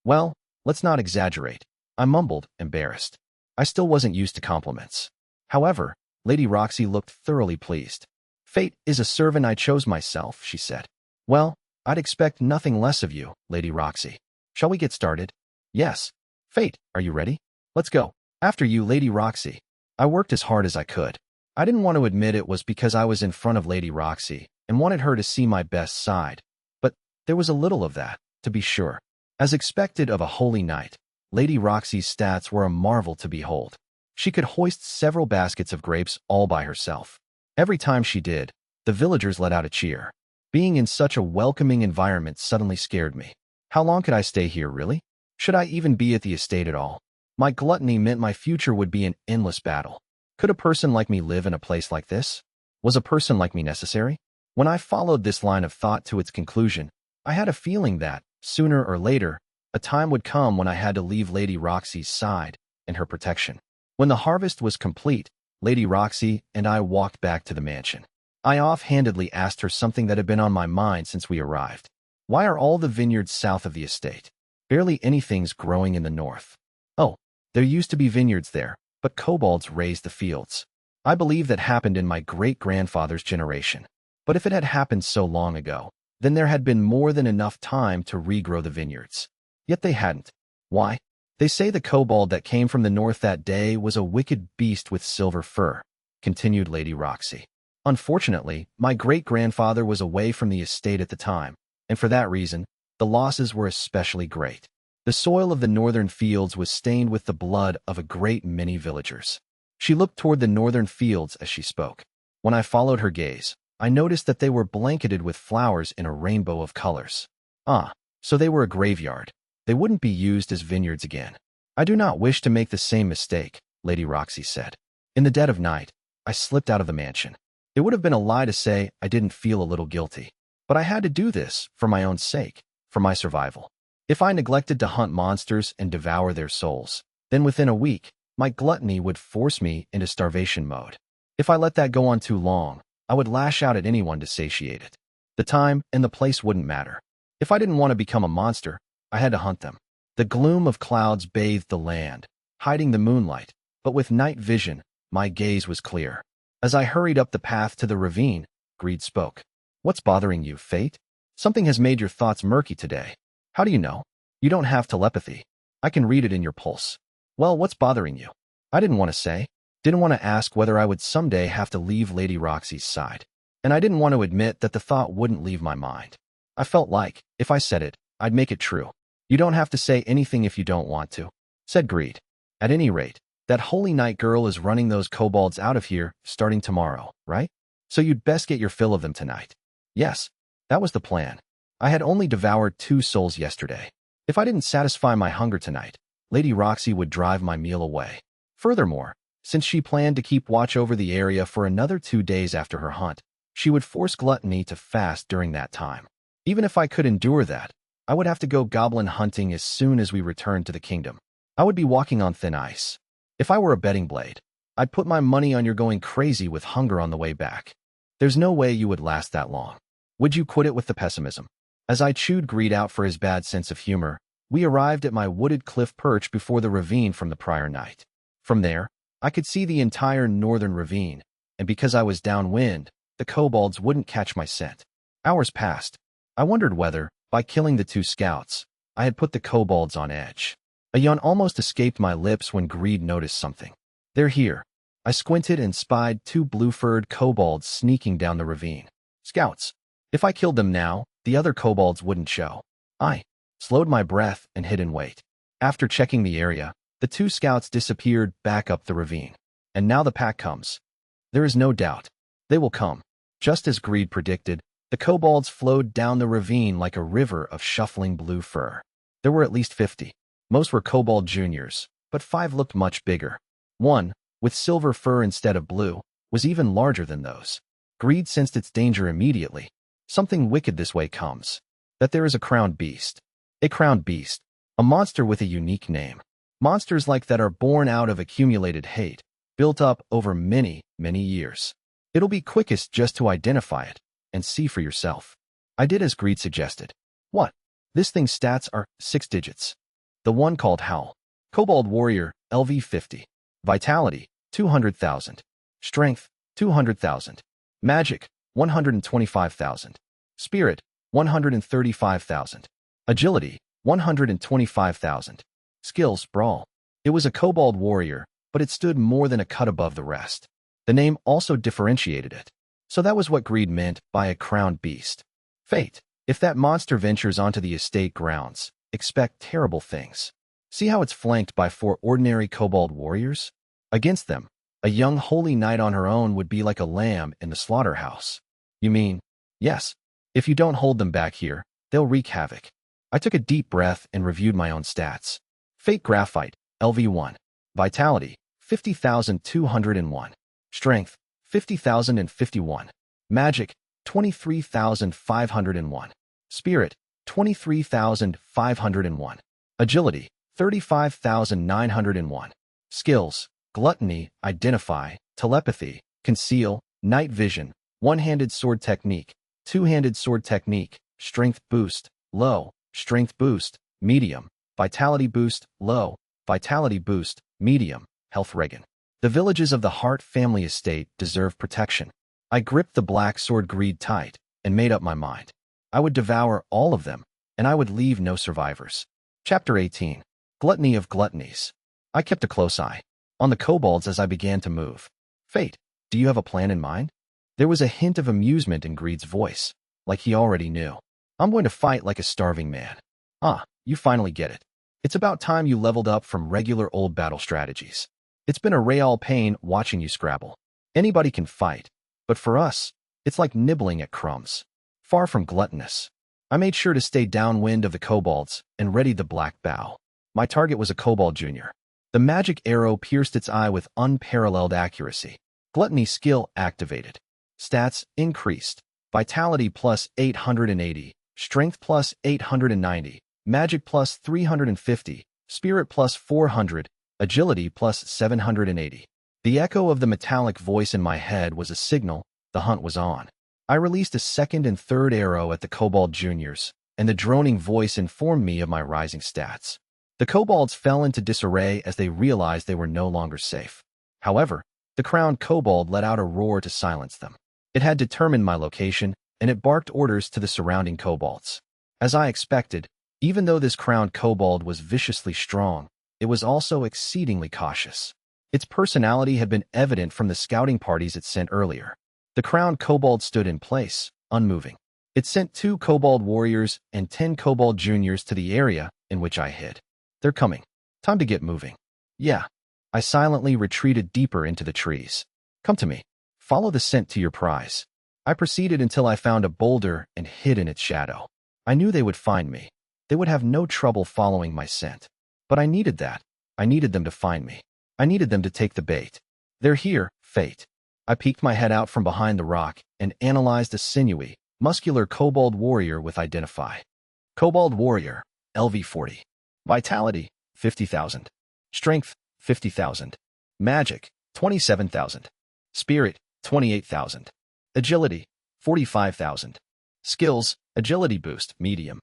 Well, let's not exaggerate," I mumbled, embarrassed. I still wasn't used to compliments. However, Lady Roxy looked thoroughly pleased. "Fate is a servant I chose myself," she said. "Well, I'd expect nothing less of you, Lady Roxy. Shall we get started?" "Yes. Fate, are you ready? Let's go." "After you, Lady Roxy." I worked as hard as I could. I didn't want to admit it was because I was in front of Lady Roxy and wanted her to see my best side, but there was a little of that, to be sure. As expected of a holy night, Lady Roxy's stats were a marvel to behold. She could hoist several baskets of grapes all by herself. Every time she did, the villagers let out a cheer. Being in such a welcoming environment suddenly scared me. How long could I stay here, really? Should I even be at the estate at all? My gluttony meant my future would be an endless battle. Could a person like me live in a place like this? Was a person like me necessary? When I followed this line of thought to its conclusion, I had a feeling that, sooner or later, a time would come when I had to leave Lady Roxy's side and her protection. When the harvest was complete, Lady Roxy and I walked back to the mansion. I offhandedly asked her something that had been on my mind since we arrived. "Why are all the vineyards south of the estate? Barely anything's growing in the north." "Oh, there used to be vineyards there, but kobolds raised the fields. I believe that happened in my great-grandfather's generation. But if it had happened so long ago, then there had been more than enough time to regrow the vineyards. Yet they hadn't. Why? They say the kobold that came from the north that day was a wicked beast with silver fur," continued Lady Roxy. "Unfortunately, my great-grandfather was away from the estate at the time, and for that reason, the losses were especially great. The soil of the northern fields was stained with the blood of a great many villagers." She looked toward the northern fields as she spoke. When I followed her gaze, I noticed that they were blanketed with flowers in a rainbow of colors. "Ah, so they were a graveyard. They wouldn't be used as vineyards again." "I do not wish to make the same mistake," Lady Roxy said. In the dead of night, I slipped out of the mansion. It would have been a lie to say I didn't feel a little guilty. But I had to do this for my own sake, for my survival. If I neglected to hunt monsters and devour their souls, then within a week, my gluttony would force me into starvation mode. If I let that go on too long, I would lash out at anyone to satiate it. The time and the place wouldn't matter. If I didn't want to become a monster, I had to hunt them. The gloom of clouds bathed the land, hiding the moonlight, but with night vision, my gaze was clear. As I hurried up the path to the ravine, Greed spoke. "What's bothering you, Fate? Something has made your thoughts murky today. How do you know? You don't have telepathy. I can read it in your pulse. Well, what's bothering you?" I didn't want to say. Didn't want to ask whether I would someday have to leave Lady Roxy's side. And I didn't want to admit that the thought wouldn't leave my mind. I felt like, if I said it, I'd make it true. "You don't have to say anything if you don't want to," said Greed. "At any rate, that Holy Night girl is running those kobolds out of here starting tomorrow, right? So you'd best get your fill of them tonight." Yes, that was the plan. I had only devoured 2 souls yesterday. If I didn't satisfy my hunger tonight, Lady Roxy would drive my meal away. Furthermore, since she planned to keep watch over the area for another 2 days after her hunt, she would force Gluttony to fast during that time. Even if I could endure that, I would have to go goblin hunting as soon as we returned to the kingdom. I would be walking on thin ice. If I were a betting blade, I'd put my money on your going crazy with hunger on the way back. There's no way you would last that long. Would you quit it with the pessimism? As I chewed Greed out for his bad sense of humor, we arrived at my wooded cliff perch before the ravine from the prior night. From there, I could see the entire northern ravine, and because I was downwind, the kobolds wouldn't catch my scent. Hours passed. I wondered whether, by killing the two scouts, I had put the kobolds on edge. A yawn almost escaped my lips when Greed noticed something. They're here. I squinted and spied two blue-furred kobolds sneaking down the ravine. Scouts. If I killed them now, the other kobolds wouldn't show. I slowed my breath and hid in wait. After checking the area, the two scouts disappeared back up the ravine. And now the pack comes. There is no doubt. They will come. Just as Greed predicted, the kobolds flowed down the ravine like a river of shuffling blue fur. There were at least 50. Most were kobold juniors, but 5 looked much bigger. One, with silver fur instead of blue, was even larger than those. Greed sensed its danger immediately. Something wicked this way comes. That there is a crowned beast. A crowned beast. A monster with a unique name. Monsters like that are born out of accumulated hate, built up over many, many years. It'll be quickest just to identify it and see for yourself. I did as Greed suggested. What? This thing's stats are 6 digits. The one called Howl. Kobold Warrior, LV 50. Vitality, 200,000. Strength, 200,000. Magic, 125,000. Spirit, 135,000. Agility, 125,000. Skills, Brawl. It was a kobold warrior, but it stood more than a cut above the rest. The name also differentiated it. So that was what Greed meant by a crowned beast. Fate. If that monster ventures onto the estate grounds, expect terrible things. See how it's flanked by 4 ordinary kobold warriors? Against them, a young holy knight on her own would be like a lamb in the slaughterhouse. You mean? Yes. If you don't hold them back here, they'll wreak havoc. I took a deep breath and reviewed my own stats. Fate Graphite, LV1. Vitality, 50,201. Strength, 50,051. Magic, 23,501. Spirit, 23,501. Agility, 35,901. Skills, Gluttony, Identify, Telepathy, Conceal, Night Vision, One-Handed Sword Technique, Two-Handed Sword Technique, Strength Boost, Low, Strength Boost, Medium, Vitality Boost, Low, Vitality Boost, Medium, Health Regen. The villages of the Hart family estate deserve protection. I gripped the black sword Greed tight and made up my mind. I would devour all of them, and I would leave no survivors. Chapter 18. Gluttony of Gluttonies. I kept a close eye on the kobolds as I began to move. Fate, do you have a plan in mind? There was a hint of amusement in Greed's voice, like he already knew. I'm going to fight like a starving man. Ah, you finally get it. It's about time you leveled up from regular old battle strategies. It's been a real pain watching you scrabble. Anybody can fight, but for us, it's like nibbling at crumbs. Far from gluttonous. I made sure to stay downwind of the kobolds and readied the black bow. My target was a kobold junior. The magic arrow pierced its eye with unparalleled accuracy. Gluttony skill activated. Stats increased. Vitality plus 880. Strength plus 890. Magic plus 350. Spirit plus 400. Agility plus 780. The echo of the metallic voice in my head was a signal the hunt was on. I released a second and third arrow at the kobold juniors, and the droning voice informed me of my rising stats. The kobolds fell into disarray as they realized they were no longer safe. However, the crowned kobold let out a roar to silence them. It had determined my location, and it barked orders to the surrounding kobolds. As I expected, even though this crowned kobold was viciously strong, it was also exceedingly cautious. Its personality had been evident from the scouting parties it sent earlier. The crowned kobold stood in place, unmoving. It sent 2 kobold warriors and 10 kobold juniors to the area in which I hid. They're coming. Time to get moving. Yeah. I silently retreated deeper into the trees. Come to me. Follow the scent to your prize. I proceeded until I found a boulder and hid in its shadow. I knew they would find me. They would have no trouble following my scent. But I needed that. I needed them to find me. I needed them to take the bait. They're here, Fate. I peeked my head out from behind the rock and analyzed a sinewy, muscular kobold warrior with Identify. Kobold Warrior, LV 40. Vitality, 50,000. Strength, 50,000. Magic, 27,000. Spirit, 28,000. Agility, 45,000. Skills, agility boost, medium.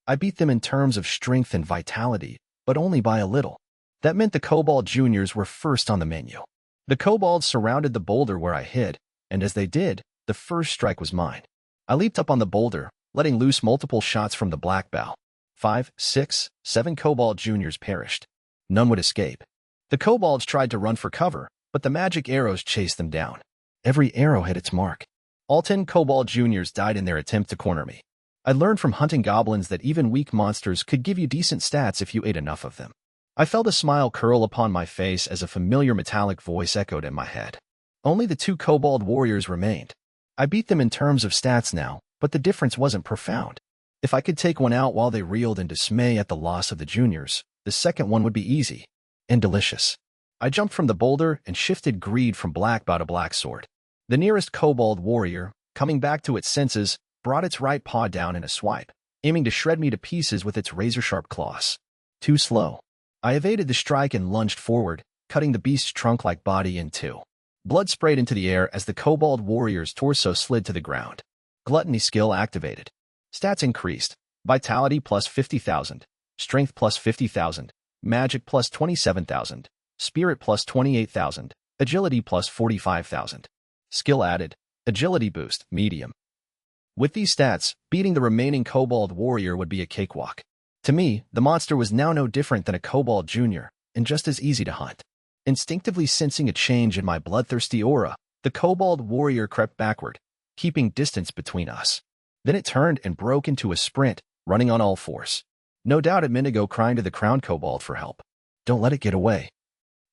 I beat them in terms of strength and vitality, but only by a little. That meant the Kobold Juniors were first on the menu. The kobolds surrounded the boulder where I hid, and as they did, the first strike was mine. I leaped up on the boulder, letting loose multiple shots from the black bow. 5, 6, 7 Kobold Juniors perished. None would escape. The kobolds tried to run for cover, but the magic arrows chased them down. Every arrow hit its mark. All 10 Kobold Juniors died in their attempt to corner me. I learned from hunting goblins that even weak monsters could give you decent stats if you ate enough of them. I felt a smile curl upon my face as a familiar metallic voice echoed in my head. Only the 2 Kobold warriors remained. I beat them in terms of stats now, but the difference wasn't profound. If I could take one out while they reeled in dismay at the loss of the juniors, the second one would be easy and delicious. I jumped from the boulder and shifted greed from black bow to black sword. The nearest Kobold warrior, coming back to its senses, brought its right paw down in a swipe, aiming to shred me to pieces with its razor-sharp claws. Too slow. I evaded the strike and lunged forward, cutting the beast's trunk-like body in two. Blood sprayed into the air as the Kobold warrior's torso slid to the ground. Gluttony skill activated. Stats increased. Vitality plus 50,000. Strength plus 50,000. Magic plus 27,000. Spirit plus 28,000. Agility plus 45,000. Skill added. Agility boost, medium. With these stats, beating the remaining Kobold warrior would be a cakewalk. To me, the monster was now no different than a Kobold Junior, and just as easy to hunt. Instinctively sensing a change in my bloodthirsty aura, the Kobold warrior crept backward, keeping distance between us. Then it turned and broke into a sprint, running on all fours. No doubt it meant to go crying to the crowned Kobold for help. Don't let it get away.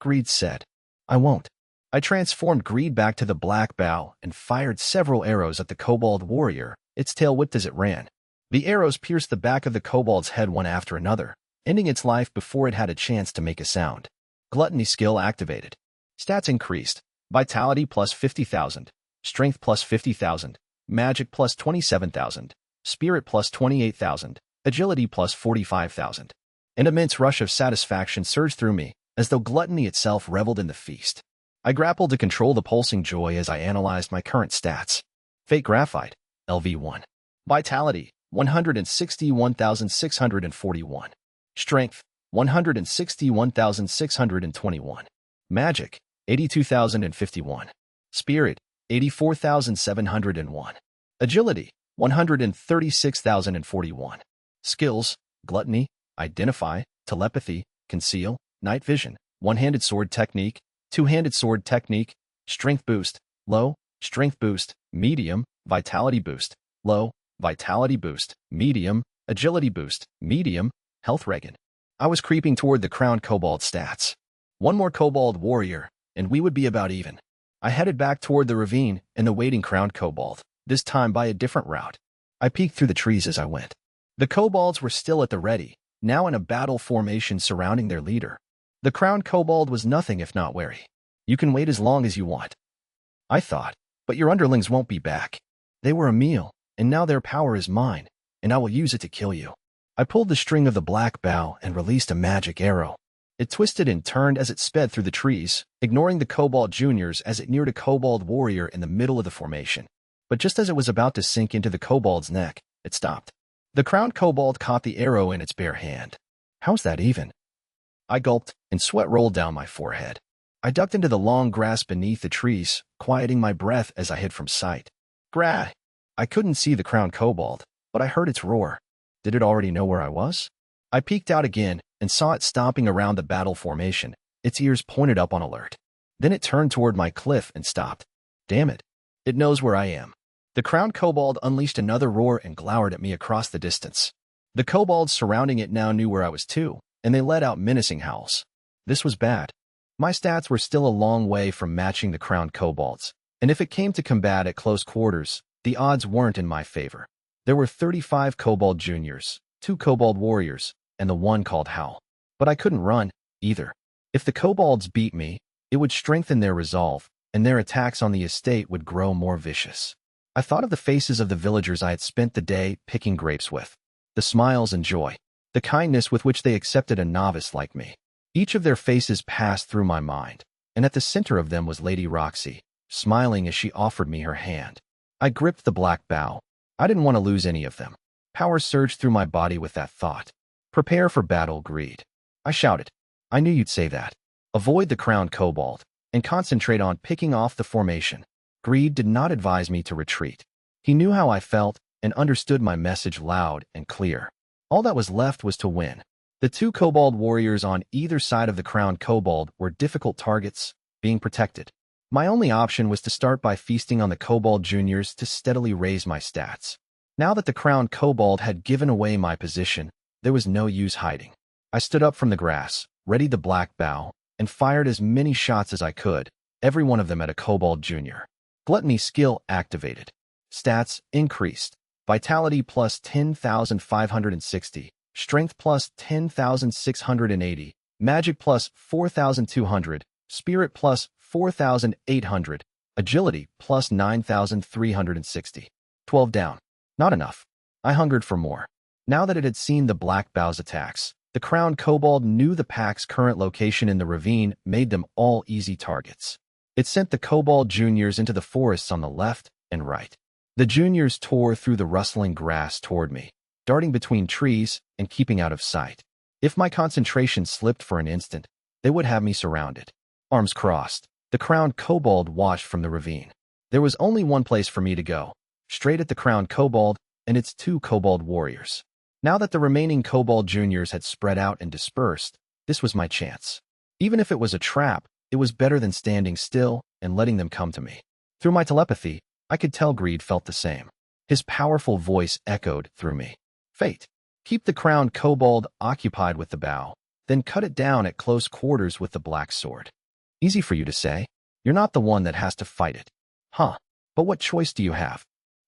Greed said. I won't. I transformed Greed back to the black bow and fired several arrows at the Kobold warrior, its tail whipped as it ran. The arrows pierced the back of the Kobold's head one after another, ending its life before it had a chance to make a sound. Gluttony skill activated. Stats increased. Vitality plus 50,000. Strength plus 50,000. Magic plus 27,000. Spirit plus 28,000. Agility plus 45,000. An immense rush of satisfaction surged through me, as though gluttony itself reveled in the feast. I grappled to control the pulsing joy as I analyzed my current stats. Fake Graphite, LV1. Vitality, 161,641. Strength, 161,621. Magic, 82,051. Spirit, 84,701. Agility, 136,041. Skills, Gluttony, Identify, Telepathy, Conceal, Night Vision, One-Handed Sword Technique, Two-Handed Sword Technique, Strength Boost, Low, Strength Boost, Medium, Vitality Boost, Low, Vitality Boost, Medium, Agility Boost, Medium, Health Regen. I was creeping toward the crowned Kobold stats. One more Kobold warrior, and we would be about even. I headed back toward the ravine and the waiting crowned Kobold, this time by a different route. I peeked through the trees as I went. The Kobolds were still at the ready, now in a battle formation surrounding their leader. The crowned Kobold was nothing if not wary. You can wait as long as you want, I thought, but your underlings won't be back. They were a meal, and now their power is mine, and I will use it to kill you. I pulled the string of the black bow and released a magic arrow. It twisted and turned as it sped through the trees, ignoring the Kobold Juniors as it neared a Kobold warrior in the middle of the formation. But just as it was about to sink into the Kobold's neck, it stopped. The crowned Kobold caught the arrow in its bare hand. How's that even? I gulped, and sweat rolled down my forehead. I ducked into the long grass beneath the trees, quieting my breath as I hid from sight. Grah! I couldn't see the crowned Kobold, but I heard its roar. Did it already know where I was? I peeked out again and saw it stomping around the battle formation, its ears pointed up on alert. Then it turned toward my cliff and stopped. Damn it. It knows where I am. The crowned Kobold unleashed another roar and glowered at me across the distance. The Kobolds surrounding it now knew where I was too, and they let out menacing howls. This was bad. My stats were still a long way from matching the crowned Kobolds, and if it came to combat at close quarters, the odds weren't in my favor. There were 35 Kobold Juniors, 2 Kobold Warriors, and the one called Howl. But I couldn't run, either. If the Kobolds beat me, it would strengthen their resolve, and their attacks on the estate would grow more vicious. I thought of the faces of the villagers I had spent the day picking grapes with. The smiles and joy. The kindness with which they accepted a novice like me. Each of their faces passed through my mind, and at the center of them was Lady Roxy, smiling as she offered me her hand. I gripped the black bow. I didn't want to lose any of them. Power surged through my body with that thought. Prepare for battle, Greed. I shouted. I knew you'd say that. Avoid the crowned kobold and concentrate on picking off the formation. Greed did not advise me to retreat. He knew how I felt and understood my message loud and clear. All that was left was to win. The two kobold warriors on either side of the crowned kobold were difficult targets, being protected. My only option was to start by feasting on the kobold juniors to steadily raise my stats. Now that the crowned kobold had given away my position, there was no use hiding. I stood up from the grass, readied the black bow, and fired as many shots as I could, every one of them at a kobold junior. Gluttony skill activated. Stats increased. Vitality plus 10,560. Strength plus 10,680. Magic plus 4,200. Spirit plus 4,800. Agility plus 9,360. 12 down. Not enough. I hungered for more. Now that it had seen the black bow's attacks, the crowned kobold knew the pack's current location in the ravine made them all easy targets. It sent the kobold juniors into the forests on the left and right. The juniors tore through the rustling grass toward me, darting between trees and keeping out of sight. If my concentration slipped for an instant, they would have me surrounded. Arms crossed, the crowned kobold watched from the ravine. There was only one place for me to go, straight at the crowned kobold and its two kobold warriors. Now that the remaining kobold juniors had spread out and dispersed, this was my chance. Even if it was a trap, it was better than standing still and letting them come to me. Through my telepathy, I could tell Greed felt the same. His powerful voice echoed through me. Fate. Keep the crowned kobold occupied with the bow, then cut it down at close quarters with the black sword. Easy for you to say. You're not the one that has to fight it. Huh. But what choice do you have?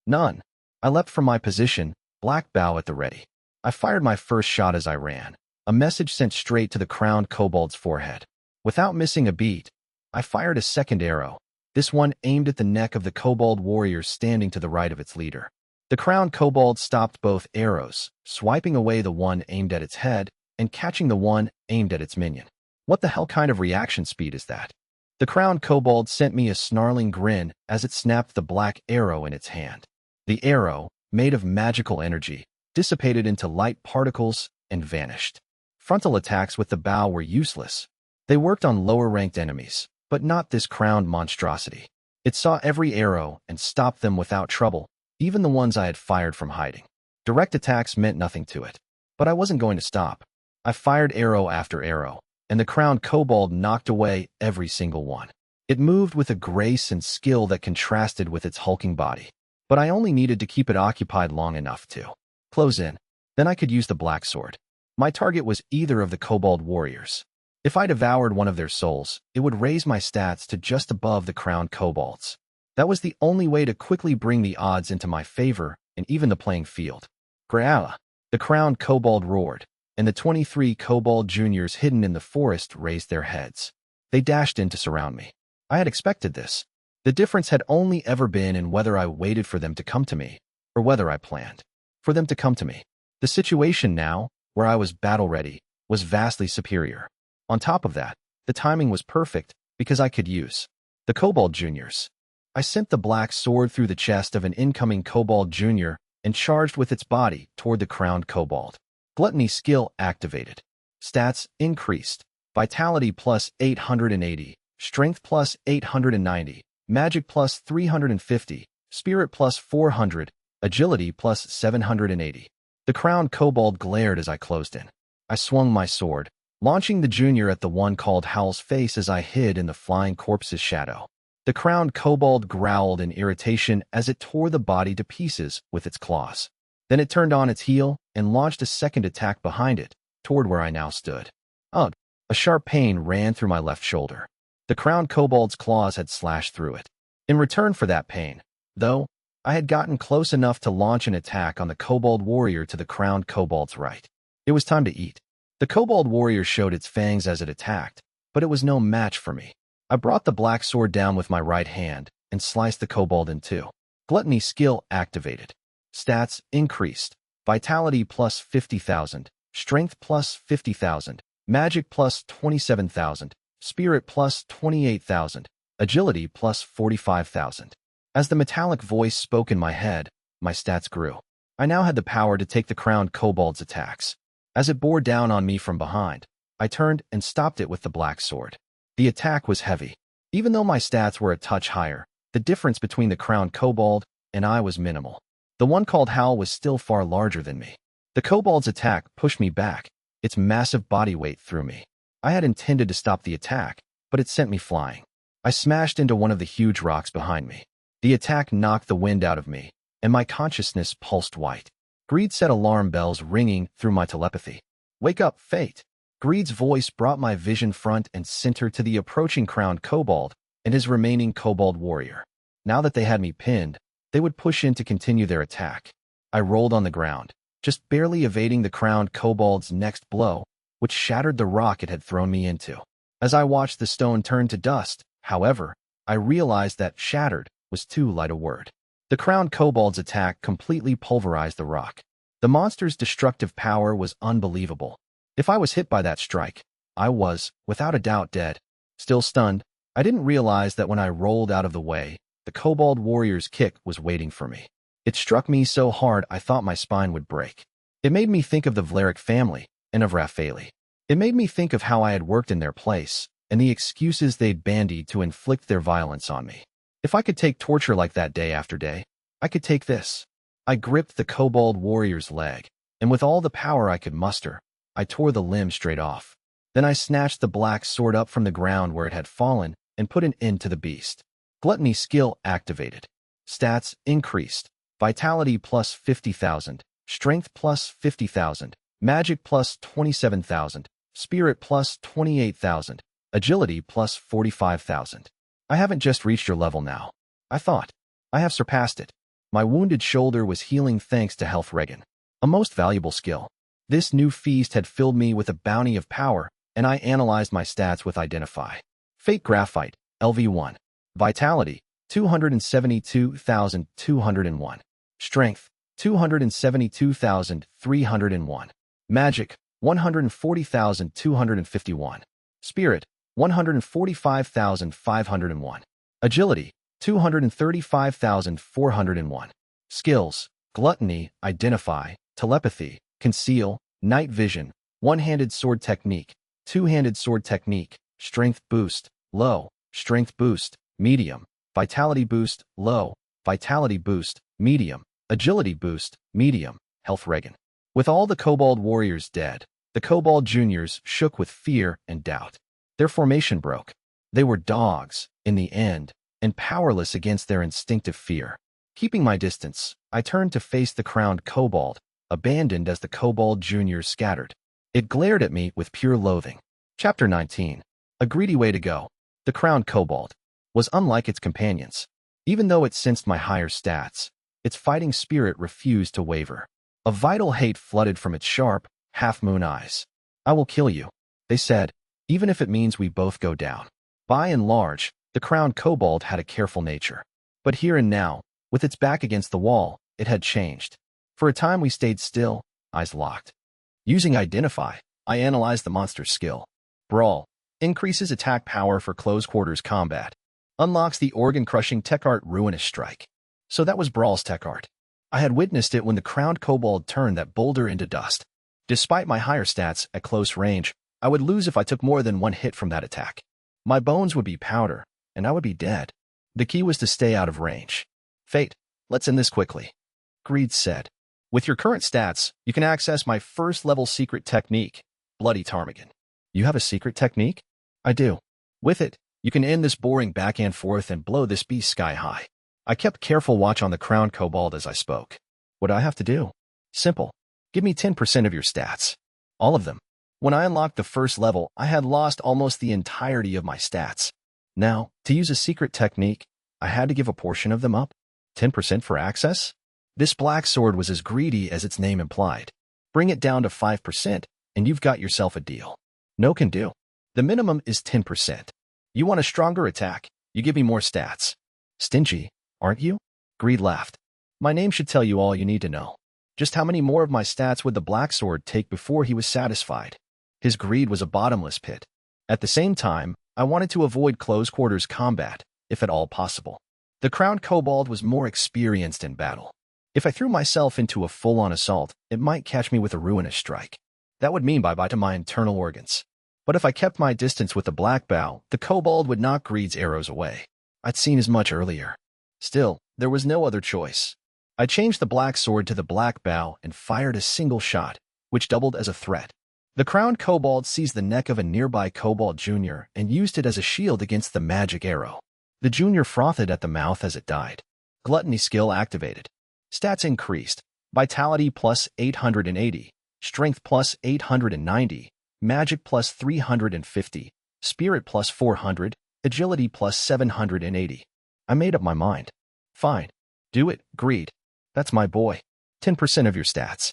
None. I leapt from my position, black bow at the ready. I fired my first shot as I ran, a message sent straight to the crowned kobold's forehead. Without missing a beat, I fired a second arrow, this one aimed at the neck of the kobold warrior standing to the right of its leader. The crowned kobold stopped both arrows, swiping away the one aimed at its head and catching the one aimed at its minion. What the hell kind of reaction speed is that? The crowned kobold sent me a snarling grin as it snapped the black arrow in its hand. The arrow, made of magical energy, dissipated into light particles and vanished. Frontal attacks with the bow were useless. They worked on lower-ranked enemies, but not this crowned monstrosity. It saw every arrow and stopped them without trouble, even the ones I had fired from hiding. Direct attacks meant nothing to it, but I wasn't going to stop. I fired arrow after arrow, and the crowned kobold knocked away every single one. It moved with a grace and skill that contrasted with its hulking body, but I only needed to keep it occupied long enough to close in. Then I could use the black sword. My target was either of the kobold warriors. If I devoured one of their souls, it would raise my stats to just above the crowned kobolds. That was the only way to quickly bring the odds into my favor and even the playing field. Grala! The crowned kobold roared, and the 23 kobold juniors hidden in the forest raised their heads. They dashed in to surround me. I had expected this. The difference had only ever been in whether I waited for them to come to me, or whether I planned for them to come to me. The situation now, where I was battle-ready, was vastly superior. On top of that, the timing was perfect because I could use the kobold juniors. I sent the black sword through the chest of an incoming kobold junior and charged with its body toward the crowned kobold. Gluttony skill activated. Stats increased. Vitality plus 880. Strength plus 890. Magic plus 350. Spirit plus 400. Agility plus 780. The crowned kobold glared as I closed in. I swung my sword, launching the junior at the one called Howl's face as I hid in the flying corpse's shadow. The crowned kobold growled in irritation as it tore the body to pieces with its claws. Then it turned on its heel and launched a second attack behind it, toward where I now stood. Ugh! A sharp pain ran through my left shoulder. The crowned kobold's claws had slashed through it. In return for that pain, though, I had gotten close enough to launch an attack on the kobold warrior to the crowned kobold's right. It was time to eat. The kobold warrior showed its fangs as it attacked, but it was no match for me. I brought the black sword down with my right hand and sliced the kobold in two. Gluttony skill activated. Stats increased. Vitality plus 50,000. Strength plus 50,000. Magic plus 27,000. Spirit plus 28,000. agility plus 45,000. As the metallic voice spoke in my head, my stats grew. I now had the power to take the crowned kobold's attacks. As it bore down on me from behind, I turned and stopped it with the black sword. The attack was heavy. Even though my stats were a touch higher, the difference between the crowned kobold and I was minimal. The one called Howl was still far larger than me. The kobold's attack pushed me back, its massive body weight threw me. I had intended to stop the attack, but it sent me flying. I smashed into one of the huge rocks behind me. The attack knocked the wind out of me, and my consciousness pulsed white. Greed set alarm bells ringing through my telepathy. Wake up, fate! Greed's voice brought my vision front and center to the approaching crowned kobold and his remaining kobold warrior. Now that they had me pinned, they would push in to continue their attack. I rolled on the ground, just barely evading the crowned kobold's next blow, which shattered the rock it had thrown me into. As I watched the stone turn to dust, however, I realized that shattered was too light a word. The crowned kobold's attack completely pulverized the rock. The monster's destructive power was unbelievable. If I was hit by that strike, I was, without a doubt, dead. Still stunned, I didn't realize that when I rolled out of the way, the kobold warrior's kick was waiting for me. It struck me so hard I thought my spine would break. It made me think of the Vlaric family and of Raffaele. It made me think of how I had worked in their place and the excuses they'd bandied to inflict their violence on me. If I could take torture like that day after day, I could take this. I gripped the kobold warrior's leg, and with all the power I could muster, I tore the limb straight off. Then I snatched the black sword up from the ground where it had fallen and put an end to the beast. Gluttony skill activated. Stats increased. Vitality plus 50,000. Strength plus 50,000. Magic plus 27,000. Spirit plus 28,000. Agility plus 45,000. I haven't just reached your level now. I thought. I have surpassed it. My wounded shoulder was healing thanks to Health Regan. A most valuable skill. This new feast had filled me with a bounty of power, and I analyzed my stats with Identify. Fate Graphite, LV1. Vitality, 272,201. Strength, 272,301. Magic, 140,251. Spirit, 145,501. Agility, 235,401. Skills, Gluttony, Identify, Telepathy, Conceal, Night Vision, One-Handed Sword Technique, Two-Handed Sword Technique, Strength Boost, Low, Strength Boost, Medium, Vitality Boost, Low, Vitality Boost, Medium, Agility Boost, Medium, Health Regan. With all the kobold warriors dead, the kobold juniors shook with fear and doubt. Their formation broke. They were dogs, in the end, and powerless against their instinctive fear. Keeping my distance, I turned to face the crowned kobold, abandoned as the kobold juniors scattered. It glared at me with pure loathing. Chapter 19. A greedy way to go. The crowned kobold was unlike its companions. Even though it sensed my higher stats, its fighting spirit refused to waver. A vital hate flooded from its sharp, half-moon eyes. I will kill you, they said, even if it means we both go down. By and large, the crowned kobold had a careful nature. But here and now, with its back against the wall, it had changed. For a time we stayed still, eyes locked. Using Identify, I analyzed the monster's skill. Brawl increases attack power for close-quarters combat. Unlocks the organ-crushing tech art Ruinous Strike. So that was Brawl's tech art. I had witnessed it when the crowned kobold turned that boulder into dust. Despite my higher stats at close range, I would lose if I took more than one hit from that attack. My bones would be powder, and I would be dead. The key was to stay out of range. Fate, let's end this quickly. Greed said. With your current stats, you can access my first-level secret technique, Bloody Ptarmigan. You have a secret technique? I do. With it, you can end this boring back and forth and blow this beast sky high. I kept careful watch on the crowned kobold as I spoke. What do I have to do? Simple. Give me 10% of your stats. All of them. When I unlocked the first level, I had lost almost the entirety of my stats. Now, to use a secret technique, I had to give a portion of them up. 10% for access? This black sword was as greedy as its name implied. Bring it down to 5%, and you've got yourself a deal. No can do. The minimum is 10%. You want a stronger attack, you give me more stats. Stingy, aren't you? Greed laughed. My name should tell you all you need to know. Just how many more of my stats would the black sword take before he was satisfied? His greed was a bottomless pit. At the same time, I wanted to avoid close-quarters combat, if at all possible. The crowned kobold was more experienced in battle. If I threw myself into a full-on assault, it might catch me with a ruinous strike. That would mean bye-bye to my internal organs. But if I kept my distance with the black bow, the kobold would knock Greed's arrows away. I'd seen as much earlier. Still, there was no other choice. I changed the black sword to the black bow and fired a single shot, which doubled as a threat. The crowned kobold seized the neck of a nearby kobold junior and used it as a shield against the magic arrow. The junior frothed at the mouth as it died. Gluttony skill activated. Stats increased. Vitality plus 880, Strength plus 890, Magic plus 350, Spirit plus 400, Agility plus 780. I made up my mind. Fine. Do it, Greed. That's my boy. 10% of your stats.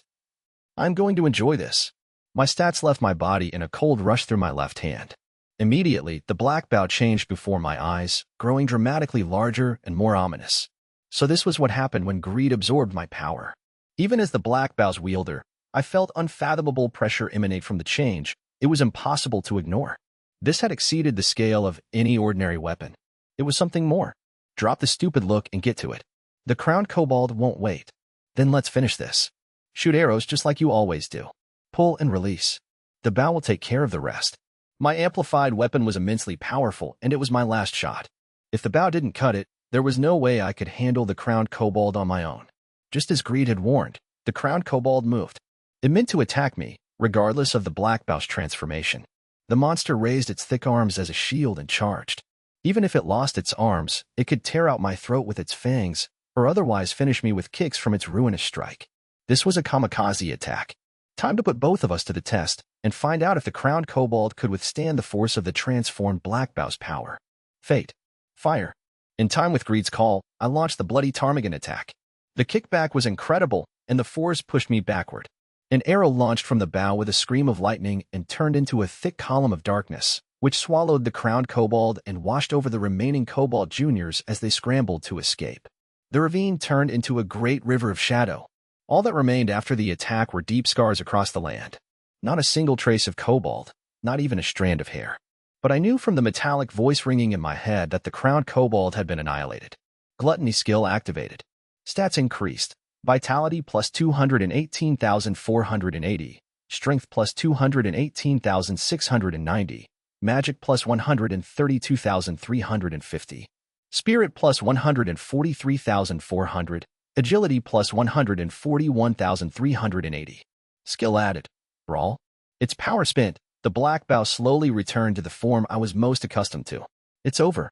I'm going to enjoy this. My stats left my body and a cold rushed through my left hand. Immediately, the black bow changed before my eyes, growing dramatically larger and more ominous. So this was what happened when Greed absorbed my power. Even as the black bow's wielder, I felt unfathomable pressure emanate from the change. It was impossible to ignore. This had exceeded the scale of any ordinary weapon. It was something more. Drop the stupid look and get to it. The crowned kobold won't wait. Then let's finish this. Shoot arrows just like you always do. Pull and release. The bow will take care of the rest. My amplified weapon was immensely powerful, and it was my last shot. If the bow didn't cut it, there was no way I could handle the crowned kobold on my own. Just as Greed had warned, the crowned kobold moved. It meant to attack me, regardless of the black bow's transformation. The monster raised its thick arms as a shield and charged. Even if it lost its arms, it could tear out my throat with its fangs, or otherwise finish me with kicks from its ruinous strike. This was a kamikaze attack. Time to put both of us to the test and find out if the crowned kobold could withstand the force of the transformed black bow's power. Fate. Fire. In time with Greed's call, I launched the bloody ptarmigan attack. The kickback was incredible, and the force pushed me backward. An arrow launched from the bow with a scream of lightning and turned into a thick column of darkness, which swallowed the crowned kobold and washed over the remaining kobold juniors as they scrambled to escape. The ravine turned into a great river of shadow. All that remained after the attack were deep scars across the land. Not a single trace of kobold, not even a strand of hair. But I knew from the metallic voice ringing in my head that the crowned kobold had been annihilated. Gluttony skill activated. Stats increased. Vitality plus 218,480, Strength plus 218,690, Magic plus 132,350, Spirit plus 143,400, Agility plus 141,380. Skill added. Brawl. Its power spent, the black bow slowly returned to the form I was most accustomed to. It's over.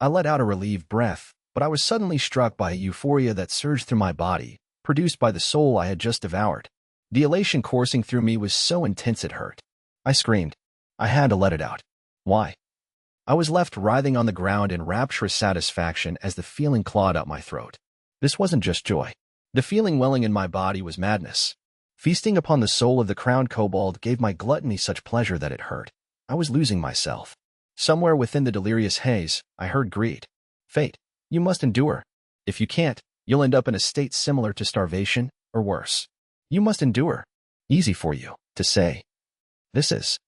I let out a relieved breath, but I was suddenly struck by a euphoria that surged through my body, produced by the soul I had just devoured. The elation coursing through me was so intense it hurt. I screamed. I had to let it out. Why? I was left writhing on the ground in rapturous satisfaction as the feeling clawed up my throat. This wasn't just joy. The feeling welling in my body was madness. Feasting upon the soul of the crowned kobold gave my gluttony such pleasure that it hurt. I was losing myself. Somewhere within the delirious haze, I heard Greed. Fate, you must endure. If you can't, you'll end up in a state similar to starvation, or worse. You must endure. Easy for you to say. This is.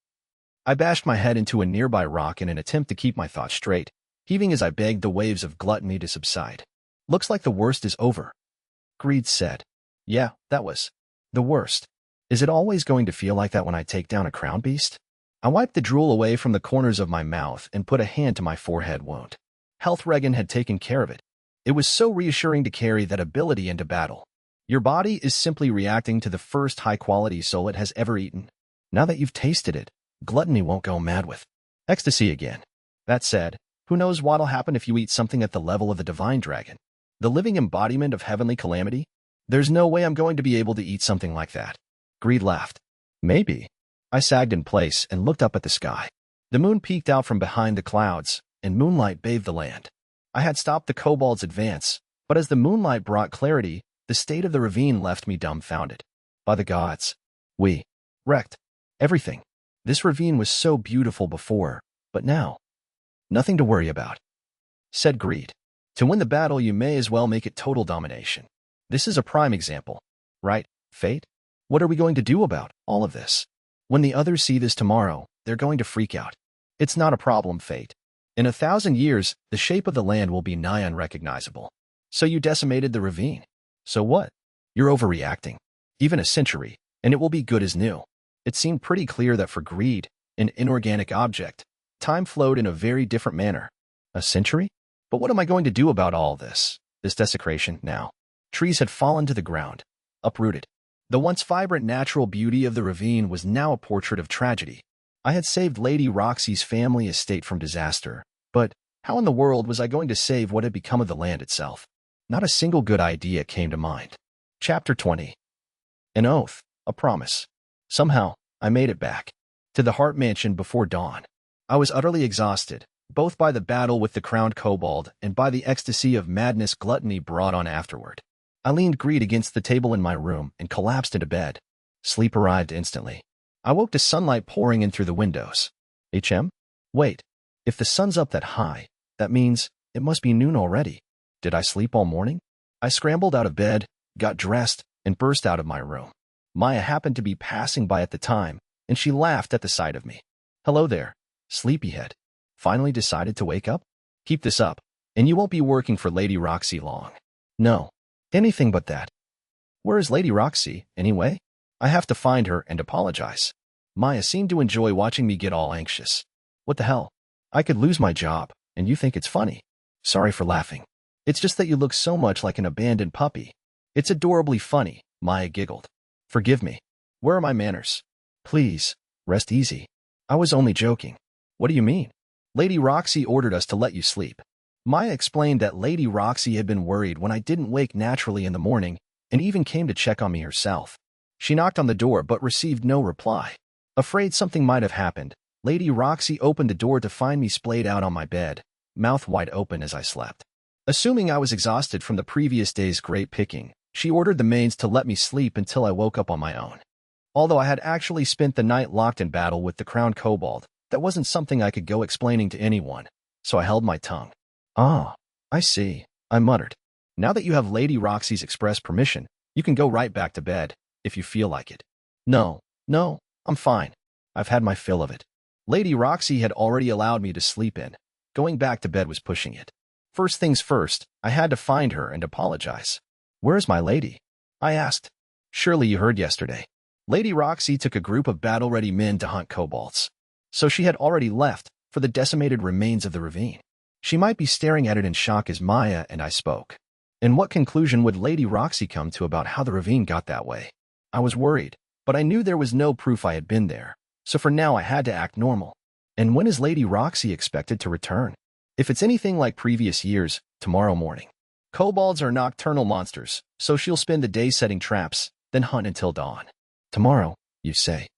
I bashed my head into a nearby rock in an attempt to keep my thoughts straight, heaving as I begged the waves of gluttony to subside. Looks like the worst is over. Greed said. Yeah, that was the worst. Is it always going to feel like that when I take down a crown beast? I wiped the drool away from the corners of my mouth and put a hand to my forehead wound. Health Regan had taken care of it. It was so reassuring to carry that ability into battle. Your body is simply reacting to the first high-quality soul it has ever eaten. Now that you've tasted it, gluttony won't go mad with ecstasy again. That said, who knows what'll happen if you eat something at the level of the divine dragon? The living embodiment of heavenly calamity? There's no way I'm going to be able to eat something like that. Greed laughed. Maybe. I sagged in place and looked up at the sky. The moon peeked out from behind the clouds, and moonlight bathed the land. I had stopped the kobold's advance, but as the moonlight brought clarity, the state of the ravine left me dumbfounded. By the gods. We wrecked everything. This ravine was so beautiful before, but now, nothing to worry about, said Greed. To win the battle, you may as well make it total domination. This is a prime example, right, Fate? What are we going to do about all of this? When the others see this tomorrow, they're going to freak out. It's not a problem, fate. In 1,000 years, the shape of the land will be nigh unrecognizable. So you decimated the ravine. So what? You're overreacting. Even a century, and it will be good as new. It seemed pretty clear that for greed, an inorganic object, time flowed in a very different manner. A century? But what am I going to do about all this desecration now? Trees had fallen to the ground, uprooted. The once vibrant natural beauty of the ravine was now a portrait of tragedy. I had saved Lady Roxy's family estate from disaster, but how in the world was I going to save what had become of the land itself? Not a single good idea came to mind. Chapter 20. An oath, a promise. Somehow, I made it back to the Hart Mansion before dawn. I was utterly exhausted, both by the battle with the crowned kobold and by the ecstasy of madness Gluttony brought on afterward. I leaned greed against the table in my room and collapsed into bed. Sleep arrived instantly. I woke to sunlight pouring in through the windows. Wait, if the sun's up that high, that means it must be noon already. Did I sleep all morning? I scrambled out of bed, got dressed, and burst out of my room. Maya happened to be passing by at the time, and she laughed at the sight of me. Hello there, sleepyhead. Finally decided to wake up? Keep this up, and you won't be working for Lady Roxy long. No, anything but that. Where is Lady Roxy, anyway? I have to find her and apologize. Maya seemed to enjoy watching me get all anxious. What the hell? I could lose my job, and you think it's funny. Sorry for laughing. It's just that you look so much like an abandoned puppy. It's adorably funny, Maya giggled. Forgive me. Where are my manners? Please, rest easy. I was only joking. What do you mean? Lady Roxy ordered us to let you sleep. Maya explained that Lady Roxy had been worried when I didn't wake naturally in the morning and even came to check on me herself. She knocked on the door but received no reply. Afraid something might have happened, Lady Roxy opened the door to find me splayed out on my bed, mouth wide open as I slept. Assuming I was exhausted from the previous day's great picking, she ordered the maids to let me sleep until I woke up on my own. Although I had actually spent the night locked in battle with the crowned kobold, that wasn't something I could go explaining to anyone, so I held my tongue. Ah, I see, I muttered. Now that you have Lady Roxy's express permission, you can go right back to bed, if you feel like it. No, I'm fine. I've had my fill of it. Lady Roxy had already allowed me to sleep in. Going back to bed was pushing it. First things first, I had to find her and apologize. Where's my lady? I asked. Surely you heard yesterday. Lady Roxy took a group of battle-ready men to hunt kobolds. So she had already left for the decimated remains of the ravine. She might be staring at it in shock as Maya and I spoke. And what conclusion would Lady Roxy come to about how the ravine got that way? I was worried, but I knew there was no proof I had been there, so for now I had to act normal. And when is Lady Roxy expected to return? If it's anything like previous years, tomorrow morning. Kobolds are nocturnal monsters, so she'll spend the day setting traps, then hunt until dawn. Tomorrow, you say?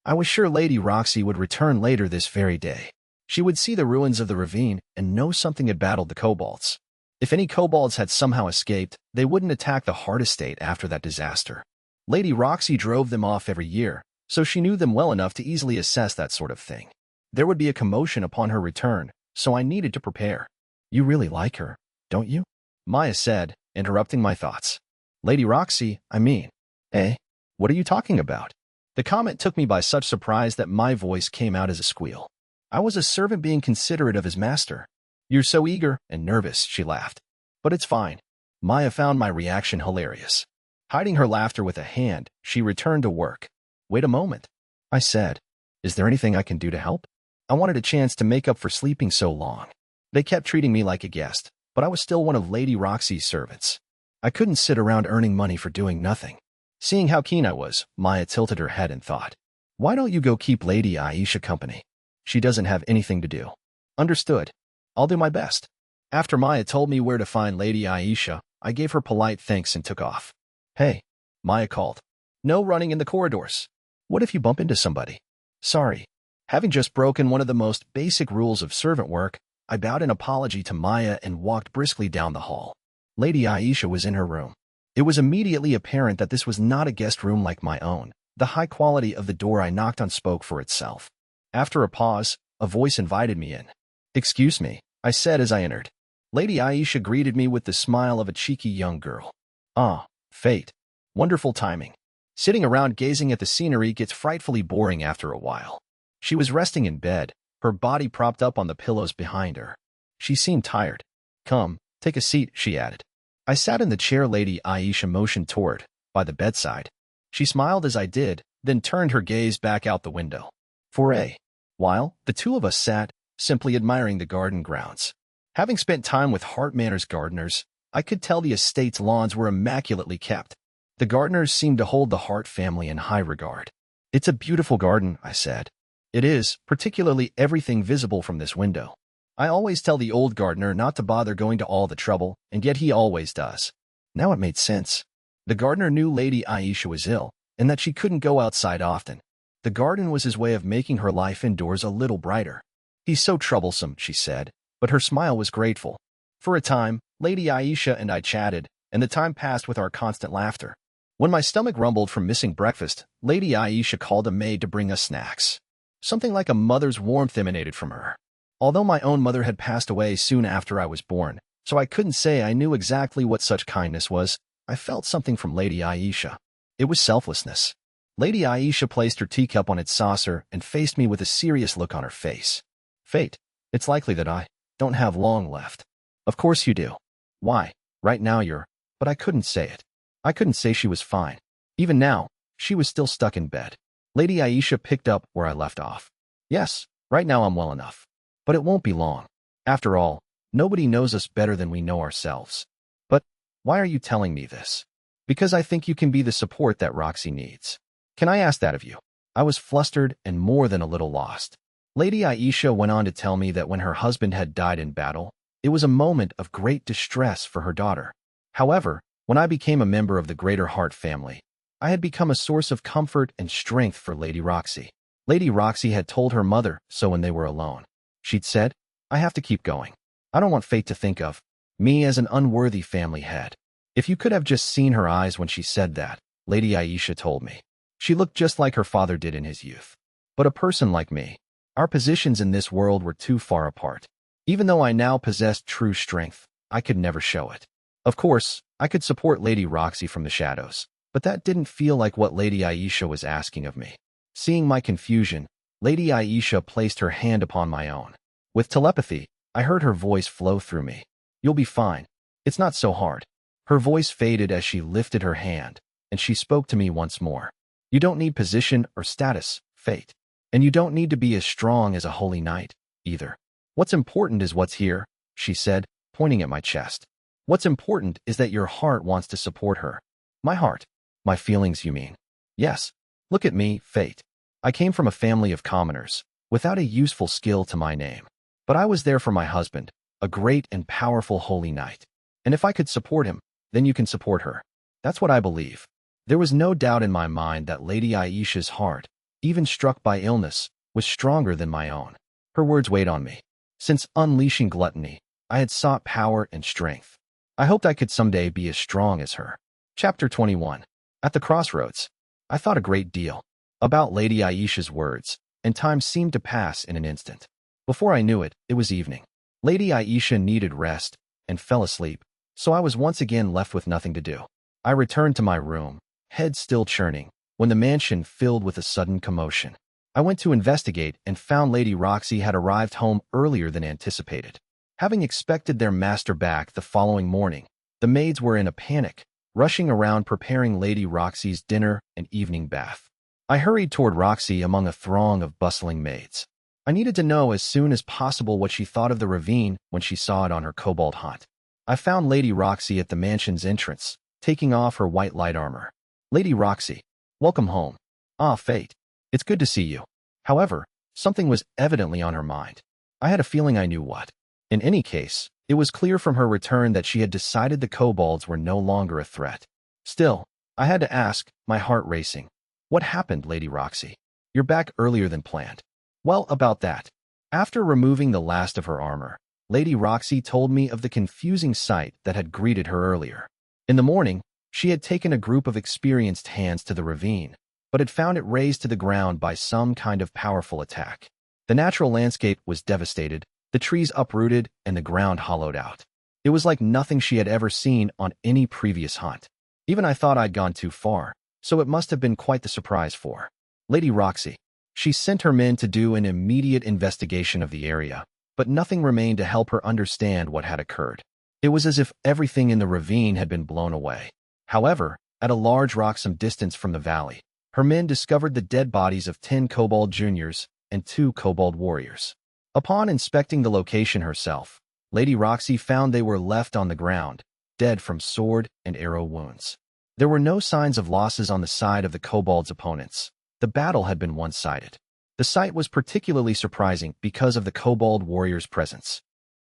I was sure Lady Roxy would return later this very day. She would see the ruins of the ravine and know something had battled the kobolds. If any kobolds had somehow escaped, they wouldn't attack the Hart estate after that disaster. Lady Roxy drove them off every year, so she knew them well enough to easily assess that sort of thing. There would be a commotion upon her return, so I needed to prepare. You really like her, don't you? Maya said, interrupting my thoughts. Lady Roxy, I mean. Eh? What are you talking about? The comment took me by such surprise that my voice came out as a squeal. I was a servant being considerate of his master. You're so eager and nervous, she laughed. But it's fine. Maya found my reaction hilarious. Hiding her laughter with a hand, she returned to work. Wait a moment, I said. Is there anything I can do to help? I wanted a chance to make up for sleeping so long. They kept treating me like a guest, but I was still one of Lady Roxy's servants. I couldn't sit around earning money for doing nothing. Seeing how keen I was, Maya tilted her head and thought, why don't you go keep Lady Aisha company? She doesn't have anything to do. Understood. I'll do my best. After Maya told me where to find Lady Aisha, I gave her polite thanks and took off. Hey, Maya called. No running in the corridors. What if you bump into somebody? Sorry. Having just broken one of the most basic rules of servant work, I bowed in apology to Maya and walked briskly down the hall. Lady Aisha was in her room. It was immediately apparent that this was not a guest room like my own. The high quality of the door I knocked on spoke for itself. After a pause, a voice invited me in. Excuse me, I said as I entered. Lady Aisha greeted me with the smile of a cheeky young girl. Ah, fate. Wonderful timing. Sitting around gazing at the scenery gets frightfully boring after a while. She was resting in bed, her body propped up on the pillows behind her. She seemed tired. "Come, take a seat," she added. I sat in the chair Lady Aisha motioned toward, by the bedside. She smiled as I did, then turned her gaze back out the window. For a while, the two of us sat, simply admiring the garden grounds. Having spent time with Hart Manor's gardeners, I could tell the estate's lawns were immaculately kept. The gardeners seemed to hold the Hart family in high regard. "It's a beautiful garden," I said. "It is, particularly everything visible from this window. I always tell the old gardener not to bother going to all the trouble, and yet he always does." Now it made sense. The gardener knew Lady Aisha was ill, and that she couldn't go outside often. The garden was his way of making her life indoors a little brighter. "He's so troublesome," she said, but her smile was grateful. For a time, Lady Aisha and I chatted, and the time passed with our constant laughter. When my stomach rumbled from missing breakfast, Lady Aisha called a maid to bring us snacks. Something like a mother's warmth emanated from her. Although my own mother had passed away soon after I was born, so I couldn't say I knew exactly what such kindness was, I felt something from Lady Aisha. It was selflessness. Lady Aisha placed her teacup on its saucer and faced me with a serious look on her face. "Fate, it's likely that I don't have long left." "Of course you do. Why, right now you're—" But I couldn't say it. I couldn't say she was fine. Even now, she was still stuck in bed. Lady Aisha picked up where I left off. "Yes, right now I'm well enough. But it won't be long. After all, nobody knows us better than we know ourselves." "But why are you telling me this?" "Because I think you can be the support that Roxy needs." "Can I ask that of you?" I was flustered and more than a little lost. Lady Aisha went on to tell me that when her husband had died in battle, it was a moment of great distress for her daughter. However, when I became a member of the Greater Hart family, I had become a source of comfort and strength for Lady Roxy. Lady Roxy had told her mother so when they were alone. She'd said, "I have to keep going. I don't want fate to think of me as an unworthy family head." If you could have just seen her eyes when she said that, Lady Aisha told me. She looked just like her father did in his youth. But a person like me, our positions in this world were too far apart. Even though I now possessed true strength, I could never show it. Of course, I could support Lady Roxy from the shadows, but that didn't feel like what Lady Aisha was asking of me. Seeing my confusion, Lady Aisha placed her hand upon my own. With telepathy, I heard her voice flow through me. "You'll be fine. It's not so hard." Her voice faded as she lifted her hand, and she spoke to me once more. "You don't need position or status, Fate. And you don't need to be as strong as a holy knight, either. What's important is what's here," she said, pointing at my chest. "What's important is that your heart wants to support her." "My heart? My feelings, you mean?" "Yes. Look at me, Fate. I came from a family of commoners, without a useful skill to my name. But I was there for my husband, a great and powerful holy knight. And if I could support him, then you can support her. That's what I believe." There was no doubt in my mind that Lady Aisha's heart, even struck by illness, was stronger than my own. Her words weighed on me. Since unleashing gluttony, I had sought power and strength. I hoped I could someday be as strong as her. Chapter 21. At the crossroads. I thought a great deal about Lady Aisha's words, and time seemed to pass in an instant. Before I knew it, it was evening. Lady Aisha needed rest and fell asleep, so I was once again left with nothing to do. I returned to my room, head still churning, when the mansion filled with a sudden commotion. I went to investigate and found Lady Roxy had arrived home earlier than anticipated. Having expected their master back the following morning, the maids were in a panic, rushing around preparing Lady Roxy's dinner and evening bath. I hurried toward Roxy among a throng of bustling maids. I needed to know as soon as possible what she thought of the ravine when she saw it on her cobalt hunt. I found Lady Roxy at the mansion's entrance, taking off her white light armor. "Lady Roxy, welcome home." "Ah, Fate. It's good to see you." However, something was evidently on her mind. I had a feeling I knew what. In any case, it was clear from her return that she had decided the kobolds were no longer a threat. Still, I had to ask, my heart racing. "What happened, Lady Roxy? You're back earlier than planned." "Well, about that." After removing the last of her armor, Lady Roxy told me of the confusing sight that had greeted her earlier. In the morning, she had taken a group of experienced hands to the ravine, but had found it razed to the ground by some kind of powerful attack. The natural landscape was devastated, the trees uprooted, and the ground hollowed out. It was like nothing she had ever seen on any previous hunt. Even I thought I'd gone too far, so it must have been quite the surprise for Lady Roxy. She sent her men to do an immediate investigation of the area, but nothing remained to help her understand what had occurred. It was as if everything in the ravine had been blown away. However, at a large rock some distance from the valley, her men discovered the dead bodies of 10 kobold juniors and 2 kobold warriors. Upon inspecting the location herself, Lady Roxy found they were left on the ground, dead from sword and arrow wounds. There were no signs of losses on the side of the kobold's opponents. The battle had been one-sided. The sight was particularly surprising because of the kobold warriors' presence.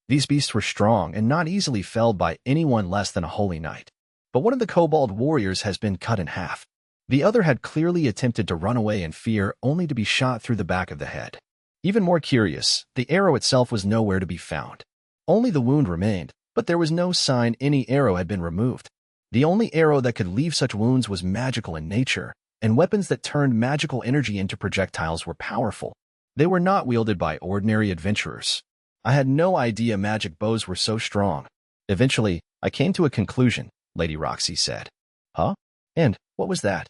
These beasts were strong and not easily felled by anyone less than a holy knight. But one of the kobold warriors has been cut in half. The other had clearly attempted to run away in fear, only to be shot through the back of the head. Even more curious, the arrow itself was nowhere to be found. Only the wound remained, but there was no sign any arrow had been removed. The only arrow that could leave such wounds was magical in nature, and weapons that turned magical energy into projectiles were powerful. They were not wielded by ordinary adventurers. I had no idea magic bows were so strong. Eventually, I came to a conclusion, Lady Roxy said. Huh? And what was that?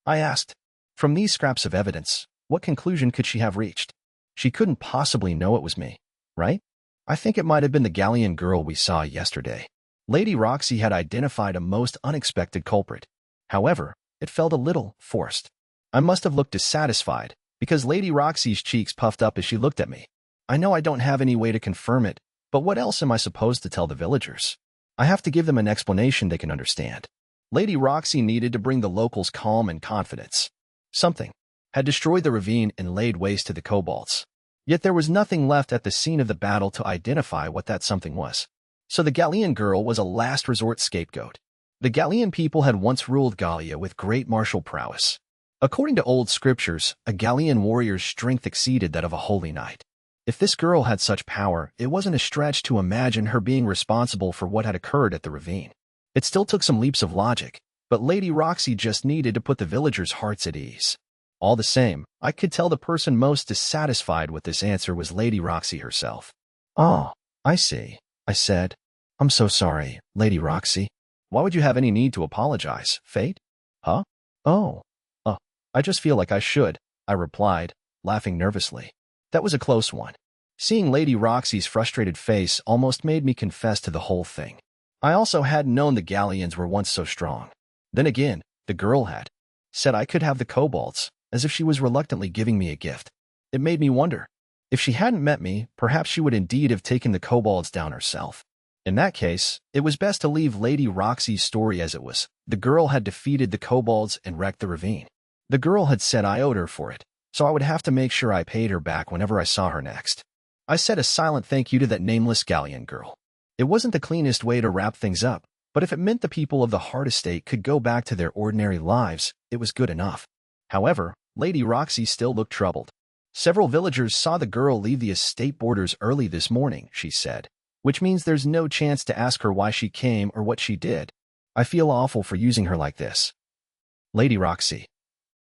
I asked. From these scraps of evidence, what conclusion could she have reached? She couldn't possibly know it was me, right? I think it might have been the galleon girl we saw yesterday. Lady Roxy had identified a most unexpected culprit. However, it felt a little forced. I must have looked dissatisfied, because Lady Roxy's cheeks puffed up as she looked at me. I know I don't have any way to confirm it, but what else am I supposed to tell the villagers? I have to give them an explanation they can understand. Lady Roxy needed to bring the locals calm and confidence. Something had destroyed the ravine and laid waste to the kobolds. Yet there was nothing left at the scene of the battle to identify what that something was. So the Galleon girl was a last resort scapegoat. The Galleon people had once ruled Gallia with great martial prowess. According to old scriptures, a Galleon warrior's strength exceeded that of a holy knight. If this girl had such power, it wasn't a stretch to imagine her being responsible for what had occurred at the ravine. It still took some leaps of logic, but Lady Roxy just needed to put the villagers' hearts at ease. All the same, I could tell the person most dissatisfied with this answer was Lady Roxy herself. Oh, I see, I said. I'm so sorry, Lady Roxy. Why would you have any need to apologize, Fate? Huh? Oh. I just feel like I should, I replied, laughing nervously. That was a close one. Seeing Lady Roxy's frustrated face almost made me confess to the whole thing. I also hadn't known the Galleons were once so strong. Then again, the girl had said I could have the kobolds, as if she was reluctantly giving me a gift. It made me wonder. If she hadn't met me, perhaps she would indeed have taken the kobolds down herself. In that case, it was best to leave Lady Roxy's story as it was. The girl had defeated the kobolds and wrecked the ravine. The girl had said I owed her for it, so I would have to make sure I paid her back whenever I saw her next. I said a silent thank you to that nameless Galleon girl. It wasn't the cleanest way to wrap things up, but if it meant the people of the Heart Estate could go back to their ordinary lives, it was good enough. However, Lady Roxy still looked troubled. Several villagers saw the girl leave the estate borders early this morning, she said, which means there's no chance to ask her why she came or what she did. I feel awful for using her like this. Lady Roxy.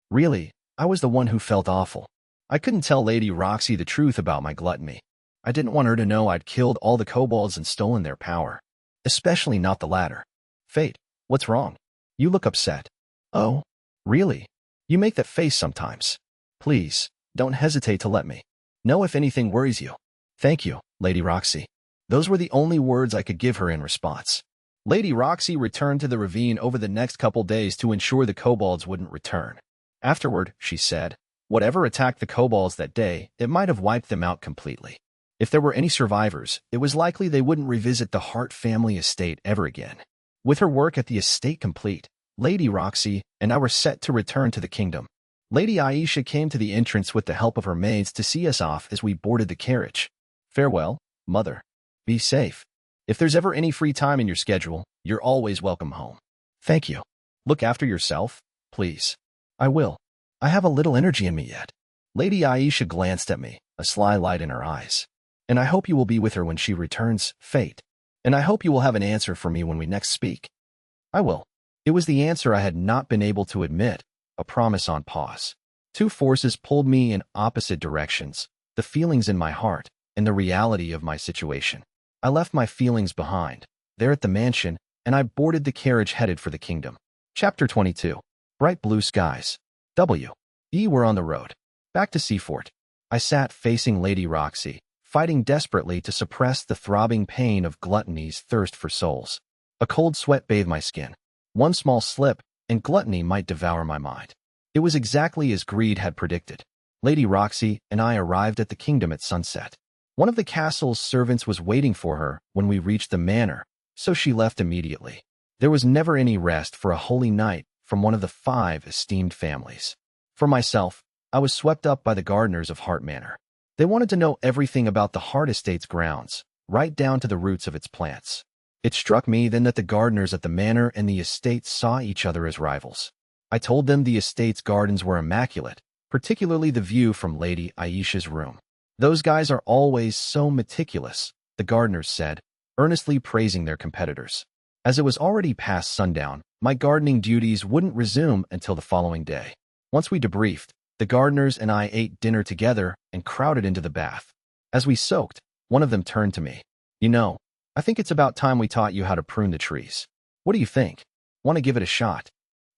Really, I was the one who felt awful. I couldn't tell Lady Roxy the truth about my gluttony. I didn't want her to know I'd killed all the kobolds and stolen their power. Especially not the latter. Fate, what's wrong? You look upset. Oh, really? You make that face sometimes. Please, don't hesitate to let me know if anything worries you. Thank you, Lady Roxy. Those were the only words I could give her in response. Lady Roxy returned to the ravine over the next couple days to ensure the kobolds wouldn't return. Afterward, she said, whatever attacked the kobolds that day, it might have wiped them out completely. If there were any survivors, it was likely they wouldn't revisit the Hart family estate ever again. With her work at the estate complete, Lady Roxy and I were set to return to the kingdom. Lady Aisha came to the entrance with the help of her maids to see us off as we boarded the carriage. Farewell, Mother. Be safe. If there's ever any free time in your schedule, you're always welcome home. Thank you. Look after yourself, please. I will. I have a little energy in me yet. Lady Aisha glanced at me, a sly light in her eyes. And I hope you will be with her when she returns, Fate. And I hope you will have an answer for me when we next speak. I will. It was the answer I had not been able to admit, a promise on pause. Two forces pulled me in opposite directions, the feelings in my heart and the reality of my situation. I left my feelings behind, there at the mansion, and I boarded the carriage headed for the kingdom. Chapter 22. Bright blue skies. We were on the road. Back to Seafort. I sat facing Lady Roxy, fighting desperately to suppress the throbbing pain of Gluttony's thirst for souls. A cold sweat bathed my skin. One small slip, and Gluttony might devour my mind. It was exactly as Greed had predicted. Lady Roxy and I arrived at the kingdom at sunset. One of the castle's servants was waiting for her when we reached the manor, so she left immediately. There was never any rest for a holy knight from one of the 5 esteemed families. For myself, I was swept up by the gardeners of Hart Manor. They wanted to know everything about the Hart Estate's grounds, right down to the roots of its plants. It struck me then that the gardeners at the manor and the estate saw each other as rivals. I told them the estate's gardens were immaculate, particularly the view from Lady Aisha's room. Those guys are always so meticulous, the gardeners said, earnestly praising their competitors. As it was already past sundown, my gardening duties wouldn't resume until the following day. Once we debriefed, the gardeners and I ate dinner together and crowded into the bath. As we soaked, one of them turned to me. "You know, I think it's about time we taught you how to prune the trees. What do you think? Want to give it a shot?"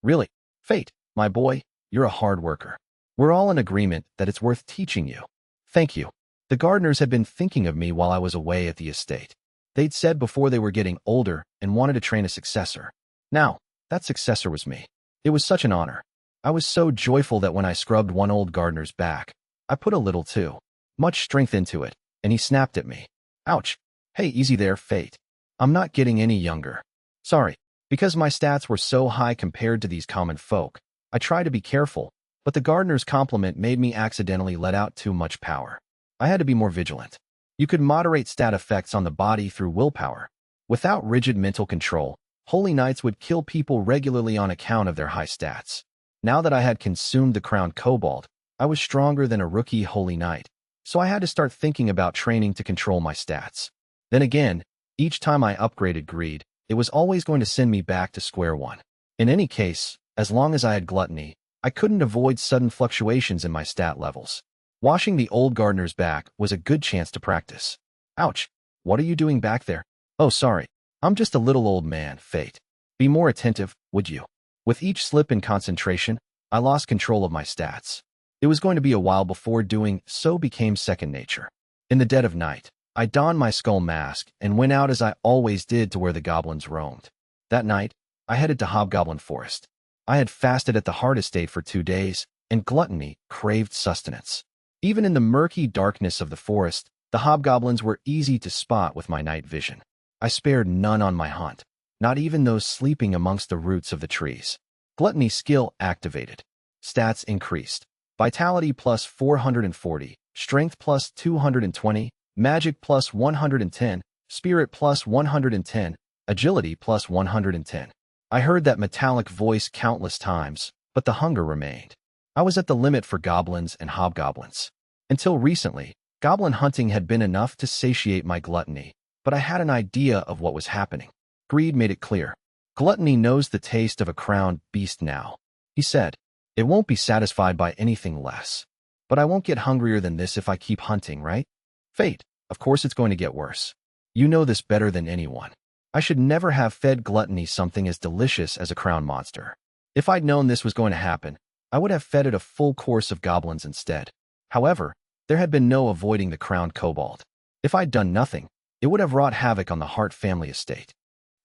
"Really, Fate, my boy, you're a hard worker. We're all in agreement that it's worth teaching you." "Thank you." The gardeners had been thinking of me while I was away at the estate. They'd said before they were getting older and wanted to train a successor. Now, that successor was me. It was such an honor. I was so joyful that when I scrubbed one old gardener's back, I put a little too much strength into it, and he snapped at me. "Ouch. Hey, easy there, Fate. I'm not getting any younger." "Sorry." Because my stats were so high compared to these common folk, I tried to be careful, but the gardener's compliment made me accidentally let out too much power. I had to be more vigilant. You could moderate stat effects on the body through willpower. Without rigid mental control, holy knights would kill people regularly on account of their high stats. Now that I had consumed the crowned kobold, I was stronger than a rookie holy knight, so I had to start thinking about training to control my stats. Then again, each time I upgraded Greed, it was always going to send me back to square one. In any case, as long as I had Gluttony, I couldn't avoid sudden fluctuations in my stat levels. Washing the old gardener's back was a good chance to practice. "Ouch, what are you doing back there?" "Oh, sorry. I'm just a little old man, Fate. Be more attentive, would you?" With each slip in concentration, I lost control of my stats. It was going to be a while before doing so became second nature. In the dead of night, I donned my skull mask and went out as I always did to where the goblins roamed. That night, I headed to Hobgoblin Forest. I had fasted at the Hart Estate for 2 days, and Gluttony craved sustenance. Even in the murky darkness of the forest, the hobgoblins were easy to spot with my night vision. I spared none on my hunt, not even those sleeping amongst the roots of the trees. Gluttony skill activated. Stats increased. Vitality plus 440, Strength plus 220, Magic plus 110, Spirit plus 110, Agility plus 110. I heard that metallic voice countless times, but the hunger remained. I was at the limit for goblins and hobgoblins. Until recently, goblin hunting had been enough to satiate my gluttony, but I had an idea of what was happening. Greed made it clear. Gluttony knows the taste of a crowned beast now. He said, "It won't be satisfied by anything less. But I won't get hungrier than this if I keep hunting, right?" "Fate, of course it's going to get worse. You know this better than anyone. I should never have fed Gluttony something as delicious as a crown monster. If I'd known this was going to happen, I would have fed it a full course of goblins instead." However, there had been no avoiding the crowned kobold. If I'd done nothing, it would have wrought havoc on the Hart family estate.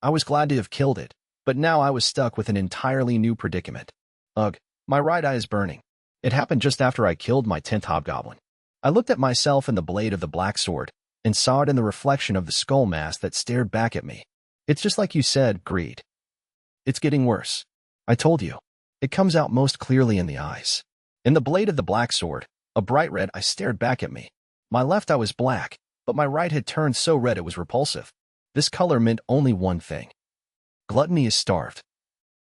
I was glad to have killed it, but now I was stuck with an entirely new predicament. Ugh, my right eye is burning. It happened just after I killed my 10th hobgoblin. I looked at myself in the blade of the black sword and saw it in the reflection of the skull mask that stared back at me. "It's just like you said, Greed. It's getting worse. I told you. It comes out most clearly in the eyes." In the blade of the black sword, a bright red eye stared back at me. My left eye was black, but my right had turned so red it was repulsive. This color meant only one thing. Gluttony is starved.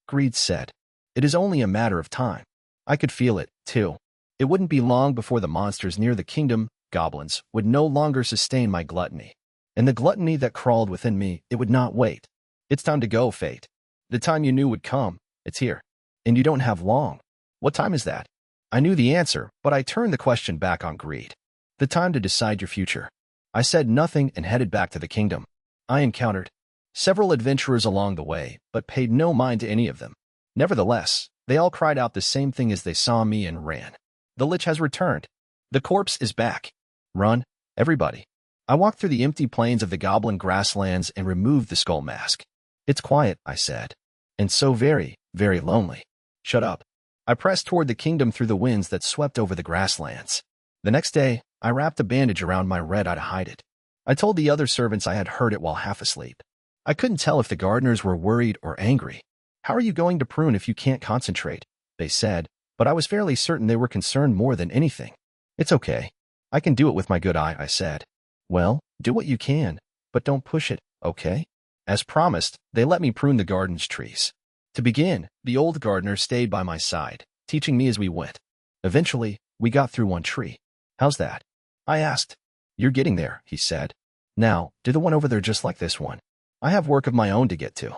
Greed said, "It is only a matter of time." I could feel it, too. It wouldn't be long before the monsters near the kingdom, goblins, would no longer sustain my gluttony. And the gluttony that crawled within me, it would not wait. "It's time to go, Fate. The time you knew would come, it's here. And you don't have long." "What time is that?" I knew the answer, but I turned the question back on Greed. "The time to decide your future." I said nothing and headed back to the kingdom. I encountered several adventurers along the way, but paid no mind to any of them. Nevertheless, they all cried out the same thing as they saw me and ran. The lich has returned. The corpse is back. Run, everybody. I walked through the empty plains of the goblin grasslands and removed the skull mask. It's quiet, I said. And so very, very lonely. Shut up. I pressed toward the kingdom through the winds that swept over the grasslands. The next day, I wrapped a bandage around my red eye to hide it. I told the other servants I had heard it while half asleep. I couldn't tell if the gardeners were worried or angry. How are you going to prune if you can't concentrate? They said, but I was fairly certain they were concerned more than anything. It's okay. I can do it with my good eye, I said. Well, do what you can, but don't push it, okay? As promised, they let me prune the garden's trees. To begin, the old gardener stayed by my side, teaching me as we went. Eventually, we got through one tree. How's that? I asked. You're getting there, he said. Now, do the one over there just like this one. I have work of my own to get to.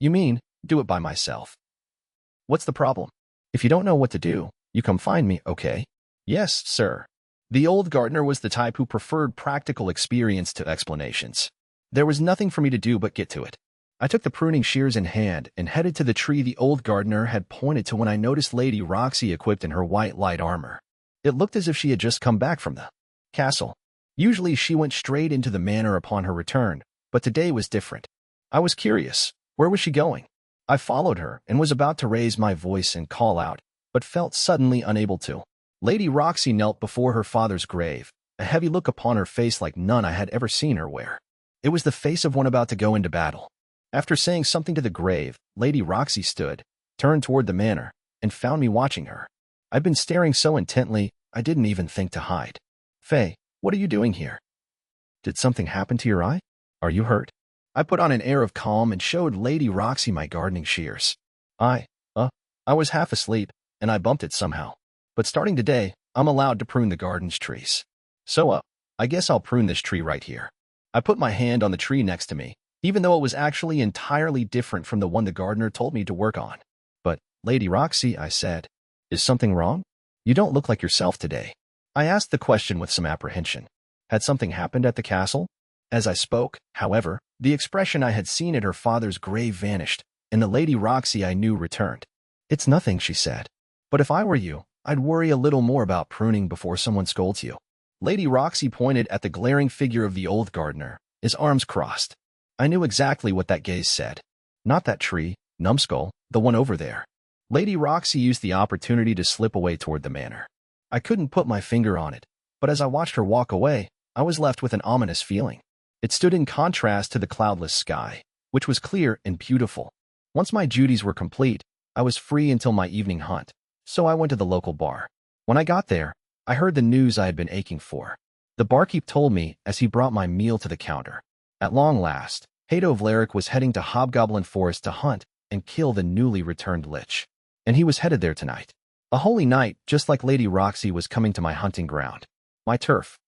You mean, do it by myself. What's the problem? If you don't know what to do, you come find me, okay? Yes, sir. The old gardener was the type who preferred practical experience to explanations. There was nothing for me to do but get to it. I took the pruning shears in hand and headed to the tree the old gardener had pointed to when I noticed Lady Roxy equipped in her white light armor. It looked as if she had just come back from the castle. Usually she went straight into the manor upon her return, but today was different. I was curious. Where was she going? I followed her and was about to raise my voice and call out, but felt suddenly unable to. Lady Roxy knelt before her father's grave, a heavy look upon her face like none I had ever seen her wear. It was the face of one about to go into battle. After saying something to the grave, Lady Roxy stood, turned toward the manor, and found me watching her. I'd been staring so intently, I didn't even think to hide. Faye, what are you doing here? Did something happen to your eye? Are you hurt? I put on an air of calm and showed Lady Roxy my gardening shears. I was half asleep, and I bumped it somehow. But starting today, I'm allowed to prune the garden's trees. So, I guess I'll prune this tree right here. I put my hand on the tree next to me, even though it was actually entirely different from the one the gardener told me to work on. But, Lady Roxy, I said, is something wrong? You don't look like yourself today. I asked the question with some apprehension. Had something happened at the castle? As I spoke, however, the expression I had seen at her father's grave vanished, and the Lady Roxy I knew returned. It's nothing, she said. But if I were you, I'd worry a little more about pruning before someone scolds you. Lady Roxy pointed at the glaring figure of the old gardener, his arms crossed. I knew exactly what that gaze said. Not that tree, numbskull, the one over there. Lady Roxy used the opportunity to slip away toward the manor. I couldn't put my finger on it, but as I watched her walk away, I was left with an ominous feeling. It stood in contrast to the cloudless sky, which was clear and beautiful. Once my duties were complete, I was free until my evening hunt, so I went to the local bar. When I got there, I heard the news I had been aching for. The barkeep told me as he brought my meal to the counter. At long last, Hato Vlarik was heading to Hobgoblin Forest to hunt and kill the newly returned lich. And he was headed there tonight. A holy night, just like Lady Roxy was coming to my hunting ground. My turf.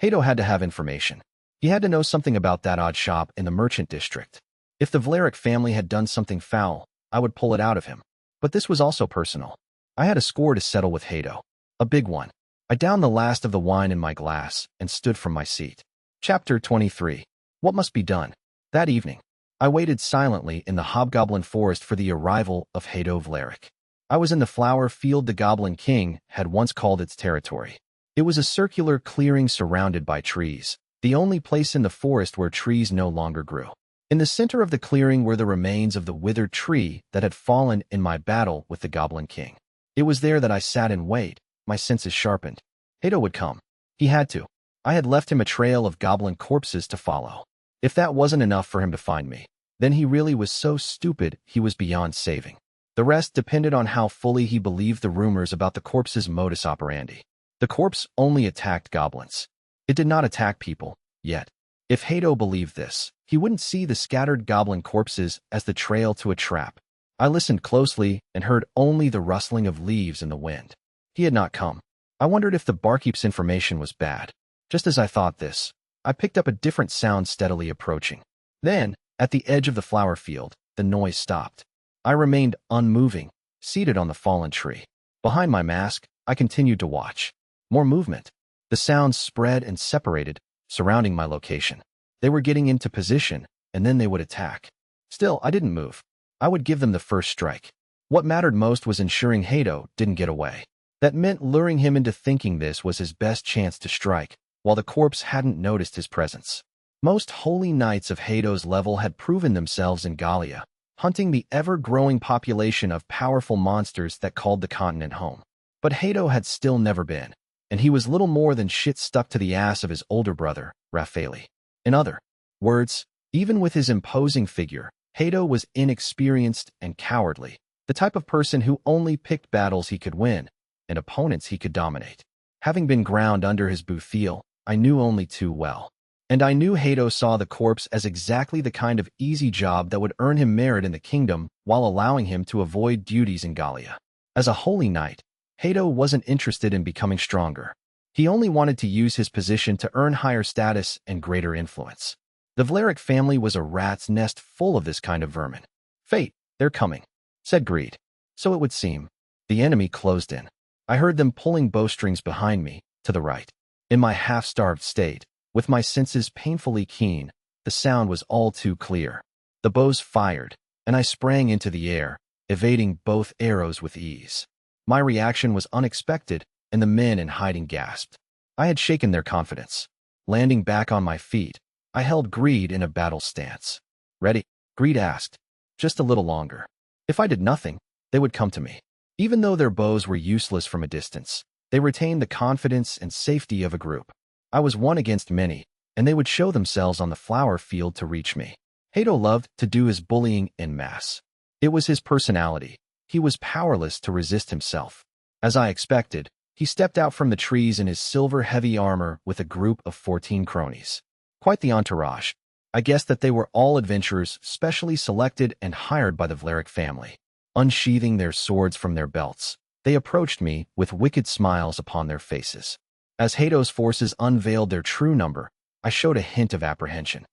Hato had to have information. He had to know something about that odd shop in the merchant district. If the Vlarik family had done something foul, I would pull it out of him. But this was also personal. I had a score to settle with Hato. A big one. I downed the last of the wine in my glass and stood from my seat. Chapter 23. What must be done? That evening, I waited silently in the Hobgoblin Forest for the arrival of Hato Vlarik. I was in the flower field the Goblin King had once called its territory. It was a circular clearing surrounded by trees, the only place in the forest where trees no longer grew. In the center of the clearing were the remains of the withered tree that had fallen in my battle with the Goblin King. It was there that I sat and waited, my senses sharpened. Hato would come. He had to. I had left him a trail of goblin corpses to follow. If that wasn't enough for him to find me, then he really was so stupid he was beyond saving. The rest depended on how fully he believed the rumors about the corpse's modus operandi. The corpse only attacked goblins. It did not attack people, yet. If Hato believed this, he wouldn't see the scattered goblin corpses as the trail to a trap. I listened closely and heard only the rustling of leaves in the wind. He had not come. I wondered if the barkeep's information was bad. Just as I thought this, I picked up a different sound steadily approaching. Then, at the edge of the flower field, the noise stopped. I remained unmoving, seated on the fallen tree. Behind my mask, I continued to watch. More movement. The sounds spread and separated, surrounding my location. They were getting into position, and then they would attack. Still, I didn't move. I would give them the first strike. What mattered most was ensuring Hato didn't get away. That meant luring him into thinking this was his best chance to strike, while the corpse hadn't noticed his presence. Most holy knights of Hado's level had proven themselves in Gallia, hunting the ever-growing population of powerful monsters that called the continent home. But Hado had still never been, and he was little more than shit stuck to the ass of his older brother, Raffaele. In other words, even with his imposing figure, Hado was inexperienced and cowardly, the type of person who only picked battles he could win and opponents he could dominate. Having been ground under his Bouthiel, I knew only too well. And I knew Hado saw the corpse as exactly the kind of easy job that would earn him merit in the kingdom while allowing him to avoid duties in Gallia. As a holy knight, Hado wasn't interested in becoming stronger. He only wanted to use his position to earn higher status and greater influence. The Vlerick family was a rat's nest full of this kind of vermin. Fate, they're coming, said Greed. So it would seem. The enemy closed in. I heard them pulling bowstrings behind me, to the right. In my half-starved state, with my senses painfully keen, the sound was all too clear. The bows fired, and I sprang into the air, evading both arrows with ease. My reaction was unexpected, and the men in hiding gasped. I had shaken their confidence. Landing back on my feet, I held Greed in a battle stance. Ready? Greed asked. Just a little longer. If I did nothing, they would come to me. Even though their bows were useless from a distance, they retained the confidence and safety of a group. I was one against many, and they would show themselves on the flower field to reach me. Hado loved to do his bullying en masse. It was his personality. He was powerless to resist himself. As I expected, he stepped out from the trees in his silver-heavy armor with a group of 14 cronies. Quite the entourage. I guessed that they were all adventurers specially selected and hired by the Vlerick family. Unsheathing their swords from their belts, they approached me with wicked smiles upon their faces. As Hado's forces unveiled their true number, I showed a hint of apprehension.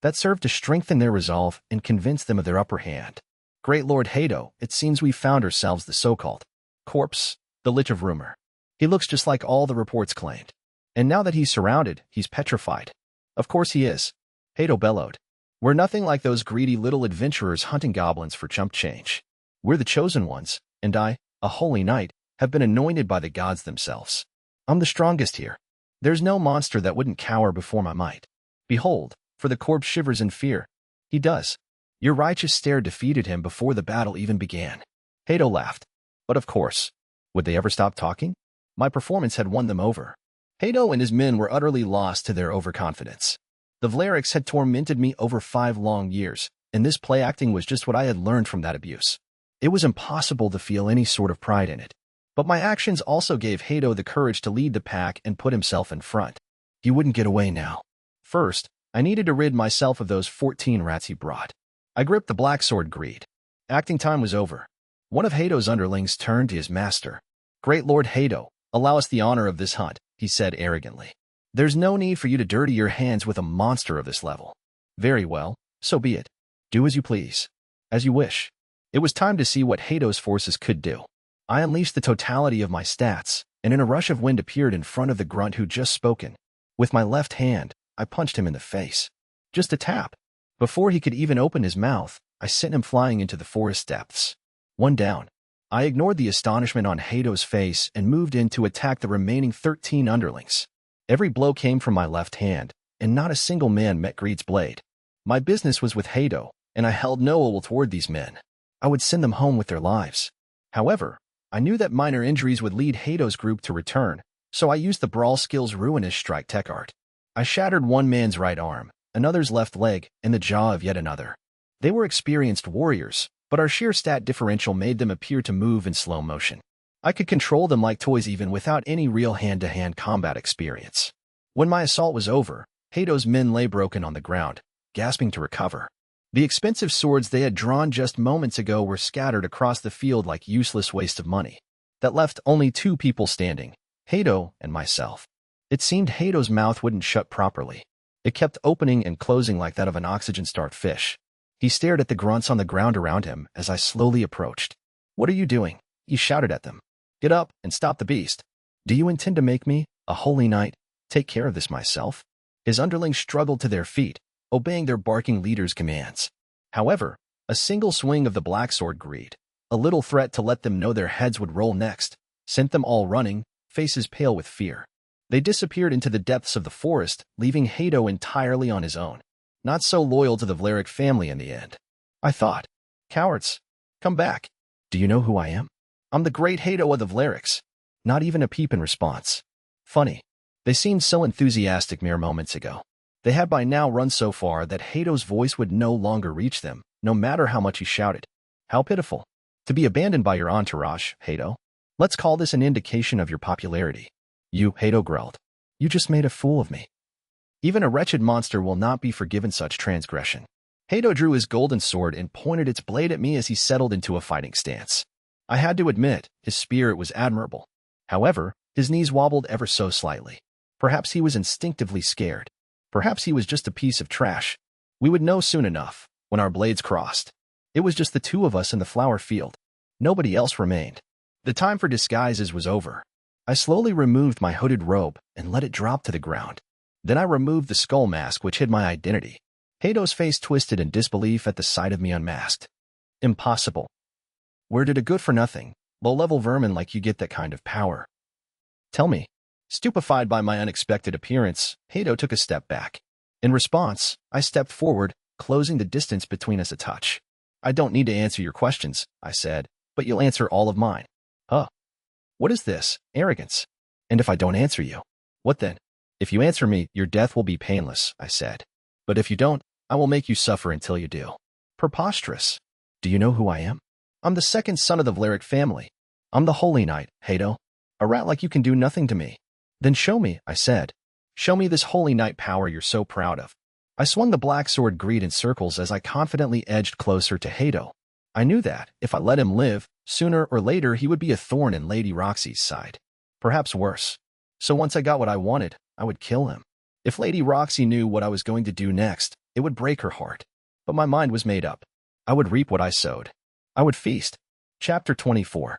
That served to strengthen their resolve and convince them of their upper hand. Great Lord Hado, it seems we've found ourselves the so-called corpse, the Lich of Rumor. He looks just like all the reports claimed. And now that he's surrounded, he's petrified. Of course he is. Hado bellowed. We're nothing like those greedy little adventurers hunting goblins for chump change. We're the chosen ones, and I, a holy knight, have been anointed by the gods themselves. I'm the strongest here. There's no monster that wouldn't cower before my might. Behold, for the corpse shivers in fear. He does. Your righteous stare defeated him before the battle even began. Hado laughed. But of course, would they ever stop talking? My performance had won them over. Hado and his men were utterly lost to their overconfidence. The Vlericks had tormented me over 5 long years, and this play acting was just what I had learned from that abuse. It was impossible to feel any sort of pride in it. But my actions also gave Hado the courage to lead the pack and put himself in front. He wouldn't get away now. First, I needed to rid myself of those 14 rats he brought. I gripped the black sword Greed. Acting time was over. One of Hado's underlings turned to his master. Great Lord Hado, allow us the honor of this hunt, he said arrogantly. There's no need for you to dirty your hands with a monster of this level. Very well, so be it. Do as you please. As you wish. It was time to see what Hado's forces could do. I unleashed the totality of my stats, and in a rush of wind appeared in front of the grunt who'd just spoken. With my left hand, I punched him in the face. Just a tap. Before he could even open his mouth, I sent him flying into the forest depths. One down. I ignored the astonishment on Hado's face and moved in to attack the remaining 13 underlings. Every blow came from my left hand, and not a single man met Greed's blade. My business was with Hado, and I held no ill toward these men. I would send them home with their lives. However, I knew that minor injuries would lead Hado's group to return, so I used the brawl skill's ruinous strike tech art. I shattered one man's right arm, another's left leg, and the jaw of yet another. They were experienced warriors, but our sheer stat differential made them appear to move in slow motion. I could control them like toys even without any real hand-to-hand combat experience. When my assault was over, Hado's men lay broken on the ground, gasping to recover. The expensive swords they had drawn just moments ago were scattered across the field like useless waste of money. That left only 2 people standing, Hado and myself. It seemed Hado's mouth wouldn't shut properly. It kept opening and closing like that of an oxygen-starved fish. He stared at the grunts on the ground around him as I slowly approached. What are you doing? He shouted at them. Get up and stop the beast. Do you intend to make me, a holy knight, take care of this myself? His underlings struggled to their feet, obeying their barking leader's commands. However, a single swing of the black sword Greed, a little threat to let them know their heads would roll next, sent them all running, faces pale with fear. They disappeared into the depths of the forest, leaving Hato entirely on his own. Not so loyal to the Vlaric family in the end. I thought, cowards, come back. Do you know who I am? I'm the great Hato of the Vlarics. Not even a peep in response. Funny. They seemed so enthusiastic mere moments ago. They had by now run so far that Hato's voice would no longer reach them, no matter how much he shouted. How pitiful. To be abandoned by your entourage, Hato. Let's call this an indication of your popularity. You, Hato growled. You just made a fool of me. Even a wretched monster will not be forgiven such transgression. Hato drew his golden sword and pointed its blade at me as he settled into a fighting stance. I had to admit, his spirit was admirable. However, his knees wobbled ever so slightly. Perhaps he was instinctively scared. Perhaps he was just a piece of trash. We would know soon enough, when our blades crossed. It was just the two of us in the flower field. Nobody else remained. The time for disguises was over. I slowly removed my hooded robe and let it drop to the ground. Then I removed the skull mask which hid my identity. Hato's face twisted in disbelief at the sight of me unmasked. Impossible. Where did a good-for-nothing, low-level vermin like you get that kind of power? Tell me. Stupefied by my unexpected appearance, Hato took a step back. In response, I stepped forward, closing the distance between us a touch. I don't need to answer your questions, I said, but you'll answer all of mine. Huh? What is this? Arrogance. And if I don't answer you? What then? If you answer me, your death will be painless, I said. But if you don't, I will make you suffer until you do. Preposterous. Do you know who I am? I'm the second son of the Vlaric family. I'm the Holy Knight, Hato. A rat like you can do nothing to me. Then show me, I said. Show me this Holy Knight power you're so proud of. I swung the black sword greed in circles as I confidently edged closer to Hato. I knew that, if I let him live, sooner or later he would be a thorn in Lady Roxy's side. Perhaps worse. So once I got what I wanted, I would kill him. If Lady Roxy knew what I was going to do next, it would break her heart. But my mind was made up. I would reap what I sowed. I would feast. Chapter 24.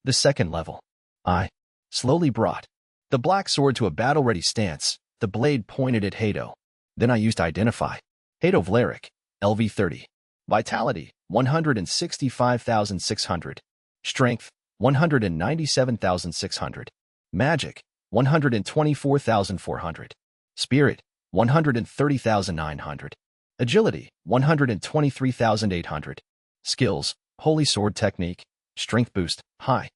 The second level. I slowly brought the black sword to a battle-ready stance, the blade pointed at Hato. Then I used Identify. Hato Vlaric, LV 30. Vitality, 165,600. Strength, 197,600. Magic, 124,400. Spirit, 130,900. Agility, 123,800. Skills, Holy Sword Technique, Strength Boost, High.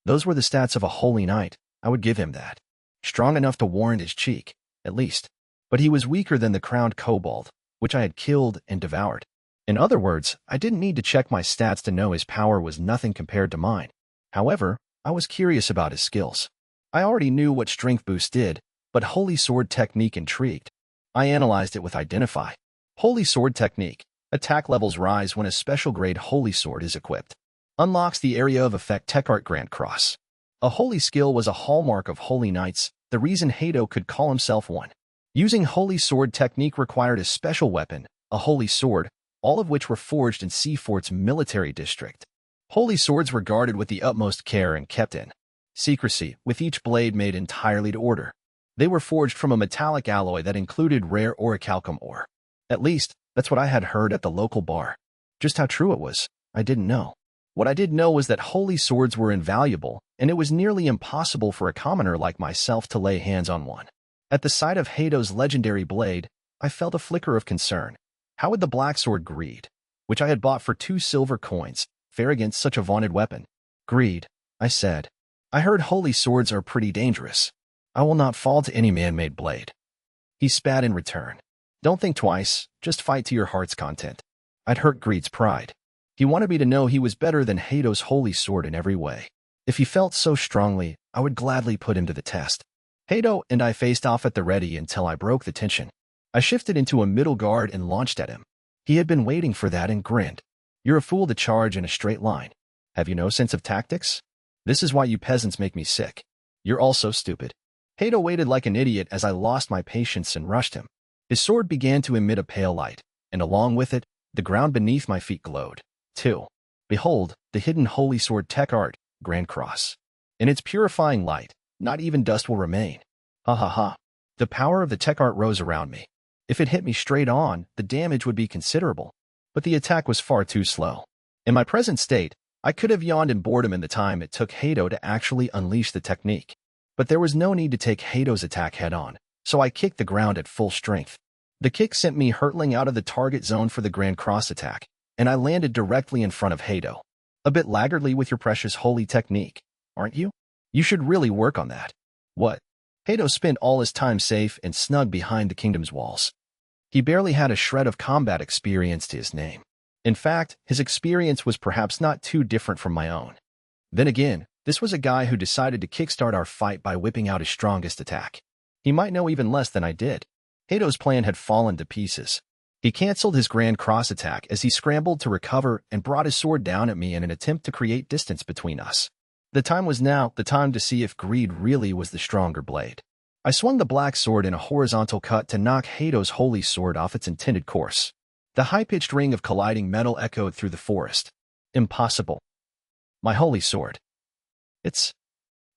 Those were the stats of a Holy Knight. I would give him that. Strong enough to warrant his cheek, at least. But he was weaker than the crowned kobold, which I had killed and devoured. In other words, I didn't need to check my stats to know his power was nothing compared to mine. However, I was curious about his skills. I already knew what Strength Boost did, but Holy Sword Technique intrigued. I analyzed it with Identify. Holy Sword Technique. Attack levels rise when a special grade Holy Sword is equipped. Unlocks the area of effect Tech Art Grand Cross. A holy skill was a hallmark of Holy Knights, the reason Hato could call himself one. Using Holy Sword Technique required a special weapon, a Holy Sword, all of which were forged in Seafort's military district. Holy swords were guarded with the utmost care and kept in secrecy, with each blade made entirely to order. They were forged from a metallic alloy that included rare orichalcum ore. At least, that's what I had heard at the local bar. Just how true it was, I didn't know. What I did know was that holy swords were invaluable, and it was nearly impossible for a commoner like myself to lay hands on one. At the sight of Hato's legendary blade, I felt a flicker of concern. How would the black sword Greed, which I had bought for 2 silver coins, fare against such a vaunted weapon? Greed, I said. I heard holy swords are pretty dangerous. I will not fall to any man-made blade. He spat in return. Don't think twice, just fight to your heart's content. I'd hurt Greed's pride. He wanted me to know he was better than Hato's holy sword in every way. If he felt so strongly, I would gladly put him to the test. Hato and I faced off at the ready until I broke the tension. I shifted into a middle guard and launched at him. He had been waiting for that and grinned. You're a fool to charge in a straight line. Have you no sense of tactics? This is why you peasants make me sick. You're all so stupid. Hato waited like an idiot as I lost my patience and rushed him. His sword began to emit a pale light, and along with it, the ground beneath my feet glowed. 2. Behold, the hidden holy sword Tech Art, Grand Cross. In its purifying light, not even dust will remain. Ha ha ha. The power of the Tech Art rose around me. If it hit me straight on, the damage would be considerable. But the attack was far too slow. In my present state, I could have yawned in boredom in the time it took Hato to actually unleash the technique. But there was no need to take Hato's attack head-on, so I kicked the ground at full strength. The kick sent me hurtling out of the target zone for the Grand Cross attack, and I landed directly in front of Hato. A bit laggardly with your precious holy technique, aren't you? You should really work on that. What? Hato spent all his time safe and snug behind the kingdom's walls. He barely had a shred of combat experience to his name. In fact, his experience was perhaps not too different from my own. Then again, this was a guy who decided to kickstart our fight by whipping out his strongest attack. He might know even less than I did. Hato's plan had fallen to pieces. He canceled his Grand Cross attack as he scrambled to recover and brought his sword down at me in an attempt to create distance between us. The time was now, the time to see if greed really was the stronger blade. I swung the black sword in a horizontal cut to knock Hato's holy sword off its intended course. The high-pitched ring of colliding metal echoed through the forest. Impossible. My holy sword. It's...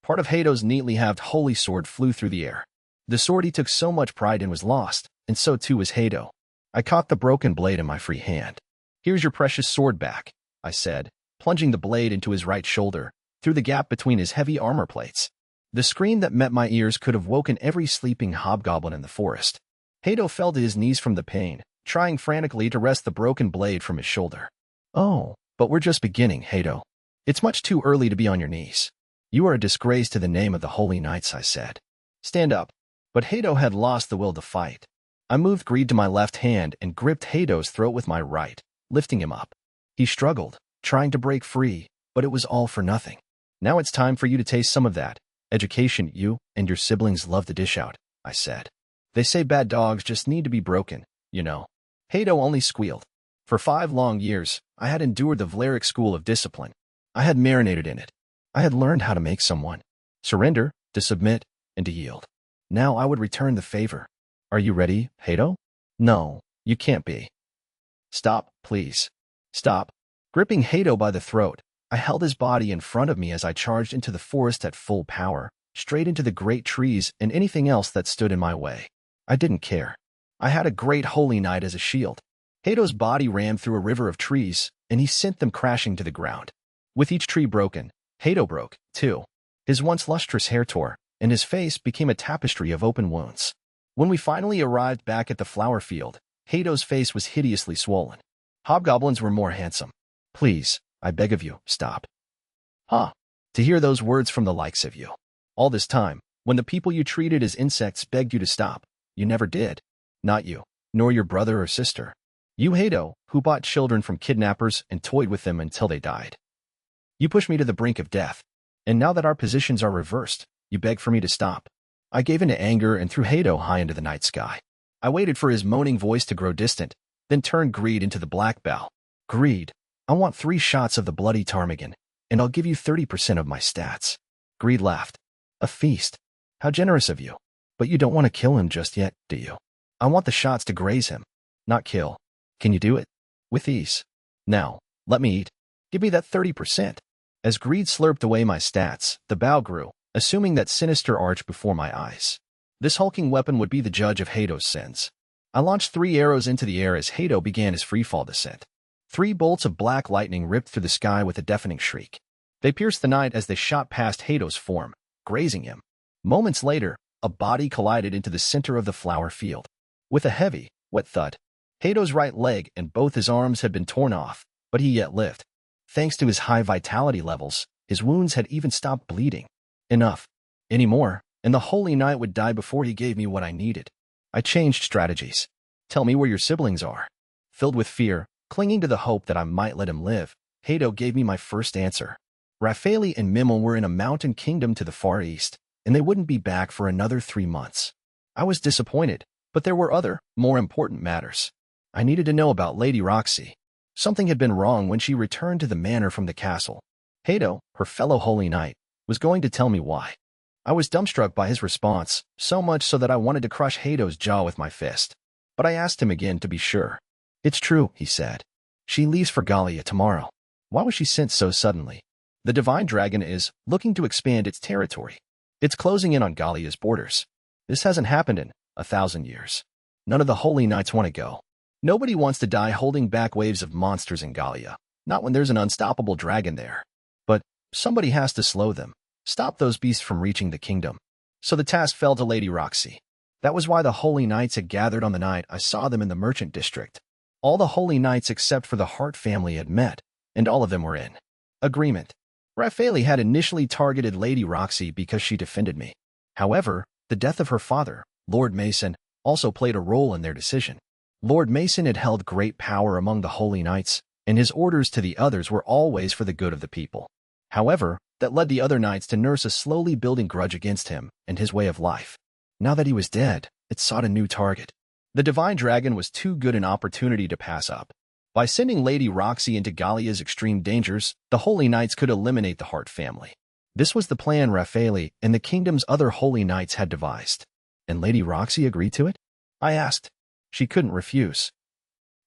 Part of Hato's neatly halved holy sword flew through the air. The sword he took so much pride in was lost, and so too was Hato. I caught the broken blade in my free hand. Here's your precious sword back, I said, plunging the blade into his right shoulder, through the gap between his heavy armor plates. The scream that met my ears could have woken every sleeping hobgoblin in the forest. Hato fell to his knees from the pain, trying frantically to wrest the broken blade from his shoulder. Oh, but we're just beginning, Hato. It's much too early to be on your knees. You are a disgrace to the name of the Holy Knights, I said. Stand up. But Hato had lost the will to fight. I moved greed to my left hand and gripped Hato's throat with my right, lifting him up. He struggled, trying to break free, but it was all for nothing. Now it's time for you to taste some of that education you and your siblings love to dish out, I said. They say bad dogs just need to be broken, you know. Hato only squealed. For 5 long years, I had endured the Vlaric school of discipline. I had marinated in it. I had learned how to make someone surrender, to submit, and to yield. Now I would return the favor. Are you ready, Hato? No, you can't be. Stop, please. Stop. Gripping Hato by the throat, I held his body in front of me as I charged into the forest at full power, straight into the great trees and anything else that stood in my way. I didn't care. I had a great holy knight as a shield. Hato's body ran through a river of trees, and he sent them crashing to the ground. With each tree broken, Hato broke, too. His once lustrous hair tore, and his face became a tapestry of open wounds. When we finally arrived back at the flower field, Hato's face was hideously swollen. Hobgoblins were more handsome. Please, I beg of you, stop. Huh. To hear those words from the likes of you. All this time, when the people you treated as insects begged you to stop, you never did. Not you, nor your brother or sister. You, Hato, who bought children from kidnappers and toyed with them until they died. You pushed me to the brink of death, and now that our positions are reversed, you beg for me to stop. I gave in to anger and threw Hato high into the night sky. I waited for his moaning voice to grow distant, then turned Greed into the black bell. Greed, I want 3 shots of the bloody ptarmigan, and I'll give you 30% of my stats. Greed laughed. A feast. How generous of you. But you don't want to kill him just yet, do you? I want the shots to graze him, not kill. Can you do it? With ease. Now, let me eat. Give me that 30%. As Greed slurped away my stats, the bow grew, assuming that sinister arch before my eyes. This hulking weapon would be the judge of Hato's sins. I launched 3 arrows into the air as Hato began his freefall descent. 3 bolts of black lightning ripped through the sky with a deafening shriek. They pierced the night as they shot past Hato's form, grazing him. Moments later, a body collided into the center of the flower field. With a heavy, wet thud, Hato's right leg and both his arms had been torn off, but he yet lived. Thanks to his high vitality levels, his wounds had even stopped bleeding. Enough. Anymore, and the Holy Knight would die before he gave me what I needed. I changed strategies. Tell me where your siblings are. Filled with fear, clinging to the hope that I might let him live, Hato gave me my first answer. Raphaeli and Mimmel were in a mountain kingdom to the far east, and they wouldn't be back for another 3 months. I was disappointed, but there were other, more important matters. I needed to know about Lady Roxy. Something had been wrong when she returned to the manor from the castle. Hato, her fellow Holy Knight, was going to tell me why. I was dumbstruck by his response, so much so that I wanted to crush Hato's jaw with my fist. But I asked him again to be sure. It's true, he said. She leaves for Gallia tomorrow. Why was she sent so suddenly? The Divine Dragon is looking to expand its territory. It's closing in on Gallia's borders. This hasn't happened in 1,000 years. None of the Holy Knights want to go. Nobody wants to die holding back waves of monsters in Gallia. Not when there's an unstoppable dragon there. But somebody has to slow them, stop those beasts from reaching the kingdom. So the task fell to Lady Roxy. That was why the Holy Knights had gathered on the night I saw them in the merchant district. All the Holy Knights except for the Hart family had met, and all of them were in agreement. Raffaele had initially targeted Lady Roxy because she defended me. However, the death of her father, Lord Mason, also played a role in their decision. Lord Mason had held great power among the Holy Knights, and his orders to the others were always for the good of the people. However, that led the other knights to nurse a slowly building grudge against him and his way of life. Now that he was dead, it sought a new target. The Divine Dragon was too good an opportunity to pass up. By sending Lady Roxy into Gallia's extreme dangers, the Holy Knights could eliminate the Hart family. This was the plan Raffaele and the kingdom's other Holy Knights had devised. And Lady Roxy agreed to it? I asked. She couldn't refuse.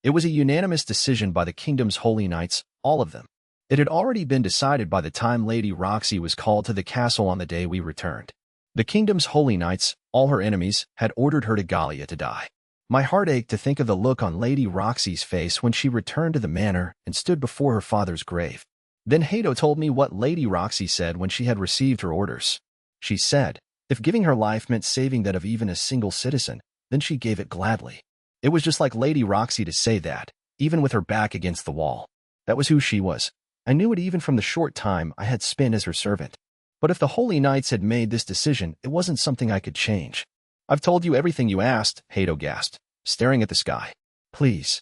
It was a unanimous decision by the kingdom's Holy Knights, all of them. It had already been decided by the time Lady Roxy was called to the castle on the day we returned. The kingdom's Holy Knights, all her enemies, had ordered her to Gallia to die. My heart ached to think of the look on Lady Roxy's face when she returned to the manor and stood before her father's grave. Then Hato told me what Lady Roxy said when she had received her orders. She said, if giving her life meant saving that of even a single citizen, then she gave it gladly. It was just like Lady Roxy to say that, even with her back against the wall. That was who she was. I knew it even from the short time I had spent as her servant. But if the Holy Knights had made this decision, it wasn't something I could change. I've told you everything you asked, Hato gasped, staring at the sky. Please.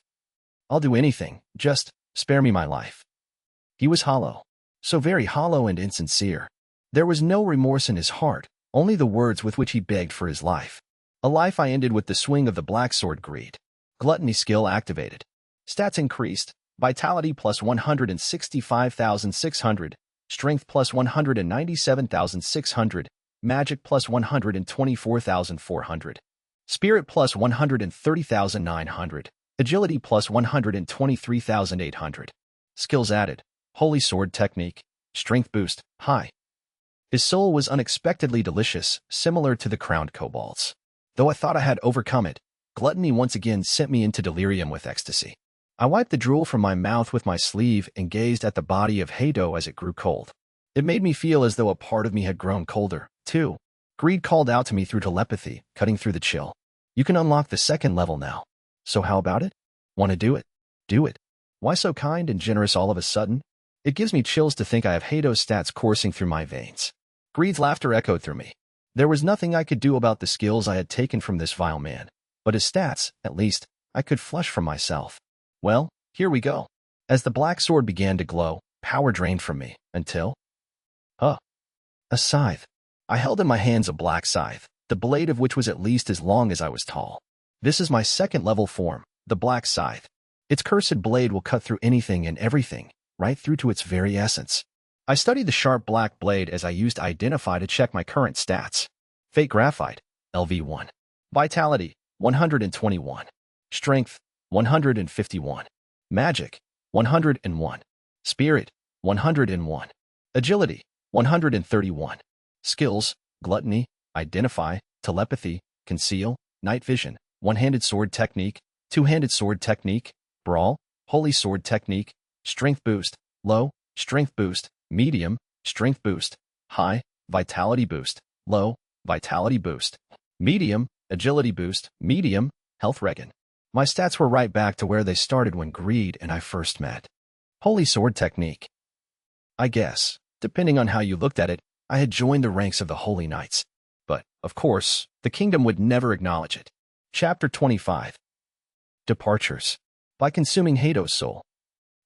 I'll do anything, just spare me my life. He was hollow, so very hollow and insincere. There was no remorse in his heart, only the words with which he begged for his life. A life I ended with the swing of the black sword greed. Gluttony skill activated. Stats increased. Vitality plus 165,600. Strength plus 197,600. Magic plus 124,400. Spirit plus 130,900. Agility plus 123,800. Skills added. Holy Sword Technique. Strength boost. High. His soul was unexpectedly delicious, similar to the crowned kobolds. Though I thought I had overcome it, Gluttony once again sent me into delirium with ecstasy. I wiped the drool from my mouth with my sleeve and gazed at the body of Hato as it grew cold. It made me feel as though a part of me had grown colder, too. Greed called out to me through telepathy, cutting through the chill. You can unlock the second level now. So how about it? Want to do it? Do it. Why so kind and generous all of a sudden? It gives me chills to think I have Hato's stats coursing through my veins. Greed's laughter echoed through me. There was nothing I could do about the skills I had taken from this vile man, but his stats, at least, I could flush from myself. Well, here we go. As the black sword began to glow, power drained from me, until... a scythe. I held in my hands a black scythe, the blade of which was at least as long as I was tall. This is my second level form, the black scythe. Its cursed blade will cut through anything and everything, right through to its very essence. I studied the sharp black blade as I used Identify to check my current stats. Fake Graphite, LV1. Vitality, 121. Strength, 151. Magic, 101. Spirit, 101. Agility, 131. Skills, Gluttony, Identify, Telepathy, Conceal, Night Vision, One-Handed Sword Technique, Two-Handed Sword Technique, Brawl, Holy Sword Technique, Strength Boost, Low, Strength Boost, Medium, Strength Boost, High, Vitality Boost, Low, Vitality Boost, Medium, Agility Boost, Medium, Health Regen. My stats were right back to where they started when Greed and I first met. Holy Sword Technique. I guess, depending on how you looked at it, I had joined the ranks of the Holy Knights. But, of course, the kingdom would never acknowledge it. Chapter 25. Departures. By consuming Hato's soul,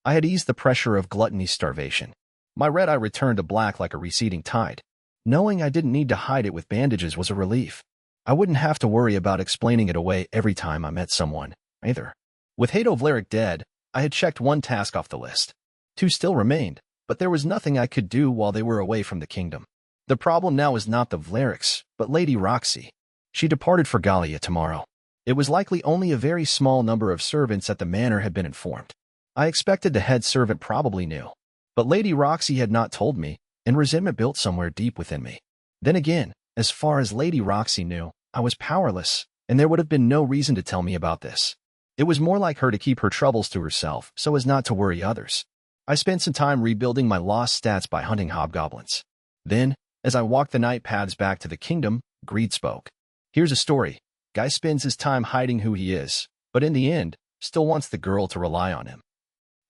I had eased the pressure of Gluttony's starvation. My red eye returned to black like a receding tide. Knowing I didn't need to hide it with bandages was a relief. I wouldn't have to worry about explaining it away every time I met someone, either. With Hato Vlerick dead, I had checked one task off the list. Two still remained, but there was nothing I could do while they were away from the kingdom. The problem now was not the Vlericks, but Lady Roxy. She departed for Gallia tomorrow. It was likely only a very small number of servants at the manor had been informed. I expected the head servant probably knew. But Lady Roxy had not told me, and resentment built somewhere deep within me. Then again, as far as Lady Roxy knew, I was powerless, and there would have been no reason to tell me about this. It was more like her to keep her troubles to herself so as not to worry others. I spent some time rebuilding my lost stats by hunting hobgoblins. Then, as I walked the night paths back to the kingdom, greed spoke. Here's a story. Guy spends his time hiding who he is, but in the end, still wants the girl to rely on him.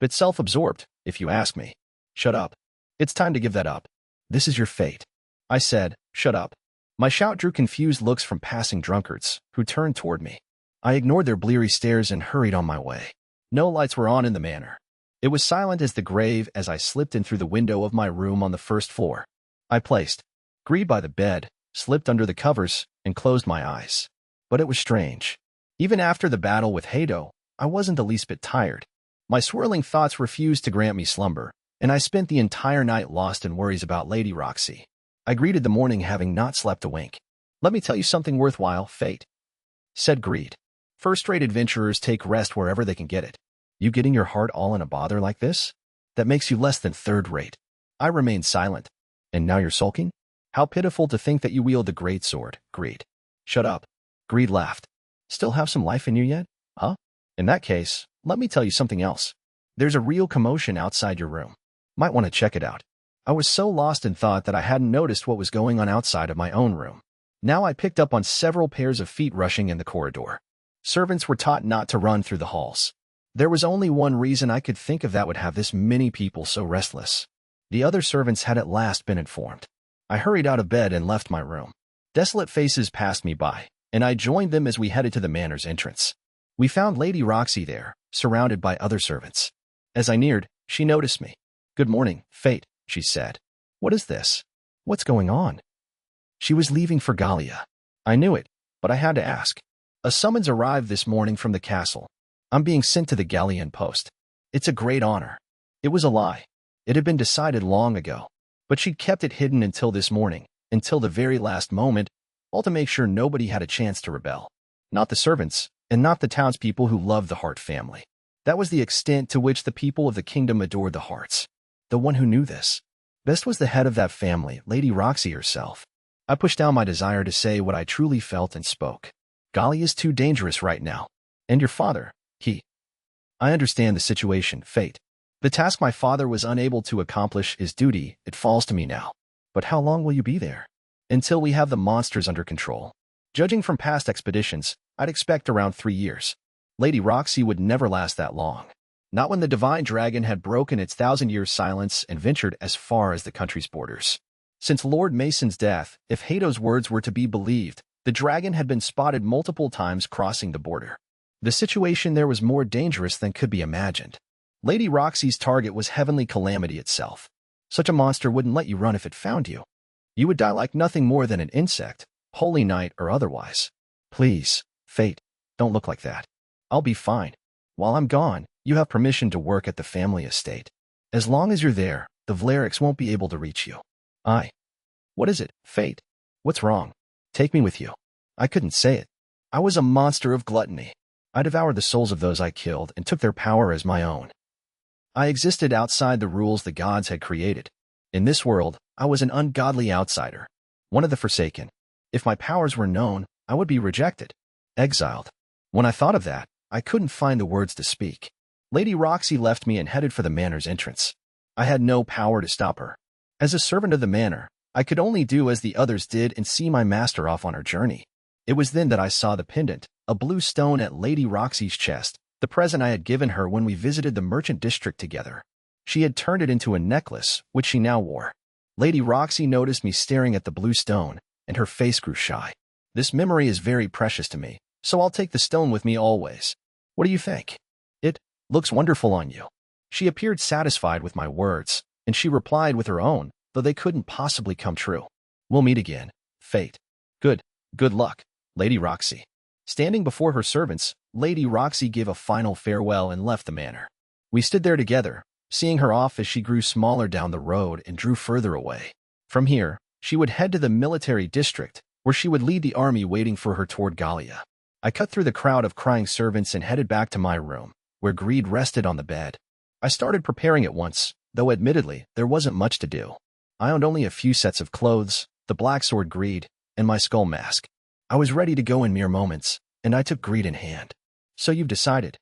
Bit self-absorbed, if you ask me. Shut up. It's time to give that up. This is your fate. I said, shut up. My shout drew confused looks from passing drunkards, who turned toward me. I ignored their bleary stares and hurried on my way. No lights were on in the manor. It was silent as the grave as I slipped in through the window of my room on the first floor. I placed greed by the bed, slipped under the covers, and closed my eyes. But it was strange. Even after the battle with Hado, I wasn't the least bit tired. My swirling thoughts refused to grant me slumber, and I spent the entire night lost in worries about Lady Roxy. I greeted the morning having not slept a wink. Let me tell you something worthwhile, fate, said Greed. First-rate adventurers take rest wherever they can get it. You getting your heart all in a bother like this? That makes you less than third-rate. I remained silent. And now you're sulking? How pitiful to think that you wield the great sword, Greed. Shut up. Greed laughed. Still have some life in you yet? Huh? In that case, let me tell you something else. There's a real commotion outside your room. Might want to check it out. I was so lost in thought that I hadn't noticed what was going on outside of my own room. Now I picked up on several pairs of feet rushing in the corridor. Servants were taught not to run through the halls. There was only one reason I could think of that would have this many people so restless. The other servants had at last been informed. I hurried out of bed and left my room. Desolate faces passed me by, and I joined them as we headed to the manor's entrance. We found Lady Roxy there, surrounded by other servants. As I neared, she noticed me. Good morning, Fate, she said. What is this? What's going on? She was leaving for Gallia. I knew it, but I had to ask. A summons arrived this morning from the castle. I'm being sent to the Gallian post. It's a great honor. It was a lie. It had been decided long ago, but she kept it hidden until this morning, until the very last moment, all to make sure nobody had a chance to rebel. Not the servants, and not the townspeople who loved the Hart family. That was the extent to which the people of the kingdom adored the Harts. The one who knew this best was the head of that family, Lady Roxy herself. I pushed down my desire to say what I truly felt and spoke. Gallia is too dangerous right now. And your father, I understand the situation, Fate. The task my father was unable to accomplish is duty, it falls to me now. But how long will you be there? Until we have the monsters under control. Judging from past expeditions, I'd expect around 3 years. Lady Roxy would never last that long. Not when the divine dragon had broken its 1,000-year silence and ventured as far as the country's borders. Since Lord Mason's death, if Hado's words were to be believed, the dragon had been spotted multiple times crossing the border. The situation there was more dangerous than could be imagined. Lady Roxy's target was heavenly calamity itself. Such a monster wouldn't let you run if it found you. You would die like nothing more than an insect, holy knight or otherwise. Please, Fate, don't look like that. I'll be fine. While I'm gone, you have permission to work at the family estate. As long as you're there, the Vlerics won't be able to reach you. What is it, Fate? What's wrong? Take me with you. I couldn't say it. I was a monster of gluttony. I devoured the souls of those I killed and took their power as my own. I existed outside the rules the gods had created. In this world, I was an ungodly outsider, one of the forsaken. If my powers were known, I would be rejected, exiled. When I thought of that, I couldn't find the words to speak. Lady Roxy left me and headed for the manor's entrance. I had no power to stop her. As a servant of the manor, I could only do as the others did and see my master off on her journey. It was then that I saw the pendant, a blue stone at Lady Roxy's chest, the present I had given her when we visited the merchant district together. She had turned it into a necklace, which she now wore. Lady Roxy noticed me staring at the blue stone, and her face grew shy. This memory is very precious to me, so I'll take the stone with me always. What do you think? It looks wonderful on you. She appeared satisfied with my words, and she replied with her own, though they couldn't possibly come true. We'll meet again, Fate. Good luck, Lady Roxy. Standing before her servants, Lady Roxy gave a final farewell and left the manor. We stood there together, seeing her off as she grew smaller down the road and drew further away. From here, she would head to the military district, where she would lead the army waiting for her toward Gallia. I cut through the crowd of crying servants and headed back to my room, where Greed rested on the bed. I started preparing at once, though admittedly, there wasn't much to do. I owned only a few sets of clothes, the black sword Greed, and my skull mask. I was ready to go in mere moments, and I took Greed in hand. So you've decided?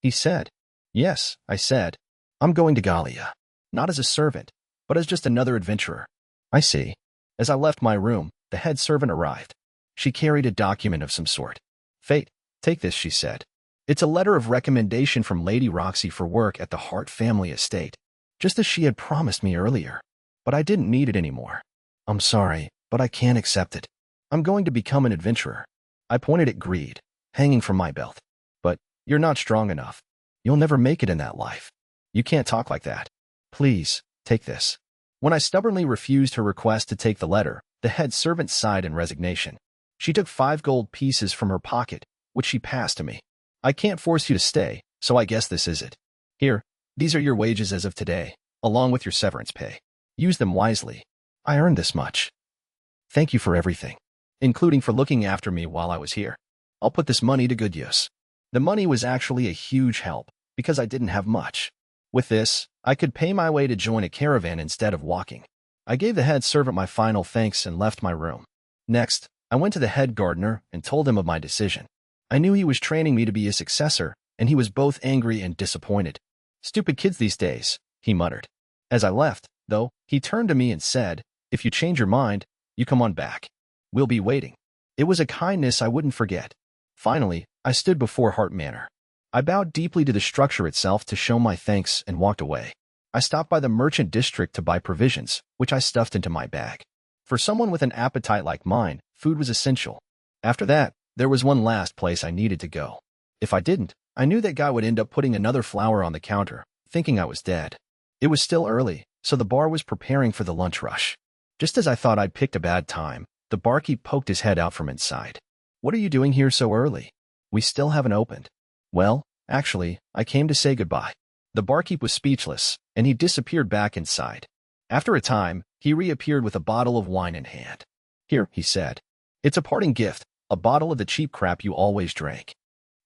He said. Yes, I said. I'm going to Gallia. Not as a servant, but as just another adventurer. I see. As I left my room, the head servant arrived. She carried a document of some sort. Fate, take this, she said. It's a letter of recommendation from Lady Roxy for work at the Hart family estate, just as she had promised me earlier. But I didn't need it anymore. I'm sorry, but I can't accept it. I'm going to become an adventurer. I pointed at greed, hanging from my belt. But you're not strong enough. You'll never make it in that life. You can't talk like that. Please, take this. When I stubbornly refused her request to take the letter, the head servant sighed in resignation. She took 5 gold pieces from her pocket, which she passed to me. I can't force you to stay, so I guess this is it. Here, these are your wages as of today, along with your severance pay. Use them wisely. I earned this much. Thank you for everything, including for looking after me while I was here. I'll put this money to good use. The money was actually a huge help, because I didn't have much. With this, I could pay my way to join a caravan instead of walking. I gave the head servant my final thanks and left my room. Next, I went to the head gardener and told him of my decision. I knew he was training me to be his successor, and he was both angry and disappointed. Stupid kids these days, he muttered. As I left, though, he turned to me and said, if you change your mind, you come on back. We'll be waiting. It was a kindness I wouldn't forget. Finally, I stood before Hart Manor. I bowed deeply to the structure itself to show my thanks and walked away. I stopped by the merchant district to buy provisions, which I stuffed into my bag. For someone with an appetite like mine, food was essential. After that, there was one last place I needed to go. If I didn't, I knew that guy would end up putting another flower on the counter, thinking I was dead. It was still early, so the bar was preparing for the lunch rush. Just as I thought I'd picked a bad time, the barkeep poked his head out from inside. What are you doing here so early? We still haven't opened. Well, actually, I came to say goodbye. The barkeep was speechless, and he disappeared back inside. After a time, he reappeared with a bottle of wine in hand. Here, he said. It's a parting gift, a bottle of the cheap crap you always drank.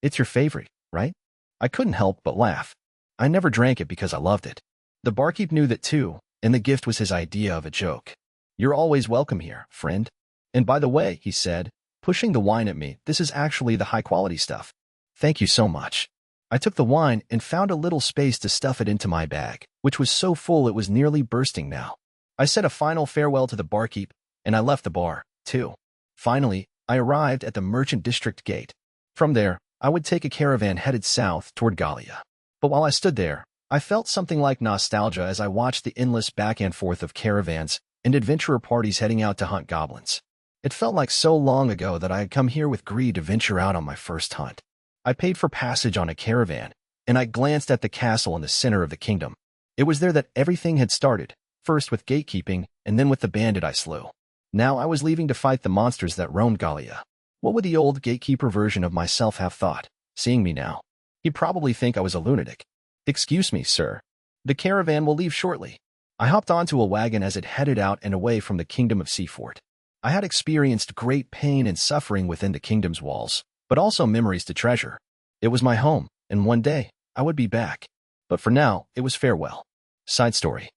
It's your favorite, right? I couldn't help but laugh. I never drank it because I loved it. The barkeep knew that too, and the gift was his idea of a joke. You're always welcome here, friend. And by the way, he said, pushing the wine at me, this is actually the high-quality stuff. Thank you so much. I took the wine and found a little space to stuff it into my bag, which was so full it was nearly bursting now. I said a final farewell to the barkeep, and I left the bar, too. Finally, I arrived at the merchant district gate. From there, I would take a caravan headed south toward Gallia. But while I stood there, I felt something like nostalgia as I watched the endless back and forth of caravans and adventurer parties heading out to hunt goblins. It felt like so long ago that I had come here with greed to venture out on my first hunt. I paid for passage on a caravan, and I glanced at the castle in the center of the kingdom. It was there that everything had started, first with gatekeeping and then with the bandit I slew. Now I was leaving to fight the monsters that roamed Gallia. What would the old gatekeeper version of myself have thought, seeing me now? He'd probably think I was a lunatic. Excuse me, sir. The caravan will leave shortly. I hopped onto a wagon as it headed out and away from the kingdom of Seafort. I had experienced great pain and suffering within the kingdom's walls, but also memories to treasure. It was my home, and one day, I would be back. But for now, it was farewell. Side story.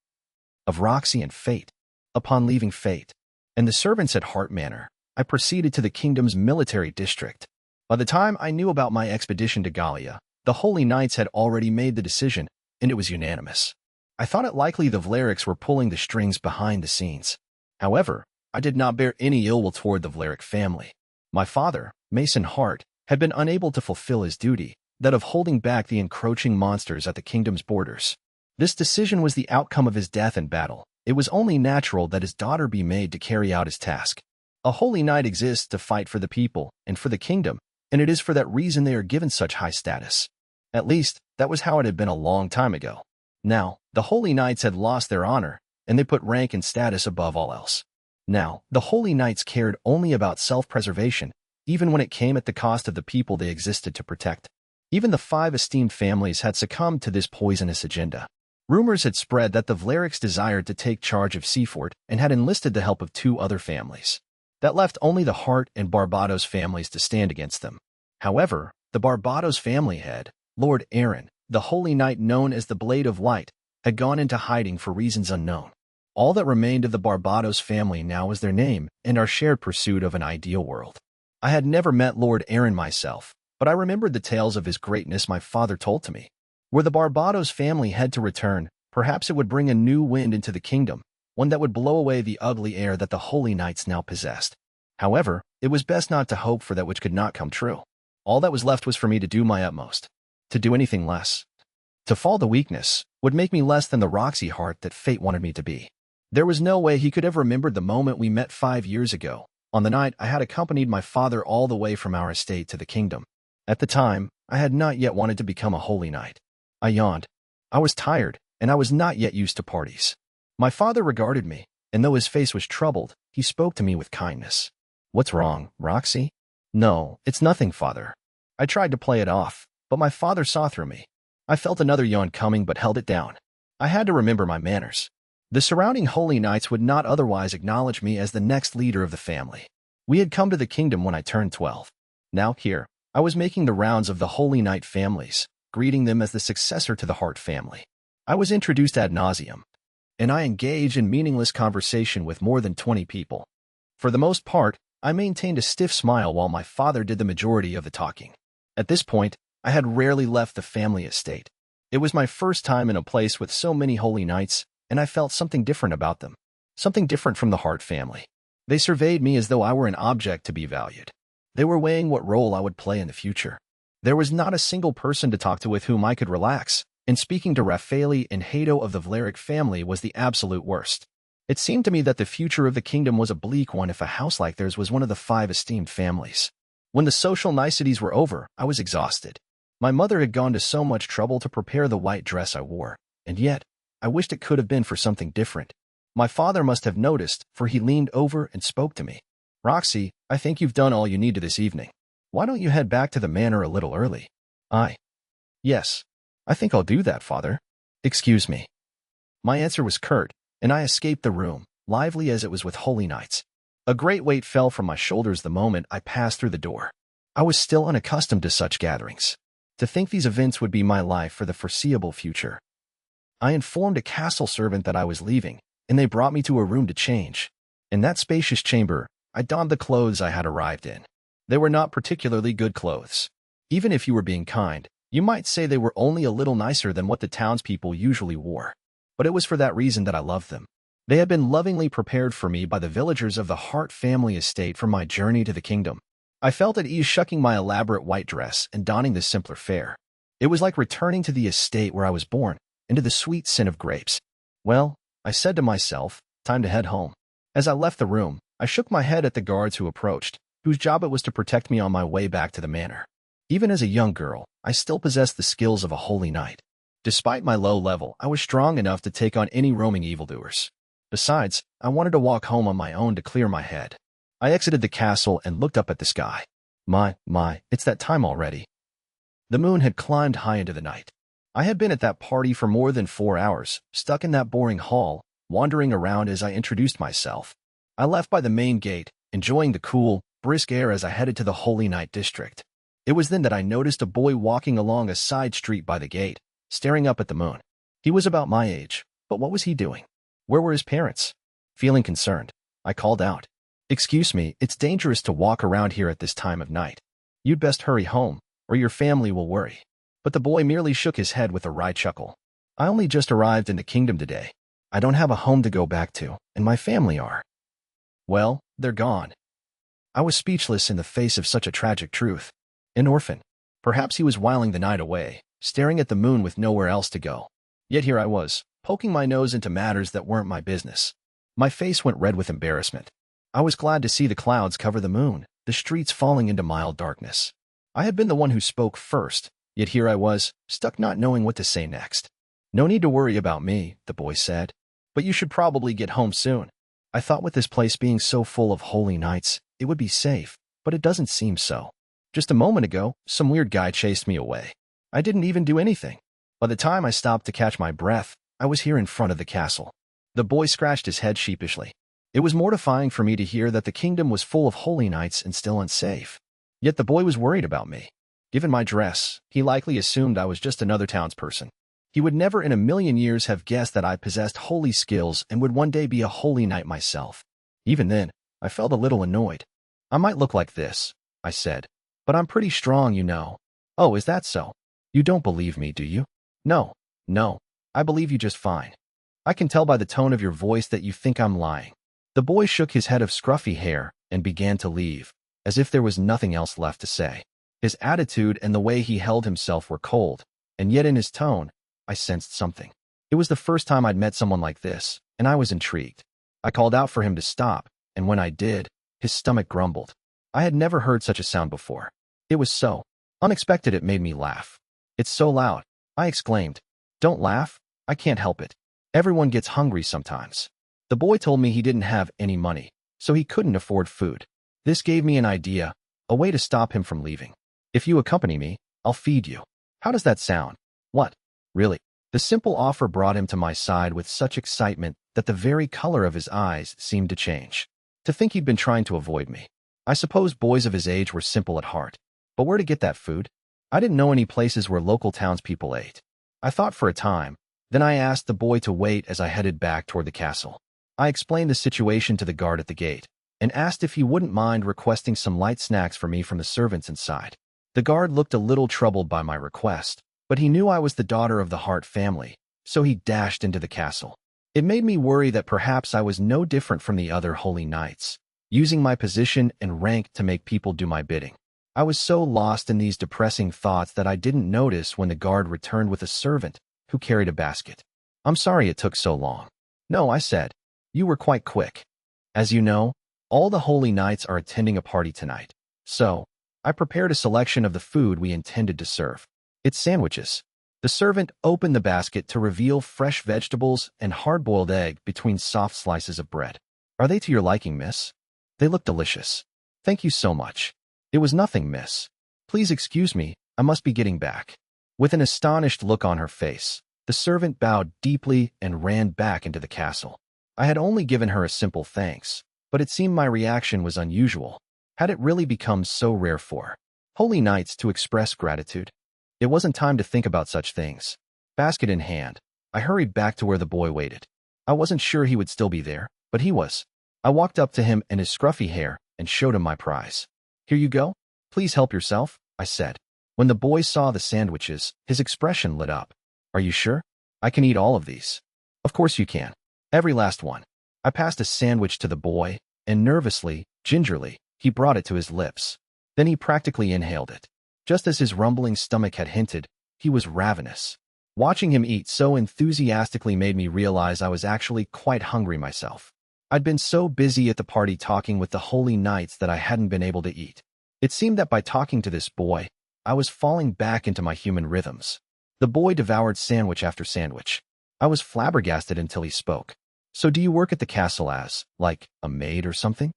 Of Roxy and Fate. Upon leaving Fate, and the servants at Hart Manor, I proceeded to the kingdom's military district. By the time I knew about my expedition to Gallia, the Holy Knights had already made the decision, and it was unanimous. I thought it likely the Vlerics were pulling the strings behind the scenes. However, I did not bear any ill will toward the Vleric family. My father, Mason Hart, had been unable to fulfill his duty, that of holding back the encroaching monsters at the kingdom's borders. This decision was the outcome of his death in battle. It was only natural that his daughter be made to carry out his task. A holy knight exists to fight for the people and for the kingdom, and it is for that reason they are given such high status. At least, that was how it had been a long time ago. Now, the holy knights had lost their honor, and they put rank and status above all else. Now, the holy knights cared only about self-preservation, even when it came at the cost of the people they existed to protect. Even the 5 esteemed families had succumbed to this poisonous agenda. Rumors had spread that the Vlerics desired to take charge of Seafort and had enlisted the help of 2 other families. That left only the Hart and Barbados families to stand against them. However, the Barbados family head, Lord Aaron, the holy knight known as the Blade of Light, had gone into hiding for reasons unknown. All that remained of the Barbados family now was their name and our shared pursuit of an ideal world. I had never met Lord Aaron myself, but I remembered the tales of his greatness my father told to me. Were the Barbados family had to return, perhaps it would bring a new wind into the kingdom, one that would blow away the ugly air that the holy knights now possessed. However, it was best not to hope for that which could not come true. All that was left was for me to do my utmost. To do anything less. To fall the weakness would make me less than the Roxy heart that fate wanted me to be. There was no way he could have remembered the moment we met 5 years ago, on the night I had accompanied my father all the way from our estate to the kingdom. At the time, I had not yet wanted to become a holy knight. I yawned. I was tired, and I was not yet used to parties. My father regarded me, and though his face was troubled, he spoke to me with kindness. "What's wrong, Roxy?" "No, it's nothing, father." I tried to play it off, but my father saw through me. I felt another yawn coming but held it down. I had to remember my manners. The surrounding holy knights would not otherwise acknowledge me as the next leader of the family. We had come to the kingdom when I turned 12. Now here, I was making the rounds of the holy knight families, greeting them as the successor to the Hart family. I was introduced ad nauseum, and I engaged in meaningless conversation with more than 20 people. For the most part, I maintained a stiff smile while my father did the majority of the talking. At this point, I had rarely left the family estate. It was my first time in a place with so many holy knights, and I felt something different about them. Something different from the Hart family. They surveyed me as though I were an object to be valued. They were weighing what role I would play in the future. There was not a single person to talk to with whom I could relax, and speaking to Raffaele and Hato of the Vlaric family was the absolute worst. It seemed to me that the future of the kingdom was a bleak one if a house like theirs was one of the 5 esteemed families. When the social niceties were over, I was exhausted. My mother had gone to so much trouble to prepare the white dress I wore, and yet, I wished it could have been for something different. My father must have noticed, for he leaned over and spoke to me. "Roxy, I think you've done all you need to this evening. Why don't you head back to the manor a little early?" Yes, I think I'll do that, father." "Excuse me." My answer was curt, and I escaped the room, lively as it was with holy knights. A great weight fell from my shoulders the moment I passed through the door. I was still unaccustomed to such gatherings. To think these events would be my life for the foreseeable future. I informed a castle servant that I was leaving, and they brought me to a room to change. In that spacious chamber, I donned the clothes I had arrived in. They were not particularly good clothes. Even if you were being kind, you might say they were only a little nicer than what the townspeople usually wore. But it was for that reason that I loved them. They had been lovingly prepared for me by the villagers of the Hart family estate for my journey to the kingdom. I felt at ease shucking my elaborate white dress and donning the simpler fare. It was like returning to the estate where I was born, into the sweet scent of grapes. Well, I said to myself, time to head home. As I left the room, I shook my head at the guards who approached, whose job it was to protect me on my way back to the manor. Even as a young girl, I still possessed the skills of a holy knight. Despite my low level, I was strong enough to take on any roaming evildoers. Besides, I wanted to walk home on my own to clear my head. I exited the castle and looked up at the sky. My, it's that time already. The moon had climbed high into the night. I had been at that party for more than 4 hours, stuck in that boring hall, wandering around as I introduced myself. I left by the main gate, enjoying the cool, brisk air as I headed to the Holy Night district. It was then that I noticed a boy walking along a side street by the gate, staring up at the moon. He was about my age, but what was he doing? Where were his parents? Feeling concerned, I called out, "Excuse me, it's dangerous to walk around here at this time of night. You'd best hurry home, or your family will worry." But the boy merely shook his head with a wry chuckle. "I only just arrived in the kingdom today. I don't have a home to go back to, and my family are. Well, they're gone." I was speechless in the face of such a tragic truth. An orphan. Perhaps he was whiling the night away, staring at the moon with nowhere else to go. Yet here I was, poking my nose into matters that weren't my business. My face went red with embarrassment. I was glad to see the clouds cover the moon, the streets falling into mild darkness. I had been the one who spoke first, yet here I was, stuck not knowing what to say next. "No need to worry about me," the boy said. "But you should probably get home soon." I thought with this place being so full of holy knights, it would be safe, but it doesn't seem so. Just a moment ago, some weird guy chased me away. I didn't even do anything. By the time I stopped to catch my breath, I was here in front of the castle. The boy scratched his head sheepishly. It was mortifying for me to hear that the kingdom was full of holy knights and still unsafe. Yet the boy was worried about me. Given my dress, he likely assumed I was just another townsperson. He would never in a million years have guessed that I possessed holy skills and would one day be a holy knight myself. Even then, I felt a little annoyed. "I might look like this," I said, "but I'm pretty strong, you know." "Oh, is that so? You don't believe me, do you?" No, no, I believe you just fine. I can tell by the tone of your voice that you think I'm lying. The boy shook his head of scruffy hair and began to leave, as if there was nothing else left to say. His attitude and the way he held himself were cold, and yet in his tone, I sensed something. It was the first time I'd met someone like this, and I was intrigued. I called out for him to stop, and when I did, his stomach grumbled. I had never heard such a sound before. It was so unexpected it made me laugh. It's so loud, I exclaimed. Don't laugh, I can't help it. Everyone gets hungry sometimes. The boy told me he didn't have any money, so he couldn't afford food. This gave me an idea, a way to stop him from leaving. If you accompany me, I'll feed you. How does that sound? What? Really? The simple offer brought him to my side with such excitement that the very color of his eyes seemed to change. To think he'd been trying to avoid me. I suppose boys of his age were simple at heart. But where to get that food? I didn't know any places where local townspeople ate. I thought for a time, then I asked the boy to wait as I headed back toward the castle. I explained the situation to the guard at the gate, and asked if he wouldn't mind requesting some light snacks for me from the servants inside. The guard looked a little troubled by my request, but he knew I was the daughter of the Hart family, so he dashed into the castle. It made me worry that perhaps I was no different from the other holy knights, using my position and rank to make people do my bidding. I was so lost in these depressing thoughts that I didn't notice when the guard returned with a servant who carried a basket. I'm sorry it took so long. No, I said. You were quite quick. As you know, all the holy knights are attending a party tonight, so I prepared a selection of the food we intended to serve. It's sandwiches. The servant opened the basket to reveal fresh vegetables and hard-boiled egg between soft slices of bread. Are they to your liking, miss? They look delicious. Thank you so much. It was nothing, miss. Please excuse me, I must be getting back. With an astonished look on her face, the servant bowed deeply and ran back into the castle. I had only given her a simple thanks, but it seemed my reaction was unusual. Had it really become so rare for holy knights to express gratitude? It wasn't time to think about such things. Basket in hand, I hurried back to where the boy waited. I wasn't sure he would still be there, but he was. I walked up to him and his scruffy hair and showed him my prize. Here you go. Please help yourself, I said. When the boy saw the sandwiches, his expression lit up. Are you sure? I can eat all of these. Of course you can. Every last one. I passed a sandwich to the boy, and nervously, gingerly, he brought it to his lips. Then he practically inhaled it. Just as his rumbling stomach had hinted, he was ravenous. Watching him eat so enthusiastically made me realize I was actually quite hungry myself. I'd been so busy at the party talking with the holy knights that I hadn't been able to eat. It seemed that by talking to this boy, I was falling back into my human rhythms. The boy devoured sandwich after sandwich. I was flabbergasted until he spoke. So do you work at the castle as, like, a maid or something?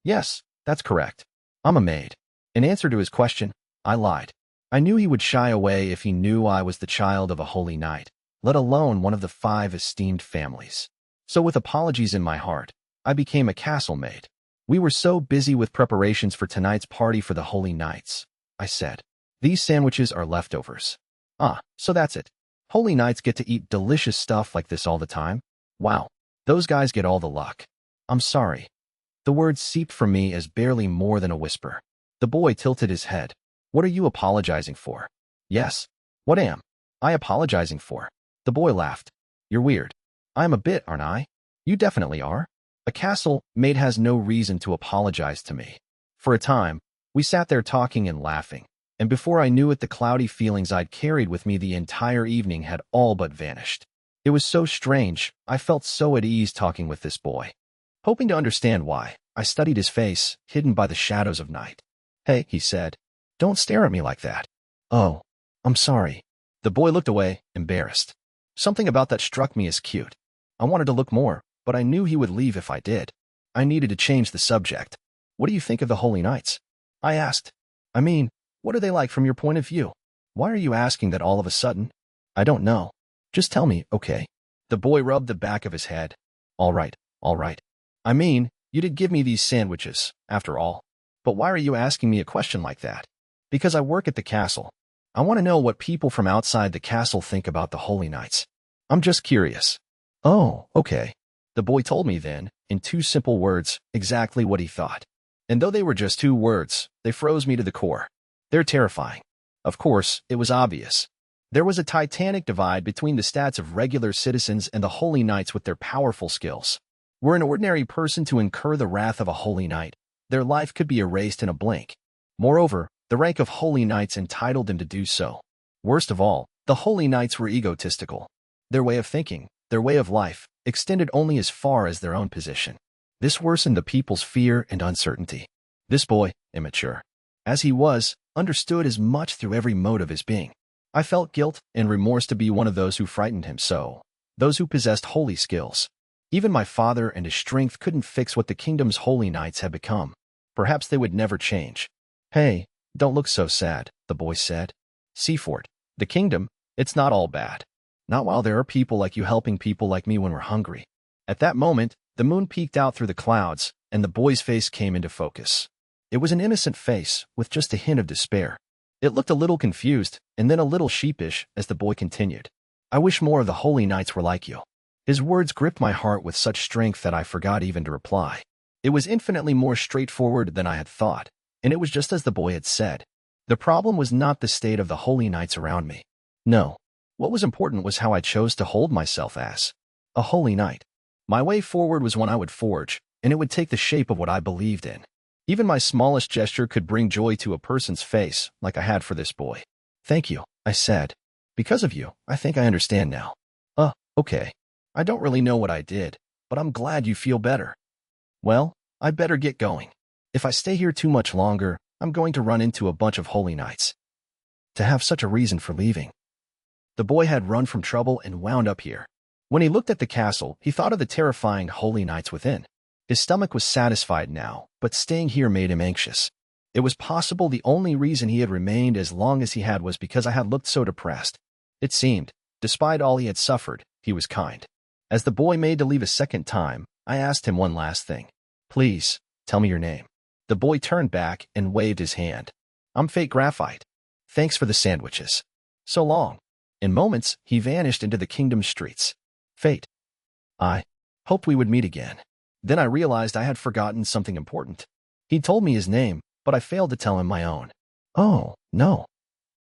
Yes, that's correct. I'm a maid. In answer to his question, I lied. I knew he would shy away if he knew I was the child of a holy knight, let alone one of the 5 esteemed families. So with apologies in my heart, I became a castle maid. We were so busy with preparations for tonight's party for the holy knights, I said. These sandwiches are leftovers. So that's it. Holy knights get to eat delicious stuff like this all the time? Wow, those guys get all the luck. I'm sorry. The words seeped from me as barely more than a whisper. The boy tilted his head. What are you apologizing for? Yes. What am I apologizing for? The boy laughed. You're weird. I'm a bit, aren't I? You definitely are. A castle maid has no reason to apologize to me. For a time, we sat there talking and laughing, and before I knew it, the cloudy feelings I'd carried with me the entire evening had all but vanished. It was so strange, I felt so at ease talking with this boy. Hoping to understand why, I studied his face, hidden by the shadows of night. Hey, he said, don't stare at me like that. Oh, I'm sorry. The boy looked away, embarrassed. Something about that struck me as cute. I wanted to look more, but I knew he would leave if I did. I needed to change the subject. What do you think of the holy knights? I asked. I mean, what are they like from your point of view? Why are you asking that all of a sudden? I don't know. Just tell me, okay? The boy rubbed the back of his head. All right. I mean, you did give me these sandwiches, after all. But why are you asking me a question like that? Because I work at the castle. I want to know what people from outside the castle think about the holy knights. I'm just curious. Oh, okay. The boy told me then, in 2 simple words, exactly what he thought. And though they were just 2 words, they froze me to the core. They're terrifying. Of course, it was obvious. There was a titanic divide between the stats of regular citizens and the holy knights with their powerful skills. Were an ordinary person to incur the wrath of a holy knight, their life could be erased in a blink. Moreover, the rank of holy knights entitled them to do so. Worst of all, the holy knights were egotistical. Their way of thinking, their way of life, extended only as far as their own position. This worsened the people's fear and uncertainty. This boy, immature as he was, understood as much through every mode of his being. I felt guilt and remorse to be one of those who frightened him so, those who possessed holy skills. Even my father and his strength couldn't fix what the kingdom's holy knights had become. Perhaps they would never change. Hey, don't look so sad, the boy said. Seafort, the kingdom, it's not all bad. Not while there are people like you helping people like me when we're hungry. At that moment, the moon peeked out through the clouds, and the boy's face came into focus. It was an innocent face, with just a hint of despair. It looked a little confused, and then a little sheepish, as the boy continued. I wish more of the holy knights were like you. His words gripped my heart with such strength that I forgot even to reply. It was infinitely more straightforward than I had thought, and it was just as the boy had said. The problem was not the state of the holy knights around me. No. What was important was how I chose to hold myself as a holy knight. My way forward was one I would forge, and it would take the shape of what I believed in. Even my smallest gesture could bring joy to a person's face, like I had for this boy. Thank you, I said. Because of you, I think I understand now. Okay. I don't really know what I did, but I'm glad you feel better. Well, I better get going. If I stay here too much longer, I'm going to run into a bunch of holy knights. To have such a reason for leaving. The boy had run from trouble and wound up here. When he looked at the castle, he thought of the terrifying holy knights within. His stomach was satisfied now, but staying here made him anxious. It was possible the only reason he had remained as long as he had was because I had looked so depressed. It seemed, despite all he had suffered, he was kind. As the boy made to leave a second time, I asked him one last thing. Please, tell me your name. The boy turned back and waved his hand. I'm Fate Graphite. Thanks for the sandwiches. So long. In moments, he vanished into the kingdom's streets. Fate. I hoped we would meet again. Then I realized I had forgotten something important. He told me his name, but I failed to tell him my own. Oh, no.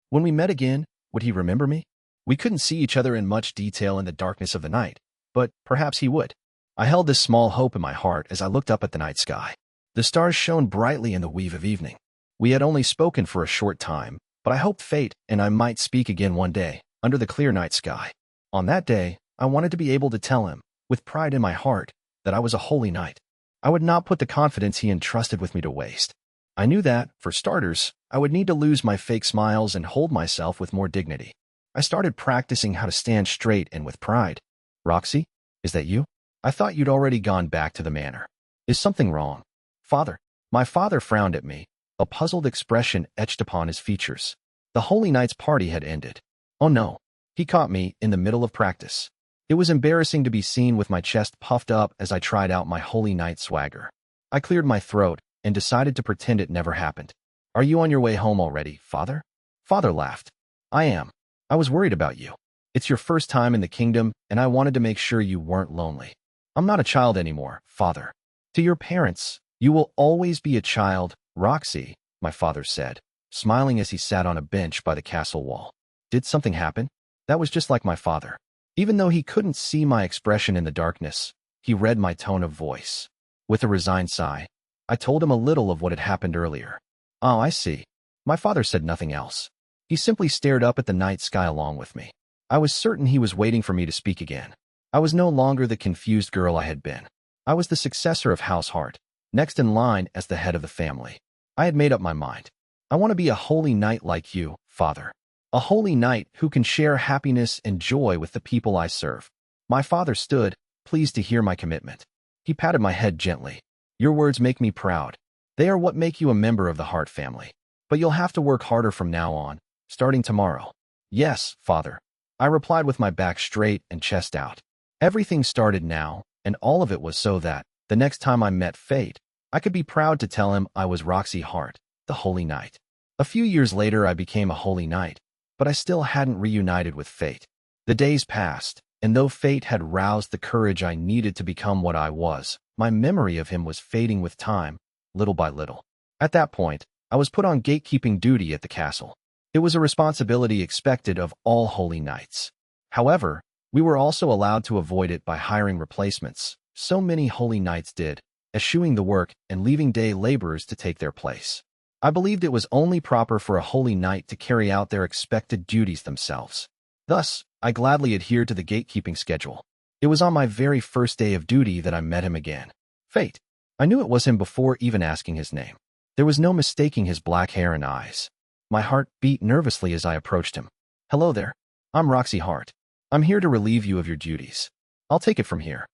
When we met again, would he remember me? We couldn't see each other in much detail in the darkness of the night, but perhaps he would. I held this small hope in my heart as I looked up at the night sky. The stars shone brightly in the weave of evening. We had only spoken for a short time, but I hoped Fate and I might speak again one day, under the clear night sky. On that day, I wanted to be able to tell him, with pride in my heart, that I was a holy knight. I would not put the confidence he entrusted with me to waste. I knew that, for starters, I would need to lose my fake smiles and hold myself with more dignity. I started practicing how to stand straight and with pride. Roxy, is that you? I thought you'd already gone back to the manor. Is something wrong? Father. My father frowned at me, a puzzled expression etched upon his features. The holy knight's party had ended. Oh no. He caught me in the middle of practice. It was embarrassing to be seen with my chest puffed up as I tried out my holy knight swagger. I cleared my throat and decided to pretend it never happened. Are you on your way home already, Father? Father laughed. I am. I was worried about you. It's your first time in the kingdom, and I wanted to make sure you weren't lonely. I'm not a child anymore, Father. To your parents, you will always be a child, Roxy, my father said, smiling as he sat on a bench by the castle wall. Did something happen? That was just like my father. Even though he couldn't see my expression in the darkness, he read my tone of voice. With a resigned sigh, I told him a little of what had happened earlier. Oh, I see. My father said nothing else. He simply stared up at the night sky along with me. I was certain he was waiting for me to speak again. I was no longer the confused girl I had been. I was the successor of House Hart, next in line as the head of the family. I had made up my mind. I want to be a holy knight like you, Father. A holy knight who can share happiness and joy with the people I serve. My father stood, pleased to hear my commitment. He patted my head gently. Your words make me proud. They are what make you a member of the Hart family. But you'll have to work harder from now on, starting tomorrow. Yes, Father. I replied with my back straight and chest out. Everything started now, and all of it was so that, the next time I met Fate, I could be proud to tell him I was Roxy Hart, the Holy Knight. A few years later I became a Holy Knight, but I still hadn't reunited with Fate. The days passed, and though Fate had roused the courage I needed to become what I was, my memory of him was fading with time, little by little. At that point, I was put on gatekeeping duty at the castle. It was a responsibility expected of all holy knights. However, we were also allowed to avoid it by hiring replacements. So many holy knights did, eschewing the work and leaving day laborers to take their place. I believed it was only proper for a holy knight to carry out their expected duties themselves. Thus, I gladly adhered to the gatekeeping schedule. It was on my very first day of duty that I met him again. Fate. I knew it was him before even asking his name. There was no mistaking his black hair and eyes. My heart beat nervously as I approached him. Hello there. I'm Roxy Hart. I'm here to relieve you of your duties. I'll take it from here.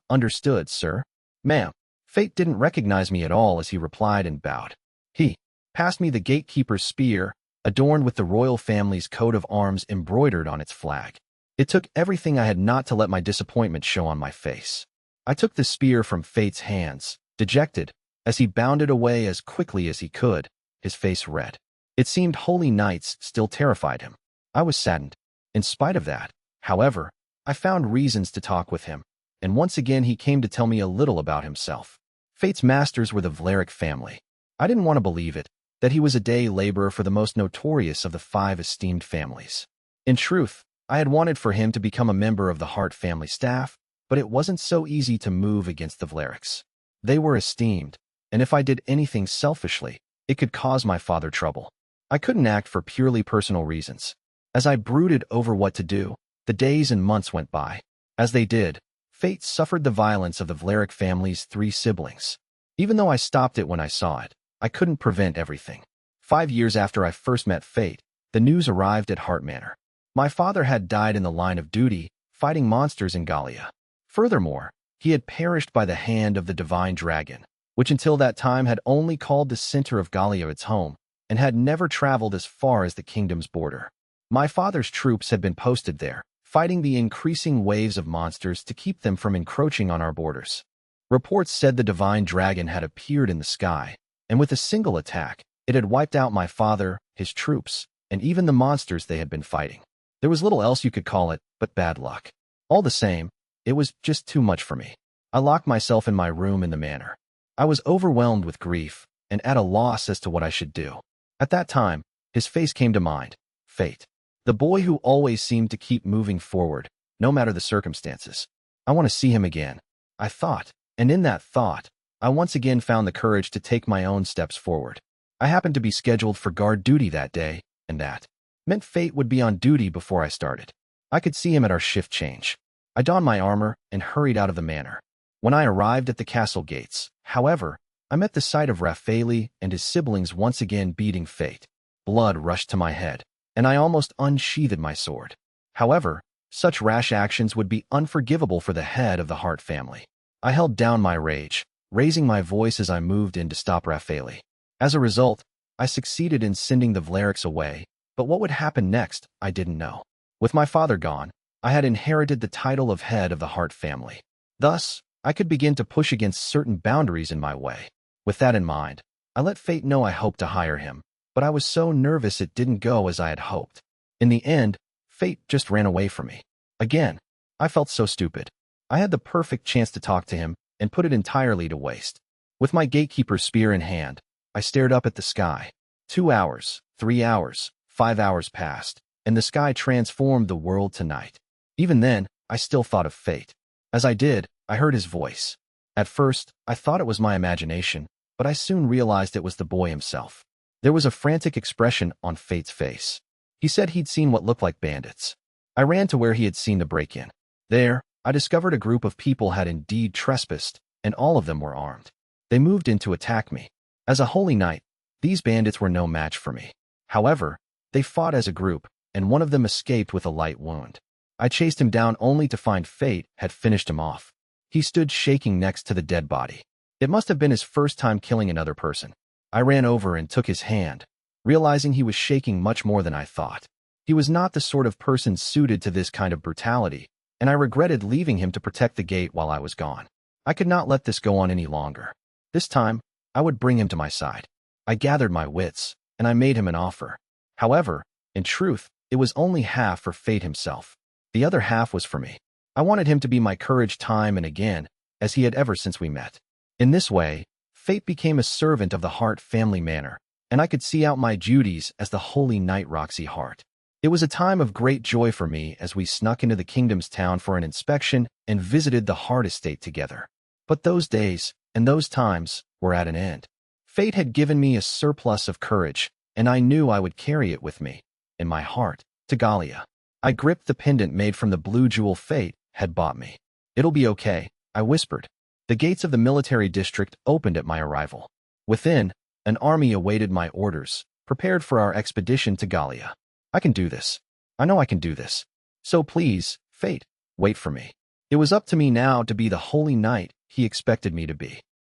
Understood, sir. Ma'am. Fate didn't recognize me at all as he replied and bowed. He passed me the gatekeeper's spear, adorned with the royal family's coat of arms embroidered on its flag. It took everything I had not to let my disappointment show on my face. I took the spear from Fate's hands, dejected, as he bounded away as quickly as he could, his face red. It seemed holy knights still terrified him. I was saddened. In spite of that, however, I found reasons to talk with him, and once again he came to tell me a little about himself. Fate's masters were the Vlerick family. I didn't want to believe it, that he was a day laborer for the most notorious of the 5 esteemed families. In truth, I had wanted for him to become a member of the Hart family staff, but it wasn't so easy to move against the Vlericks. They were esteemed, and if I did anything selfishly, it could cause my father trouble. I couldn't act for purely personal reasons. As I brooded over what to do, the days and months went by. As they did, Fate suffered the violence of the Vlerick family's 3 siblings. Even though I stopped it when I saw it, I couldn't prevent everything. 5 years after I first met Fate, the news arrived at Hart Manor. My father had died in the line of duty, fighting monsters in Gallia. Furthermore, he had perished by the hand of the divine dragon, which until that time had only called the center of Gallia its home, and had never traveled as far as the kingdom's border. My father's troops had been posted there, fighting the increasing waves of monsters to keep them from encroaching on our borders. Reports said the divine dragon had appeared in the sky, and with a single attack, it had wiped out my father, his troops, and even the monsters they had been fighting. There was little else you could call it but bad luck. All the same, it was just too much for me. I locked myself in my room in the manor. I was overwhelmed with grief and at a loss as to what I should do. At that time, his face came to mind. Fate. The boy who always seemed to keep moving forward, no matter the circumstances. I want to see him again, I thought, and in that thought, I once again found the courage to take my own steps forward. I happened to be scheduled for guard duty that day, and that meant Fate would be on duty before I started. I could see him at our shift change. I donned my armor and hurried out of the manor. When I arrived at the castle gates, however, I met the sight of Raffaele and his siblings once again beating Fate. Blood rushed to my head, and I almost unsheathed my sword. However, such rash actions would be unforgivable for the head of the Hart family. I held down my rage, raising my voice as I moved in to stop Raffaele. As a result, I succeeded in sending the Vlericks away, but what would happen next, I didn't know. With my father gone, I had inherited the title of head of the Hart family. Thus, I could begin to push against certain boundaries in my way. With that in mind, I let Fate know I hoped to hire him, but I was so nervous it didn't go as I had hoped. In the end, Fate just ran away from me. Again, I felt so stupid. I had the perfect chance to talk to him and put it entirely to waste. With my gatekeeper's spear in hand, I stared up at the sky. 2 hours, 3 hours, 5 hours passed, and the sky transformed the world to night. Even then, I still thought of Fate. As I did, I heard his voice. At first, I thought it was my imagination, but I soon realized it was the boy himself. There was a frantic expression on Fate's face. He said he'd seen what looked like bandits. I ran to where he had seen the break-in. There, I discovered a group of people had indeed trespassed, and all of them were armed. They moved in to attack me. As a holy knight, these bandits were no match for me. However, they fought as a group, and one of them escaped with a light wound. I chased him down only to find Fate had finished him off. He stood shaking next to the dead body. It must have been his first time killing another person. I ran over and took his hand, realizing he was shaking much more than I thought. He was not the sort of person suited to this kind of brutality, and I regretted leaving him to protect the gate while I was gone. I could not let this go on any longer. This time, I would bring him to my side. I gathered my wits, and I made him an offer. However, in truth, it was only half for Fate himself. The other half was for me. I wanted him to be my courage time and again, as he had ever since we met. In this way, Fate became a servant of the Hart family manor, and I could see out my duties as the holy knight Roxy Hart. It was a time of great joy for me as we snuck into the kingdom's town for an inspection and visited the Hart estate together. But those days and those times were at an end. Fate had given me a surplus of courage, and I knew I would carry it with me, in my heart, to Gallia. I gripped the pendant made from the blue jewel Fate had bought me. "It'll be okay," I whispered. The gates of the military district opened at my arrival. Within, an army awaited my orders, prepared for our expedition to Gallia. "I can do this. I know I can do this. So please, Fate, wait for me." It was up to me now to be the holy knight he expected me to be.